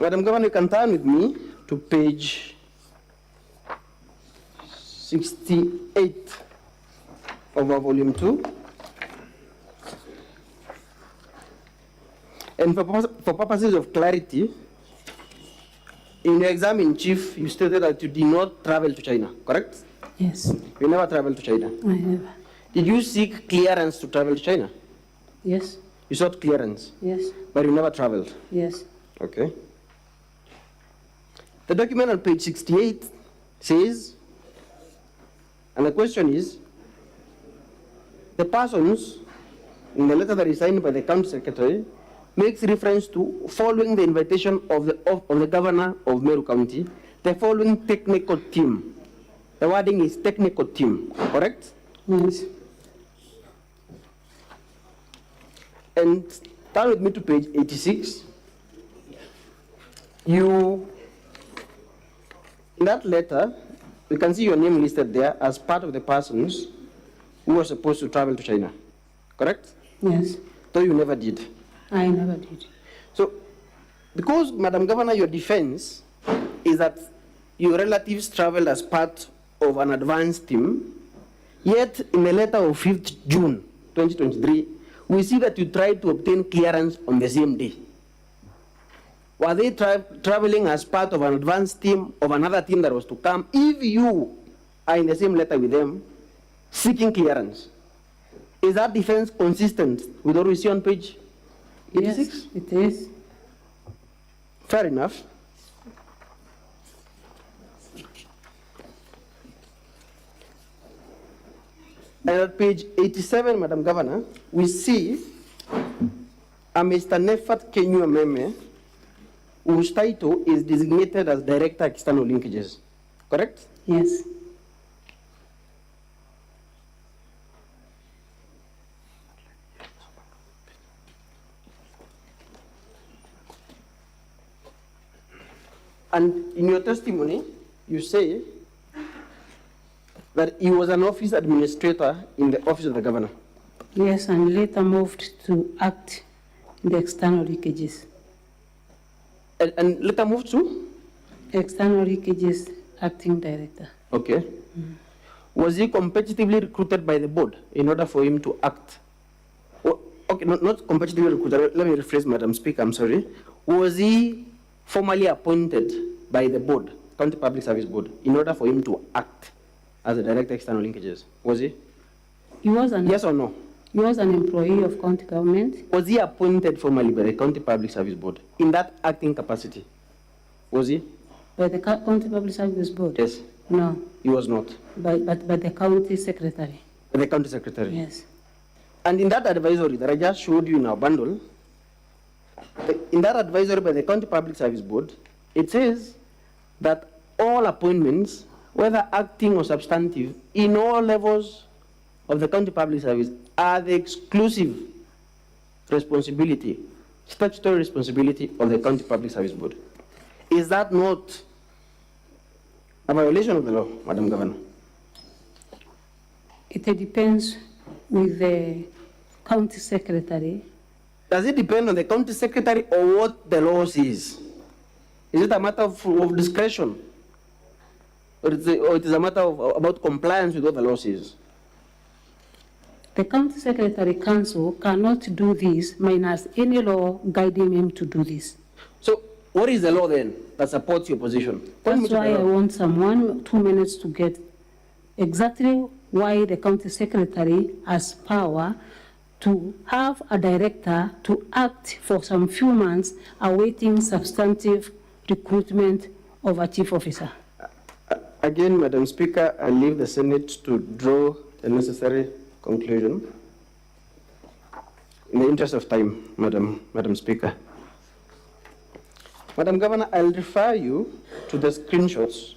Speaker 15: Madam Governor, you can turn with me to page 68 of our volume 2. And for purposes of clarity, in your exam in chief, you stated that you did not travel to China, correct?
Speaker 12: Yes.
Speaker 15: You never traveled to China.
Speaker 12: I never.
Speaker 15: Did you seek clearance to travel to China?
Speaker 12: Yes.
Speaker 15: You sought clearance,
Speaker 12: Yes.
Speaker 15: but you never traveled.
Speaker 12: Yes.
Speaker 15: Okay. The document on page 68 says, and the question is, the persons in the letter that is signed by the county secretary makes reference to following the invitation of the governor of Meru County, the following technical team. The wording is technical team, correct?
Speaker 12: Yes.
Speaker 15: And turn with me to page 86. In that letter, we can see your name listed there as part of the persons who were supposed to travel to China, correct?
Speaker 12: Yes.
Speaker 15: Though you never did.
Speaker 12: I never did.
Speaker 15: So, because, Madam Governor, your defense is that your relatives traveled as part of an advance team, yet in the letter of 5th June 2023, we see that you tried to obtain clearance on the same day. Were they traveling as part of an advance team of another team that was to come if you are in the same letter with them seeking clearance? Is that defense consistent with what we see on page 86?
Speaker 12: Yes, it is.
Speaker 15: Fair enough. And at page 87, Madam Governor, we see a Mr. Nefat Kenyu Meme, whose title is designated as Director External Linkages, correct?
Speaker 12: Yes.
Speaker 15: And in your testimony, you say that he was an office administrator in the office of the governor.
Speaker 12: Yes, and later moved to act in the external leakages.
Speaker 15: And later moved to?
Speaker 12: External leakages acting director.
Speaker 15: Okay. Was he competitively recruited by the board in order for him to act? Okay, not competitively recruited. Let me rephrase, Madam Speaker, I'm sorry. Was he formally appointed by the board, County Public Service Board, in order for him to act as a Director External Linkages? Was he?
Speaker 12: He was an
Speaker 15: Yes or no?
Speaker 12: He was an employee of county government.
Speaker 15: Was he appointed formally by the County Public Service Board in that acting capacity? Was he?
Speaker 12: By the county public service board?
Speaker 15: Yes.
Speaker 12: No.
Speaker 15: He was not.
Speaker 12: By the county secretary.
Speaker 15: By the county secretary?
Speaker 12: Yes.
Speaker 15: And in that advisory that I just showed you in our bundle, in that advisory by the County Public Service Board, it says that all appointments, whether acting or substantive, in all levels of the County Public Service are the exclusive responsibility, statutory responsibility of the County Public Service Board. Is that not a violation of the law, Madam Governor?
Speaker 12: It depends with the county secretary.
Speaker 15: Does it depend on the county secretary or what the law says? Is it a matter of discretion? Or it is a matter of about compliance with what the law says?
Speaker 12: The county secretary council cannot do this minus any law guiding him to do this.
Speaker 15: So what is the law then that supports your position?
Speaker 12: That's why I want some 2 minutes to get exactly why the county secretary has power to have a director to act for some few months awaiting substantive recruitment of a chief officer.
Speaker 15: Again, Madam Speaker, I leave the Senate to draw the necessary conclusion. In the interest of time, Madam Speaker. Madam Governor, I'll refer you to the screenshots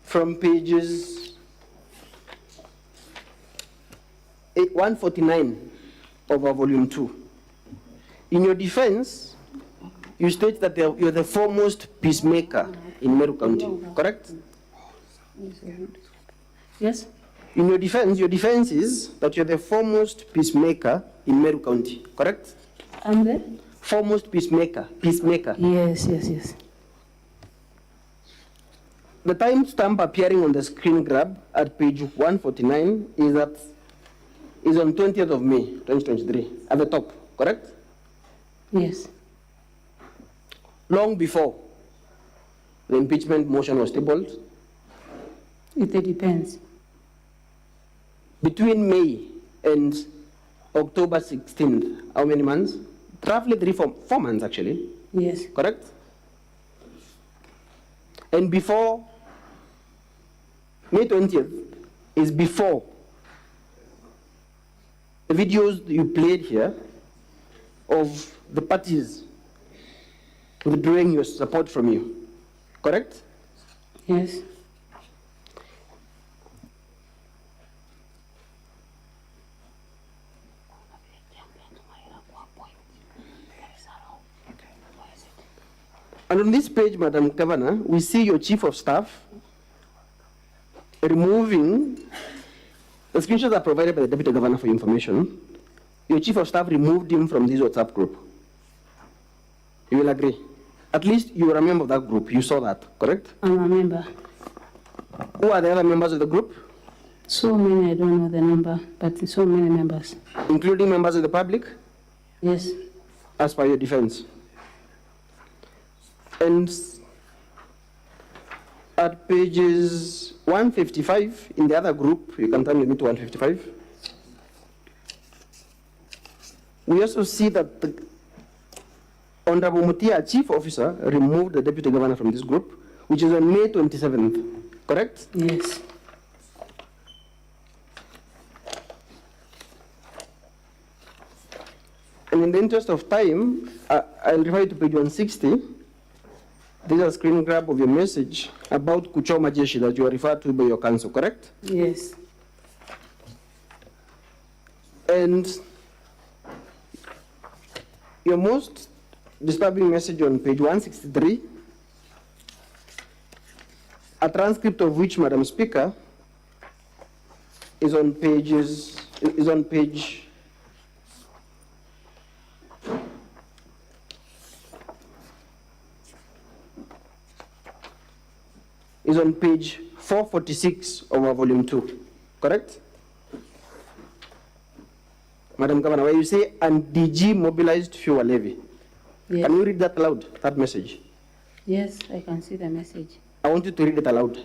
Speaker 15: from pages 149 of our volume 2. In your defense, you state that you're the foremost peacemaker in Meru County, correct?
Speaker 12: Yes.
Speaker 15: In your defense is that you're the foremost peacemaker in Meru County, correct?
Speaker 12: I'm the
Speaker 15: foremost peacemaker.
Speaker 12: Yes, yes, yes.
Speaker 15: The timestamp appearing on the screen grab at page 149 is on 20th of May, 2023, at the top, correct?
Speaker 12: Yes.
Speaker 15: Long before the impeachment motion was tabled?
Speaker 12: It depends.
Speaker 15: Between May and October 16th, how many months? Roughly 4 months, actually.
Speaker 12: Yes.
Speaker 15: Correct? And before May 20th is before the videos you played here of the parties withdrawing your support from you. Correct?
Speaker 12: Yes.
Speaker 15: And on this page, Madam Governor, we see your Chief of Staff removing, the screenshots are provided by the Deputy Governor for information. Your Chief of Staff removed him from this WhatsApp group. You will agree? At least you are a member of that group. You saw that, correct?
Speaker 12: I'm a member.
Speaker 15: Who are the other members of the group?
Speaker 12: So many, I don't know the number, but so many members.
Speaker 15: Including members of the public?
Speaker 12: Yes.
Speaker 15: As per your defense. And at pages 155 in the other group, you can turn with me to 155. We also see that the Honorable MUTHIA, Chief Officer, removed the Deputy Governor from this group, which is on May 27th, correct?
Speaker 12: Yes.
Speaker 15: And in the interest of time, I'll refer you to page 160. This is a screen grab of your message about Kuchoma Jeshi that you are referred to by your counsel, correct?
Speaker 12: Yes.
Speaker 15: And your most disturbing message on page 163, a transcript of which, Madam Speaker, is on page is on page 446 of our volume 2, correct? Madam Governor, where you say, and DG mobilized fuel levy.
Speaker 12: Yes.
Speaker 15: Can you read that aloud, that message?
Speaker 12: Yes, I can see the message.
Speaker 15: I want you to read it aloud.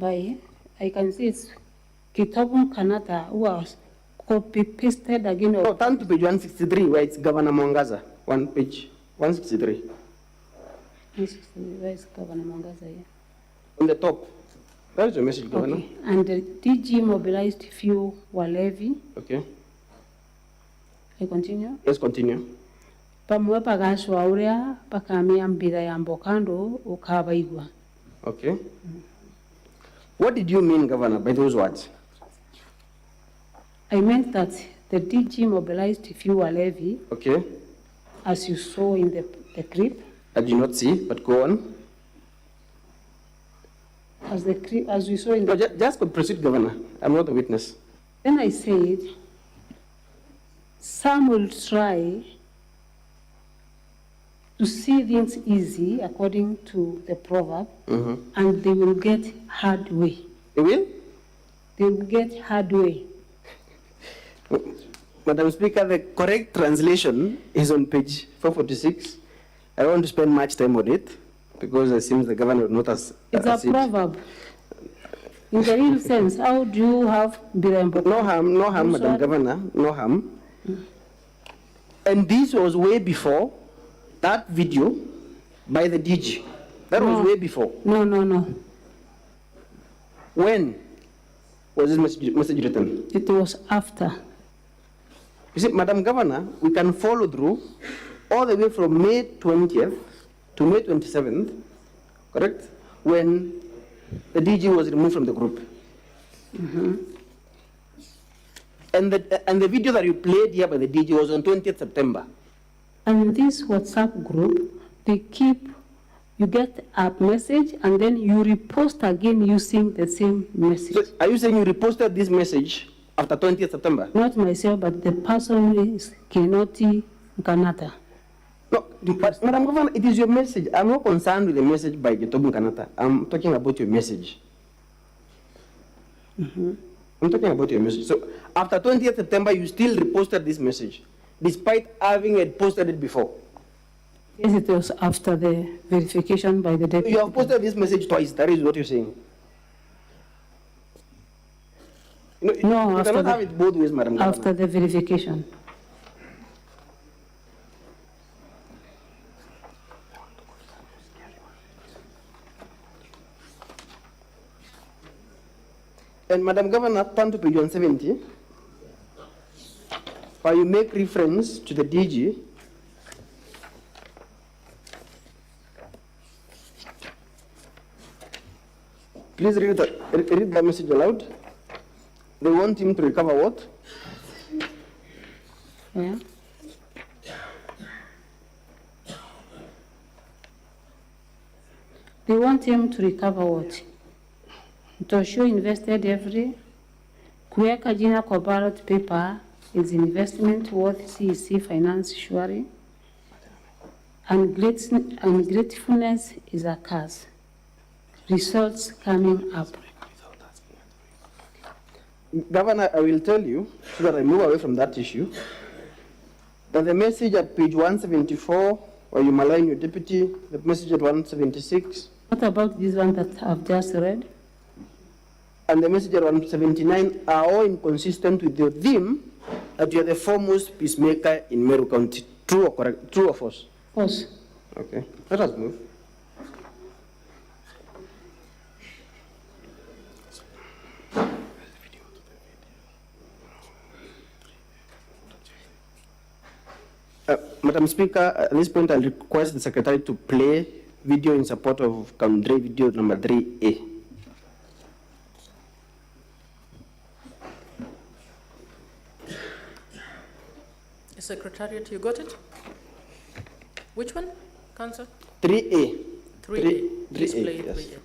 Speaker 12: I can see it's Kitabun Kanata was copy pasted again.
Speaker 15: No, turn to page 163 where it's Governor Mwangaza. Page 163.
Speaker 12: 163, where is Governor Mwangaza here?
Speaker 15: On the top. That is the message, Governor.
Speaker 12: Okay. And the DG mobilized fuel levy.
Speaker 15: Okay.
Speaker 12: I continue?
Speaker 15: Yes, continue.
Speaker 12: Pamwe pagashwa uria pakamia mbira ya mbokando ukabaigwa.
Speaker 15: Okay. What did you mean, Governor, by those words?
Speaker 12: I meant that the DG mobilized fuel levy.
Speaker 15: Okay.
Speaker 12: As you saw in the clip.
Speaker 15: I did not see, but go on.
Speaker 12: As we saw in the...
Speaker 15: No, just proceed, Governor. I'm not a witness.
Speaker 12: Then I said, some will try to see things easy, according to the proverb, and they will get hard way.
Speaker 15: They will?
Speaker 12: They will get hard way.
Speaker 15: Madam Speaker, the correct translation is on page 446. I don't want to spend much time on it, because it seems the governor would not as
Speaker 12: It's a proverb. In the real sense, how do you have Birembo?
Speaker 15: No harm, Madam Governor, no harm. And this was way before that video by the DG. That was way before.
Speaker 12: No.
Speaker 15: When was this message written?
Speaker 12: It was after.
Speaker 15: You see, Madam Governor, we can follow through all the way from May 20th to May 27th, correct? When the DG was removed from the group. And the video that you played here by the DG was on 20th September.
Speaker 12: And in this WhatsApp group, you get a message and then you repost again using the same message.
Speaker 15: So are you saying you reposted this message after 20th September?
Speaker 12: Not myself, but the person is Seneti Kanata.
Speaker 15: No, but Madam Governor, it is your message. I'm not concerned with the message by Getobu Kanata. I'm talking about your message. I'm talking about your message. So after 20th September, you still reposted this message, despite having posted it before.
Speaker 12: Yes, it was after the verification by the deputy.
Speaker 15: You have posted this message twice. That is what you're saying. No, you cannot have it both ways, Madam Governor.
Speaker 12: After the verification.
Speaker 15: And Madam Governor, turn to page 170, where you make reference to the DG. Please read the message aloud. They want him to recover what?
Speaker 12: Yeah. They want him to recover what? Mtosho invested every kuweka jina kwa ballot paper is investment worth CEC finance surely, and gratefulness is a curse. Results coming up.
Speaker 15: Governor, I will tell you, so that I move away from that issue, that the message at page 174, where you malign your deputy, the message at 176.
Speaker 12: What about this one that I've just read?
Speaker 15: And the message at 179 are all inconsistent with the theme that you are the foremost peacemaker in Meru County. True or correct? True or false?
Speaker 12: False.
Speaker 15: Okay, let us move. Madam Speaker, at this point I'll request the Secretary to play video in support of Country video number 3A.
Speaker 13: Secretariat, you got it? Which one, Council?
Speaker 15: 3A.
Speaker 13: 3A. Please
Speaker 15: 3A,
Speaker 13: play
Speaker 15: yes.
Speaker 13: 3A.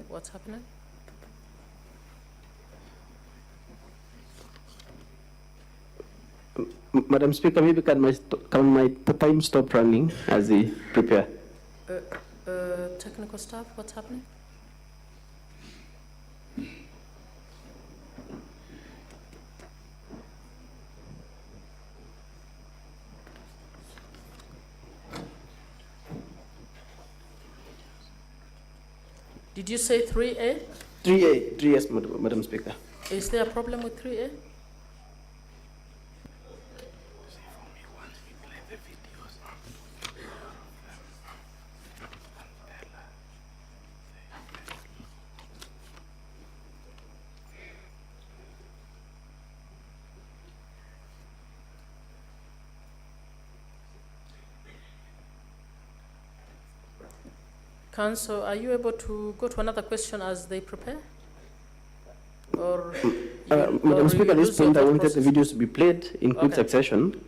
Speaker 13: What's happening?
Speaker 15: Madam Speaker, maybe can my time stop running as they prepare?
Speaker 13: Technical staff, what's happening? Did you say 3A?
Speaker 15: 3A, 3S, Madam Speaker.
Speaker 13: Is there a problem with 3A? Council, are you able to go to another question as they prepare? Or
Speaker 15: Madam Speaker, at this point I wanted the videos to be played in quick succession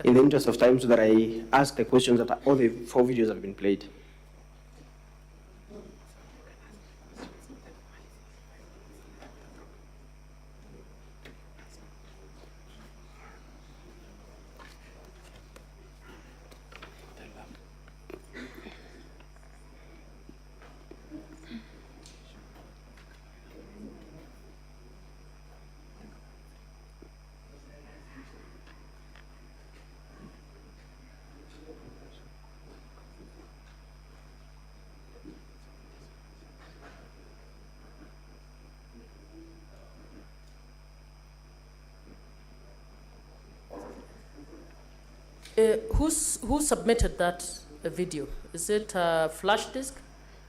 Speaker 15: in the interest of time so that I ask the questions that all the 4 videos have been played.
Speaker 13: Who submitted that video? Is it a flash disk?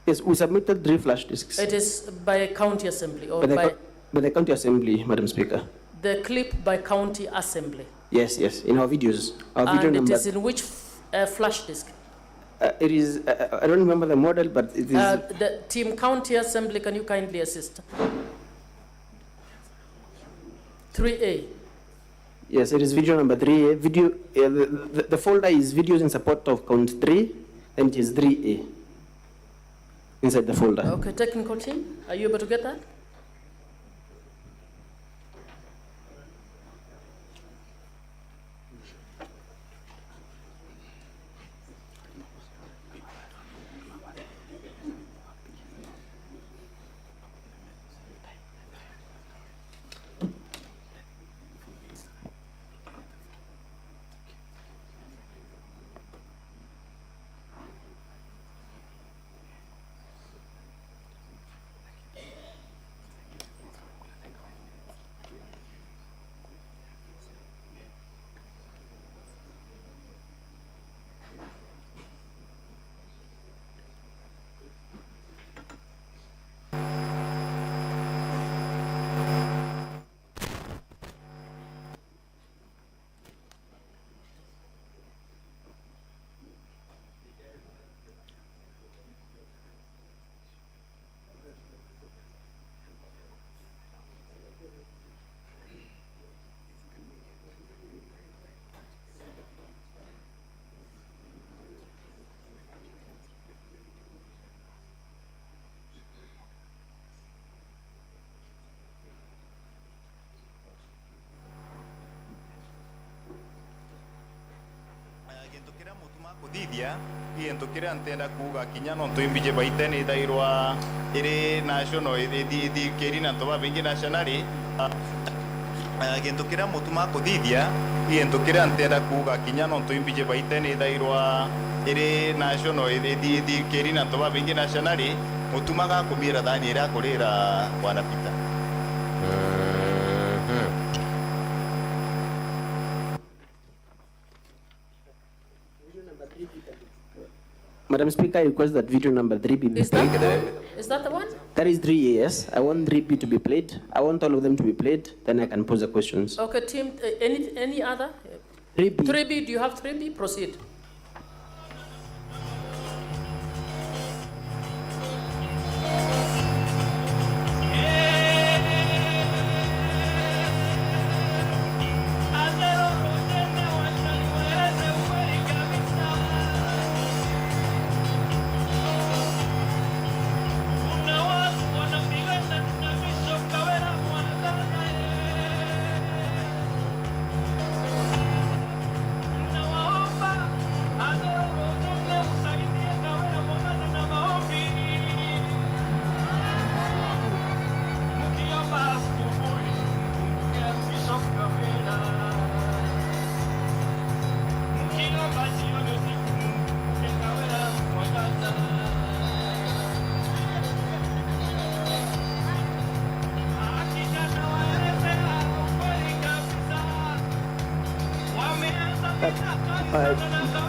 Speaker 15: Yes, we submitted 3 flash disks.
Speaker 13: It is by county assembly or
Speaker 15: by the county assembly, Madam Speaker.
Speaker 13: The clip by county assembly.
Speaker 15: Yes, in our videos. Our video
Speaker 13: and
Speaker 15: number.
Speaker 13: It is in which flash disk?
Speaker 15: It is, I don't remember the model, but it is.
Speaker 13: The team county assembly, can you kindly assist? 3A.
Speaker 15: Yes, it is video number 3A. Video, the folder is videos in support of count 3, and it is 3A inside the folder.
Speaker 13: Okay, technical team, are you able to get that?
Speaker 16: Kuthithia into kiria ntenda kuga kinya no twimbije baiteni thairwa iri national ithi kirina toba bingi nationally gintu kiria mutuma kuthithia into kiria ntenda kuga kinya no twimbije baiteni thairwa iri national ithi kirina toba bingi nationally mutumaga kumira thani ira kurira bwana Peter.
Speaker 15: Madam Speaker, I request that video number 3B be played.
Speaker 13: Is that the one?
Speaker 15: That is 3A, yes. I want 3B to be played. I want all of them to be played. Then I can pose the questions.
Speaker 13: Okay, team, any other?
Speaker 15: 3B.
Speaker 13: 3B, do you have 3B? Proceed.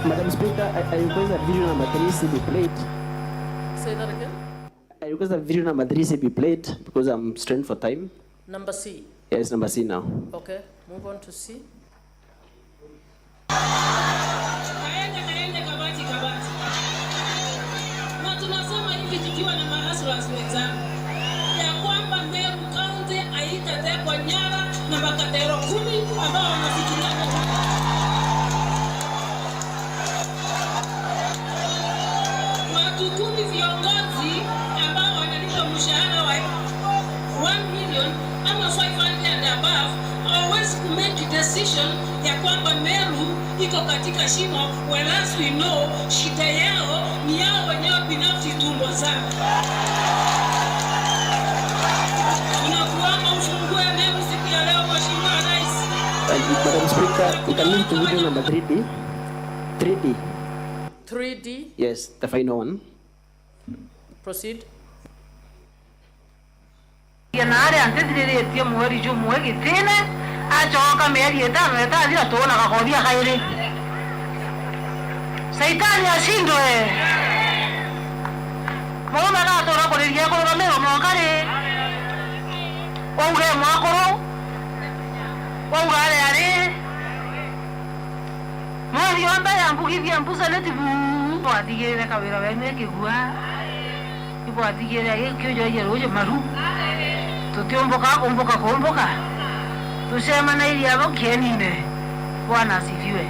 Speaker 15: Madam Speaker, I request that video number 3C be played.
Speaker 13: Say that again?
Speaker 15: I request that video number 3C be played because I'm strained for time.
Speaker 13: Number C?
Speaker 15: Yes, number C now.
Speaker 13: Okay, move on to C.
Speaker 17: Na tunasema hivi tukiwa na mahaslas wenzangu ya kwamba Meru County haitatekwa nyara na makatero 10 ambao wanafikiria watu 10 viongozi ambao wanalipa mshahara wa 1 million ama 500 and above hawawezi ku make decision ya kwamba Meru iko katika shimo, whereas we know shida yao ni yao wenyewe binafsi, tumbo zao. Tunakuomba ufungue Meru siku ya leo, Mheshimiwa Rais.
Speaker 15: Madam Speaker, we can move to video number 3D. 3D.
Speaker 13: 3D?
Speaker 15: Yes, the final one.
Speaker 13: Proceed.
Speaker 17: Yanare antediretie mweri jo mwegi tene achoka meri etano etathira tona gakothia kaire
Speaker 21: Saitani ashindwe. Mwana na tora kwa nini yako na mero mwakale. Wange mwakoro. Wangale ale. Mwani yamba yambuki byambuza leti bu atigere kabira bene kigwa. Ibo atigere yekyo yero maru. Tukiomboka komboka. Tusema na ili yabo kieninde. Bwana asifiwe.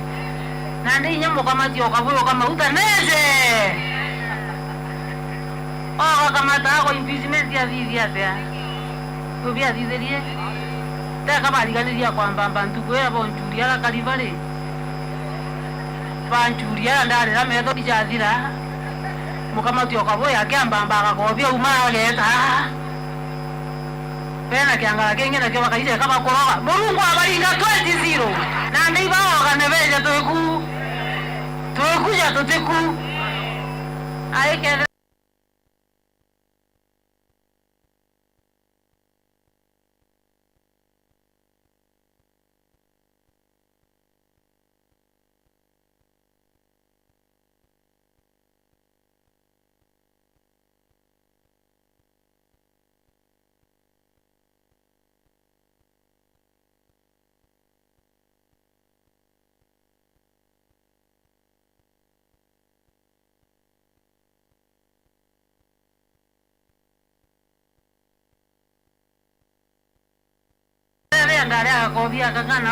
Speaker 21: Na ndi nyambo kama tio kabuyo kama utaneze. Kama tako impeachment ya vivi ya. Kubia dizerie. Ta kama aliganiria kwamba bantu kwera bonjuria la kalivale. Banjuria ndare la meto bijazira. Mukama tio kabuyo akamba akakobia umaleta. Pena kiangala kengine kwa kaije kama koroga. Mulungu abalinga 20-0. Na ndiba okanebeje tuekuja tuteku. Aike ndare akobia kakana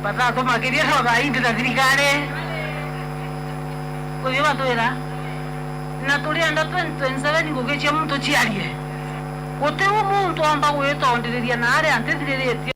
Speaker 21: patato makiria soda indi na thirikari kuyo batwira na tulienda 2027 ngugechia muntu chiarie gute umuntu amba gwitondereria na ari antithiririe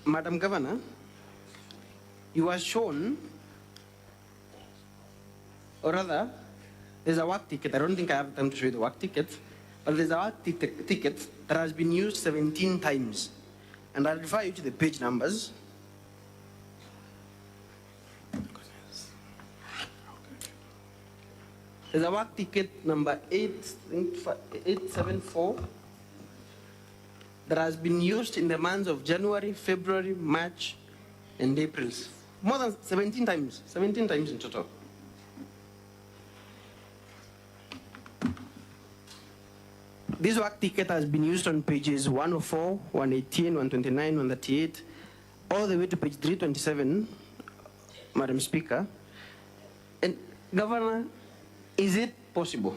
Speaker 15: Madam Governor, you are shown, or rather, there's a work ticket. I don't think I have time to show you the work ticket, but there's a work ticket that has been used 17 times. And I'll refer you to the page numbers. There's a work ticket number 874 that has been used in the months of January, February, March, and April. More than 17 times in total. This work ticket has been used on pages 104, 118, 129, 138, all the way to page 327, Madam Speaker. And Governor, is it possible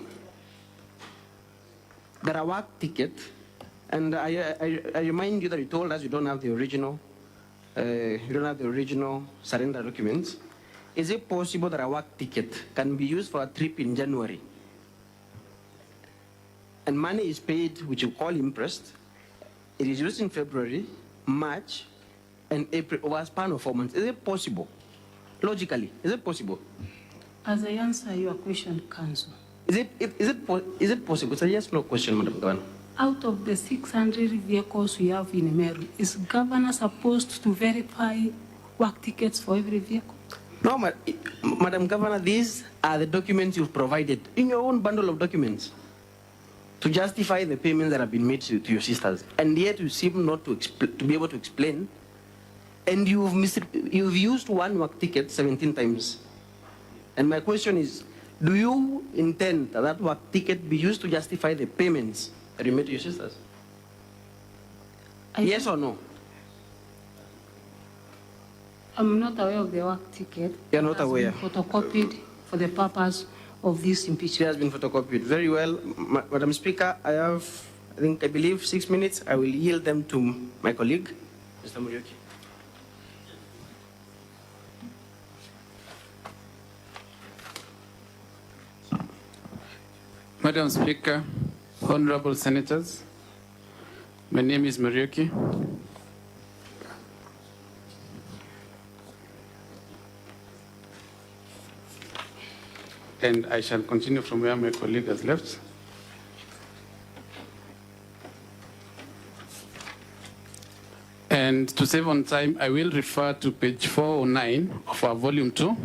Speaker 15: that a work ticket, and I remind you that you told us you don't have the original surrender documents. Is it possible that a work ticket can be used for a trip in January, and money is paid, which you call interest? It is used in February, March, and April over a span of 4 months. Is it possible? Logically, is it possible?
Speaker 12: As I answer your question, Council.
Speaker 15: Is it possible? It's a yes/no question, Madam Governor.
Speaker 12: Out of the 600 vehicles we have in Meru, is Governor supposed to verify work tickets for every vehicle?
Speaker 15: No, Madam Governor, these are the documents you've provided in your own bundle of documents to justify the payments that have been made to your sisters. And yet you seem not to be able to explain. And you've used one work ticket 17 times. And my question is, do you intend that that work ticket be used to justify the payments that you made to your sisters? Yes or no?
Speaker 12: I'm not aware of the work ticket.
Speaker 15: You're not aware?
Speaker 12: Photocopied for the purpose of this impeachment.
Speaker 15: It has been photocopied. Very well. Madam Speaker, I believe 6 minutes. I will yield them to my colleague, Mr. Muriuki.
Speaker 3: Madam Speaker, honorable senators, my name is Muriuki. And I shall continue from where my colleague has left. And to save on time, I will refer to page 409 of our volume 2.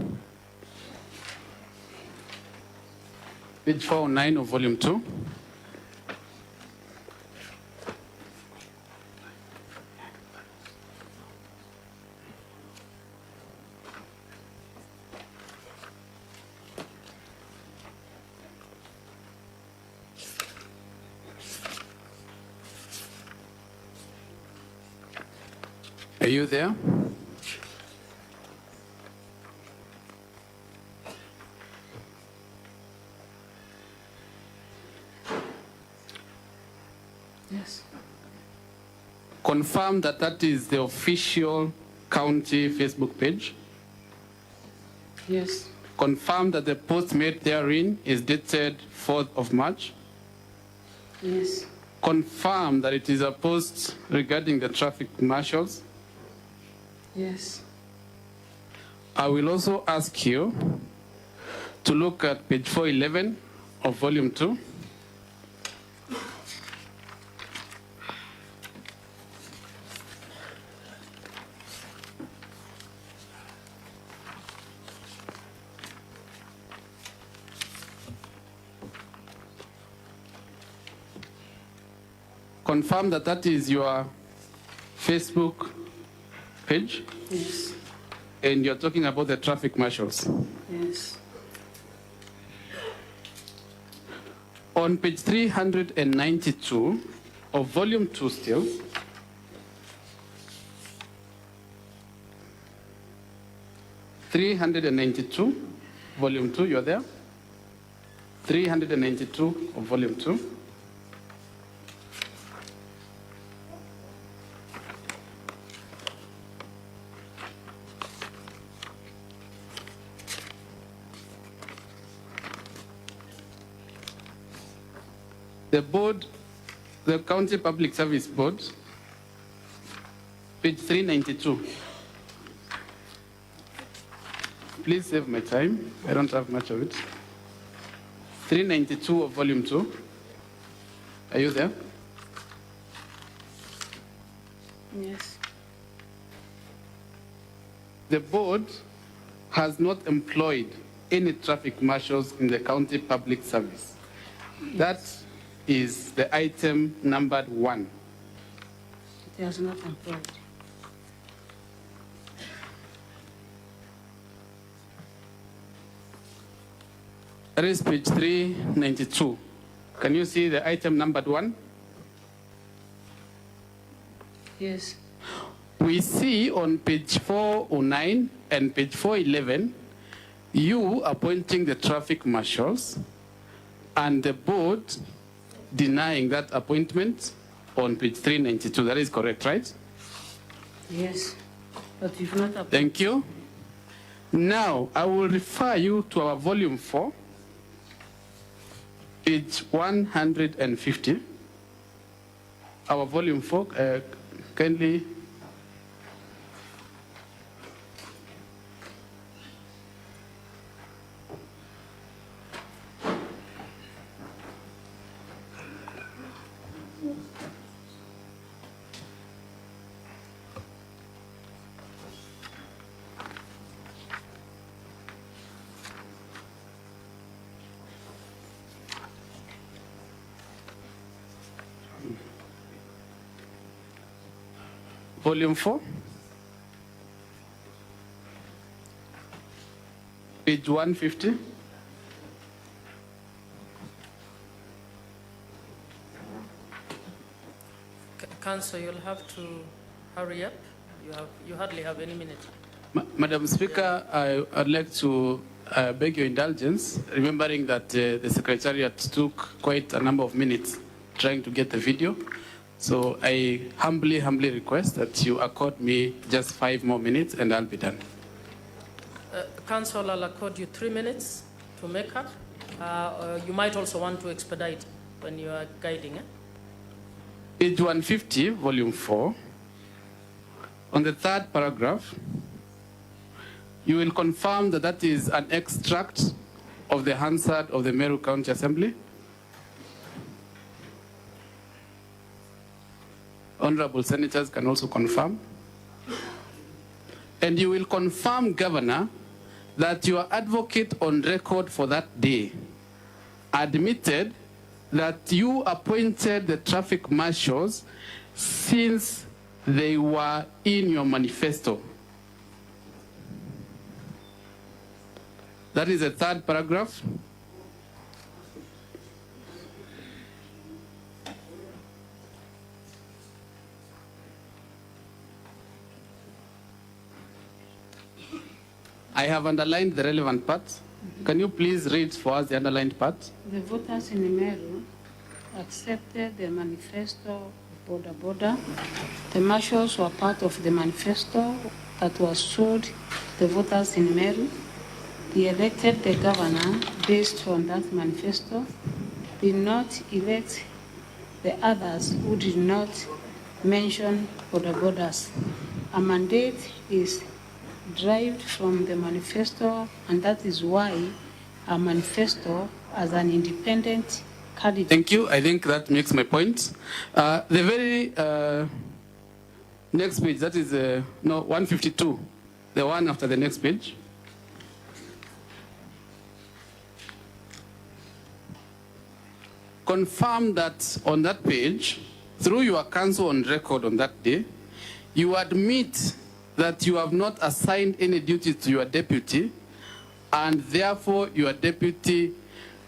Speaker 3: Page 409 of volume 2. Are you there?
Speaker 12: Yes.
Speaker 3: Confirm that that is the official county Facebook page.
Speaker 12: Yes.
Speaker 3: Confirm that the post made therein is dated 4th of March.
Speaker 12: Yes.
Speaker 3: Confirm that it is a post regarding the traffic marshals.
Speaker 12: Yes.
Speaker 3: I will also ask you to look at page 411 of volume 2. Confirm that that is your Facebook page.
Speaker 12: Yes.
Speaker 3: And you're talking about the traffic marshals.
Speaker 12: Yes.
Speaker 3: On page 392 of volume 2 still, volume 2, you're there? 392 of volume 2. The board, the County Public Service Board, page 392. Please save my time. I don't have much of it. 392 of volume 2. Are you there?
Speaker 12: Yes.
Speaker 3: The board has not employed any traffic marshals in the county public service. That is the item numbered 1.
Speaker 12: It has not employed.
Speaker 3: That is page 392. Can you see the item numbered 1?
Speaker 12: Yes.
Speaker 3: We see on page 409 and page 411, you appointing the traffic marshals and the board denying that appointment on page 392. That is correct, right?
Speaker 12: Yes. But you've not appointed.
Speaker 3: Thank you. Now, I will refer you to our volume 4, page 150. Our volume 4, kindly. Volume 4, page 150.
Speaker 13: Council, you'll have to hurry up. You hardly have any minute.
Speaker 3: Madam Speaker, I'd like to beg your indulgence, remembering that the Secretariat took quite a number of minutes trying to get the video. So I humbly request that you accord me just 5 more minutes and I'll be done.
Speaker 13: Council, I'll accord you 3 minutes to make up. You might also want to expedite when you are guiding.
Speaker 3: Page 150, volume 4. On the 3rd paragraph, you will confirm that that is an extract of the Hansard of the Meru County Assembly. Honorable senators can also confirm. And you will confirm, Governor, that your advocate on record for that day admitted that you appointed the traffic marshals since they were in your manifesto. That is the 3rd paragraph. I have underlined the relevant parts. Can you please read for us the underlined part?
Speaker 12: The voters in Meru accepted the manifesto of Border. The marshals were part of the manifesto that was told the voters in Meru. They elected the governor based on that manifesto, did not elect the others who did not mention borders. A mandate is derived from the manifesto, and that is why a manifesto as an independent candidate.
Speaker 3: Thank you. I think that makes my point. The very next page, that is 152, the one after the next page. Confirm that on that page, through your counsel on record on that day, you admit that you have not assigned any duties to your deputy, and therefore your deputy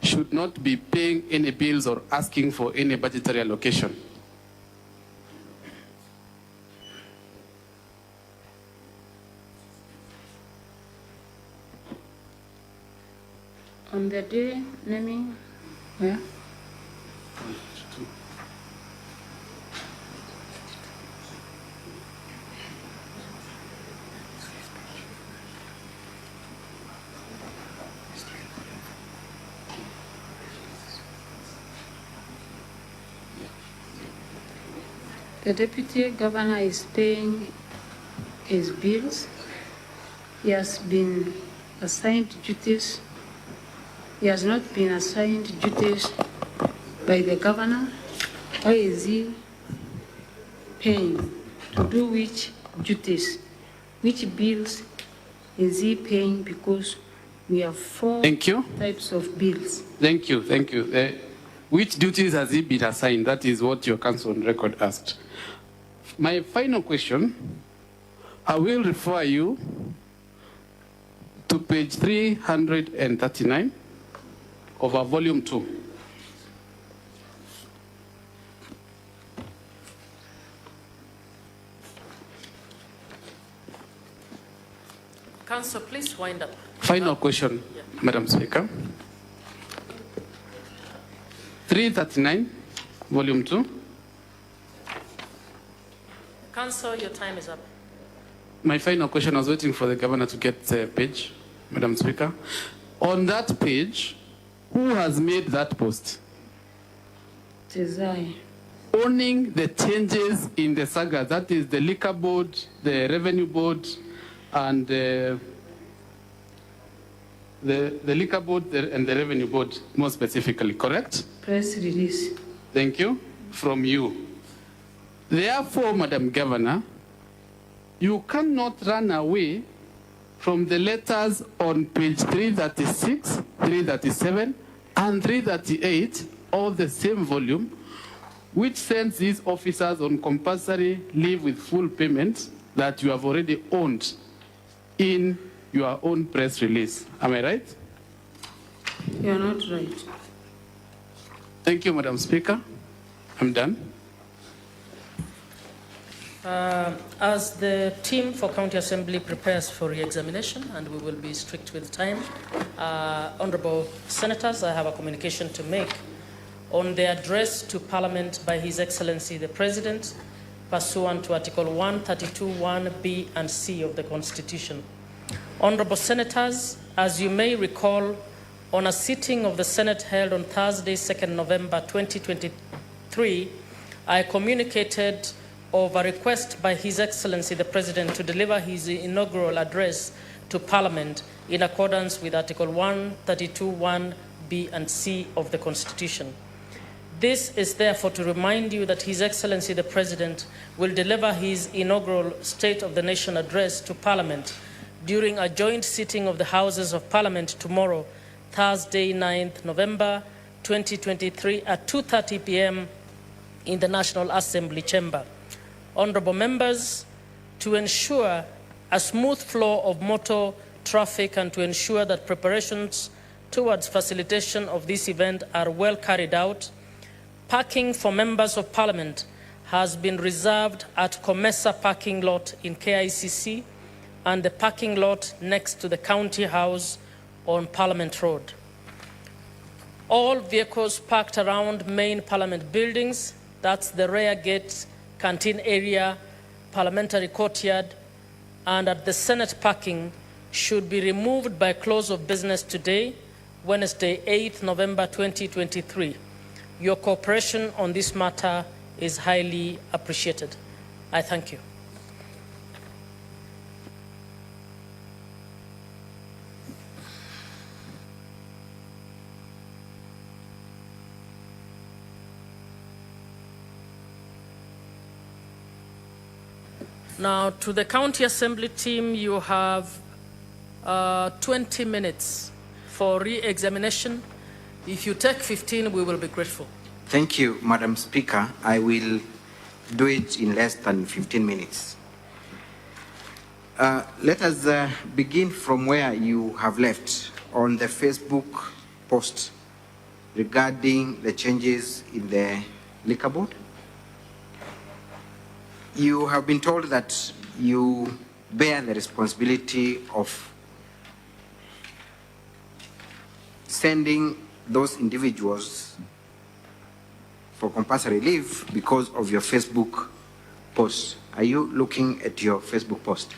Speaker 3: should not be paying any bills or asking for any budgetary allocation.
Speaker 12: On the day naming, where? The deputy governor is paying his bills. He has been assigned duties. He has not been assigned duties by the governor. Why is he paying? To do which duties? Which bills is he paying? Because we have 4 types of bills.
Speaker 3: Thank you. Which duties has he been assigned? That is what your counsel on record asked. My final question, I will refer you to page 339 of our volume 2.
Speaker 13: Council, please wind up.
Speaker 3: Final question, Madam Speaker. 339, volume 2.
Speaker 13: Council, your time is up.
Speaker 3: My final question, I was waiting for the governor to get the page, Madam Speaker. On that page, who has made that post?
Speaker 12: It is I.
Speaker 3: Owning the changes in the saga, that is the liquor board, the revenue board, and the liquor board and the revenue board, more specifically, correct?
Speaker 12: Press release.
Speaker 3: Thank you. From you. Therefore, Madam Governor, you cannot run away from the letters on page 336, 337, and 338 of the same volume, which sends these officers on compulsory leave with full payment that you have already owned in your own press release. Am I right?
Speaker 12: You are not right.
Speaker 3: Thank you, Madam Speaker. I'm done.
Speaker 13: As the team for County Assembly prepares for re-examination, and we will be strict with time, Honourable Senators, I have a communication to make on the address to Parliament by His Excellency the President, pursuant to Article 132(1)(b) and (c) of the Constitution. Honourable Senators, as you may recall, on a sitting of the Senate held on Thursday, 2nd November 2023, I communicated of a request by His Excellency the President to deliver his inaugural address to Parliament in accordance with Article 132(1)(b) and (c) of the Constitution. This is therefore to remind you that His Excellency the President will deliver his inaugural State of the Nation address to Parliament during a joint sitting of the Houses of Parliament tomorrow, Thursday, 9th November 2023 at 2:30 p.m. in the National Assembly Chamber. Honourable members, to ensure a smooth flow of motor traffic and to ensure that preparations towards facilitation of this event are well carried out, parking for members of Parliament has been reserved at Comesa parking lot in KICC and the parking lot next to the County House on Parliament Road. All vehicles parked around main Parliament buildings, that's the rear gate, canteen area, parliamentary courtyard, and at the Senate parking should be removed by close of business today, Wednesday, 8th November 2023. Your cooperation on this matter is highly appreciated. I thank you. Now, to the County Assembly team, you have 20 minutes for re-examination. If you take 15, we will be grateful.
Speaker 11: Thank you, Madam Speaker. I will do it in less than 15 minutes. Let us begin from where you have left on the Facebook post regarding the changes in the liquor board. You have been told that you bear the responsibility of sending those individuals for compulsory leave because of your Facebook post. Are you looking at your Facebook post?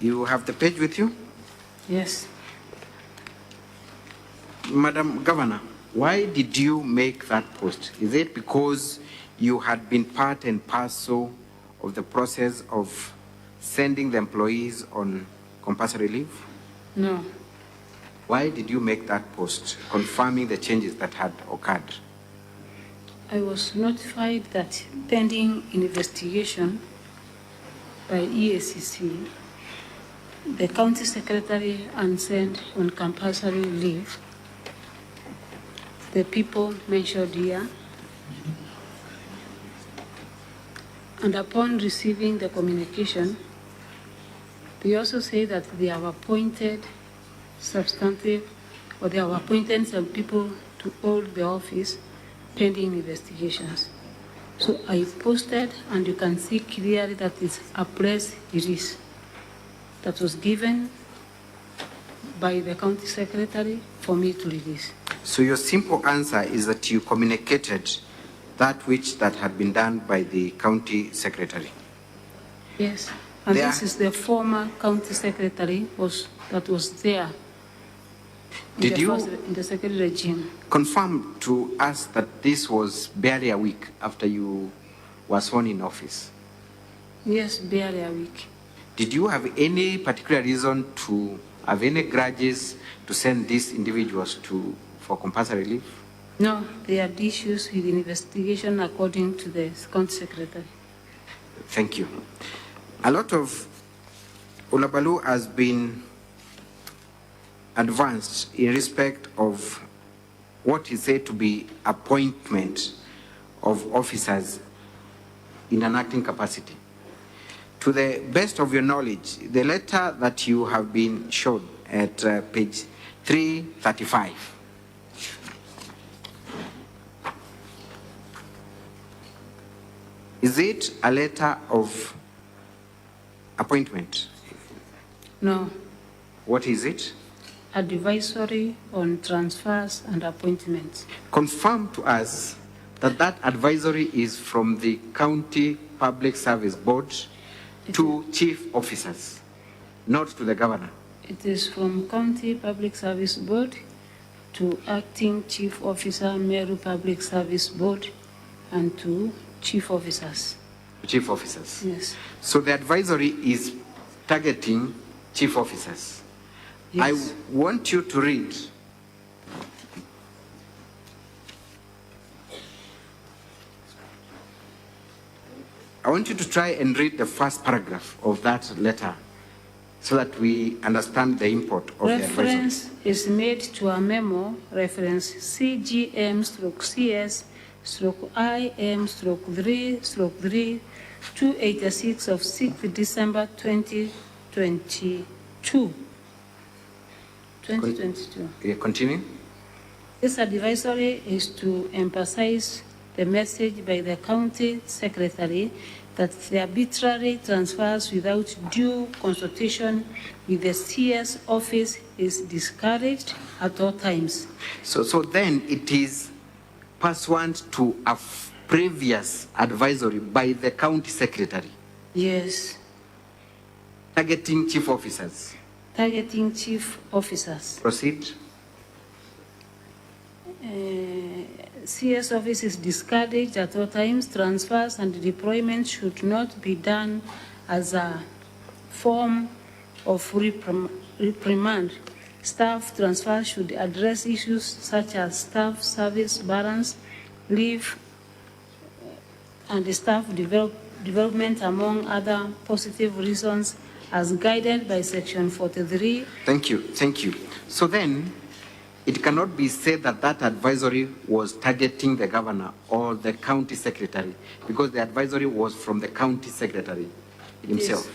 Speaker 11: You have the page with you?
Speaker 12: Yes.
Speaker 11: Madam Governor, why did you make that post? Is it because you had been part and parcel of the process of sending the employees on compulsory leave?
Speaker 12: No.
Speaker 11: Why did you make that post confirming the changes that had occurred?
Speaker 12: I was notified that pending investigation by EACC, the county secretary and sent on compulsory leave the people mentioned here, and upon receiving the communication, they also say that they have appointed substantive, or they have appointed some people to hold the office pending investigations. So I posted, and you can see clearly that it's a press release that was given by the county secretary for me to release.
Speaker 11: So your simple answer is that you communicated that which that had been done by the county secretary?
Speaker 12: Yes, and this is the former county secretary that was there
Speaker 11: Did you
Speaker 12: in the secretary regime.
Speaker 11: confirm to us that this was barely a week after you were sworn in office?
Speaker 12: Yes, barely a week.
Speaker 11: Did you have any particular reason to have any grudges to send these individuals for compulsory leave?
Speaker 12: No, they had issues with investigation according to the county secretary.
Speaker 11: Thank you. A lot of Ulabalu has been advanced in respect of what is said to be appointment of officers in an acting capacity. To the best of your knowledge, the letter that you have been shown at page 335, is it a letter of appointment?
Speaker 12: No.
Speaker 11: What is it?
Speaker 12: Advisory on transfers and appointments.
Speaker 11: Confirm to us that that advisory is from the County Public Service Board to chief officers, not to the governor.
Speaker 12: It is from County Public Service Board to Acting Chief Officer, Meru Public Service Board, and to chief officers.
Speaker 11: Chief officers.
Speaker 12: Yes.
Speaker 11: So the advisory is targeting chief officers.
Speaker 12: Yes.
Speaker 11: I want you to read I want you to try and read the first paragraph of that letter so that we understand the import of the advisory.
Speaker 12: Reference is made to a memo, reference CGM/CS/IM/3/3 286 of 6th December 2022. 2022.
Speaker 11: Yeah, continue.
Speaker 12: This advisory is to emphasize the message by the county secretary that the arbitrary transfers without due consultation with the CS office is discouraged at all times.
Speaker 11: So then it is pursuant to a previous advisory by the county secretary.
Speaker 12: Yes.
Speaker 11: Targeting chief officers.
Speaker 12: Targeting chief officers.
Speaker 11: Proceed.
Speaker 12: CS office is discouraged at all times. Transfers and deployments should not be done as a form of reprimand. Staff transfer should address issues such as staff service balance, leave, and staff development, among other positive reasons, as guided by Section 43.
Speaker 11: Thank you. Thank you. So then, it cannot be said that that advisory was targeting the governor or the county secretary, because the advisory was from the county secretary himself.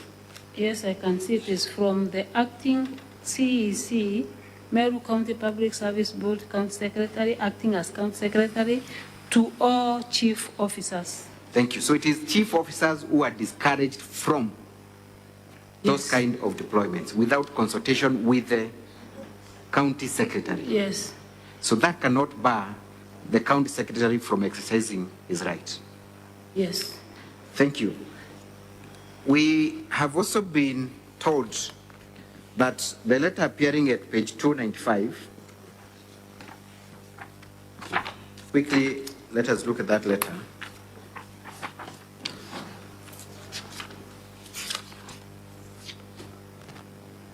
Speaker 12: Yes, I can see it is from the acting CEC, Meru County Public Service Board County Secretary, acting as county secretary, to all chief officers.
Speaker 11: Thank you. So it is chief officers who are discouraged from those kind of deployments without consultation with the county secretary.
Speaker 12: Yes.
Speaker 11: So that cannot bar the county secretary from exercising his right.
Speaker 12: Yes.
Speaker 11: Thank you. We have also been told that the letter appearing at page 295, quickly, let us look at that letter.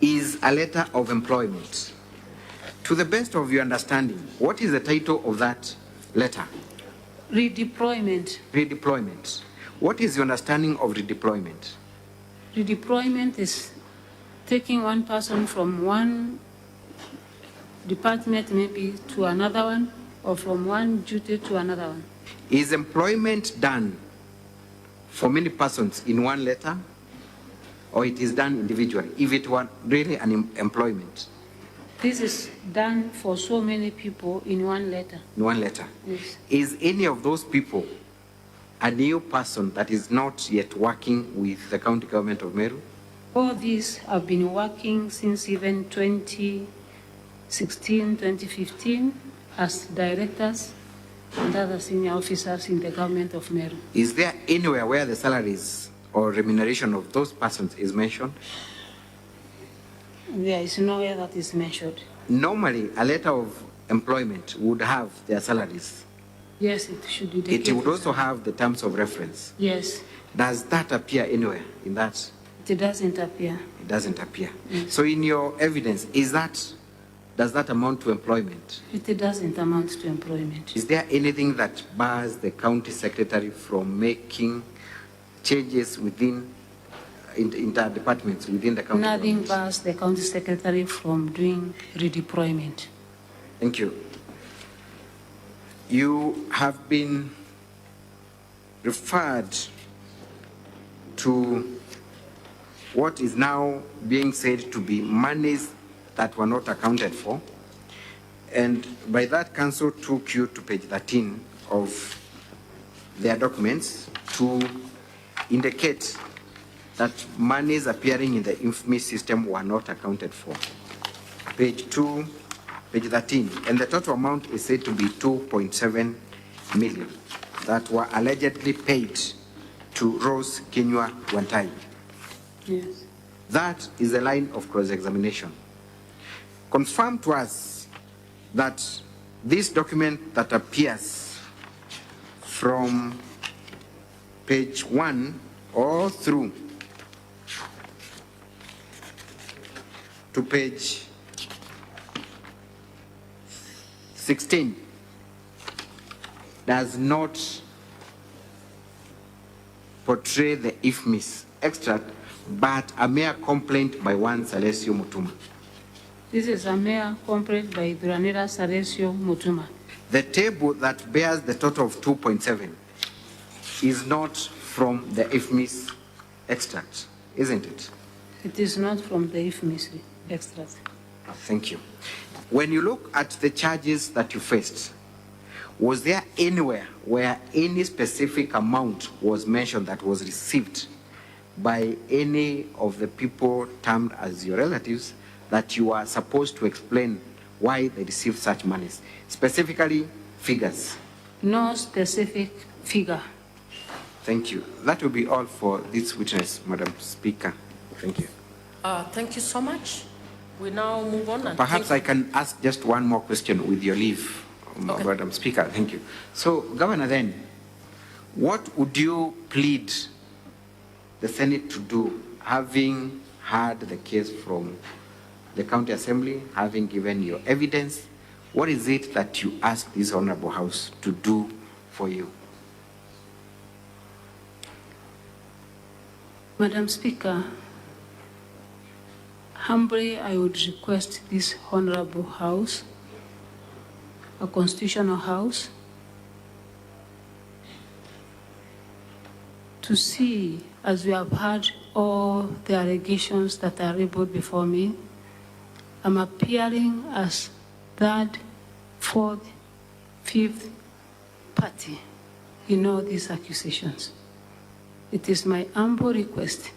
Speaker 11: Is a letter of employment. To the best of your understanding, what is the title of that letter?
Speaker 12: Redeployment.
Speaker 11: Redeployment. What is your understanding of redeployment?
Speaker 12: Redeployment is taking one person from one department maybe to another one, or from one duty to another one.
Speaker 11: Is employment done for many persons in one letter, or it is done individually, if it were really an employment?
Speaker 12: This is done for so many people in one letter.
Speaker 11: In one letter.
Speaker 12: Yes.
Speaker 11: Is any of those people a new person that is not yet working with the county government of Meru?
Speaker 12: All these have been working since even 2016, 2015 as directors and other senior officers in the government of Meru.
Speaker 11: Is there anywhere where the salaries or remuneration of those persons is mentioned?
Speaker 12: There is nowhere that is mentioned.
Speaker 11: Normally, a letter of employment would have their salaries.
Speaker 12: Yes, it should indicate.
Speaker 11: It would also have the terms of reference.
Speaker 12: Yes.
Speaker 11: Does that appear anywhere in that?
Speaker 12: It doesn't appear.
Speaker 11: It doesn't appear.
Speaker 12: Yes.
Speaker 11: So in your evidence, does that amount to employment?
Speaker 12: It doesn't amount to employment.
Speaker 11: Is there anything that bars the county secretary from making changes within inter-departments within the county?
Speaker 12: Nothing bars the county secretary from doing redeployment.
Speaker 11: Thank you. You have been referred to what is now being said to be monies that were not accounted for. And by that, council took you to page 13 of their documents to indicate that monies appearing in the infamy system were not accounted for. Page 2, page 13, and the total amount is said to be 2.7 million that were allegedly paid to Rose Kinyua Wantai.
Speaker 12: Yes.
Speaker 11: That is a line of cross-examination. Confirm to us that this document that appears from page 1 all through to page 16 does not portray the IFMIS extract, but a mere complaint by one Salesio Mutuma.
Speaker 12: This is a mere complaint by Duranera Salesio Mutuma.
Speaker 11: The table that bears the total of 2.7 is not from the IFMIS extract, isn't it?
Speaker 12: It is not from the IFMIS extract.
Speaker 11: Thank you. When you look at the charges that you faced, was there anywhere where any specific amount was mentioned that was received by any of the people termed as your relatives that you are supposed to explain why they received such monies? Specifically, figures.
Speaker 12: No specific figure.
Speaker 11: Thank you. That will be all for this witness, Madam Speaker. Thank you.
Speaker 13: Thank you so much. We now move on. And
Speaker 11: perhaps I can ask just one more question with your leave, okay, Madam Speaker. Thank you. So, Governor, then, what would you plead the Senate to do, having heard the case from the County Assembly, having given your evidence? What is it that you ask this Honorable House to do for you?
Speaker 12: Madam Speaker, humbly I would request this Honorable House, a constitutional house, to see, as we have heard all the allegations that are labeled before me, I'm appearing as third, fourth, fifth party in all these accusations. It is my humble request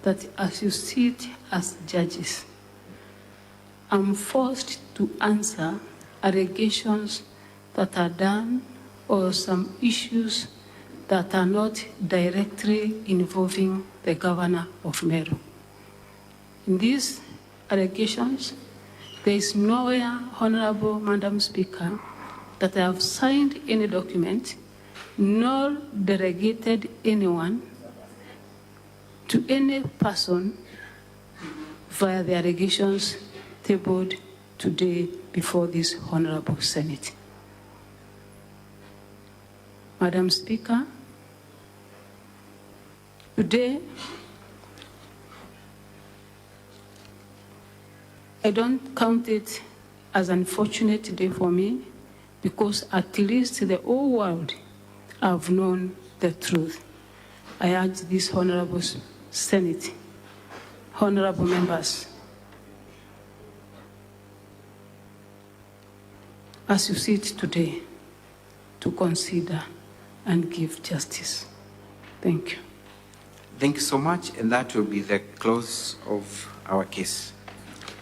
Speaker 12: that as you sit as judges, I'm forced to answer allegations that are done or some issues that are not directly involving the governor of Meru. In these allegations, there is nowhere, Honorable Madam Speaker, that I have signed any document nor delegated anyone to any person via the allegations tabled today before this Honorable Senate. Madam Speaker, today I don't count it as an unfortunate day for me because at least the whole world have known the truth. I urge this Honorable Senate, honorable members, as you sit today, to consider and give justice. Thank you.
Speaker 11: Thank you so much, and that will be the close of our case.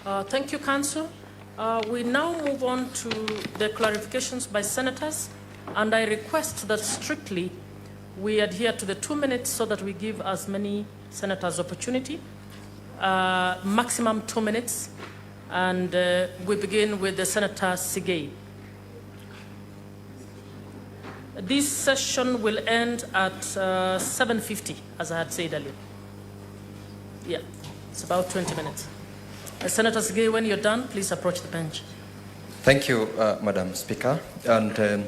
Speaker 13: Thank you, Council. We now move on to the clarifications by senators, and I request that strictly we adhere to the 2 minutes so that we give as many senators opportunity, maximum 2 minutes, and we begin with the Senator Sigei. This session will end at 7:50, as I had said earlier. Yeah, it's about 20 minutes. Senator Sigei, when you're done, please approach the bench.
Speaker 7: Thank you, Madam Speaker. And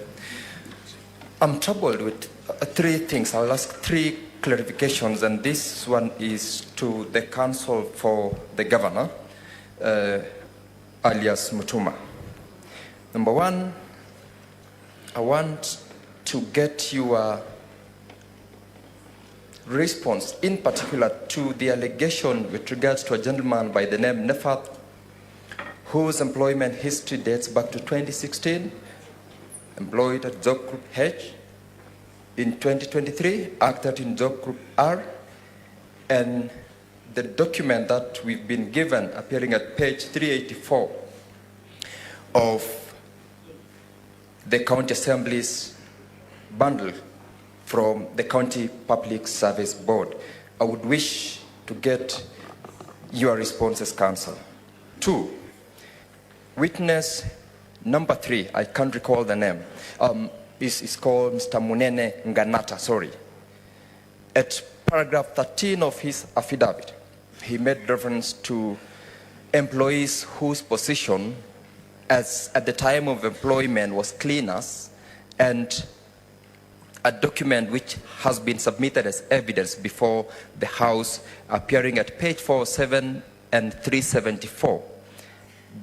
Speaker 7: I'm troubled with three things. I'll ask three clarifications, and this one is to the Council for the Governor, alias Mutuma. Number one, I want to get your response, in particular to the allegation with regards to a gentleman by the name Nefat, whose employment history dates back to 2016, employed at Job Group H. In 2023, acted in Job Group R, and the document that we've been given appearing at page 384 of the County Assembly's bundle from the County Public Service Board. I would wish to get your responses, Council. 2, witness number 3, I can't recall the name, is called Mr. Munene Nganata, sorry. At paragraph 13 of his affidavit, he made reference to employees whose position at the time of employment was cleaners, and a document which has been submitted as evidence before the House appearing at page 407 and 374.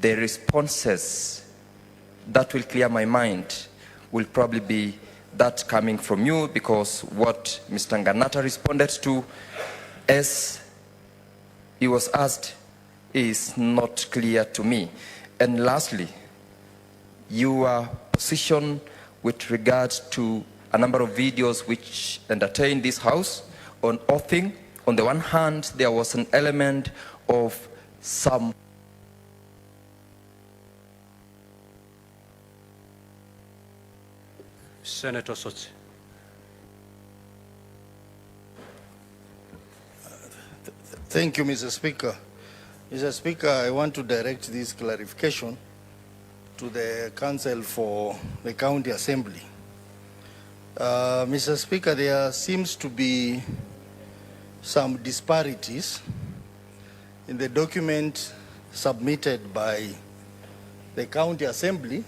Speaker 7: The responses that will clear my mind will probably be that coming from you, because what Mr. Nganata responded to as he was asked is not clear to me. And lastly, your position with regards to a number of videos which entertained this House on oathing. On the one hand, there was an element of some
Speaker 1: Senator Sotsi.
Speaker 22: Thank you, Mr. Speaker. Mr. Speaker, I want to direct this clarification to the Council for the County Assembly. Mr. Speaker, there seems to be some disparities in the document submitted by the County Assembly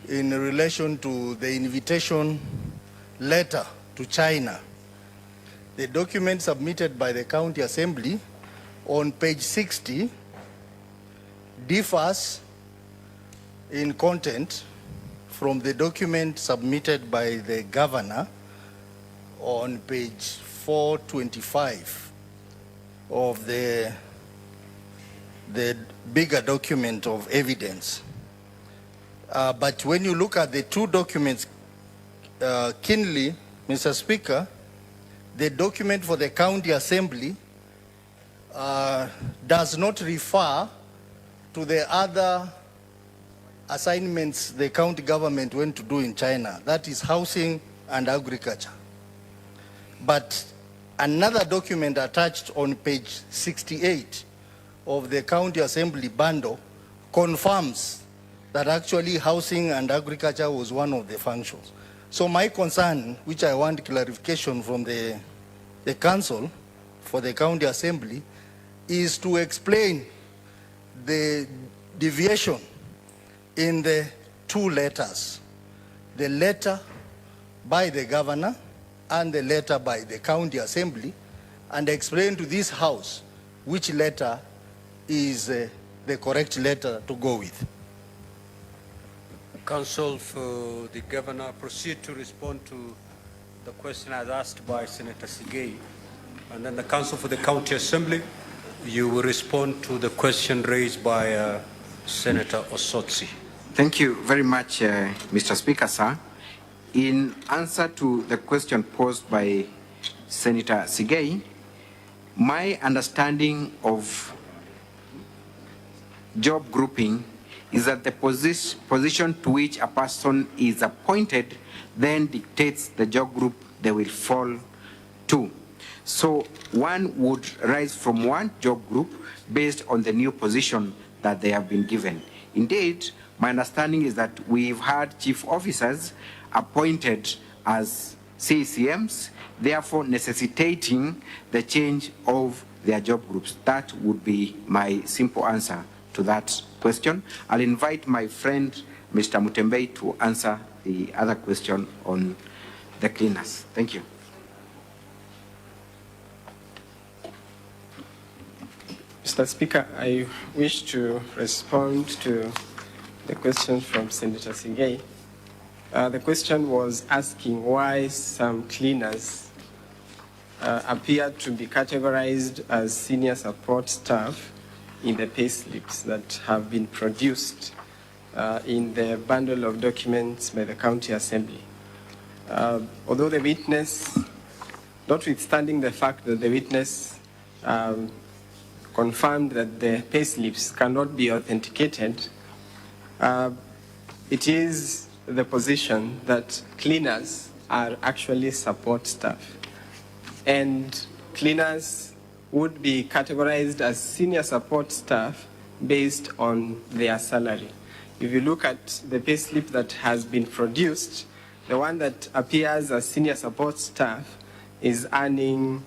Speaker 22: in relation to the invitation letter to China. The document submitted by the County Assembly on page 60 differs in content from the document submitted by the Governor on page 425 of the bigger document of evidence. But when you look at the two documents keenly, Mr. Speaker, the document for the County Assembly does not refer to the other assignments the county government went to do in China. That is housing and agriculture. But another document attached on page 68 of the County Assembly bundle confirms that actually housing and agriculture was one of the functions. So my concern, which I want clarification from the Council for the County Assembly, is to explain the deviation in the two letters, the letter by the Governor and the letter by the County Assembly, and explain to this House which letter is the correct letter to go with.
Speaker 1: Council for the Governor, proceed to respond to the question as asked by Senator Sigei, and then the Council for the County Assembly, you will respond to the question raised by Senator Osotsi.
Speaker 11: Thank you very much, Mr. Speaker, sir. In answer to the question posed by Senator Sigei, my understanding of job grouping is that the position to which a person is appointed then dictates the job group they will fall to. So one would rise from one job group based on the new position that they have been given. Indeed, my understanding is that we've had chief officers appointed as CCMs, therefore necessitating the change of their job groups. That would be my simple answer to that question. I'll invite my friend, Mr. Mutembei, to answer the other question on the cleaners. Thank you.
Speaker 2: Mr. Speaker, I wish to respond to the question from Senator Sigei. The question was asking why some cleaners appear to be categorized as senior support staff in the pay slips that have been produced in the bundle of documents by the County Assembly. Although the witness, notwithstanding the fact that the witness confirmed that the pay slips cannot be authenticated, it is the position that cleaners are actually support staff. And cleaners would be categorized as senior support staff based on their salary. If you look at the pay slip that has been produced, the one that appears as senior support staff is earning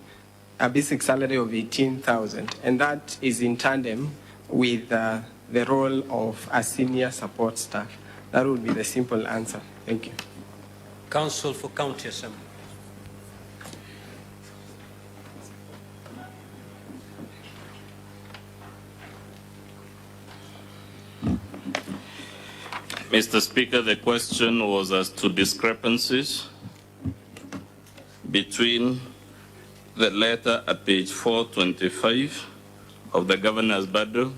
Speaker 2: a basic salary of 18,000, and that is in tandem with the role of a senior support staff. That would be the simple answer. Thank you.
Speaker 1: Counsel for County Assembly.
Speaker 5: Mr. Speaker, the question was as to discrepancies between the letter at page 425 of the governor's bundle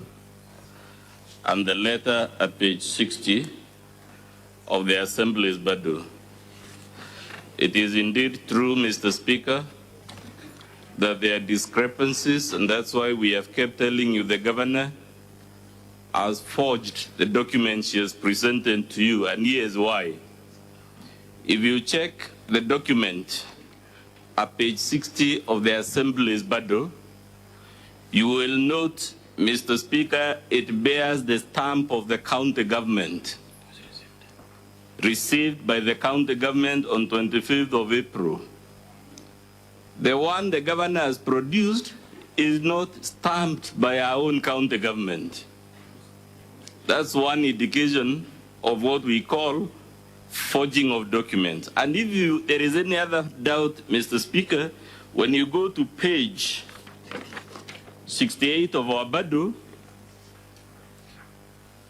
Speaker 5: and the letter at page 60 of the Assembly's bundle. It is indeed true, Mr. Speaker, that there are discrepancies, and that's why we have kept telling you the governor has forged the document she has presented to you, and here's why. If you check the document at page 60 of the Assembly's bundle, you will note, Mr. Speaker, it bears the stamp of the county government, received by the county government on 25th of April. The one the governor has produced is not stamped by our own county government. That's one indication of what we call forging of documents. And if there is any other doubt, Mr. Speaker, when you go to page 68 of our bundle,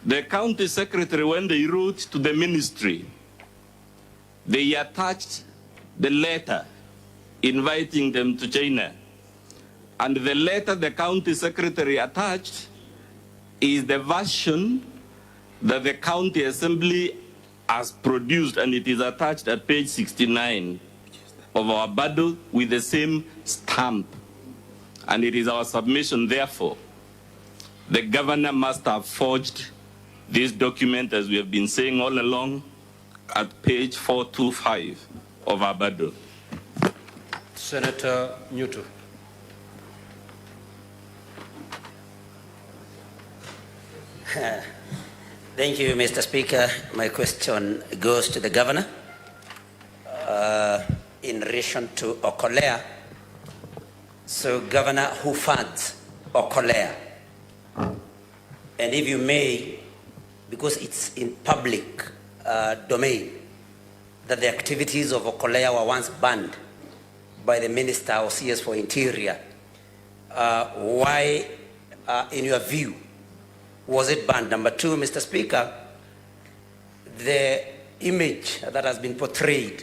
Speaker 5: the county secretary, when they wrote to the ministry, they attached the letter inviting them to China. And the letter the county secretary attached is the version that the county assembly has produced, and it is attached at page 69 of our bundle with the same stamp. And it is our submission, therefore, the governor must have forged this document, as we have been saying all along, at page 425 of our bundle.
Speaker 1: Senator Newton.
Speaker 18: Thank you, Mr. Speaker. My question goes to the governor in relation to Okolea. So, Governor, who funds Okolea? And if you may, because it's in public domain, that the activities of Okolea were once banned by the Minister or CS for Interior, why, in your view, was it banned? Number two, Mr. Speaker, the image that has been portrayed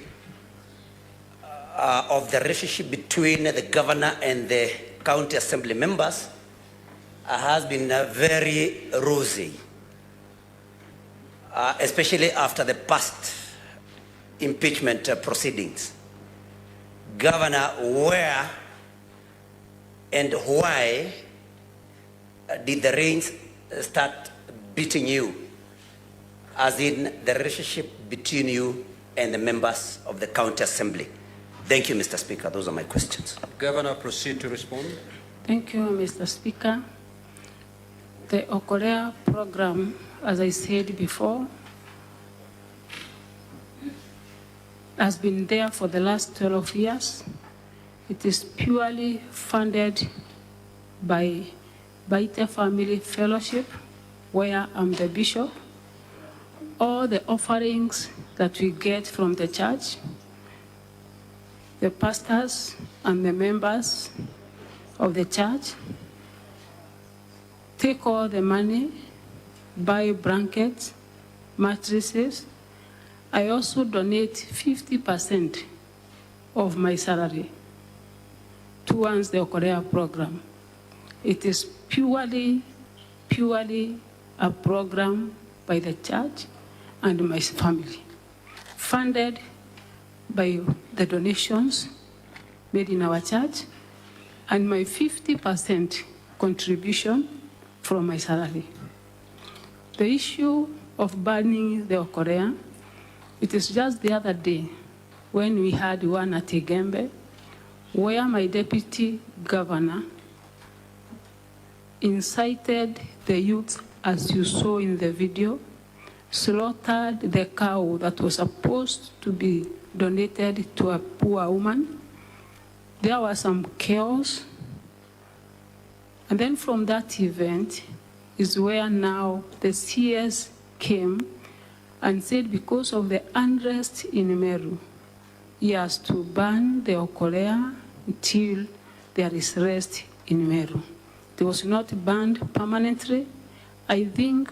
Speaker 18: of the relationship between the governor and the county assembly members has been very rosy, especially after the past impeachment proceedings. Governor, where and why did the reins start beating you, as in the relationship between you and the members of the county assembly? Thank you, Mr. Speaker. Those are my questions.
Speaker 1: Governor, proceed to respond.
Speaker 12: Thank you, Mr. Speaker. The Okolea program, as I said before, has been there for the last 12 years. It is purely funded by Baite Family Fellowship, where I'm the bishop. All the offerings that we get from the church, the pastors and the members of the church take all the money, buy blankets, mattresses. I also donate 50% of my salary towards the Korea program. It is purely a program by the church and my family, funded by the donations made in our church, and my 50% contribution from my salary. The issue of banning the Korea, it is just the other day when we had one at Igembe, where my deputy governor incited the youth, as you saw in the video, slaughtered the cow that was supposed to be donated to a poor woman. There was some chaos. And then from that event is where now the CS came and said because of the unrest in Meru, he has to ban the Okolea until there is rest in Meru. It was not banned permanently. I think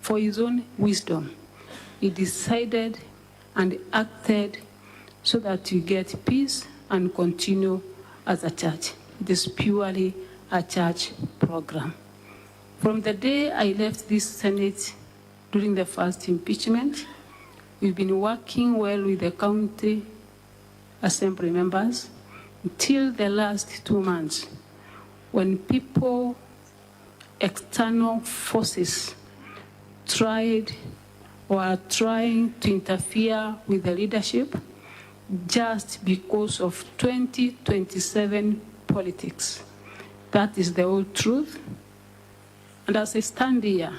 Speaker 12: for his own wisdom, he decided and acted so that you get peace and continue as a church. It is purely a church program. From the day I left this Senate during the first impeachment, we've been working well with the county assembly members until the last 2 months, when people, external forces, tried or are trying to interfere with the leadership just because of 2027 politics. That is the whole truth. And as I stand here,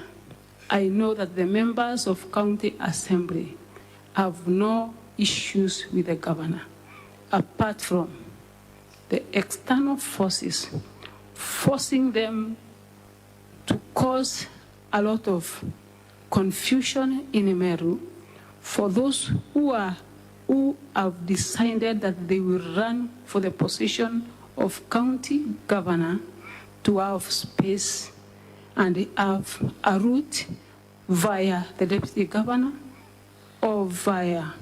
Speaker 12: I know that the members of county assembly have no issues with the governor, apart from the external forces forcing them to cause a lot of confusion in Meru for those who have decided that they will run for the position of county governor to have space and have a route via the deputy governor or via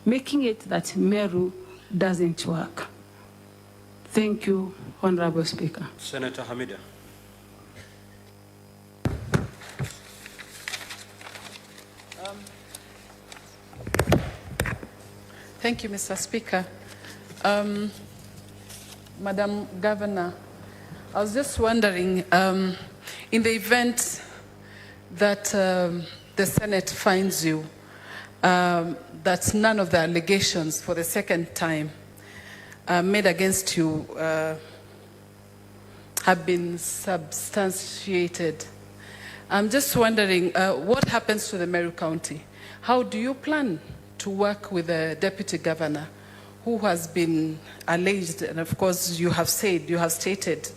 Speaker 12: making it that Meru doesn't work. Thank you, Honorable Speaker.
Speaker 1: Senator Hamida.
Speaker 6: Thank you, Mr. Speaker. Madam Governor, I was just wondering, in the event that the Senate finds you, that none of the allegations for the second time made against you have been substantiated. I'm just wondering, what happens to the Meru County? How do you plan to work with the Deputy Governor who has been alleged, and of course you have stated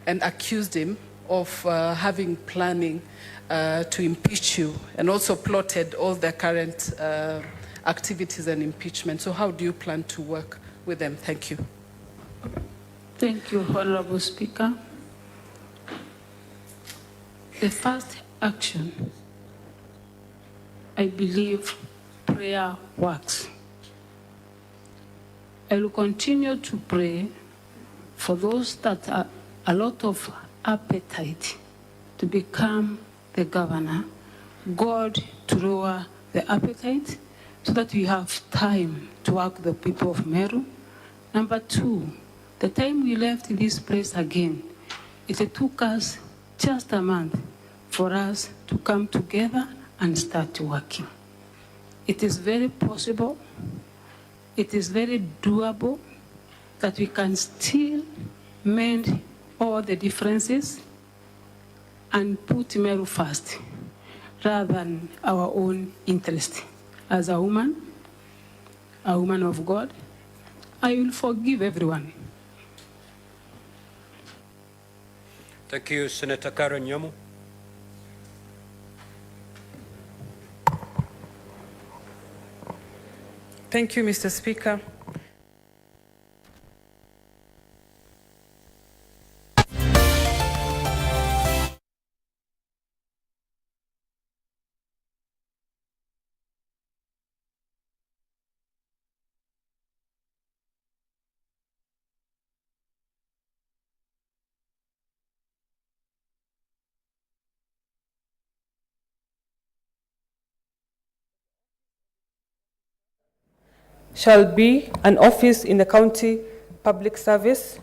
Speaker 6: and accused him of having planning to impeach you, and also plotted all the current activities and impeachment. So how do you plan to work with them? Thank you.
Speaker 12: Thank you, Honorable Speaker. The first action, I believe prayer works. I will continue to pray for those that are a lot of appetite to become the governor, God to lower the appetite so that we have time to work with the people of Meru. Number two, the time we left this place again, it took us just a month for us to come together and start working. It is very possible, it is very doable that we can still mend all the differences and put Meru first rather than our own interest. As a woman of God, I will forgive everyone.
Speaker 1: Thank you, Senator Karen Nyamu.
Speaker 6: Thank you, Mr. Speaker.
Speaker 8: shall be an office in the county public service,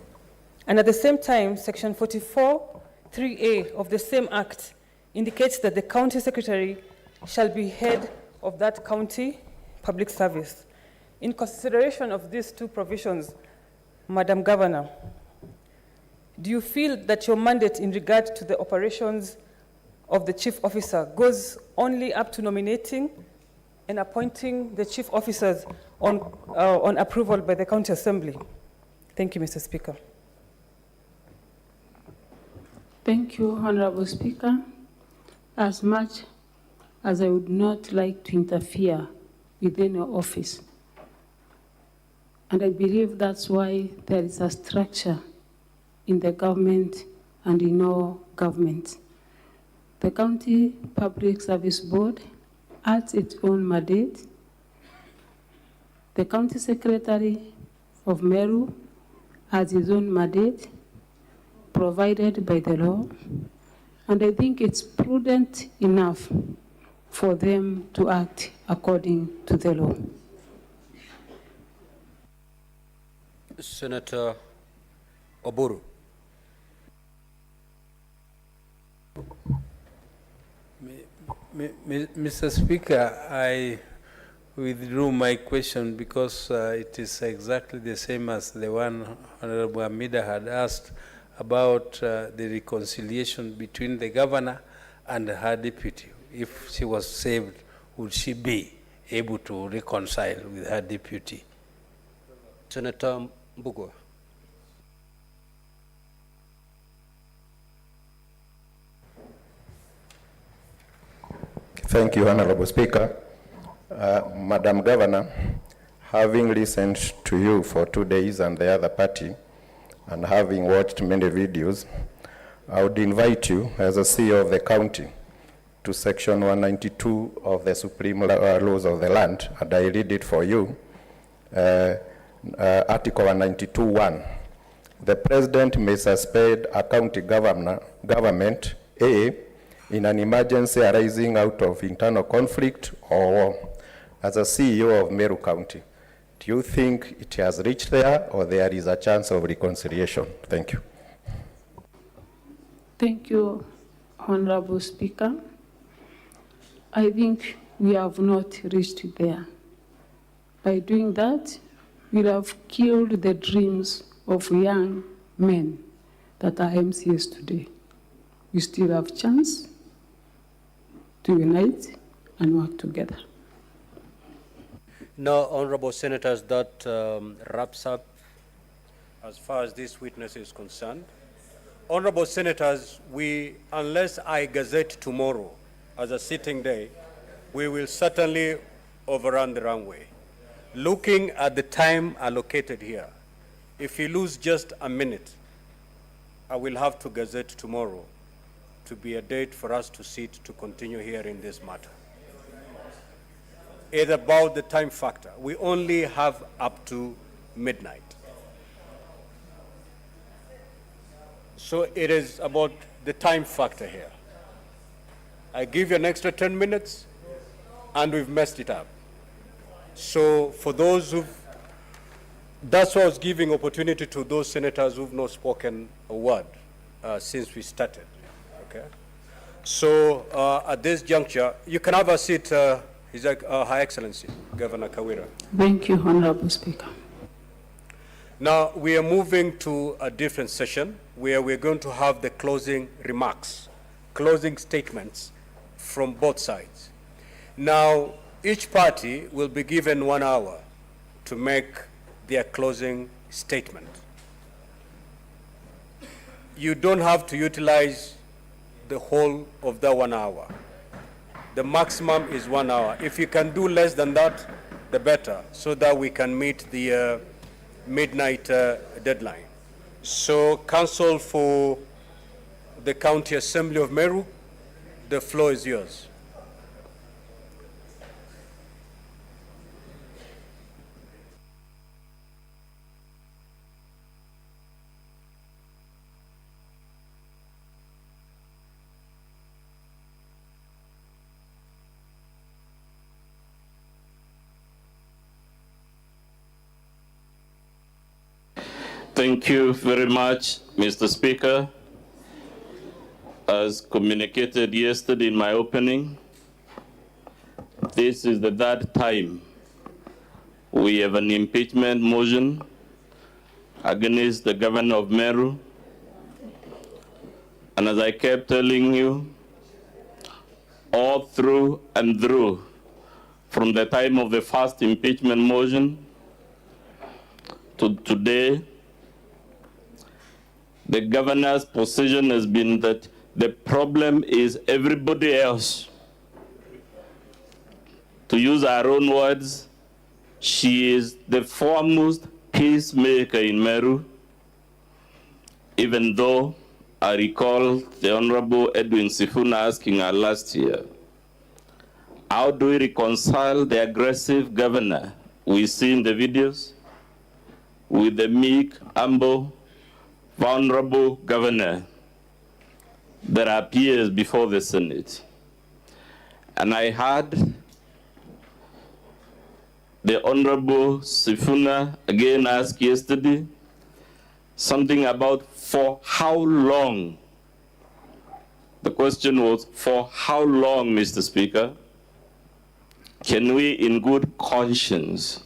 Speaker 8: and at the same time, Section 44(3)(a) of the same Act indicates that the county secretary shall be head of that county public service. In consideration of these two provisions, Madam Governor, do you feel that your mandate in regard to the operations of the chief officer goes only up to nominating and appointing the chief officers on approval by the County Assembly? Thank you, Mr. Speaker.
Speaker 12: Thank you, Honorable Speaker. As much as I would not like to interfere within your office, and I believe that's why there is a structure in the government and in all governments. The County Public Service Board has its own mandate. The County Secretary of Meru has his own mandate provided by the law, and I think it's prudent enough for them to act according to the law.
Speaker 1: Senator Oburu.
Speaker 19: Mr. Speaker, I withdrew my question because it is exactly the same as the one Honorable Amida had asked about the reconciliation between the governor and her deputy. If she was saved, would she be able to reconcile with her deputy?
Speaker 1: Senator Mbugua.
Speaker 20: Thank you, Honorable Speaker. Madam Governor, having listened to you for 2 days and the other party, and having watched many videos, I would invite you as a CEO of the county to Section 192 of the Supreme Laws of the Land, and I read it for you. Article 192(1). The President may suspend a county government, A, in an emergency arising out of internal conflict or war. As a CEO of Meru County, do you think it has reached there, or there is a chance of reconciliation? Thank you.
Speaker 12: Thank you, Honorable Speaker. I think we have not reached there. By doing that, we'll have killed the dreams of young men that are MCAs today. We still have chance to unite and work together.
Speaker 1: Now, honorable senators, that wraps up as far as this witness is concerned. Honorable senators, unless I gazette tomorrow as a sitting day, we will certainly overrun the runway. Looking at the time allocated here, if you lose just a minute, I will have to gazette tomorrow to be a date for us to sit to continue hearing this matter. It's about the time factor. We only have up to midnight. So it is about the time factor here. I give you an extra 10 minutes, and we've messed it up. So for those that's why I was giving opportunity to those senators who've not spoken a word since we started, okay? So at this juncture, you can have a seat, His High Excellency, Governor Kawira.
Speaker 12: Thank you, Honorable Speaker.
Speaker 1: Now, we are moving to a different session where we're going to have the closing remarks, closing statements from both sides. Now, each party will be given 1 hour to make their closing statement. You don't have to utilize the whole of the 1 hour. The maximum is 1 hour. If you can do less than that, the better, so that we can meet the midnight deadline. So, Council for the County Assembly of Meru, the floor is yours.
Speaker 5: Thank you very much, Mr. Speaker. As communicated yesterday in my opening, this is the third time we have an impeachment motion against the governor of Meru. And as I kept telling you, all through and through, from the time of the first impeachment motion to today, the governor's position has been that the problem is everybody else. To use our own words, she is the foremost peacemaker in Meru, even though I recall the Honorable Edwin Sifuna asking her last year, how do we reconcile the aggressive governor we see in the videos with the meek, humble, vulnerable governor that appears before the Senate? And I heard the Honorable Sifuna again ask yesterday something about for how long. The question was, for how long, Mr. Speaker, can we in good conscience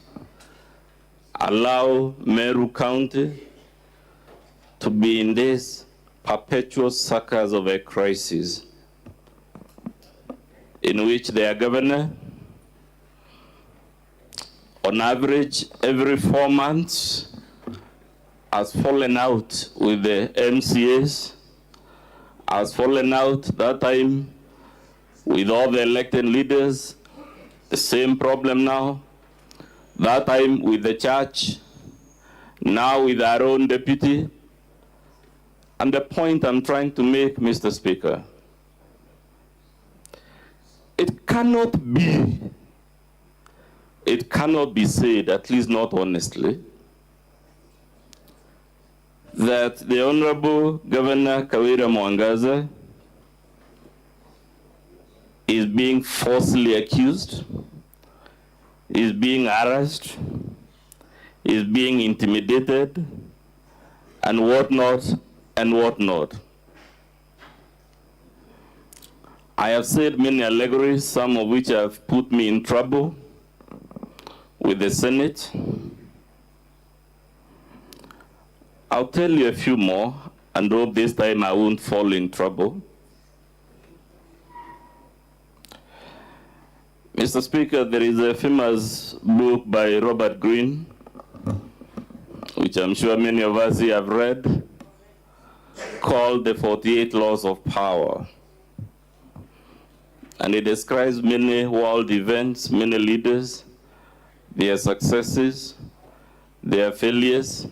Speaker 5: allow Meru County to be in this perpetual circus of a crisis in which their governor, on average, every 4 months, has fallen out with the MCAs, has fallen out that time with all the elected leaders, the same problem now, that time with the church, now with our own deputy. And the point I'm trying to make, Mr. Speaker, it cannot be said, at least not honestly, that the Honorable Governor Kawira Mwangaza is being falsely accused, is being harassed, is being intimidated, and whatnot, and whatnot. I have said many allegories, some of which have put me in trouble with the Senate. I'll tell you a few more, and hope this time I won't fall in trouble. Mr. Speaker, there is a famous book by Robert Greene, which I'm sure many of us here have read, called The 48 Laws of Power. And it describes many world events, many leaders, their successes, their failures,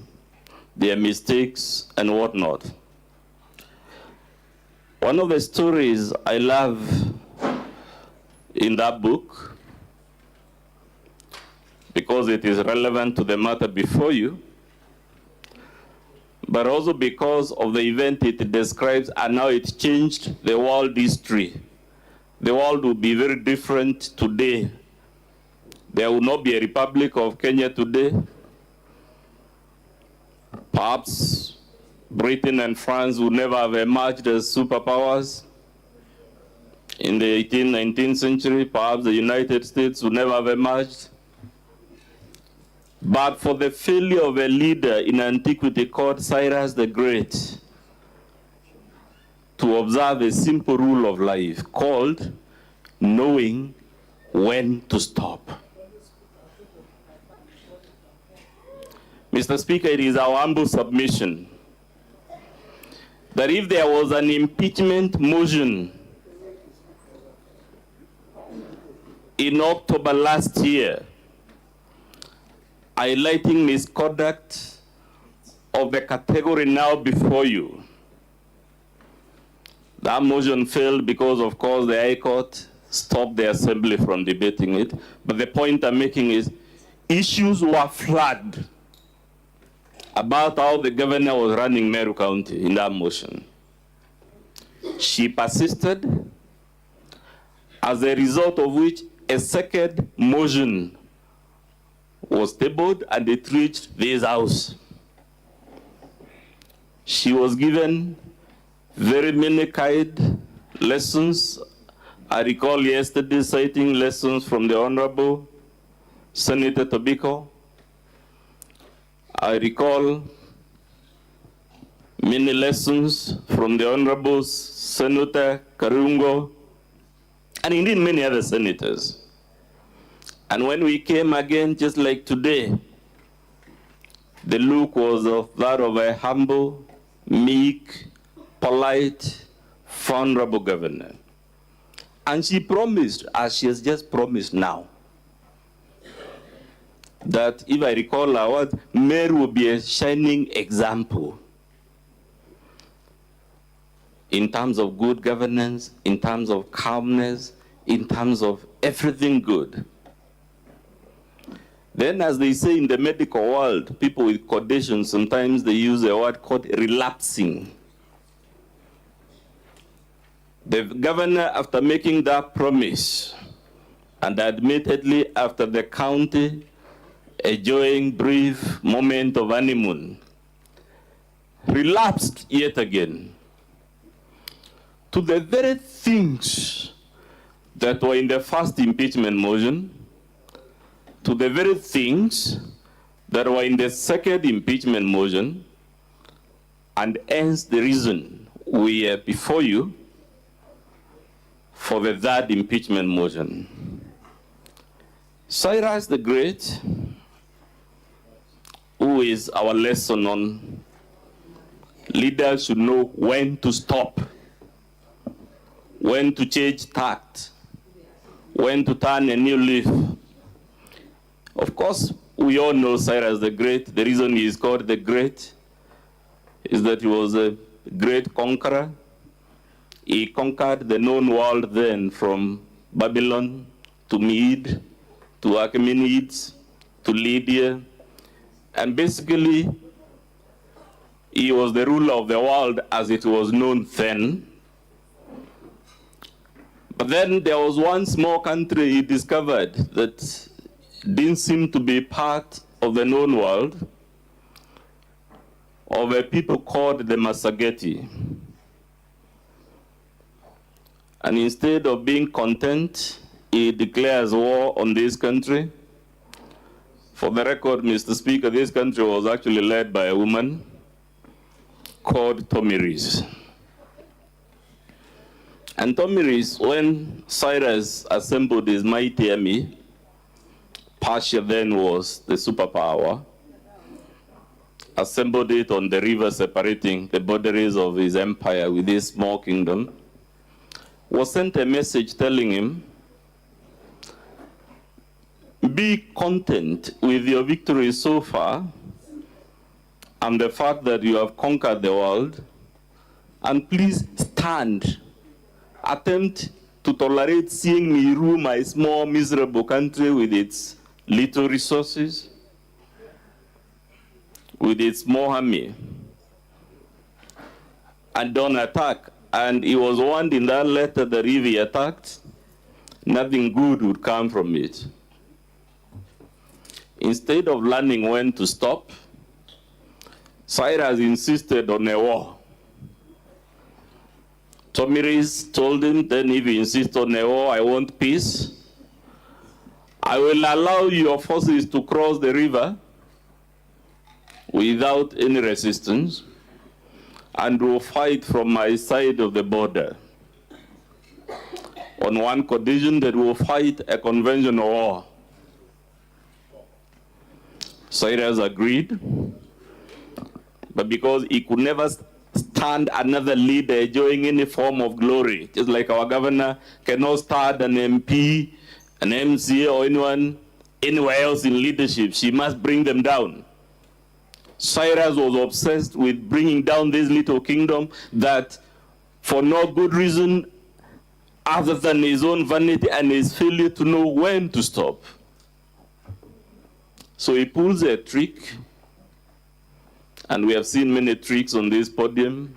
Speaker 5: their mistakes, and whatnot. One of the stories I love in that book, because it is relevant to the matter before you, but also because of the event it describes and how it changed the world history. The world would be very different today. There will not be a Republic of Kenya today. Perhaps Britain and France would never have emerged as superpowers. In the 18th, 19th century, perhaps the United States would never have emerged. But for the failure of a leader in antiquity called Cyrus the Great to observe a simple rule of life called knowing when to stop. Mr. Speaker, it is our humble submission that if there was an impeachment motion in October last year highlighting misconduct of the category now before you, that motion failed because, of course, the High Court stopped the Assembly from debating it. But the point I'm making is issues were flagged about how the governor was running Meru County in that motion. She persisted, as a result of which a second motion was tabled and it reached this House. She was given very many kind lessons. I recall yesterday citing lessons from the Honorable Senator Tobiko. I recall many lessons from the Honorable Senator Karungo, and indeed many other senators. And when we came again, just like today, the look was of that of a humble, meek, polite, vulnerable governor. And she promised, as she has just promised now, that if I recall her words, Meru will be a shining example in terms of good governance, in terms of calmness, in terms of everything good. Then, as they say in the medical world, people with conditions, sometimes they use a word called relapsing. The governor, after making that promise, and admittedly after the county enjoying brief moment of honeymoon, relapsed yet again to the very things that were in the first impeachment motion, to the very things that were in the second impeachment motion, and hence the reason we are before you for the third impeachment motion. Cyrus the Great, who is our lesson on leaders should know when to stop, when to change tact, when to turn a new leaf. Of course, we all know Cyrus the Great. The reason he is called the Great is that he was a great conqueror. He conquered the known world then, from Babylon to Mede, to Achaemenids, to Lydia. And basically, he was the ruler of the world as it was known then. But then there was one small country he discovered that didn't seem to be part of the known world, of a people called the Masageti. And instead of being content, he declares war on this country. For the record, Mr. Speaker, this country was actually led by a woman called Tomiris. And Tomiris, when Cyrus assembled his mighty army, Persia then was the superpower, assembled it on the river separating the boundaries of his empire with this small kingdom, was sent a message telling him, be content with your victory so far and the fact that you have conquered the world, and please stand. Attempt to tolerate seeing me rule my small, miserable country with its little resources, with its small army, and don't attack. And he was warned in that letter that if he attacked, nothing good would come from it. Instead of learning when to stop, Cyrus insisted on a war. Tomiris told him, then if you insist on a war, I want peace. I will allow your forces to cross the river without any resistance, and will fight from my side of the border. On one condition, that will fight a conventional war. Cyrus agreed, but because he could never stand another leader enjoying any form of glory, just like our governor cannot stand an MP, an MCA, or anyone anywhere else in leadership, she must bring them down. Cyrus was obsessed with bringing down this little kingdom that, for no good reason other than his own vanity and his failure to know when to stop. So he pulls a trick, and we have seen many tricks on this podium,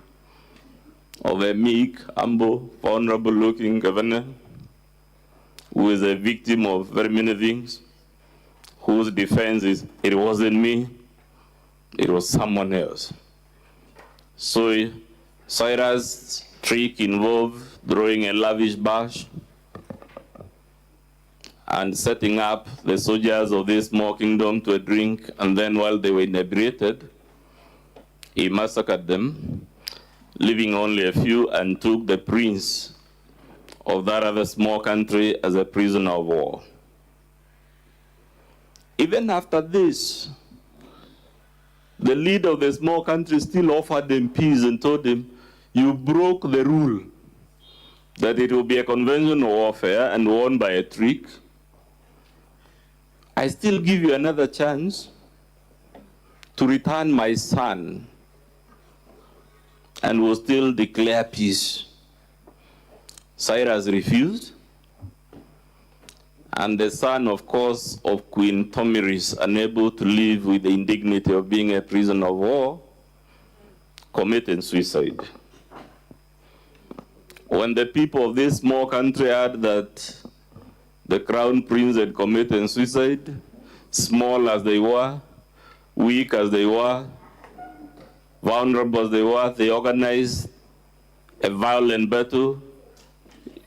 Speaker 5: of a meek, humble, vulnerable-looking governor who is a victim of very many things, whose defense is, it wasn't me, it was someone else. So Cyrus' trick involved drawing a lavish bash and setting up the soldiers of this small kingdom to a drink, and then while they were inebriated, he massacred them, leaving only a few, and took the prince of that other small country as a prisoner of war. Even after this, the leader of the small country still offered him peace and told him, you broke the rule that it will be a conventional warfare and won by a trick. I still give you another chance to return my son and will still declare peace. Cyrus refused, and the son, of course, of Queen Tomiris, unable to live with the indignity of being a prisoner of war, committed suicide. When the people of this small country heard that the crown prince had committed suicide, small as they were, weak as they were, vulnerable as they were, they organized a violent battle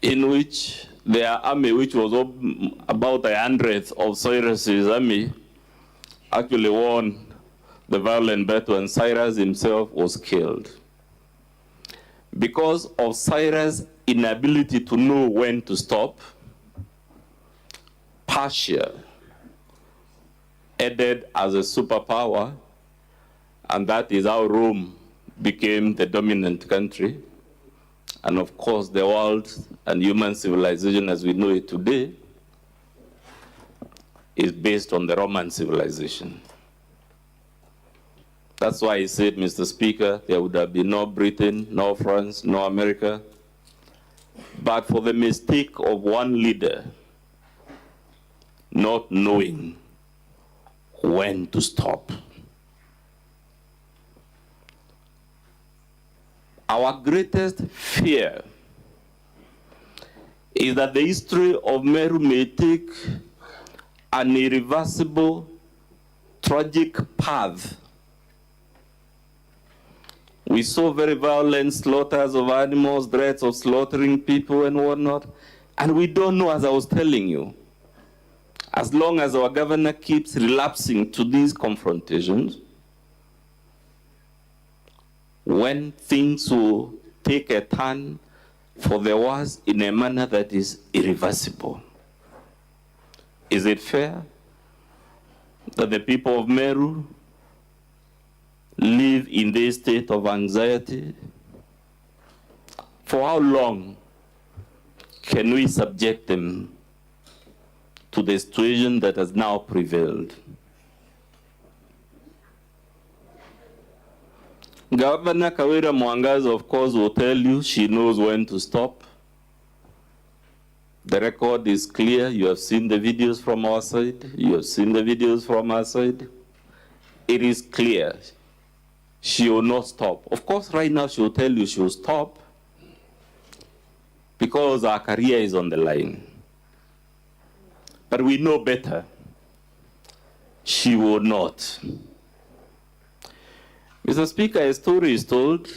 Speaker 5: in which their army, which was about 100th of Cyrus's army, actually won the violent battle, and Cyrus himself was killed. Because of Cyrus' inability to know when to stop, Persia added as a superpower, and that is how Rome became the dominant country. And of course, the world and human civilization as we know it today is based on the Roman civilization. That's why he said, Mr. Speaker, there would have been no Britain, no France, no America, but for the mistake of one leader not knowing when to stop. Our greatest fear is that the history of Meru may take an irreversible, tragic path. We saw very violent slaughters of animals, threats of slaughtering people and whatnot, and we don't know, as I was telling you, as long as our governor keeps relapsing to these confrontations, when things will take a turn for the worse in a manner that is irreversible. Is it fair that the people of Meru live in this state of anxiety? For how long can we subject them to the situation that has now prevailed? Governor Kawira Mwangaza, of course, will tell you she knows when to stop. The record is clear. You have seen the videos from our side. You have seen the videos from our side. It is clear. She will not stop. Of course, right now she will tell you she will stop because our career is on the line. But we know better. She will not. Mr. Speaker, a story is told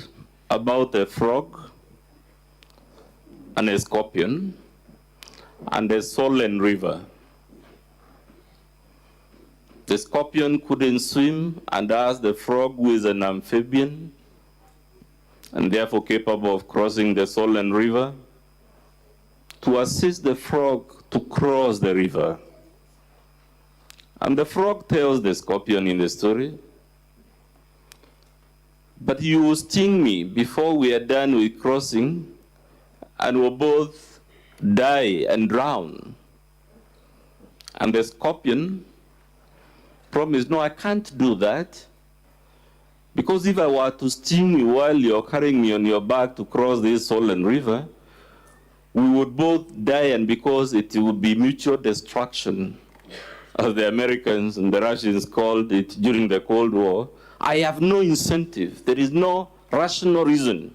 Speaker 5: about a frog and a scorpion and a swollen river. The scorpion couldn't swim and asked the frog, who is an amphibian and therefore capable of crossing the swollen river, to assist the frog to cross the river. And the frog tells the scorpion in the story, but you will sting me before we are done with crossing, and we'll both die and drown. And the scorpion promised, no, I can't do that, because if I were to sting you while you're carrying me on your back to cross this swollen river, we would both die, and because it would be mutual destruction, as the Americans and the Russians called it during the Cold War, I have no incentive. There is no rational reason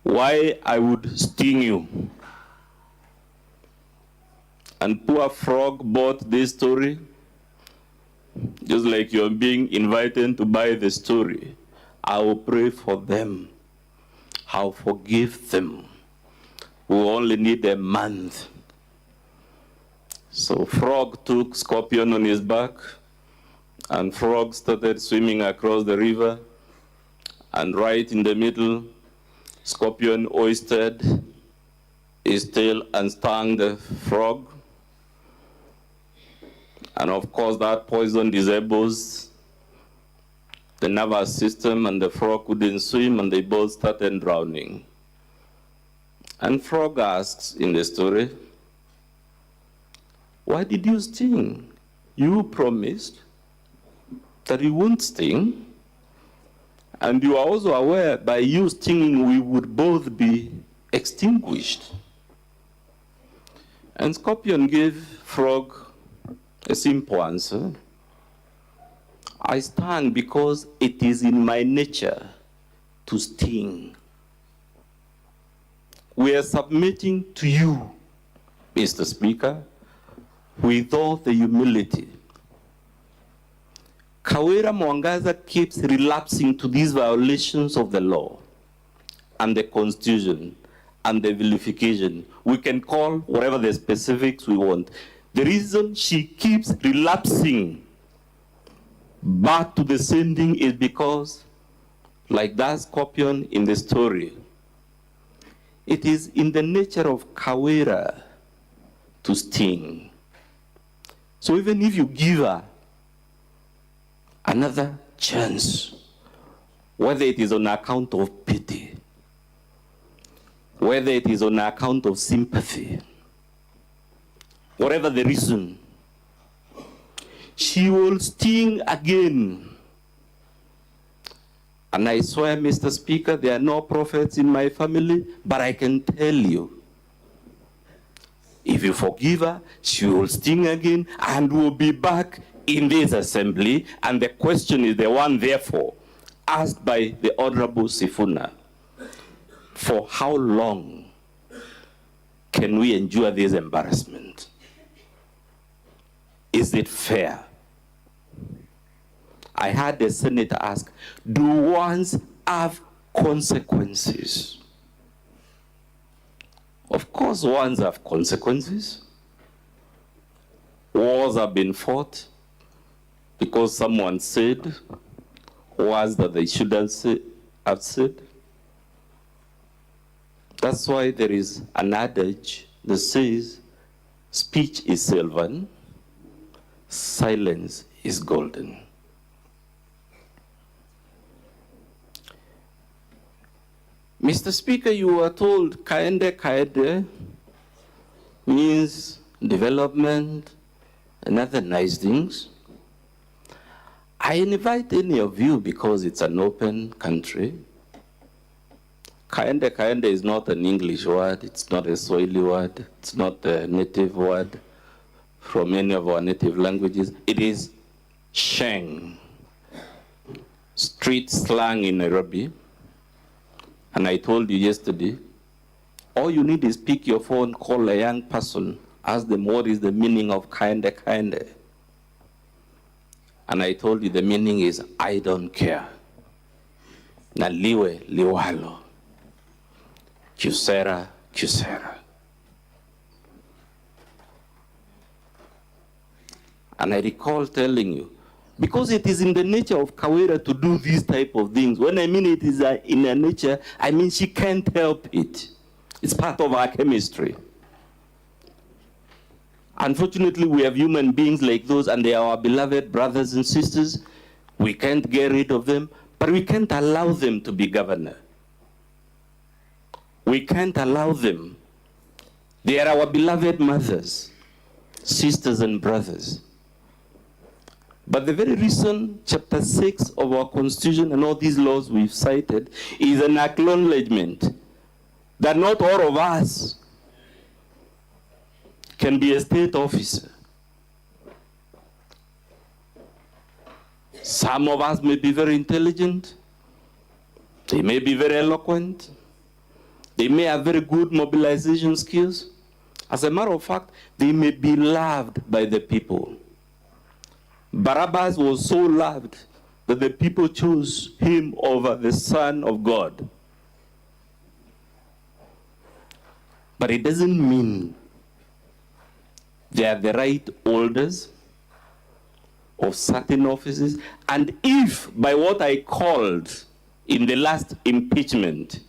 Speaker 5: why I would sting you. And poor frog bought this story, just like you're being invited to buy the story. I will pray for them. I'll forgive them. We only need a month. So Frog took Scorpion on his back, and Frog started swimming across the river, and right in the middle, Scorpion hoisted his tail and stung the frog. And of course, that poison disables the nervous system, and the frog couldn't swim, and they both started drowning. And Frog asks in the story, why did you sting? You promised that you won't sting, and you are also aware by you stinging we would both be extinguished. And Scorpion gave Frog a simple answer. I stung because it is in my nature to sting. We are submitting to you, Mr. Speaker, with all the humility. Kawira Mwangaza keeps relapsing to these violations of the law and the Constitution and the vilification. We can call whatever the specifics we want. The reason she keeps relapsing back to the same thing is because, like that Scorpion in the story, it is in the nature of Kawira to sting. So even if you give her another chance, whether it is on account of pity, whether it is on account of sympathy, whatever the reason, she will sting again. And I swear, Mr. Speaker, there are no prophets in my family, but I can tell you, if you forgive her, she will sting again and will be back in this assembly. And the question is the one, therefore, asked by the Honorable Sifuna. For how long can we endure this embarrassment? Is it fair? I had the senator ask, do wants have consequences? Of course, wants have consequences. Wars have been fought because someone said words that they shouldn't have said. That's why there is an adage that says, speech is silver, silence is golden. Mr. Speaker, you were told kaende means development and other nice things. I invite any of you because it's an open country. Kaende is not an English word, it's not a Swahili word, it's not a native word from any of our native languages. It is Sheng, street slang in Nairobi. And I told you yesterday, all you need is pick your phone, call a young person, ask them what is the meaning of kaende. And I told you the meaning is, I don't care. Na liwe liwalo. Kusera, kusera. And I recall telling you, because it is in the nature of Kawira to do these type of things. When I mean it is in her nature, I mean she can't help it. It's part of our chemistry. Unfortunately, we have human beings like those, and they are our beloved brothers and sisters. We can't get rid of them, but we can't allow them to be governor. We can't allow them. They are our beloved mothers, sisters and brothers. But the very reason chapter 6 of our Constitution and all these laws we've cited is an acknowledgement that not all of us can be a state officer. Some of us may be very intelligent, they may be very eloquent, they may have very good mobilization skills. As a matter of fact, they may be loved by the people. Barabbas was so loved that the people chose him over the Son of God. But it doesn't mean they are the right holders of certain offices. And if, by what I called in the last impeachment,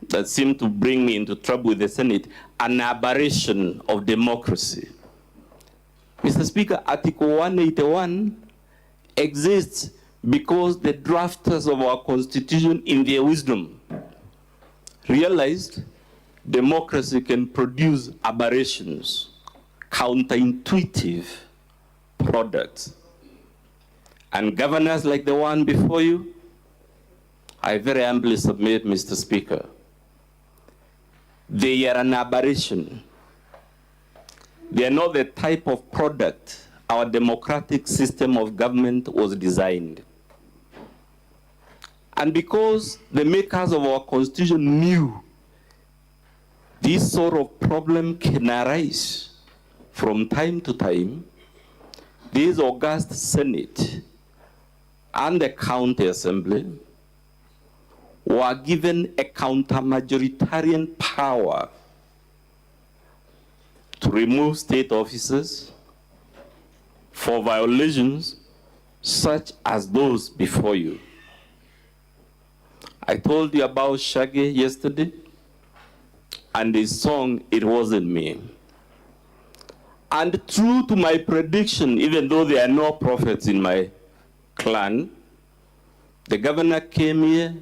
Speaker 5: that seemed to bring me into trouble with the Senate, an aberration of democracy. Mr. Speaker, Article 181 exists because the drafters of our Constitution, in their wisdom, realized democracy can produce aberrations, counterintuitive products. And governors like the one before you, I very humbly submit, Mr. Speaker, they are an aberration. They are not the type of product our democratic system of government was designed. And because the makers of our Constitution knew this sort of problem can arise from time to time, this august Senate and the County Assembly were given a counter-majoritarian power to remove state officers for violations such as those before you. I told you about Shaggy yesterday, and his song, It Wasn't Me. And true to my prediction, even though there are no prophets in my clan, the governor came here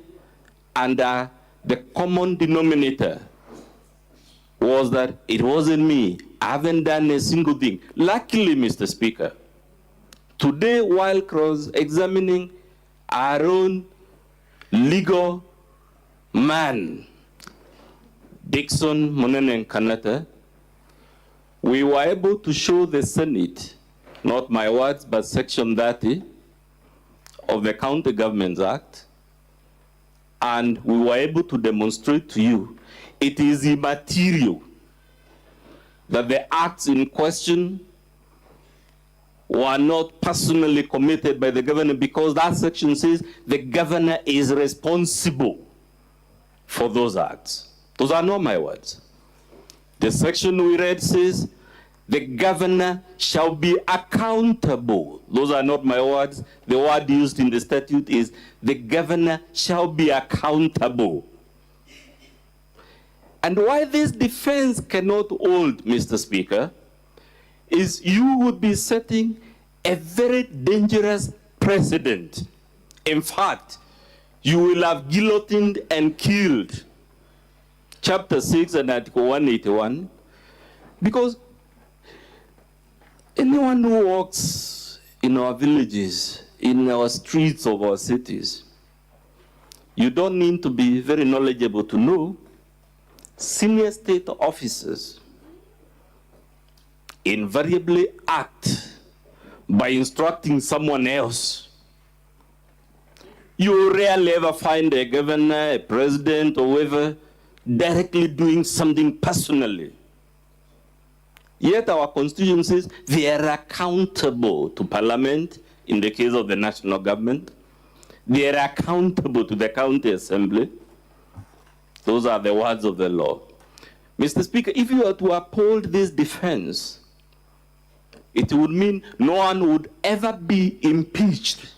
Speaker 5: and the common denominator was that it wasn't me. I haven't done a single thing. Luckily, Mr. Speaker, today while cross-examining our own legal man, Dixon Monenen Kanata, we were able to show the Senate, not my words, but Section 30 of the County Governments Act, and we were able to demonstrate to you it is immaterial that the acts in question were not personally committed by the governor, because that section says the governor is responsible for those acts. Those are not my words. The section we read says the governor shall be accountable. Those are not my words. The word used in the statute is the governor shall be accountable. And why this defense cannot hold, Mr. Speaker, is you would be setting a very dangerous precedent. In fact, you will have guillotined and killed Chapter 6 and Article 181, because anyone who walks in our villages, in our streets of our cities, you don't need to be very knowledgeable to know senior state officers invariably act by instructing someone else. You rarely ever find a governor, a president, or whoever directly doing something personally. Yet our Constitution says they are accountable to Parliament in the case of the national government. They are accountable to the County Assembly. Those are the words of the law. Mr. Speaker, if you were to uphold this defense, it would mean no one would ever be impeached,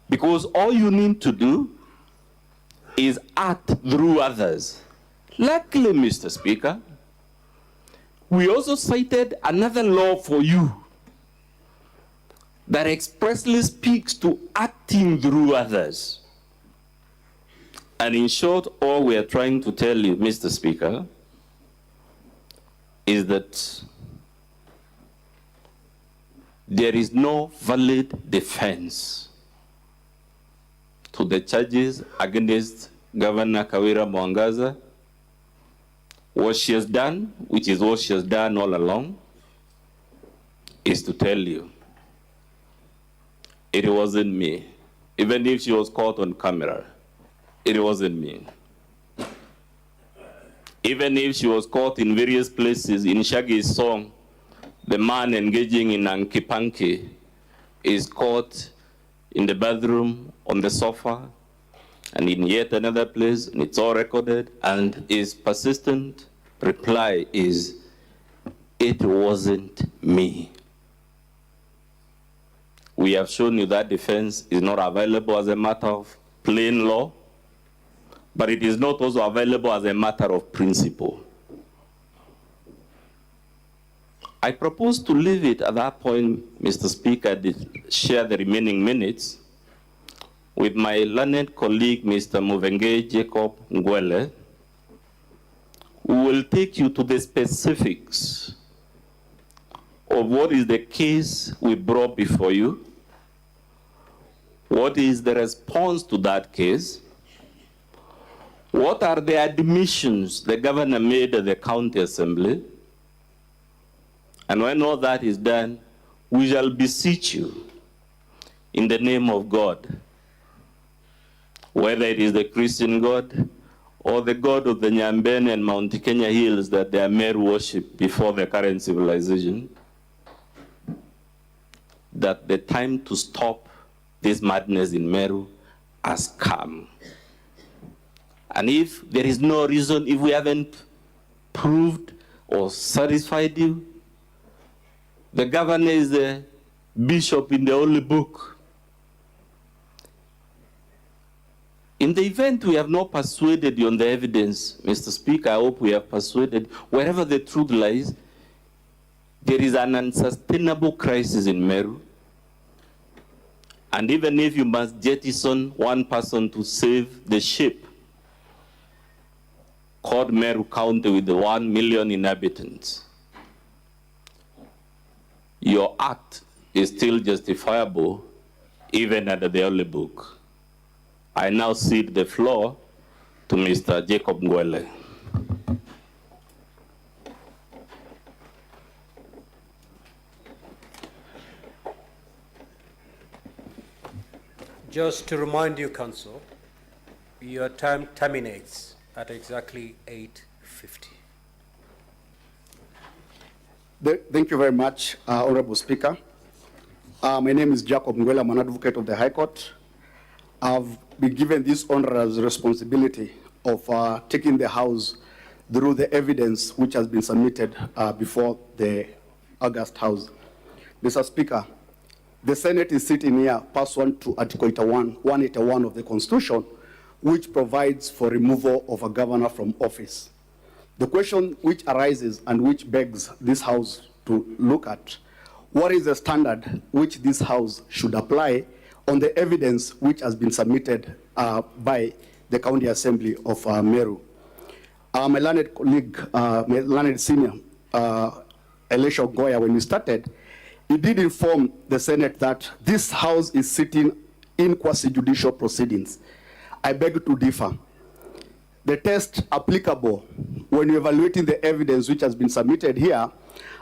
Speaker 5: because all you need to do is act through others. Luckily, Mr. Speaker, we also cited another law for you that expressly speaks to acting through others. And in short, all we are trying to tell you, Mr. Speaker, is that there is no valid defense to the charges against Governor Kawira Mwangaza. What she has done, which is what she has done all along, is to tell you it wasn't me. Even if she was caught on camera, it wasn't me. Even if she was caught in various places, in Shaggy's song, the man engaging in Anki Panki is caught in the bathroom, on the sofa, and in yet another place, and it's all recorded, and his persistent reply is, "It wasn't me." We have shown you that defense is not available as a matter of plain law, but it is not also available as a matter of principle. I propose to leave it at that point, Mr. Speaker, to share the remaining minutes with my learned colleague, Mr. Muvenge Jacob Ngwele, who will take you to the specifics of what is the case we brought before you, what is the response to that case, what are the admissions the governor made at the county assembly, and when all that is done, we shall beseech you in the name of God, whether it is the Christian God or the God of the Nyambene and Mount Kenya hills that they are mere worship before the current civilization, that the time to stop this madness in Meru has come. And if there is no reason, if we haven't proved or satisfied you, the governor is the bishop in the Holy Book. In the event we have not persuaded you on the evidence, Mr. Speaker, I hope we have persuaded, wherever the truth lies, there is an unsustainable crisis in Meru. And even if you must jettison one person to save the ship, called Meru County with the 1 million inhabitants, your act is still justifiable even under the Holy Book. I now cede the floor to Mr. Jacob Ngwele.
Speaker 1: Just to remind you, Council, your time terminates at exactly 8:50.
Speaker 9: Thank you very much, Honorable Speaker. My name is Jacob Ngwele. I'm an advocate of the High Court. I've been given this onerous responsibility of taking the House through the evidence which has been submitted before the August House. Mr. Speaker, the Senate is sitting here pursuant to Article 181 of the Constitution, which provides for removal of a governor from office. The question which arises and which begs this House to look at, what is the standard which this House should apply on the evidence which has been submitted by the County Assembly of Meru? My learned colleague, my learned senior, Elisha Goya, when we started, he did inform the Senate that this House is sitting in quasi-judicial proceedings. I beg to differ. The test applicable when you're evaluating the evidence which has been submitted here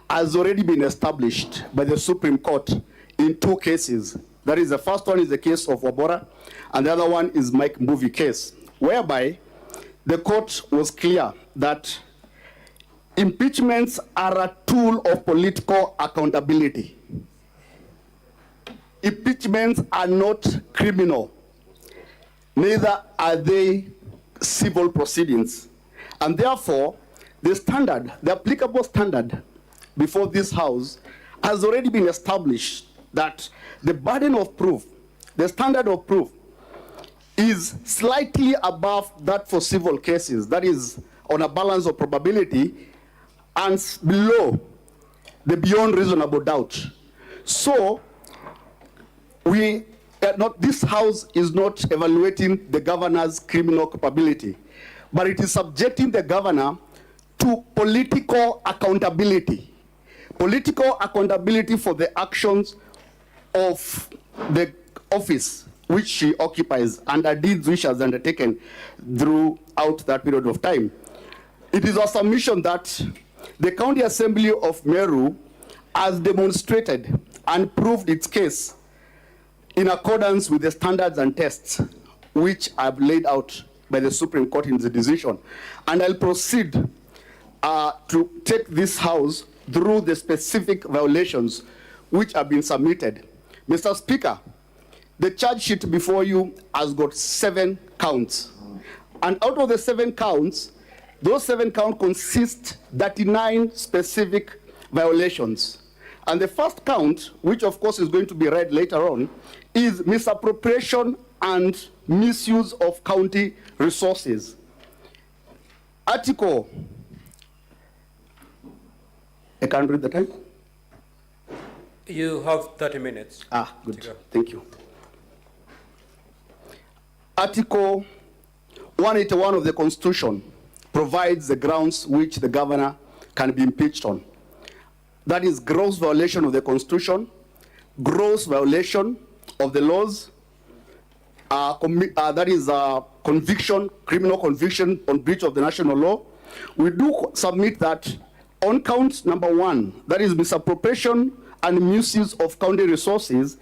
Speaker 9: has already been established by the Supreme Court in 2 cases. That is, the first one is the case of Wabora, and the other one is Mike Mbuvi case, whereby the court was clear that impeachments are a tool of political accountability. Impeachments are not criminal, neither are they civil proceedings. And therefore, the standard, the applicable standard before this House has already been established that the burden of proof, the standard of proof, is slightly above that for civil cases, that is on a balance of probability, and below the beyond reasonable doubt. So, this House is not evaluating the governor's criminal culpability, but it is subjecting the governor to political accountability. Political accountability for the actions of the office which she occupies and the deeds which she has undertaken throughout that period of time. It is our submission that the County Assembly of Meru has demonstrated and proved its case in accordance with the standards and tests which are laid out by the Supreme Court in the decision. And I'll proceed to take this House through the specific violations which have been submitted. Mr. Speaker, the charge sheet before you has got 7 counts. And out of the 7 counts, those 7 counts consist 39 specific violations. And the first count, which of course is going to be read later on, is misappropriation and misuse of county resources. Article, I can't read the time.
Speaker 1: You have 30 minutes.
Speaker 9: Ah, good. Thank you. Article 181 of the Constitution provides the grounds which the governor can be impeached on. That is gross violation of the Constitution, gross violation of the laws, that is conviction, criminal conviction on breach of the national law. We do submit that on count number 1, that is misappropriation and misuse of county resources,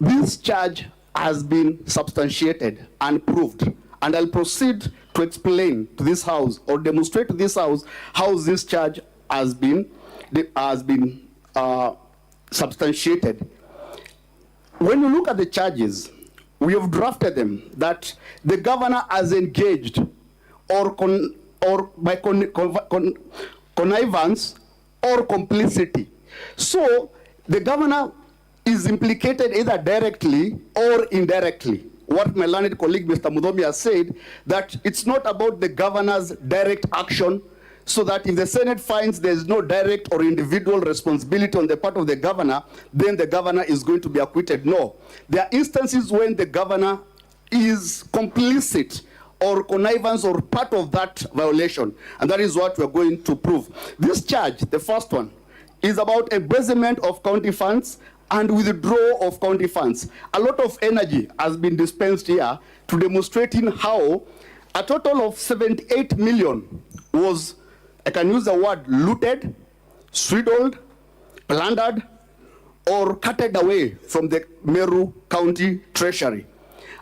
Speaker 9: this charge has been substantiated and proved. And I'll proceed to explain to this House or demonstrate to this House how this charge has been substantiated. When you look at the charges, we have drafted them that the governor has engaged or by connivance or complicity. So the governor is implicated either directly or indirectly. What my learned colleague Mr. Mudhomi has said, that it's not about the governor's direct action, so that if the Senate finds there is no direct or individual responsibility on the part of the governor, then the governor is going to be acquitted. No. There are instances when the governor is complicit or connivance or part of that violation, and that is what we're going to prove. This charge, the first one, is about embezzlement of county funds and withdrawal of county funds. A lot of energy has been dispensed here to demonstrating how a total of 78 million was, I can use the word, looted, swindled, plundered, or carted away from the Meru County Treasury.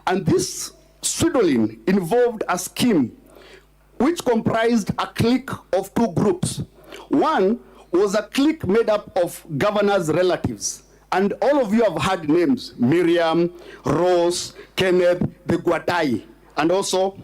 Speaker 9: And this swindling involved a scheme which comprised a clique of 2 groups. One was a clique made up of governors' relatives. And all of you have heard names: Miriam, Rose, Kenneth, the Guatai, and also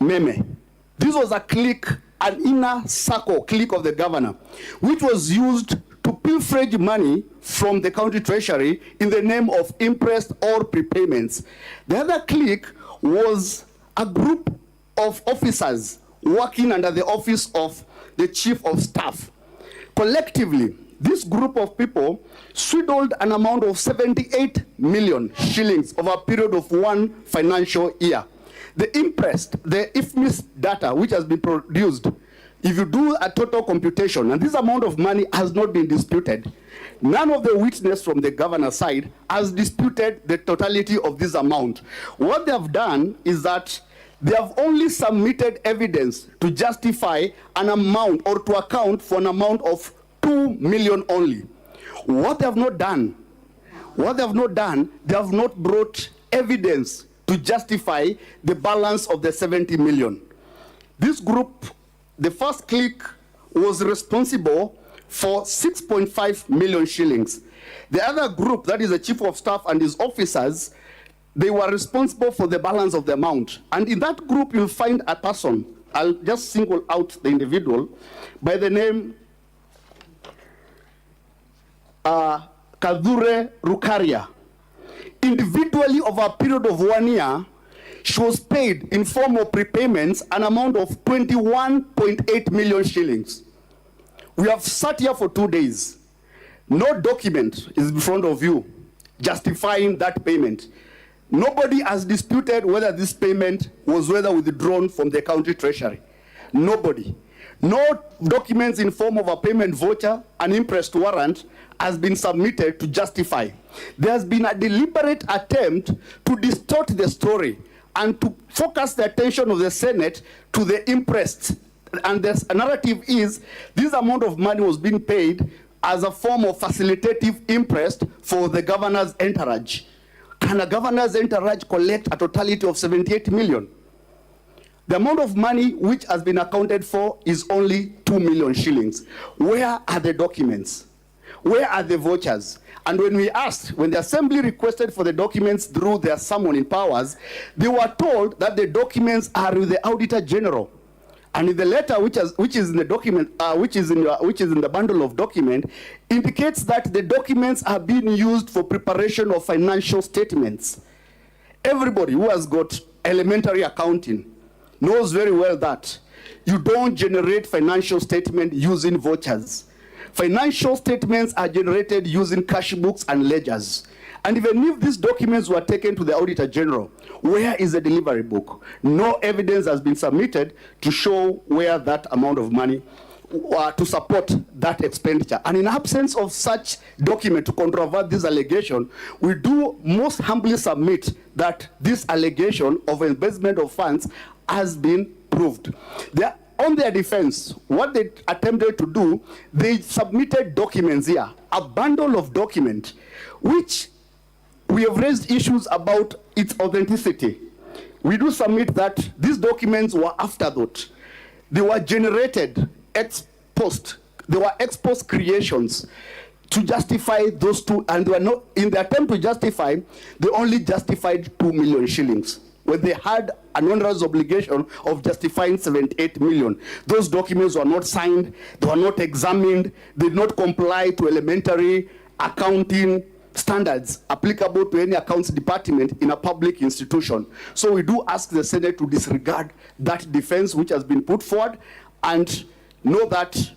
Speaker 9: Meme. This was a clique, an inner circle clique of the governor, which was used to pilferage money from the county treasury in the name of interest or prepayments. The other clique was a group of officers working under the office of the chief of staff. Collectively, this group of people swindled an amount of 78 million shillings over a period of 1 financial year. The interest, the IFMIS data which has been produced, if you do a total computation, and this amount of money has not been disputed, none of the witness from the governor's side has disputed the totality of this amount. What they have done is that they have only submitted evidence to justify an amount or to account for an amount of 2 million only. What they have not done, they have not brought evidence to justify the balance of the 70 million. This group, the first clique, was responsible for 6.5 million shillings. The other group, that is the chief of staff and his officers, they were responsible for the balance of the amount. And in that group, you'll find a person, I'll just single out the individual, by the name Kadhure Rukaria. Individually, over a period of 1 year, she was paid in form of prepayments an amount of 21.8 million shillings. We have sat here for 2 days. No document is in front of you justifying that payment. Nobody has disputed whether this payment was withdrawn from the county treasury. Nobody. No documents in form of a payment voucher, an interest warrant, has been submitted to justify. There has been a deliberate attempt to distort the story and to focus the attention of the Senate to the interest. And the narrative is this amount of money was being paid as a form of facilitative interest for the governor's entourage. Can a governor's entourage collect a totality of 78 million? The amount of money which has been accounted for is only 2 million shillings. Where are the documents? where are the vouchers? And when we asked, when the assembly requested for the documents through their summoning powers, they were told that the documents are with the Auditor General. And in the letter, which is in the document, which is in the bundle of document, indicates that the documents are being used for preparation of financial statements. Everybody who has got elementary accounting knows very well that you don't generate financial statement using vouchers. Financial statements are generated using cash books and ledgers. And even if these documents were taken to the Auditor General, where is the delivery book? No evidence has been submitted to show where that amount of money to support that expenditure. And in absence of such document to controvert this allegation, we do most humbly submit that this allegation of investment of funds has been proved. On their defense, what they attempted to do, they submitted documents here, a bundle of documents, which we have raised issues about its authenticity. We do submit that these documents were afterthought. They were generated ex post. They were ex post creations to justify those two, and they were not, in the attempt to justify, they only justified 2 million shillings. When they had an onerous obligation of justifying 78 million. Those documents were not signed, they were not examined, they did not comply to elementary accounting standards applicable to any accounts department in a public institution. So we do ask the Senate to disregard that defense which has been put forward and know that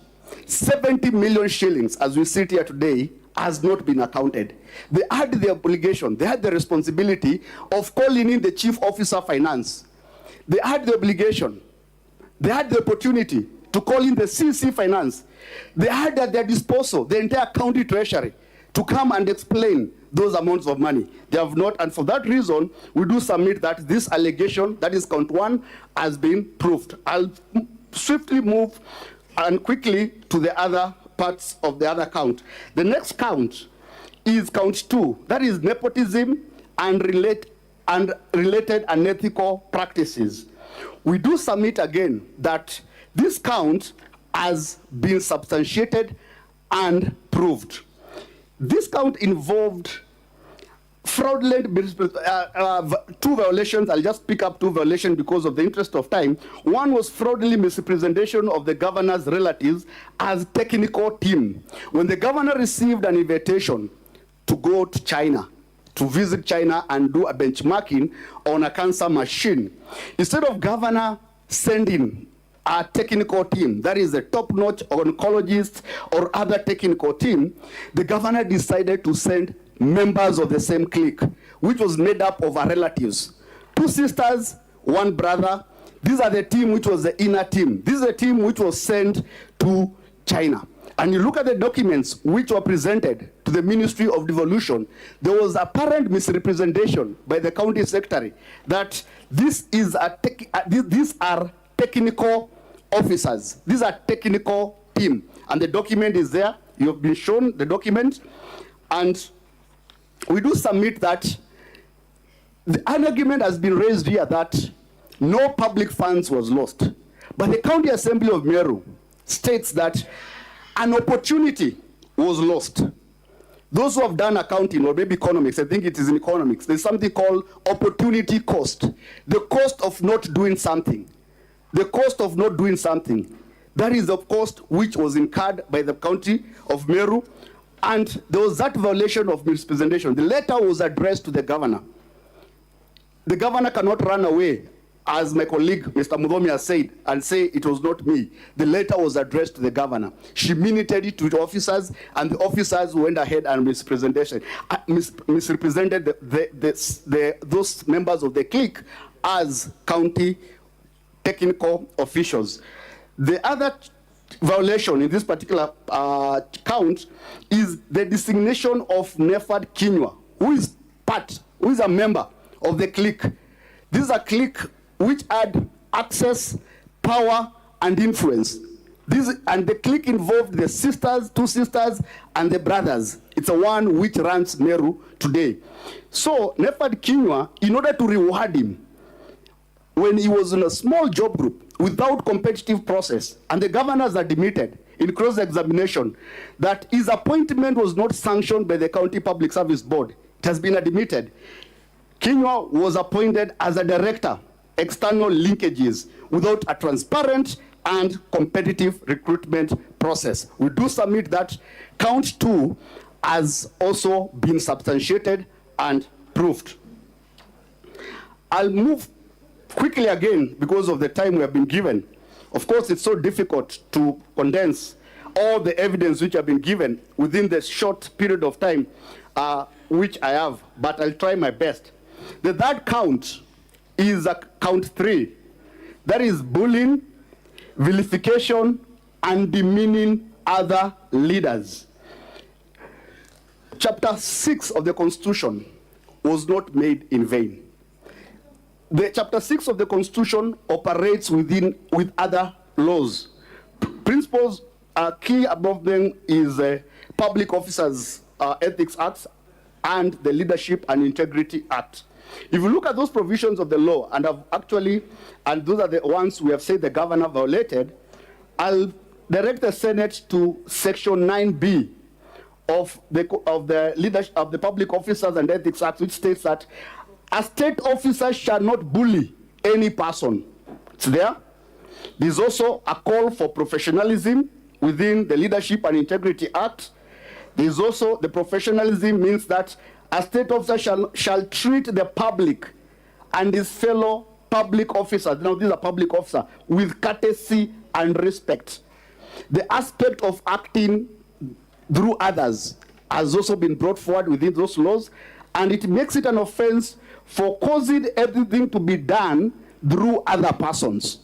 Speaker 9: 70 million shillings, as we sit here today, has not been accounted. They had the obligation, they had the responsibility of calling in the Chief Officer Finance. They had the obligation, they had the opportunity to call in the CC Finance. They had at their disposal the entire county treasury to come and explain those amounts of money. They have not, and for that reason, we do submit that this allegation, that is count 1, has been proved. I'll swiftly move and quickly to the other parts of the other count. The next count is count 2, that is nepotism and related unethical practices. We do submit again that this count has been substantiated and proved. This count involved fraudulent, 2 violations. I'll just pick up 2 violations because of the interest of time. One was fraudulent misrepresentation of the governor's relatives as technical team. When the governor received an invitation to go to China, to visit China and do a benchmarking on a cancer machine, instead of governor sending a technical team, that is a top-notch oncologist or other technical team, the governor decided to send members of the same clique, which was made up of our relatives. 2 sisters, 1 brother. These are the team which was the inner team. This is a team which was sent to China. And you look at the documents which were presented to the Ministry of Devolution, there was apparent misrepresentation by the county secretary that these are technical officers. These are technical team. And the document is there. You have been shown the document. And we do submit that the argument has been raised here that no public funds was lost. But the County Assembly of Meru states that an opportunity was lost. Those who have done accounting or maybe economics, I think it is in economics, there's something called opportunity cost. The cost of not doing something. The cost of not doing something. That is the cost which was incurred by the County of Meru. And there was that violation of misrepresentation. The letter was addressed to the governor. The governor cannot run away, as my colleague, Mr. Mudhomi, has said, and say it was not me. The letter was addressed to the governor. She minuted it to the officers, and the officers went ahead and misrepresented those members of the clique as county technical officials. The other violation in this particular count is the designation of Nefad Kinywa, who is a member of the clique. This is a clique which had access, power, and influence. And the clique involved the sisters, 2 sisters, and the brothers. It's the one which runs Meru today. So Nefad Kinywa, in order to reward him, when he was in a small job group without competitive process, and the governors admitted, in cross-examination that his appointment was not sanctioned by the County Public Service Board. It has been admitted. Kinyua was appointed as a director, external linkages, without a transparent and competitive recruitment process. We do submit that count 2 has also been substantiated and proved. I'll move quickly again because of the time we have been given. Of course, it's so difficult to condense all the evidence which have been given within the short period of time which I have, but I'll try my best. The third count is count 3. That is bullying, vilification, and demeaning other leaders. Chapter 6 of the Constitution was not made in vain. The Chapter 6 of the Constitution operates with other laws. Principles key above them is Public Officers Ethics Act and the Leadership and Integrity Act. If you look at those provisions of the law, and those are the ones we have said the governor violated, I'll direct the Senate to Section 9B of the leadership of the Public Officers and Ethics Act, which states that a state officer shall not bully any person. It's there. There's also a call for professionalism within the Leadership and Integrity Act. There's also the professionalism means that a state officer shall treat the public and his fellow public officers, now these are public officers, with courtesy and respect. The aspect of acting through others has also been brought forward within those laws, and it makes it an offense for causing everything to be done through other persons.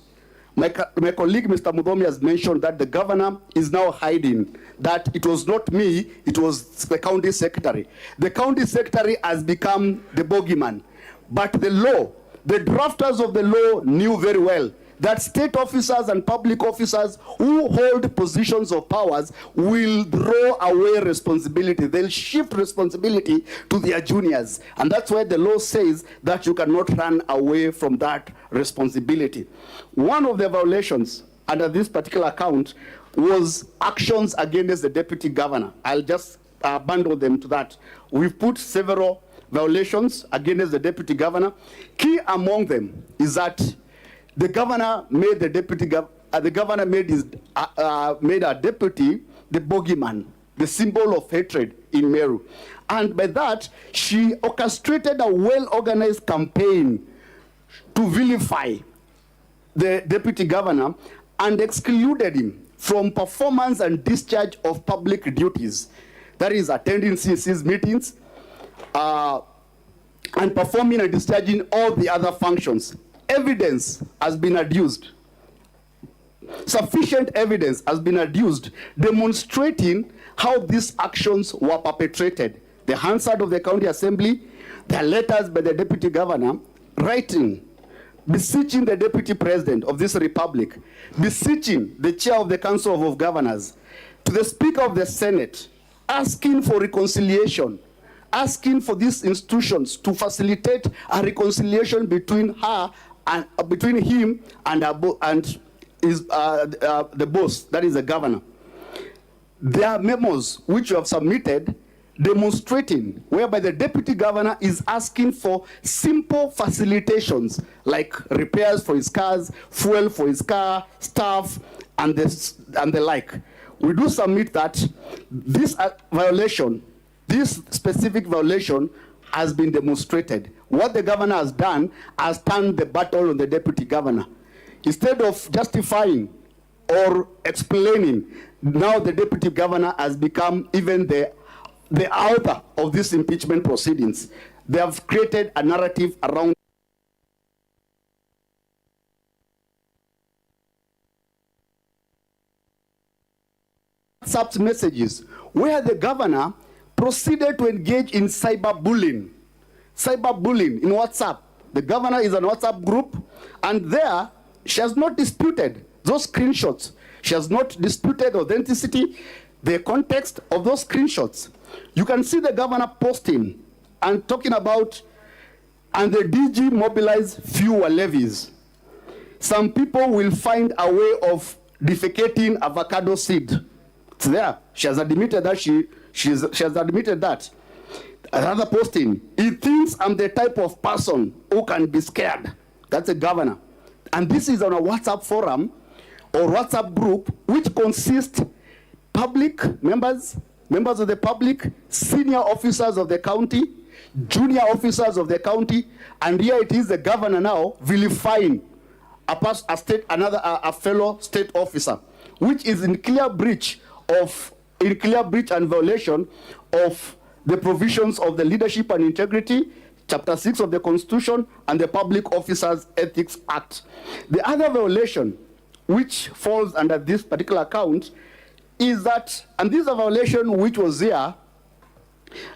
Speaker 9: My colleague, Mr. Mudomi, has mentioned that the governor is now hiding, that it was not me, it was the county secretary. The county secretary has become the bogeyman. But the law, the drafters of the law knew very well that state officers and public officers who hold positions of powers will draw away responsibility. They'll shift responsibility to their juniors. And that's why the law says that you cannot run away from that responsibility. One of the violations under this particular account was actions against the deputy governor. I'll just bundle them to that. We've put several violations against the deputy governor. Key among them is that the governor made the deputy made a deputy the bogeyman, the symbol of hatred in Meru. And by that, she orchestrated a well-organized campaign to vilify the deputy governor and excluded him from performance and discharge of public duties. That is, attending CC's meetings and performing and discharging all the other functions. Evidence has been adduced. Sufficient evidence has been adduced demonstrating how these actions were perpetrated. The Hansard of the County Assembly, the letters by the Deputy Governor, writing, beseeching the Deputy President of this Republic, beseeching the Chair of the Council of Governors, to the Speaker of the Senate, asking for reconciliation, asking for these institutions to facilitate a reconciliation between her and between him and the boss, that is the governor. There are memos which you have submitted demonstrating whereby the deputy governor is asking for simple facilitations like repairs for his cars, fuel for his car, staff, and the like. We do submit that this violation, this specific violation has been demonstrated. What the governor has done has turned the battle on the deputy governor. Instead of justifying or explaining, now the deputy governor has become even the author of these impeachment proceedings. They have created a narrative around WhatsApp messages where the governor proceeded to engage in cyberbullying. Cyberbullying in WhatsApp. The governor is on a WhatsApp group, and there she has not disputed those screenshots. She has not disputed authenticity, the context of those screenshots. You can see the governor posting and talking about, and the DG mobilize fewer levies. Some people will find a way of defecating avocado seed. It's there. She has admitted that she has admitted that. Another posting, he thinks I'm the type of person who can be scared. That's a governor. And this is on a WhatsApp forum or WhatsApp group which consists public members, members of the public, senior officers of the county, junior officers of the county, and here it is the governor now vilifying a fellow state officer, which is in clear breach and violation of the provisions of the Leadership and Integrity, Chapter 6 of the Constitution, and the Public Officers Ethics Act. The other violation, which falls under this particular account, is that, and this is a violation which was here,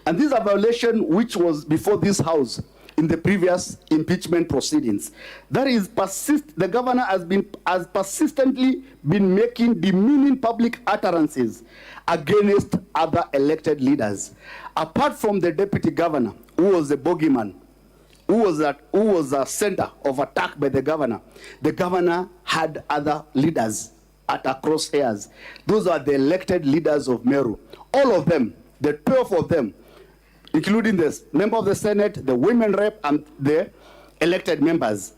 Speaker 9: and this is a violation which was before this House in the previous impeachment proceedings. That is, the governor has persistently been making demeaning public utterances against other elected leaders. Apart from the deputy governor, who was the bogeyman, who was a center of attack by the governor had other leaders at her crosshairs. Those are the elected leaders of Meru. All of them, the 12 of them, including the member of the Senate, the women rep, and the elected members.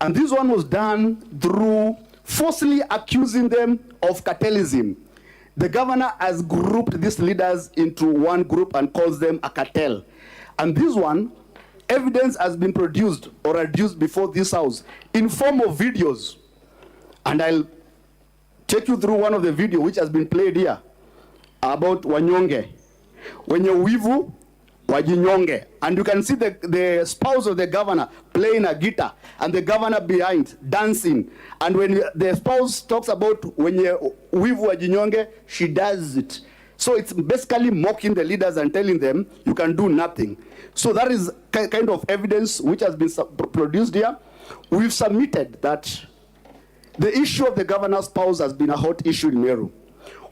Speaker 9: And this one was done through falsely accusing them of cartelism. The governor has grouped these leaders into one group and calls them a cartel. And this one, evidence has been produced or adduced before this House in form of videos. And I'll take you through one of the videos which has been played here about Wanyonge. Wenye wivu wajinyonge. And you can see the spouse of the governor playing a guitar and the governor behind dancing. And when the spouse talks about wenye wivu wajinyonge, she does it. So it's basically mocking the leaders and telling them you can do nothing. So that is kind of evidence which has been produced here. We've submitted that the issue of the governor's spouse has been a hot issue in Meru.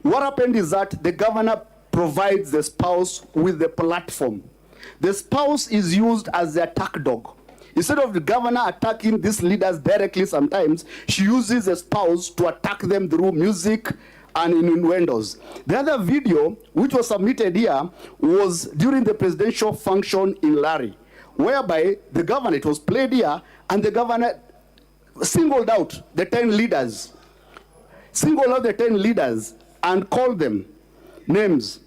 Speaker 9: What happened is that the governor provides the spouse with the platform. The spouse is used as the attack dog. Instead of the governor attacking these leaders directly sometimes, she uses the spouse to attack them through music and innuendos. The other video, which was submitted here, was during the presidential function in Larry, whereby the governor, it was played here, and the governor singled out the 10 leaders, and called them names,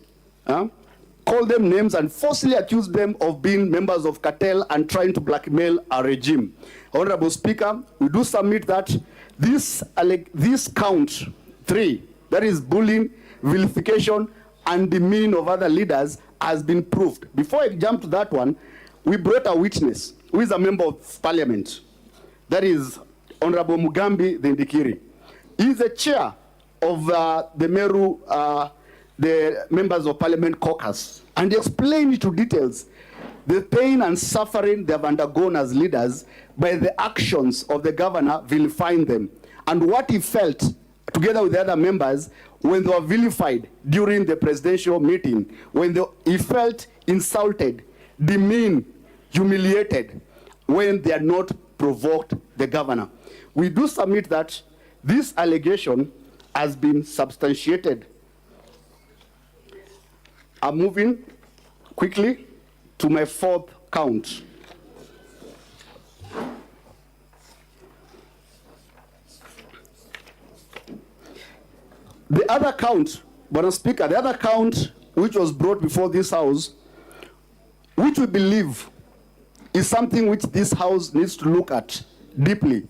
Speaker 9: and falsely accused them of being members of cartel and trying to blackmail a regime. Honorable Speaker, we do submit that this count 3, that is bullying, vilification, and demeaning of other leaders, has been proved. Before I jump to that one, we brought a witness who is a member of parliament. That is Honorable Mugambi Ndikiri. He is the chair of the Meru, the members of parliament caucus, and he explained to details the pain and suffering they have undergone as leaders by the actions of the governor vilifying them, and what he felt together with the other members when they were vilified during the presidential meeting, when he felt insulted, demeaned, humiliated, when they had not provoked the governor. We do submit that this allegation has been substantiated. I'm moving quickly to my fourth count. The other count, Madam Speaker, the other count which was brought before this House, which we believe is something which this House needs to look at deeply,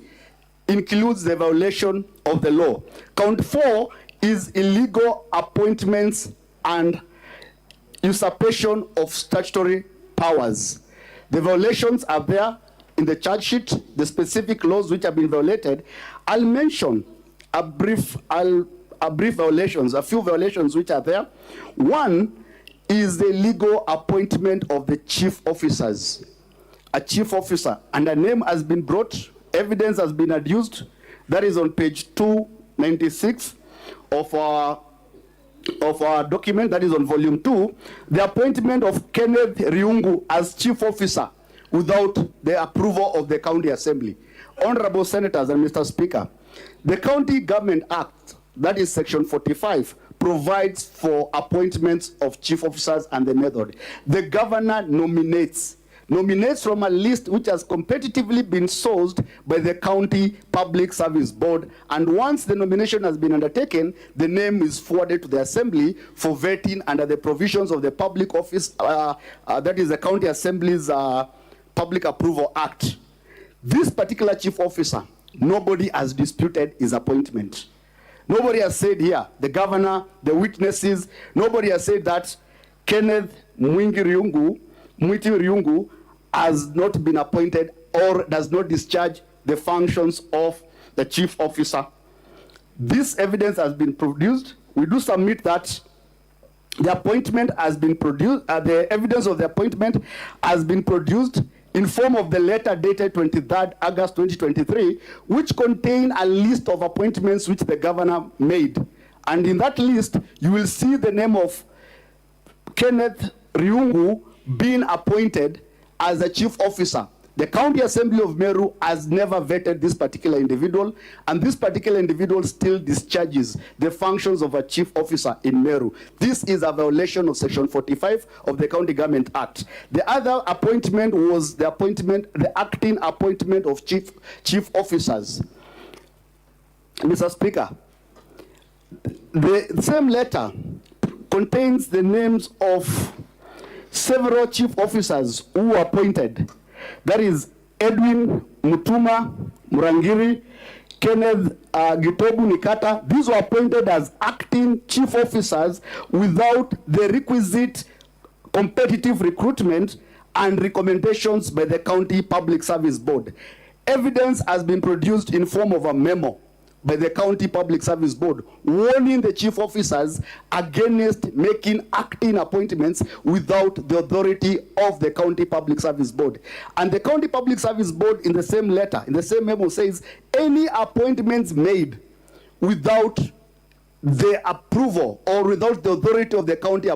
Speaker 9: includes the violation of the law. Count 4 is illegal appointments and usurpation of statutory powers. The violations are there in the charge sheet, the specific laws which have been violated. I'll mention a few violations which are there. One is the legal appointment of the chief officers. A chief officer, and a name has been brought, evidence has been adduced. That is on page 296 of our document, that is on volume 2. The appointment of Kenneth Riungu as chief officer without the approval of the county assembly. Honorable senators and Mr. Speaker, the County Government Act that is section 45, provides for appointments of chief officers and the method. The governor nominates from a list which has competitively been sourced by the county public service board, and once the nomination has been undertaken, the name is forwarded to the assembly for vetting under the provisions of the public office, that is the county assembly's public approval act. This particular chief officer, nobody has disputed his appointment. Nobody has said here, the governor, the witnesses, nobody has said that Kenneth Mwiti Ryungu has not been appointed or does not discharge the functions of the chief officer. This evidence has been produced. We do submit that the appointment has been produced, the evidence of the appointment has been produced in form of the letter dated 23rd August 2023, which contain a list of appointments which the governor made. And in that list, you will see the name of Kenneth Ryungu being appointed as a chief officer. The County Assembly of Meru has never vetted this particular individual, and this particular individual still discharges the functions of a chief officer in Meru. This is a violation of Section 45 of the County Government Act. The other appointment was the acting appointment of chief officers. Mr. Speaker, the same letter contains the names of several chief officers who were appointed. That is Edwin Mutuma Murangiri, Kenneth Gitobu Nikata. These were appointed as acting chief officers without the requisite competitive recruitment and recommendations by the County Public Service Board. Evidence has been produced in form of a memo by the County Public Service Board warning the chief officers against making acting appointments without the authority of the County Public Service Board. And the County Public Service Board, in the same letter, in the same memo, says any appointments made without the approval or without the authority of the County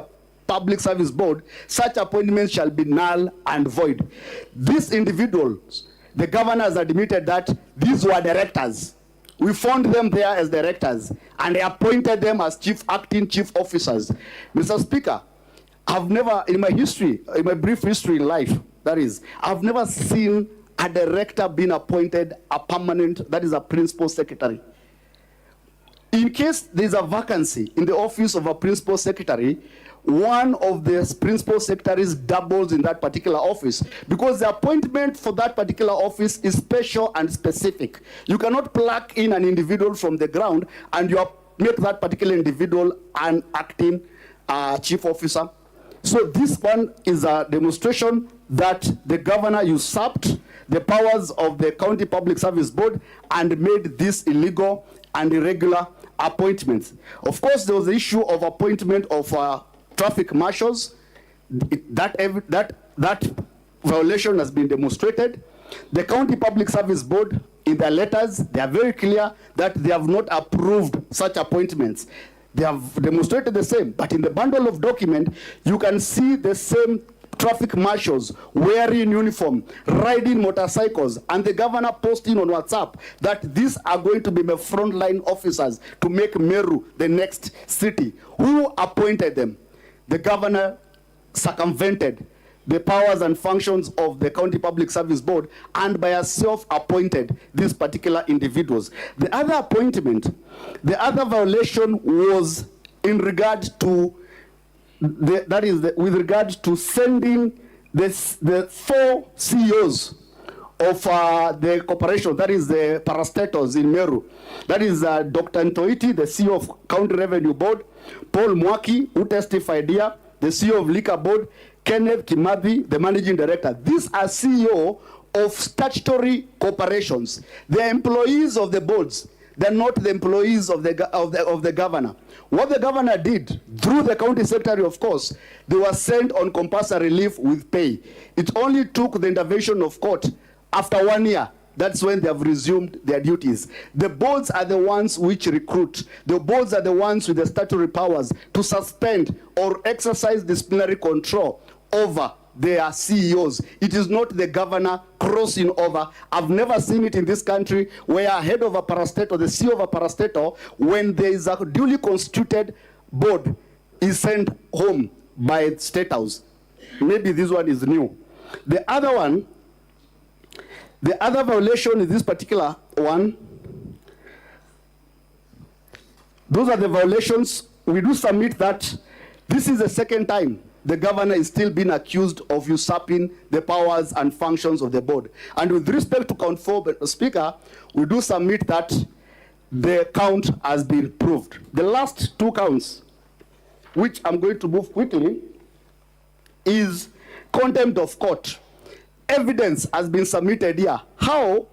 Speaker 9: Public Service Board, such appointments shall be null and void. These individuals, the governor has admitted that these were directors. We found them there as directors, and they appointed them as acting chief officers. Mr. Speaker, I've never, in my brief history in life, that is, I've never seen a director being appointed a permanent, that is a principal secretary. In case there's a vacancy in the office of a principal secretary, one of the principal secretaries doubles in that particular office, because the appointment for that particular office is special and specific. You cannot pluck in an individual from the ground and you make that particular individual an acting chief officer. So this one is a demonstration that the governor usurped the powers of the County Public Service Board and made this illegal and irregular appointments. Of course, there was the issue of appointment of traffic marshals. That violation has been demonstrated. The County Public Service Board, in their letters, they are very clear that they have not approved such appointments. They have demonstrated the same, but in the bundle of document, you can see the same traffic marshals wearing uniform, riding motorcycles, and the governor posting on WhatsApp that these are going to be the frontline officers to make Meru the next city. Who appointed them? The governor circumvented the powers and functions of the County Public Service Board and by herself appointed these particular individuals. The other appointment, the other violation was in regard to with regard to sending the 4 CEOs of the corporation, that is the parastatals in Meru. That is Dr. Ntoiti, the CEO of County Revenue Board, Paul Mwaki, who testified here, the CEO of Liquor Board, Kenneth Kimathi, the Managing Director. These are CEO of statutory corporations. They're employees of the boards. They're not the employees of the governor. What the governor did, through the county secretary, of course, they were sent on compulsory leave with pay. It only took the intervention of court after 1 year. That's when they have resumed their duties. The boards are the ones which recruit. The boards are the ones with the statutory powers to suspend or exercise disciplinary control over their CEOs. It is not the governor crossing over. I've never seen it in this country where a head of a parastatal, the CEO of a parastatal, when there is a duly constituted board, is sent home by State House. Maybe this one is new. The other one, the other violation is this particular one. Those are the violations. We do submit that this is the second time the governor is still being accused of usurping the powers and functions of the board. And with respect to count 4, Speaker, we do submit that the count has been proved. The last 2 counts, which I'm going to move quickly, is contempt of court. Evidence has been submitted here. How,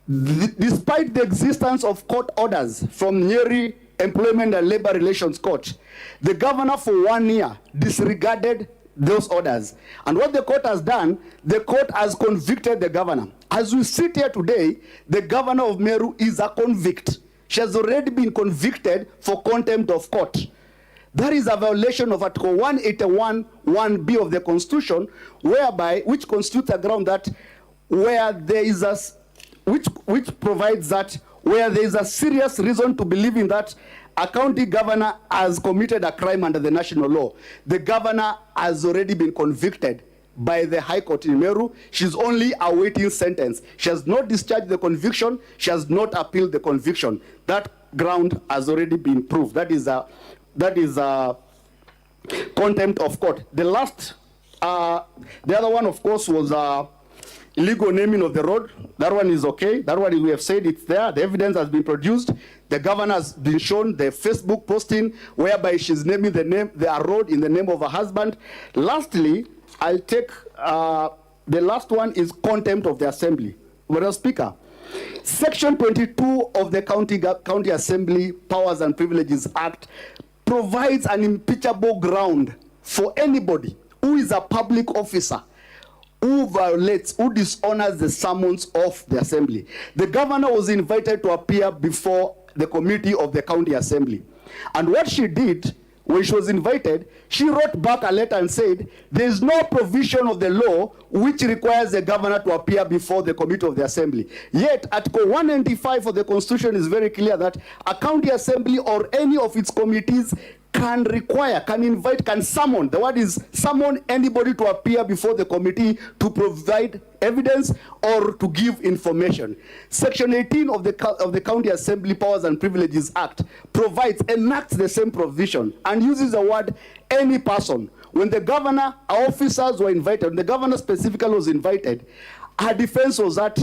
Speaker 9: despite the existence of court orders from Nyeri Employment and Labor Relations Court, the governor for 1 year disregarded those orders. And what the court has done, the court has convicted the governor. As we sit here today, the governor of Meru is a convict. She has already been convicted for contempt of court. That is a violation of Article 181, 1B of the Constitution, whereby, which constitutes a ground that where there is a, which provides that where there is a serious reason to believe in that a county governor has committed a crime under the national law. The governor has already been convicted by the High Court in Meru. She's only awaiting sentence. She has not discharged the conviction. She has not appealed the conviction. That ground has already been proved. That is a contempt of court. The last, the other one, of course, was illegal naming of the road. That one is okay. That one, we have said it's there. The evidence has been produced. The governor has been shown the Facebook posting whereby she's naming the road in the name of her husband. Lastly, I'll take the last one is contempt of the assembly. Madam Speaker, Section 22 of the County Assembly Powers and Privileges Act provides an impeachable ground for anybody who is a public officer who violates, who dishonors the summons of the assembly. The governor was invited to appear before the committee of the county assembly. And what she did, when she was invited, she wrote back a letter and said, there is no provision of the law which requires the governor to appear before the committee of the assembly. Yet, Article 195 of the Constitution is very clear that a county assembly or any of its committees can require, can invite, can summon, the word is summon anybody to appear before the committee to provide evidence or to give information. Section 18 of the County Assembly Powers and Privileges Act provides, enacts the same provision and uses the word any person. When the governor, our officers were invited, when the governor specifically was invited, her defense was that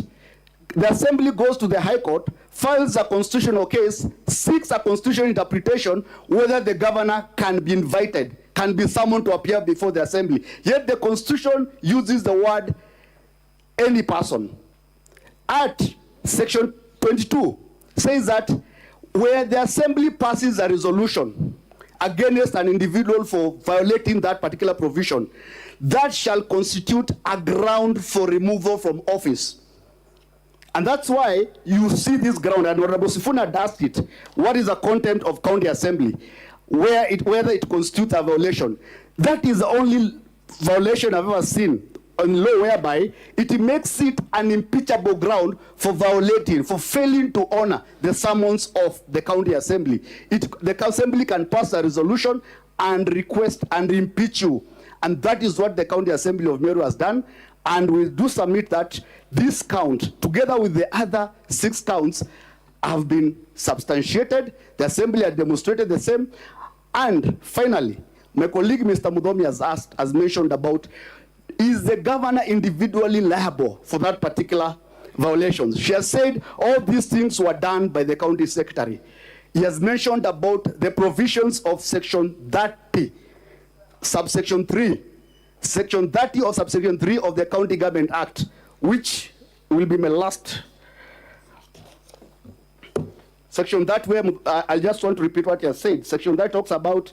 Speaker 9: the assembly goes to the High Court, files a constitutional case, seeks a constitutional interpretation whether the governor can be invited, can be summoned to appear before the assembly. Yet the Constitution uses the word any person. At Section 22 says that where the assembly passes a resolution against an individual for violating that particular provision, that shall constitute a ground for removal from office. And that's why you see this ground, and Honorable Sifuna asked it, what is the content of county assembly, whether it constitutes a violation. That is the only violation I've ever seen on law whereby it makes it an impeachable ground for violating, for failing to honor the summons of the county assembly. The assembly can pass a resolution and request and impeach you. And that is what the county assembly of Meru has done. And we do submit that this count, together with the other 6 counts, have been substantiated. The assembly has demonstrated the same. And finally, my colleague Mr. Mudomi has mentioned about, is the governor individually liable for that particular violation? She has said all these things were done by the county secretary. He has mentioned about the provisions of Section 30, subsection 3. Section 30 or subsection 3 of the County Government Act, which will be my last section. That way, I just want to repeat what you have said. Section that talks about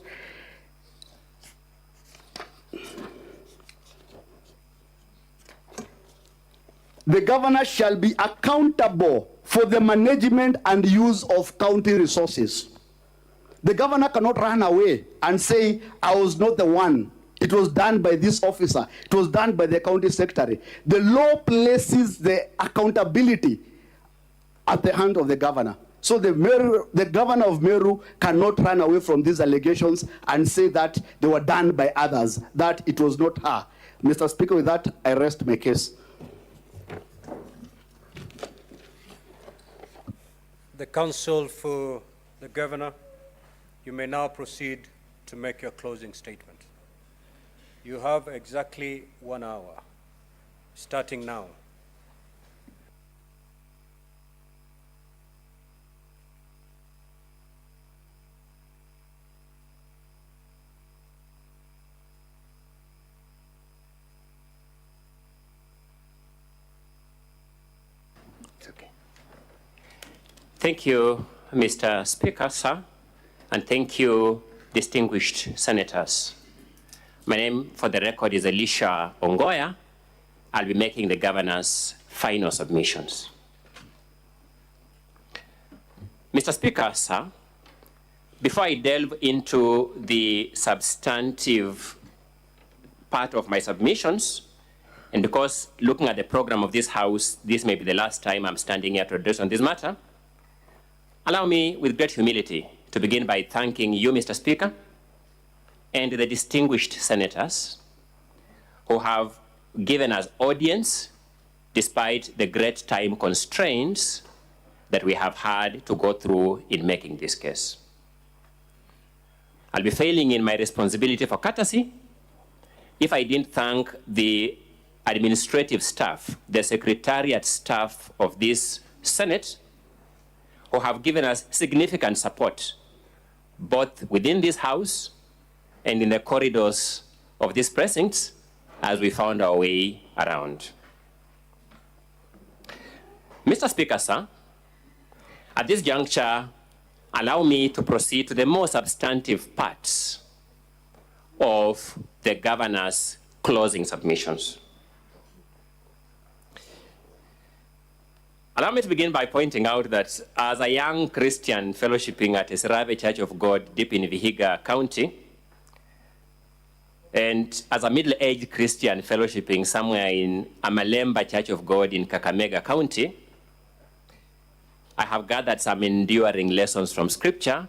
Speaker 9: the governor shall be accountable for the management and use of county resources. The governor cannot run away and say, I was not the one It was done by this officer. It was done by the county secretary. The law places the accountability at the hand of the governor. So the governor of Meru cannot run away from these allegations and say that they were done by others, that it was not her. Mr. Speaker, with that, I rest my case.
Speaker 1: The counsel for the governor, you may now proceed to make your closing statement. You have exactly 1 hour, starting now.
Speaker 4: Thank you, Mr. Speaker, sir, and thank you, distinguished senators. My name, for the record, is Elisha Ongoya. I'll be making the governor's final submissions. Mr. Speaker, sir, before I delve into the substantive part of my submissions, and because looking at the program of this House, this may be the last time I'm standing here to address on this matter, allow me, with great humility, to begin by thanking you, Mr. Speaker, and the distinguished senators who have given us audience despite the great time constraints that we have had to go through in making this case. I'll be failing in my responsibility for courtesy if I didn't thank the administrative staff, the secretariat staff of this Senate, who have given us significant support, both within this House and in the corridors of these precincts as we found our way around. Mr. Speaker, sir, at this juncture, allow me to proceed to the more substantive parts of the governor's closing submissions. Allow me to begin by pointing out that as a young Christian fellowshipping at Esrave Church of God deep in Vihiga County, and as a middle-aged Christian fellowshipping somewhere in Amalemba Church of God in Kakamega County, I have gathered some enduring lessons from Scripture,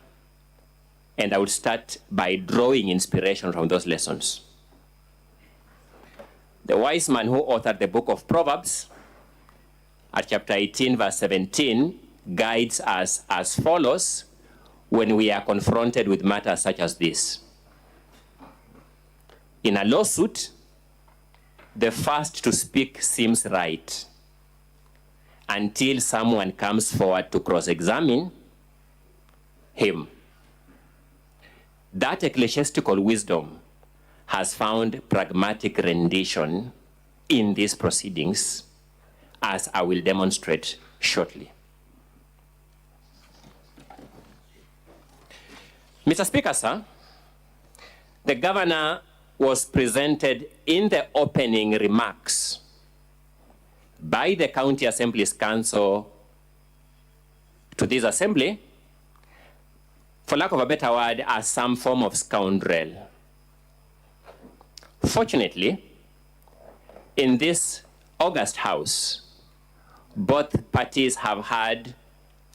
Speaker 4: and I would start by drawing inspiration from those lessons. The wise man who authored the book of Proverbs, at chapter 18, verse 17, guides us as follows when we are confronted with matters such as this. In a lawsuit, the first to speak seems right until someone comes forward to cross-examine him. That ecclesiastical wisdom has found pragmatic rendition in these proceedings, as I will demonstrate shortly. Mr. Speaker, sir, the governor was presented in the opening remarks by the County Assembly's Council to this assembly, for lack of a better word, as some form of scoundrel. Fortunately, in this August House, both parties have had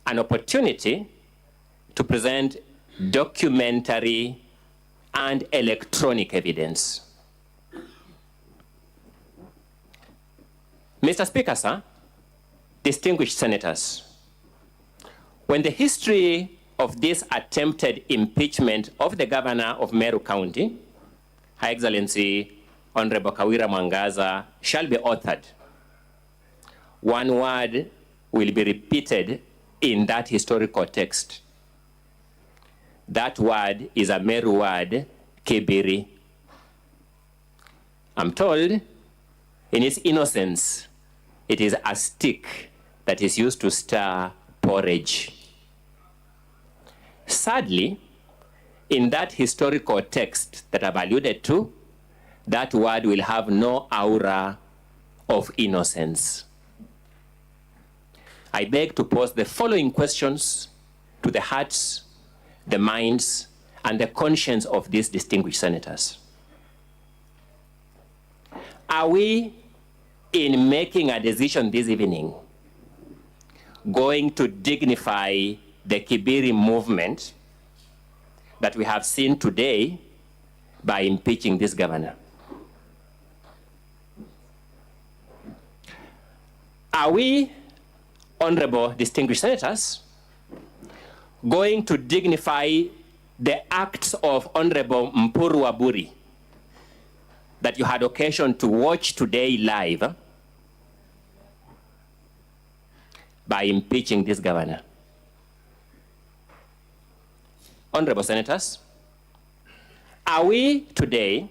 Speaker 4: an opportunity to present documentary and electronic evidence. Mr. Speaker, sir, distinguished senators, when the history of this attempted impeachment of the governor of Meru County, Her Excellency Honorable Kawira Mwangaza, shall be authored, one word will be repeated in that historical text. That word is a Meru word, kibiri. I'm told, in its innocence, it is a stick that is used to stir porridge. Sadly, in that historical text that I've alluded to, that word will have no aura of innocence. I beg to pose the following questions to the hearts, the minds, and the conscience of these distinguished senators. Are we, in making a decision this evening, going to dignify the Kibiri movement that we have seen today by impeaching this governor? Are we, honorable distinguished senators, going to dignify the acts of Honorable Mpuru Waburi that you had occasion to watch today live by impeaching this governor? Honorable senators, are we today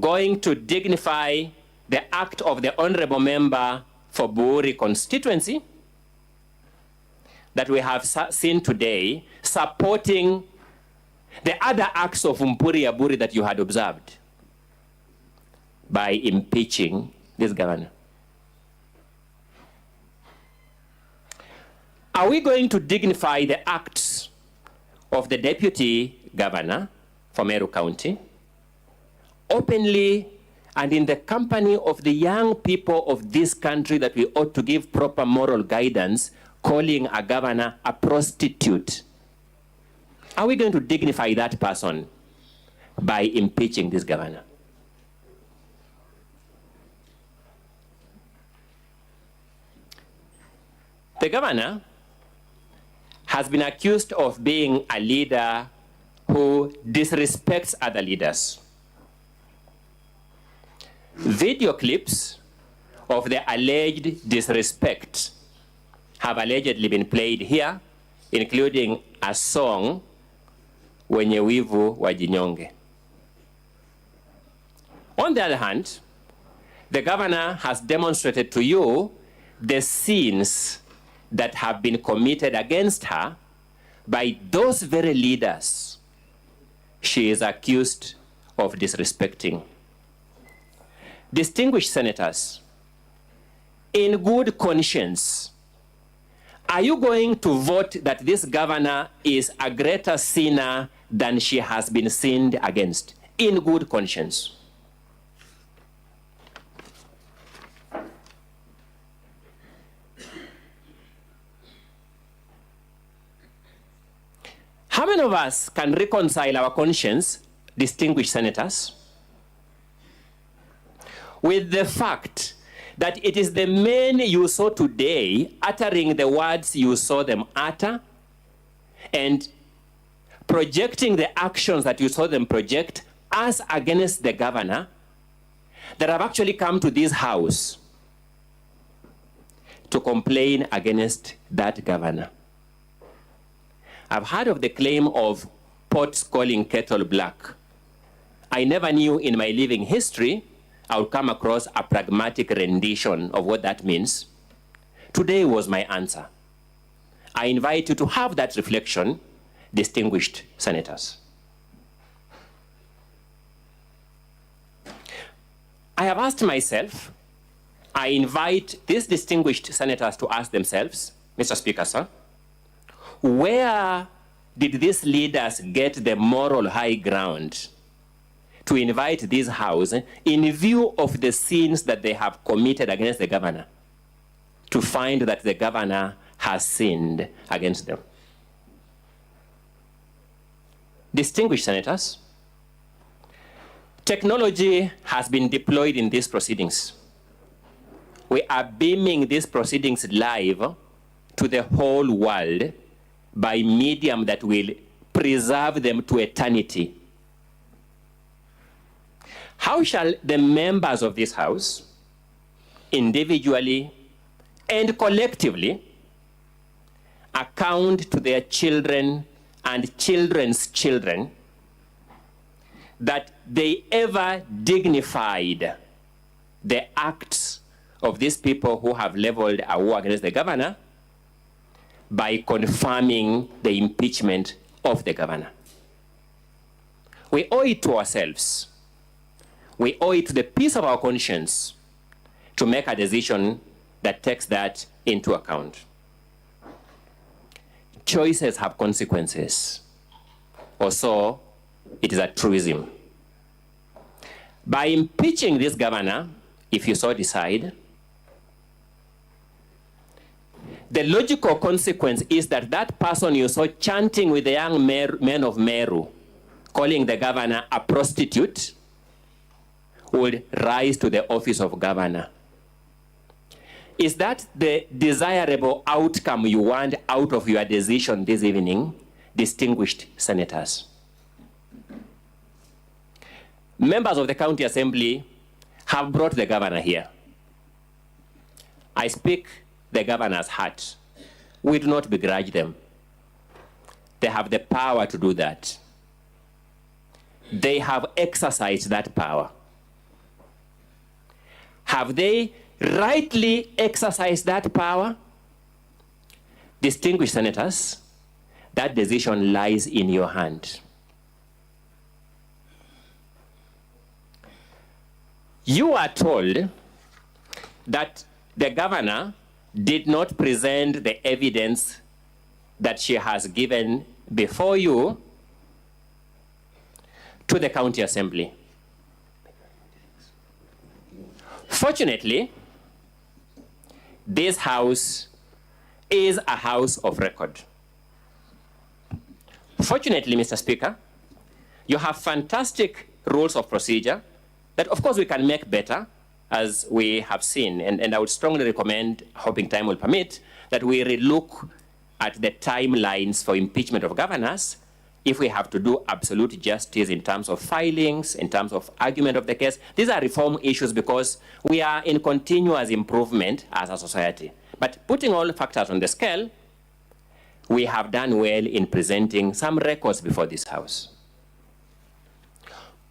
Speaker 4: going to dignify the act of the honorable member for Buri constituency that we have seen today supporting the other acts of Mpuri Aburi that you had observed by impeaching this governor? Are we going to dignify the acts of the deputy governor for Meru County openly and in the company of the young people of this country that we ought to give proper moral guidance, calling a governor a prostitute? Are we going to dignify that person by impeaching this governor? The governor has been accused of being a leader who disrespects other leaders. Video clips of the alleged disrespect have allegedly been played here, including a song, Wenye Wivu Wajinyonge. On the other hand, the governor has demonstrated to you the sins that have been committed against her by those very leaders she is accused of disrespecting. Distinguished senators, in good conscience, are you going to vote that this governor is a greater sinner than she has been sinned against? In good conscience. How many of us can reconcile our conscience, distinguished senators, with the fact that it is the men you saw today uttering the words you saw them utter and projecting the actions that you saw them project as against the governor that have actually come to this house to complain against that governor? I've heard of the claim of pots calling kettle black. I never knew in my living history I would come across a pragmatic rendition of what that means. Today was my answer. I invite you to have that reflection, distinguished senators. I have asked myself, I invite these distinguished senators to ask themselves, Mr. Speaker, sir, where did these leaders get the moral high ground to invite this house in view of the sins that they have committed against the governor to find that the governor has sinned against them? Distinguished senators, technology has been deployed in these proceedings. We are beaming these proceedings live to the whole world by medium that will preserve them to eternity. How shall the members of this house, individually and collectively, account to their children and children's children that they ever dignified the acts of these people who have leveled a war against the governor by confirming the impeachment of the governor? We owe it to ourselves. We owe it to the peace of our conscience to make a decision that takes that into account. Choices have consequences, or so it is a truism. By impeaching this governor, if you so decide, the logical consequence is that that person you saw chanting with the young men of Meru, calling the governor a prostitute, would rise to the office of governor. Is that the desirable outcome you want out of your decision this evening, distinguished senators? Members of the County Assembly have brought the governor here. I speak the governor's heart. We do not begrudge them. They have the power to do that. They have exercised that power. Have they rightly exercised that power? Distinguished senators, that decision lies in your hand. You are told that the governor did not present the evidence that she has given before you to the County Assembly. Fortunately, this house is a house of record. Fortunately, Mr. Speaker, you have fantastic rules of procedure that, of course, we can make better, as we have seen. And I would strongly recommend, hoping time will permit, that we relook at the timelines for impeachment of governors if we have to do absolute justice in terms of filings, in terms of argument of the case. These are reform issues because we are in continuous improvement as a society. But putting all factors on the scale, we have done well in presenting some records before this House.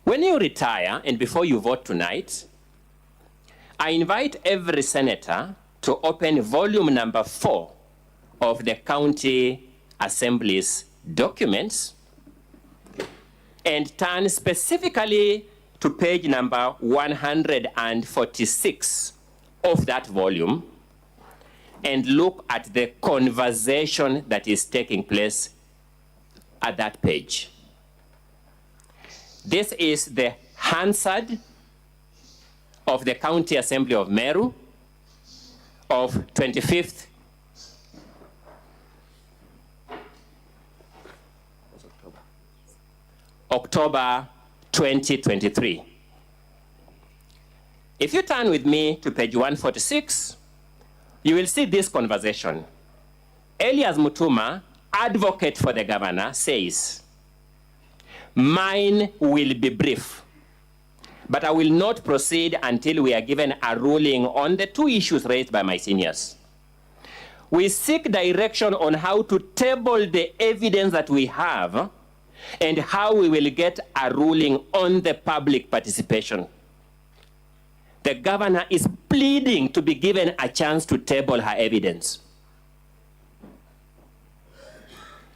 Speaker 4: When you retire and before you vote tonight, I invite every senator to open volume number 4 of the County Assembly's documents and turn specifically to page number 146 of that volume and look at the conversation that is taking place at that page. This is the Hansard of the County Assembly of Meru of 25th October 2023. If you turn with me to page 146, you will see this conversation. Elias Mutuma, advocate for the governor, says, "Mine will be brief, but I will not proceed until we are given a ruling on the 2 issues raised by my seniors. We seek direction on how to table the evidence that we have and how we will get a ruling on the public participation." The governor is pleading to be given a chance to table her evidence.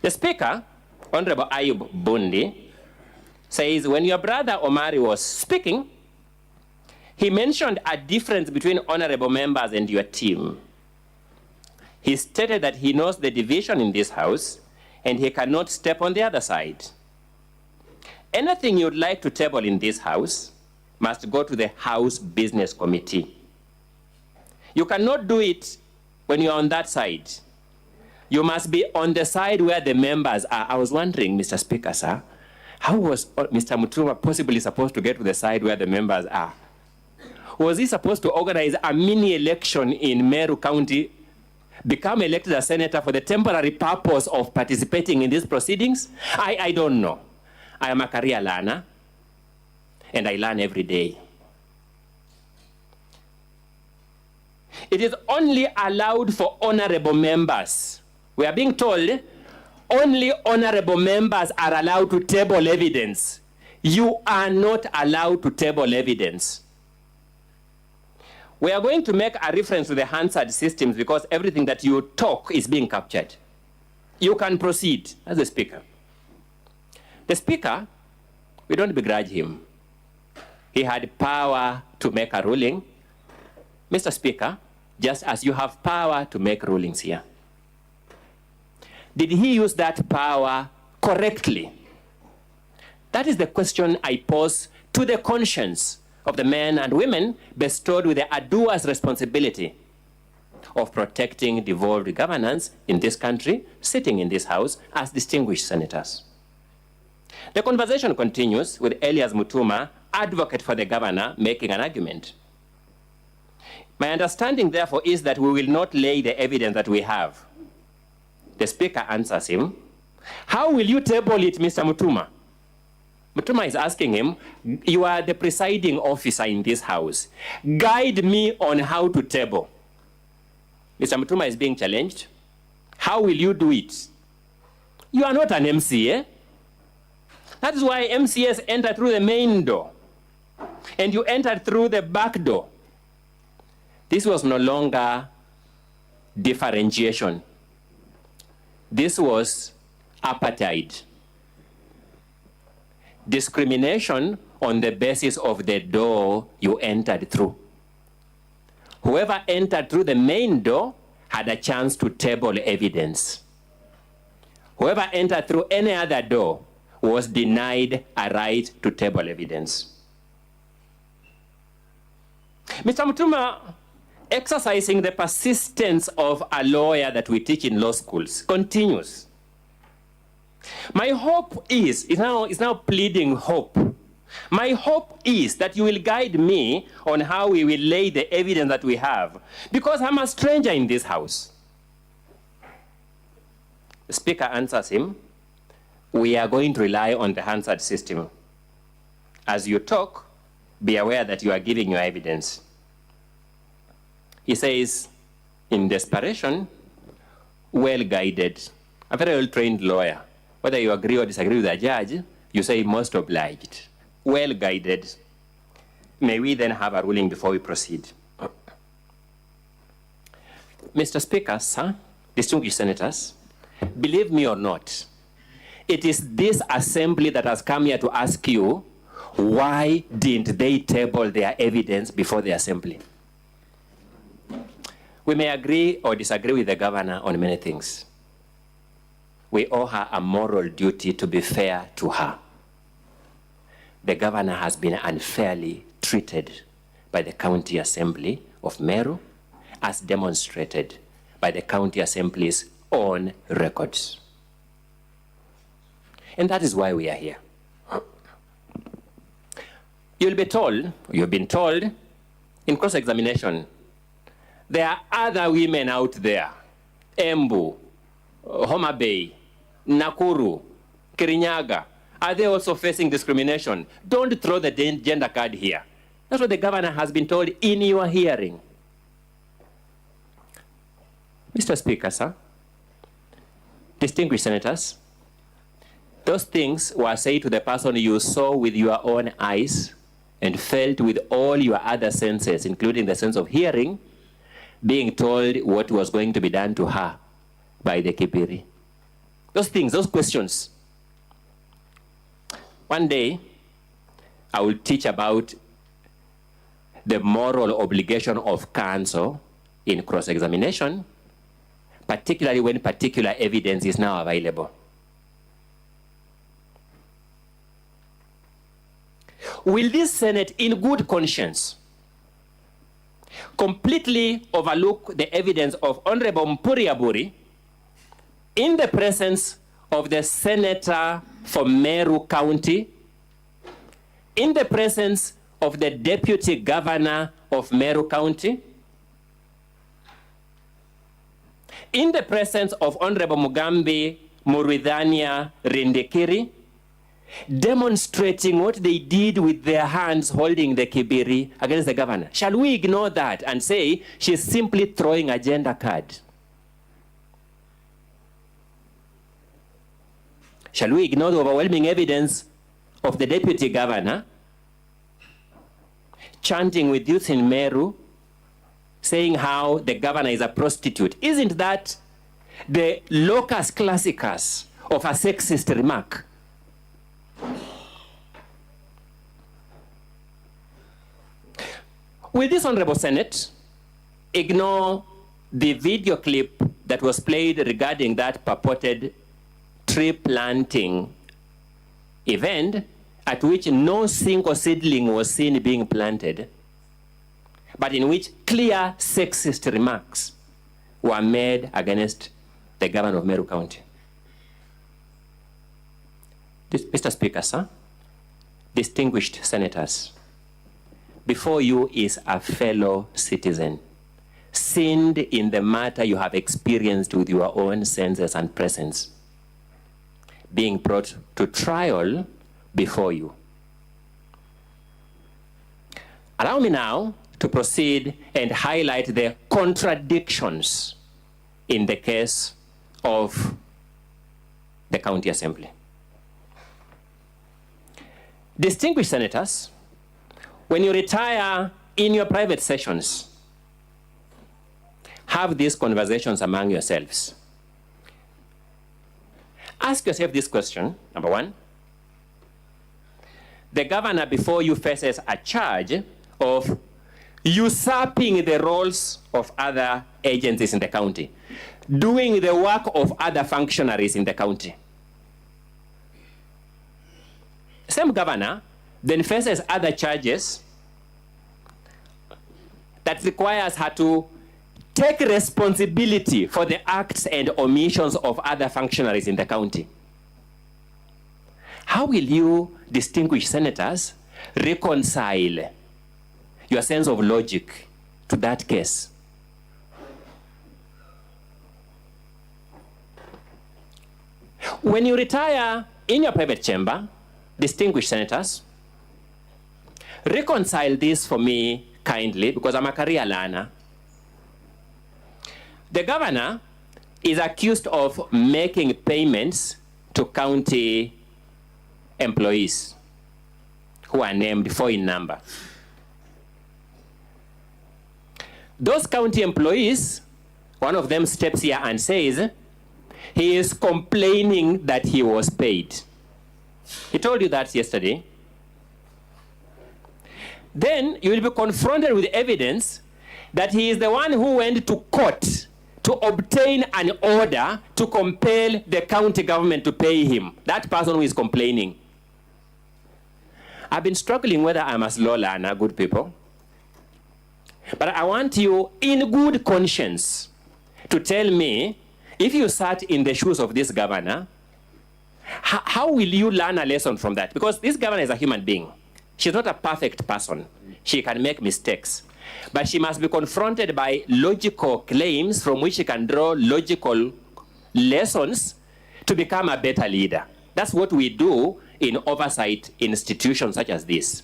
Speaker 4: The Speaker, Honorable Ayub Bundi, says when your brother Omari was speaking, he mentioned a difference between honorable members and your team. He stated that he knows the division in this House and he cannot step on the other side. Anything you'd like to table in this House must go to the House Business Committee. You cannot do it when you're on that side. You must be on the side where the members are. I was wondering, Mr. Speaker, sir, how was Mr. Mutuma possibly supposed to get to the side where the members are? Was he supposed to organize a mini election in Meru County, become elected as senator for the temporary purpose of participating in these proceedings? I don't know. I am a career learner, and I learn every day. It is only allowed for honorable members. We are being told only honorable members are allowed to table evidence. You are not allowed to table evidence. We are going to make a reference to the Hansard systems because everything that you talk is being captured. You can proceed as the Speaker. The Speaker, we don't begrudge him. He had power to make a ruling. Mr. Speaker, just as you have power to make rulings here. Did he use that power correctly? That is the question I pose to the conscience of the men and women bestowed with the arduous responsibility of protecting devolved governance in this country, sitting in this house as distinguished senators. The conversation continues with Elias Mutuma, advocate for the governor, making an argument. My understanding, therefore, is that we will not lay the evidence that we have. The speaker answers him, how will you table it, Mr. Mutuma? Mutuma is asking him, you are the presiding officer in this house. Guide me on how to table. Mr. Mutuma is being challenged. How will you do it? You are not an MCA. That is why MCAs enter through the main door, and you entered through the back door. This was no longer differentiation. This was apartheid. Discrimination on the basis of the door you entered through. Whoever entered through the main door had a chance to table evidence. Whoever entered through any other door was denied a right to table evidence. Mr. Mutuma, exercising the persistence of a lawyer that we teach in law schools, continues. My hope is now pleading hope. My hope is that you will guide me on how we will lay the evidence that we have, because I'm a stranger in this house. The speaker answers him, we are going to rely on the Hansard system. As you talk, be aware that you are giving your evidence. He says, in desperation, well-guided, a very well-trained lawyer. Whether you agree or disagree with the judge, you say most obliged, well-guided. May we then have a ruling before we proceed? Mr. Speaker, sir, distinguished senators, believe me or not, it is this assembly that has come here to ask you, why didn't they table their evidence before the assembly? We may agree or disagree with the governor on many things. We owe her a moral duty to be fair to her. The governor has been unfairly treated by the county assembly of Meru, as demonstrated by the county assembly's own records. And that is why we are here. You'll be told, you've been told, in cross-examination, there are other women out there, Embu, Homa Bay, Nakuru, Kirinyaga. Are they also facing discrimination? Don't throw the gender card here. That's what the governor has been told in your hearing. Mr. Speaker, sir, distinguished senators, those things were said to the person you saw with your own eyes and felt with all your other senses, including the sense of hearing, being told what was going to be done to her by the Kibiri. Those things, those questions. One day, I will teach about the moral obligation of counsel in cross-examination, particularly when particular evidence is now available. Will this Senate, in good conscience, completely overlook the evidence of Honorable Mpuriaburi in the presence of the Senator for Meru County, in the presence of the Deputy Governor of Meru County, in the presence of Honorable Mugambi Muridhania Rindikiri, demonstrating what they did with their hands holding the Kibiri against the governor? Shall we ignore that and say she's simply throwing a gender card? Shall we ignore the overwhelming evidence of the deputy governor chanting with youth in Meru, saying how the governor is a prostitute? Isn't that the locus classicus of a sexist remark? Will this Honorable Senate ignore the video clip that was played regarding that purported tree planting event at which no single seedling was seen being planted, but in which clear sexist remarks were made against the governor of Meru County. Mr. Speaker, sir, distinguished senators, before you is a fellow citizen, sinned in the matter you have experienced with your own senses and presence, being brought to trial before you. Allow me now to proceed and highlight the contradictions in the case of the County Assembly. Distinguished senators, when you retire in your private sessions, have these conversations among yourselves. Ask yourself this question, number one. The governor before you faces a charge of usurping the roles of other agencies in the county, doing the work of other functionaries in the county. Same governor then faces other charges that requires her to take responsibility for the acts and omissions of other functionaries in the county. How will you, distinguished senators, reconcile your sense of logic to that case? When you retire in your private chamber, distinguished senators, reconcile this for me kindly, because I'm a career learner. The governor is accused of making payments to county employees who are named 4 in number. Those county employees, one of them steps here and says, he is complaining that he was paid. He told you that yesterday. Then you will be confronted with evidence that he is the one who went to court to obtain an order to compel the county government to pay him. That person who is complaining. I've been struggling whether I'm a slow learner, good people. But I want you, in good conscience, to tell me, if you sat in the shoes of this governor, how will you learn a lesson from that? Because this governor is a human being. She's not a perfect person. She can make mistakes. But she must be confronted by logical claims from which she can draw logical lessons to become a better leader. That's what we do in oversight institutions such as this.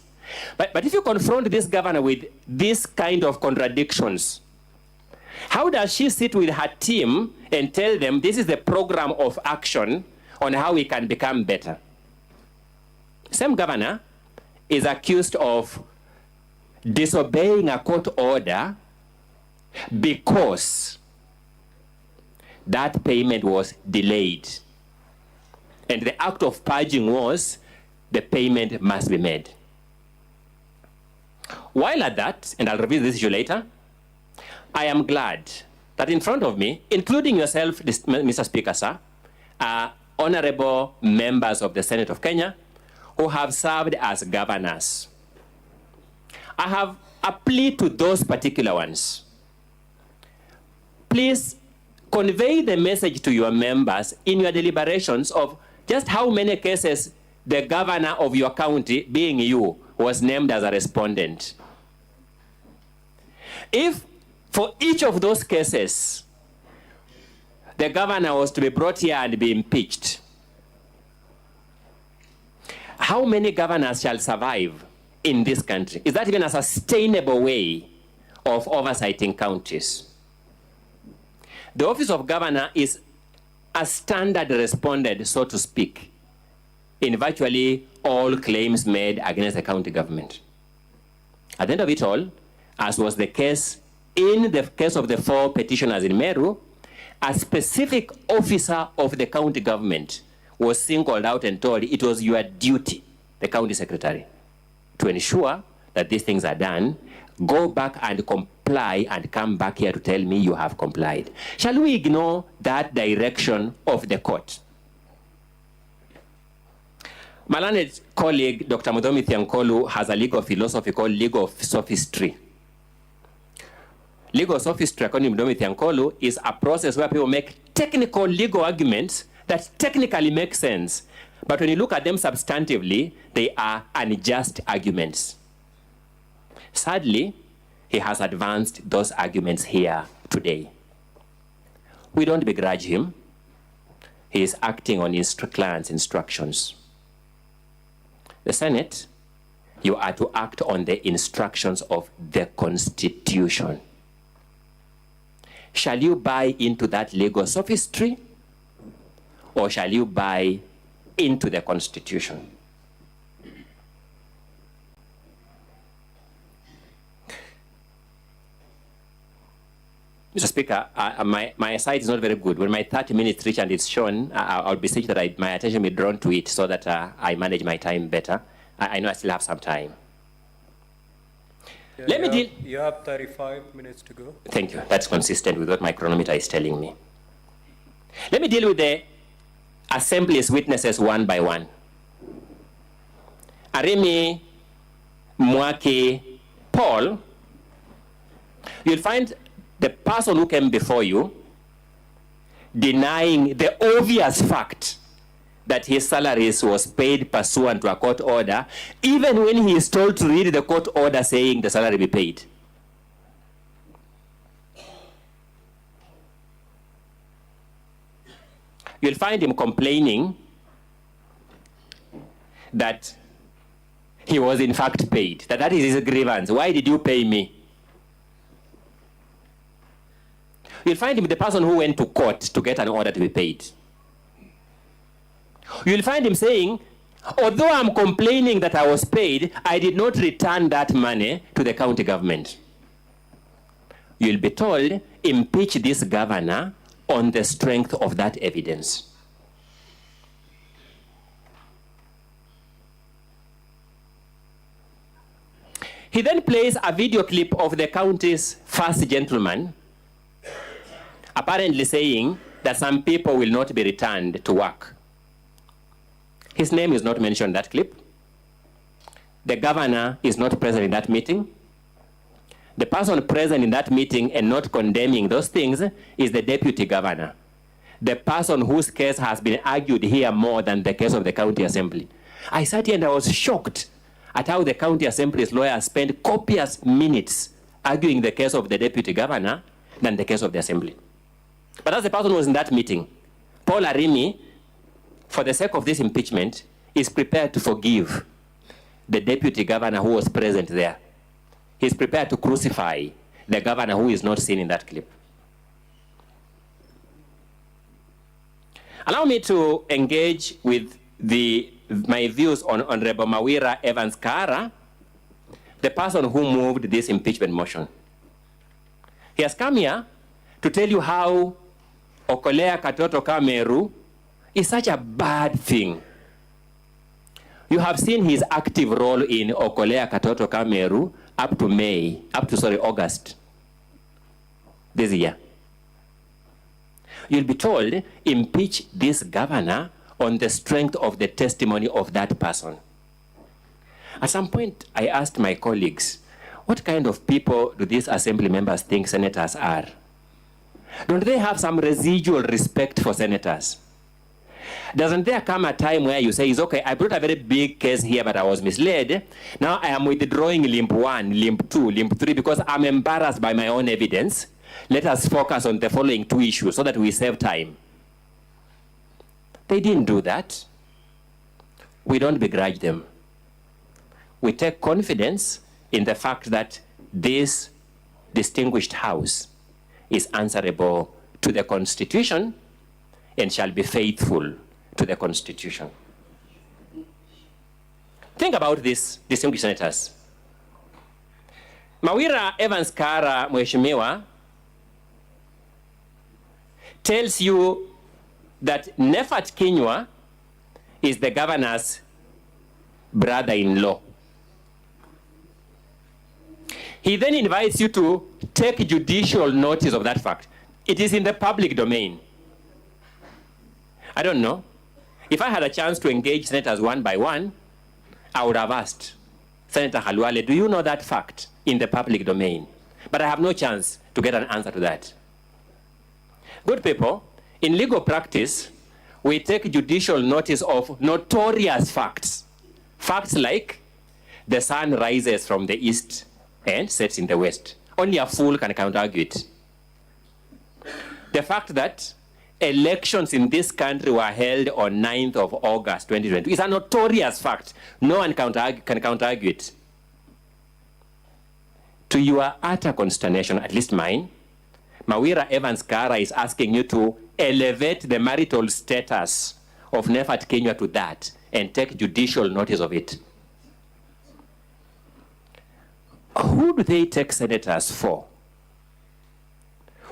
Speaker 4: But if you confront this governor with this kind of contradictions, how does she sit with her team and tell them this is the program of action on how we can become better? Same governor is accused of disobeying a court order because that payment was delayed. And the act of purging was the payment must be made. While at that, and I'll review this issue later, I am glad that in front of me, including yourself, Mr. Speaker, sir, are honorable members of the Senate of Kenya who have served as governors. I have a plea to those particular ones. Please convey the message to your members in your deliberations of just how many cases the governor of your county, being you, was named as a respondent. If for each of those cases, the governor was to be brought here and be impeached, how many governors shall survive in this country? Is that even a sustainable way of oversighting counties? The office of governor is a standard respondent, so to speak, in virtually all claims made against the county government. At the end of it all, as was the case in the case of the 4 petitioners in Meru, a specific officer of the county government was singled out and told it was your duty, the county secretary, to ensure that these things are done. Go back and comply and come back here to tell me you have complied. Shall we ignore that direction of the court? My learned colleague, Dr. Mudomi Thiankolu, has a legal philosophy called legal sophistry. Legal sophistry, according to Mudomi Thiankolu, is a process where people make technical legal arguments that technically make sense. But when you look at them substantively, they are unjust arguments. Sadly, he has advanced those arguments here today. We don't begrudge him. He is acting on his client's instructions. The Senate, you are to act on the instructions of the Constitution. Shall you buy into that legal sophistry, or shall you buy into the Constitution? Mr. Speaker, my sight is not very good. When my 30 minutes reach and it's shown, I'll beseech that my attention be drawn to it so that I manage my time better. I know I still have some time.
Speaker 1: Yeah,
Speaker 4: Let me deal.
Speaker 1: You have 35 minutes to go.
Speaker 4: Thank you. That's consistent with what my chronometer is telling me. Let me deal with the Assembly's witnesses one by one. Arimi, Mwaki, Paul, you'll find the person who came before you denying the obvious fact that his salaries was paid pursuant to a court order, even when he is told to read the court order saying the salary be paid. You'll find him complaining that he was in fact paid, that is his grievance. Why did you pay me? You'll find him the person who went to court to get an order to be paid. You'll find him saying, although I'm complaining that I was paid, I did not return that money to the county government. You'll be told, impeach this governor on the strength of that evidence. He then plays a video clip of the county's first gentleman, apparently saying that some people will not be returned to work. His name is not mentioned in that clip. The governor is not present in that meeting. The person present in that meeting and not condemning those things is the deputy governor, the person whose case has been argued here more than the case of the county assembly. I sat here and I was shocked at how the county assembly's lawyers spent copious minutes arguing the case of the deputy governor than the case of the assembly. But that's the person who was in that meeting. Paul Arimi, for the sake of this impeachment, is prepared to forgive the deputy governor who was present there. He's prepared to crucify the governor who is not seen in that clip. Allow me to engage with my views on Honorable Mawira Evans Kara, the person who moved this impeachment motion. He has come here to tell you how Okolea Katoto Kameru is such a bad thing. You have seen his active role in Okolea Katoto Kameru up to August this year. You'll be told, impeach this governor on the strength of the testimony of that person. At some point, I asked my colleagues, what kind of people do these assembly members think senators are? Don't they have some residual respect for senators? Doesn't there come a time where you say, it's okay, I brought a very big case here, but I was misled. Now I am withdrawing limb 1, limb 2, limb 3, because I'm embarrassed by my own evidence. Let us focus on the following 2 issues so that we save time. They didn't do that. We don't begrudge them. We take confidence in the fact that this distinguished house is answerable to the Constitution and shall be faithful to the Constitution. Think about this, distinguished senators. Mawira Evans Kara Mheshimiwa tells you that Nefat Kinyua is the governor's brother-in-law. He then invites you to take judicial notice of that fact. It is in the public domain. I don't know. If I had a chance to engage senators one by one, I would have asked Senator Halwale, do you know that fact in the public domain? But I have no chance to get an answer to that. Good people, in legal practice, we take judicial notice of notorious facts. Facts like the sun rises from the east and sets in the west. Only a fool can counter-argue it. The fact that elections in this country were held on 9th of August 2020 is a notorious fact. No one can counter-argue it. To your utter consternation, at least mine, Mawira Evans Kara is asking you to elevate the marital status of Nefat Kenya to that and take judicial notice of it. Who do they take senators for?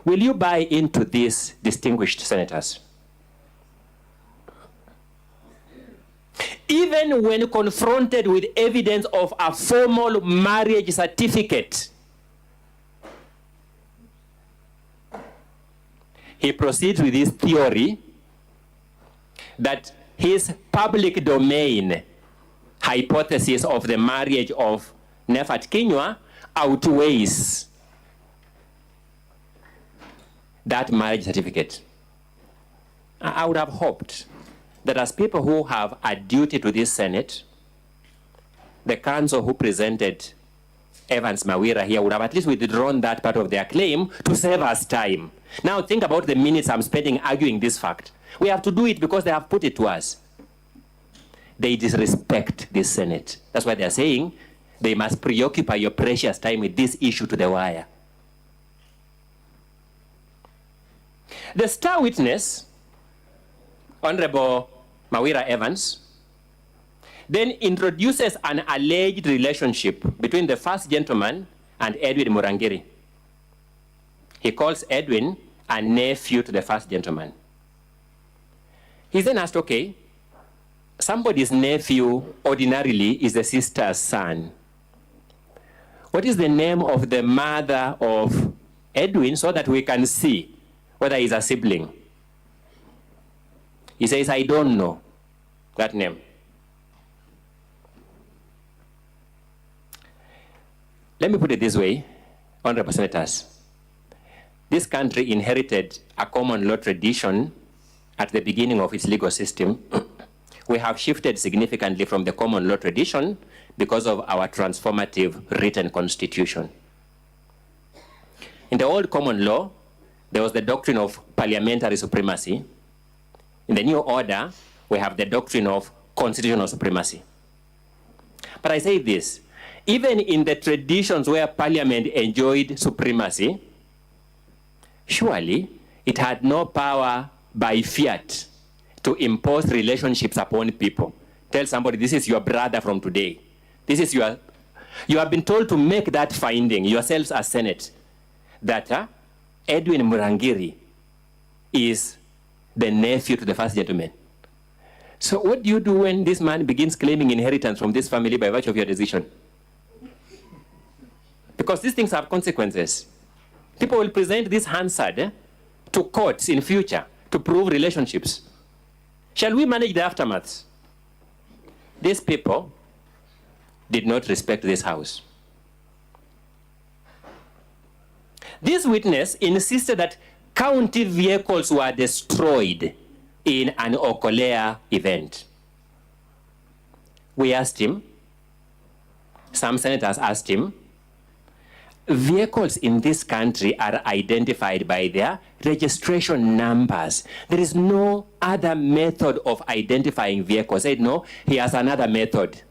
Speaker 4: Will you buy into these distinguished senators? Even when confronted with evidence of a formal marriage certificate, he proceeds with his theory that his public domain hypothesis of the marriage of Nefat Kenya outweighs that marriage certificate. I would have hoped that as people who have a duty to this Senate, the council who presented Evans Mawira here would have at least withdrawn that part of their claim to save us time. Now think about the minutes I'm spending arguing this fact. We have to do it because they have put it to us. They disrespect this Senate. That's why they're saying they must preoccupy your precious time with this issue to the wire. The star witness, Honorable Mawira Evans, then introduces an alleged relationship between the first gentleman and Edwin Murangiri. He calls Edwin a nephew to the first gentleman. He's then asked, okay, somebody's nephew ordinarily is the sister's son. What is the name of the mother of Edwin so that we can see whether he's a sibling? He says, I don't know that name. Let me put it this way, Honorable Senators. This country inherited a common law tradition at the beginning of its legal system. We have shifted significantly from the common law tradition because of our transformative written constitution. In the old common law, there was the doctrine of parliamentary supremacy. In the new order, we have the doctrine of constitutional supremacy. But I say this, even in the traditions where parliament enjoyed supremacy, surely it had no power by fiat to impose relationships upon people. Tell somebody, this is your brother from today. This is your, you have been told to make that finding yourselves as Senate, that Edwin Murangiri is the nephew to the first gentleman. So what do you do when this man begins claiming inheritance from this family by virtue of your decision? Because these things have consequences. People will present this Hansard to courts in future to prove relationships. Shall we manage the aftermaths? These people did not respect this house. This witness insisted that county vehicles were destroyed in an Okolea event. We asked him, some senators asked him, vehicles in this country are identified by their registration numbers. There is no other method of identifying vehicles. I said, no, he has another method.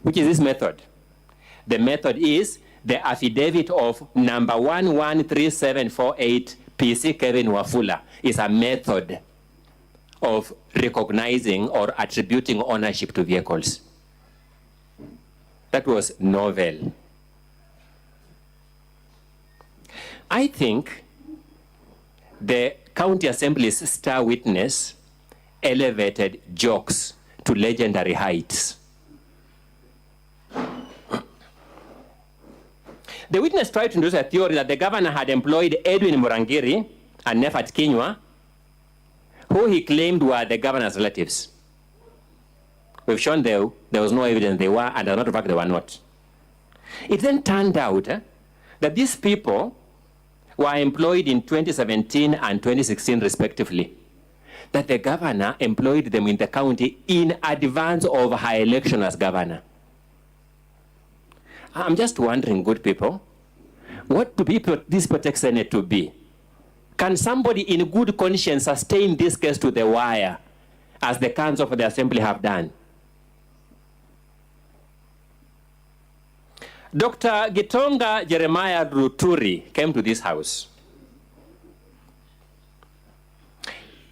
Speaker 4: Which is this method? The method is the affidavit of number 113748 PC Kevin Wafula is a method of recognizing or attributing ownership to vehicles. That was novel. I think the County Assembly's star witness elevated jokes to legendary heights. The witness tried to introduce a theory that the governor had employed Edwin Murangiri and Nefat Kenya, who he claimed were the governor's relatives. We've shown there was no evidence they were, and as a matter of fact, they were not. It then turned out that these people were employed in 2017 and 2016 respectively, that the governor employed them in the county in advance of her election as governor. I'm just wondering, good people, what do this protect Senate to be? Can somebody in good conscience sustain this case to the wire, as the council for the assembly have done? Dr. Gitonga Jeremiah Ruturi came to this house.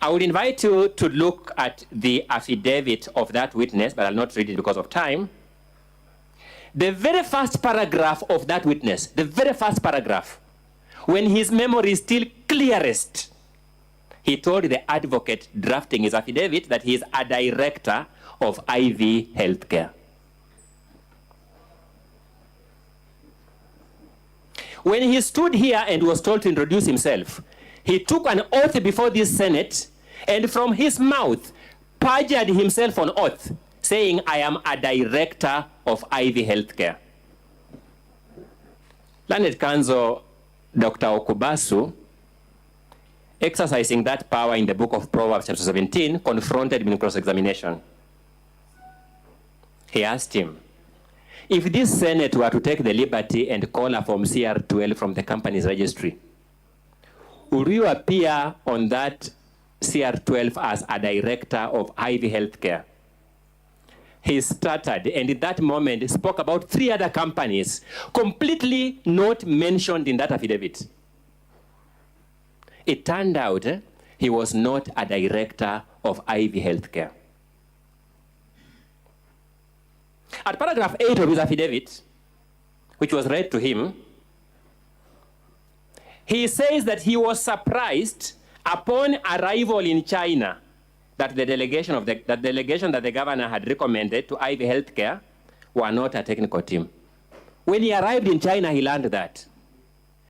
Speaker 4: I would invite you to look at the affidavit of that witness, but I'll not read it because of time. The very first paragraph of that witness, the very first paragraph, when his memory is still clearest, he told the advocate drafting his affidavit that he is a director of IV Healthcare. When he stood here and was told to introduce himself, he took an oath before this Senate, and from his mouth perjured himself on oath, saying, I am a director of IV Healthcare. Learned Counsel Dr. Okubasu, exercising that power in the book of Proverbs chapter 17, confronted him in cross-examination. He asked him, if this Senate were to take the liberty and call a Form CR12 from the company's registry, would you appear on that CR12 as a director of IV Healthcare? He stuttered, and in that moment spoke about 3 other companies completely not mentioned in that affidavit. It turned out he was not a director of IV Healthcare. At paragraph 8 of his affidavit, which was read to him, he says that he was surprised upon arrival in China that the delegation that the governor had recommended to IV Healthcare were not a technical team. When he arrived in China, he learned that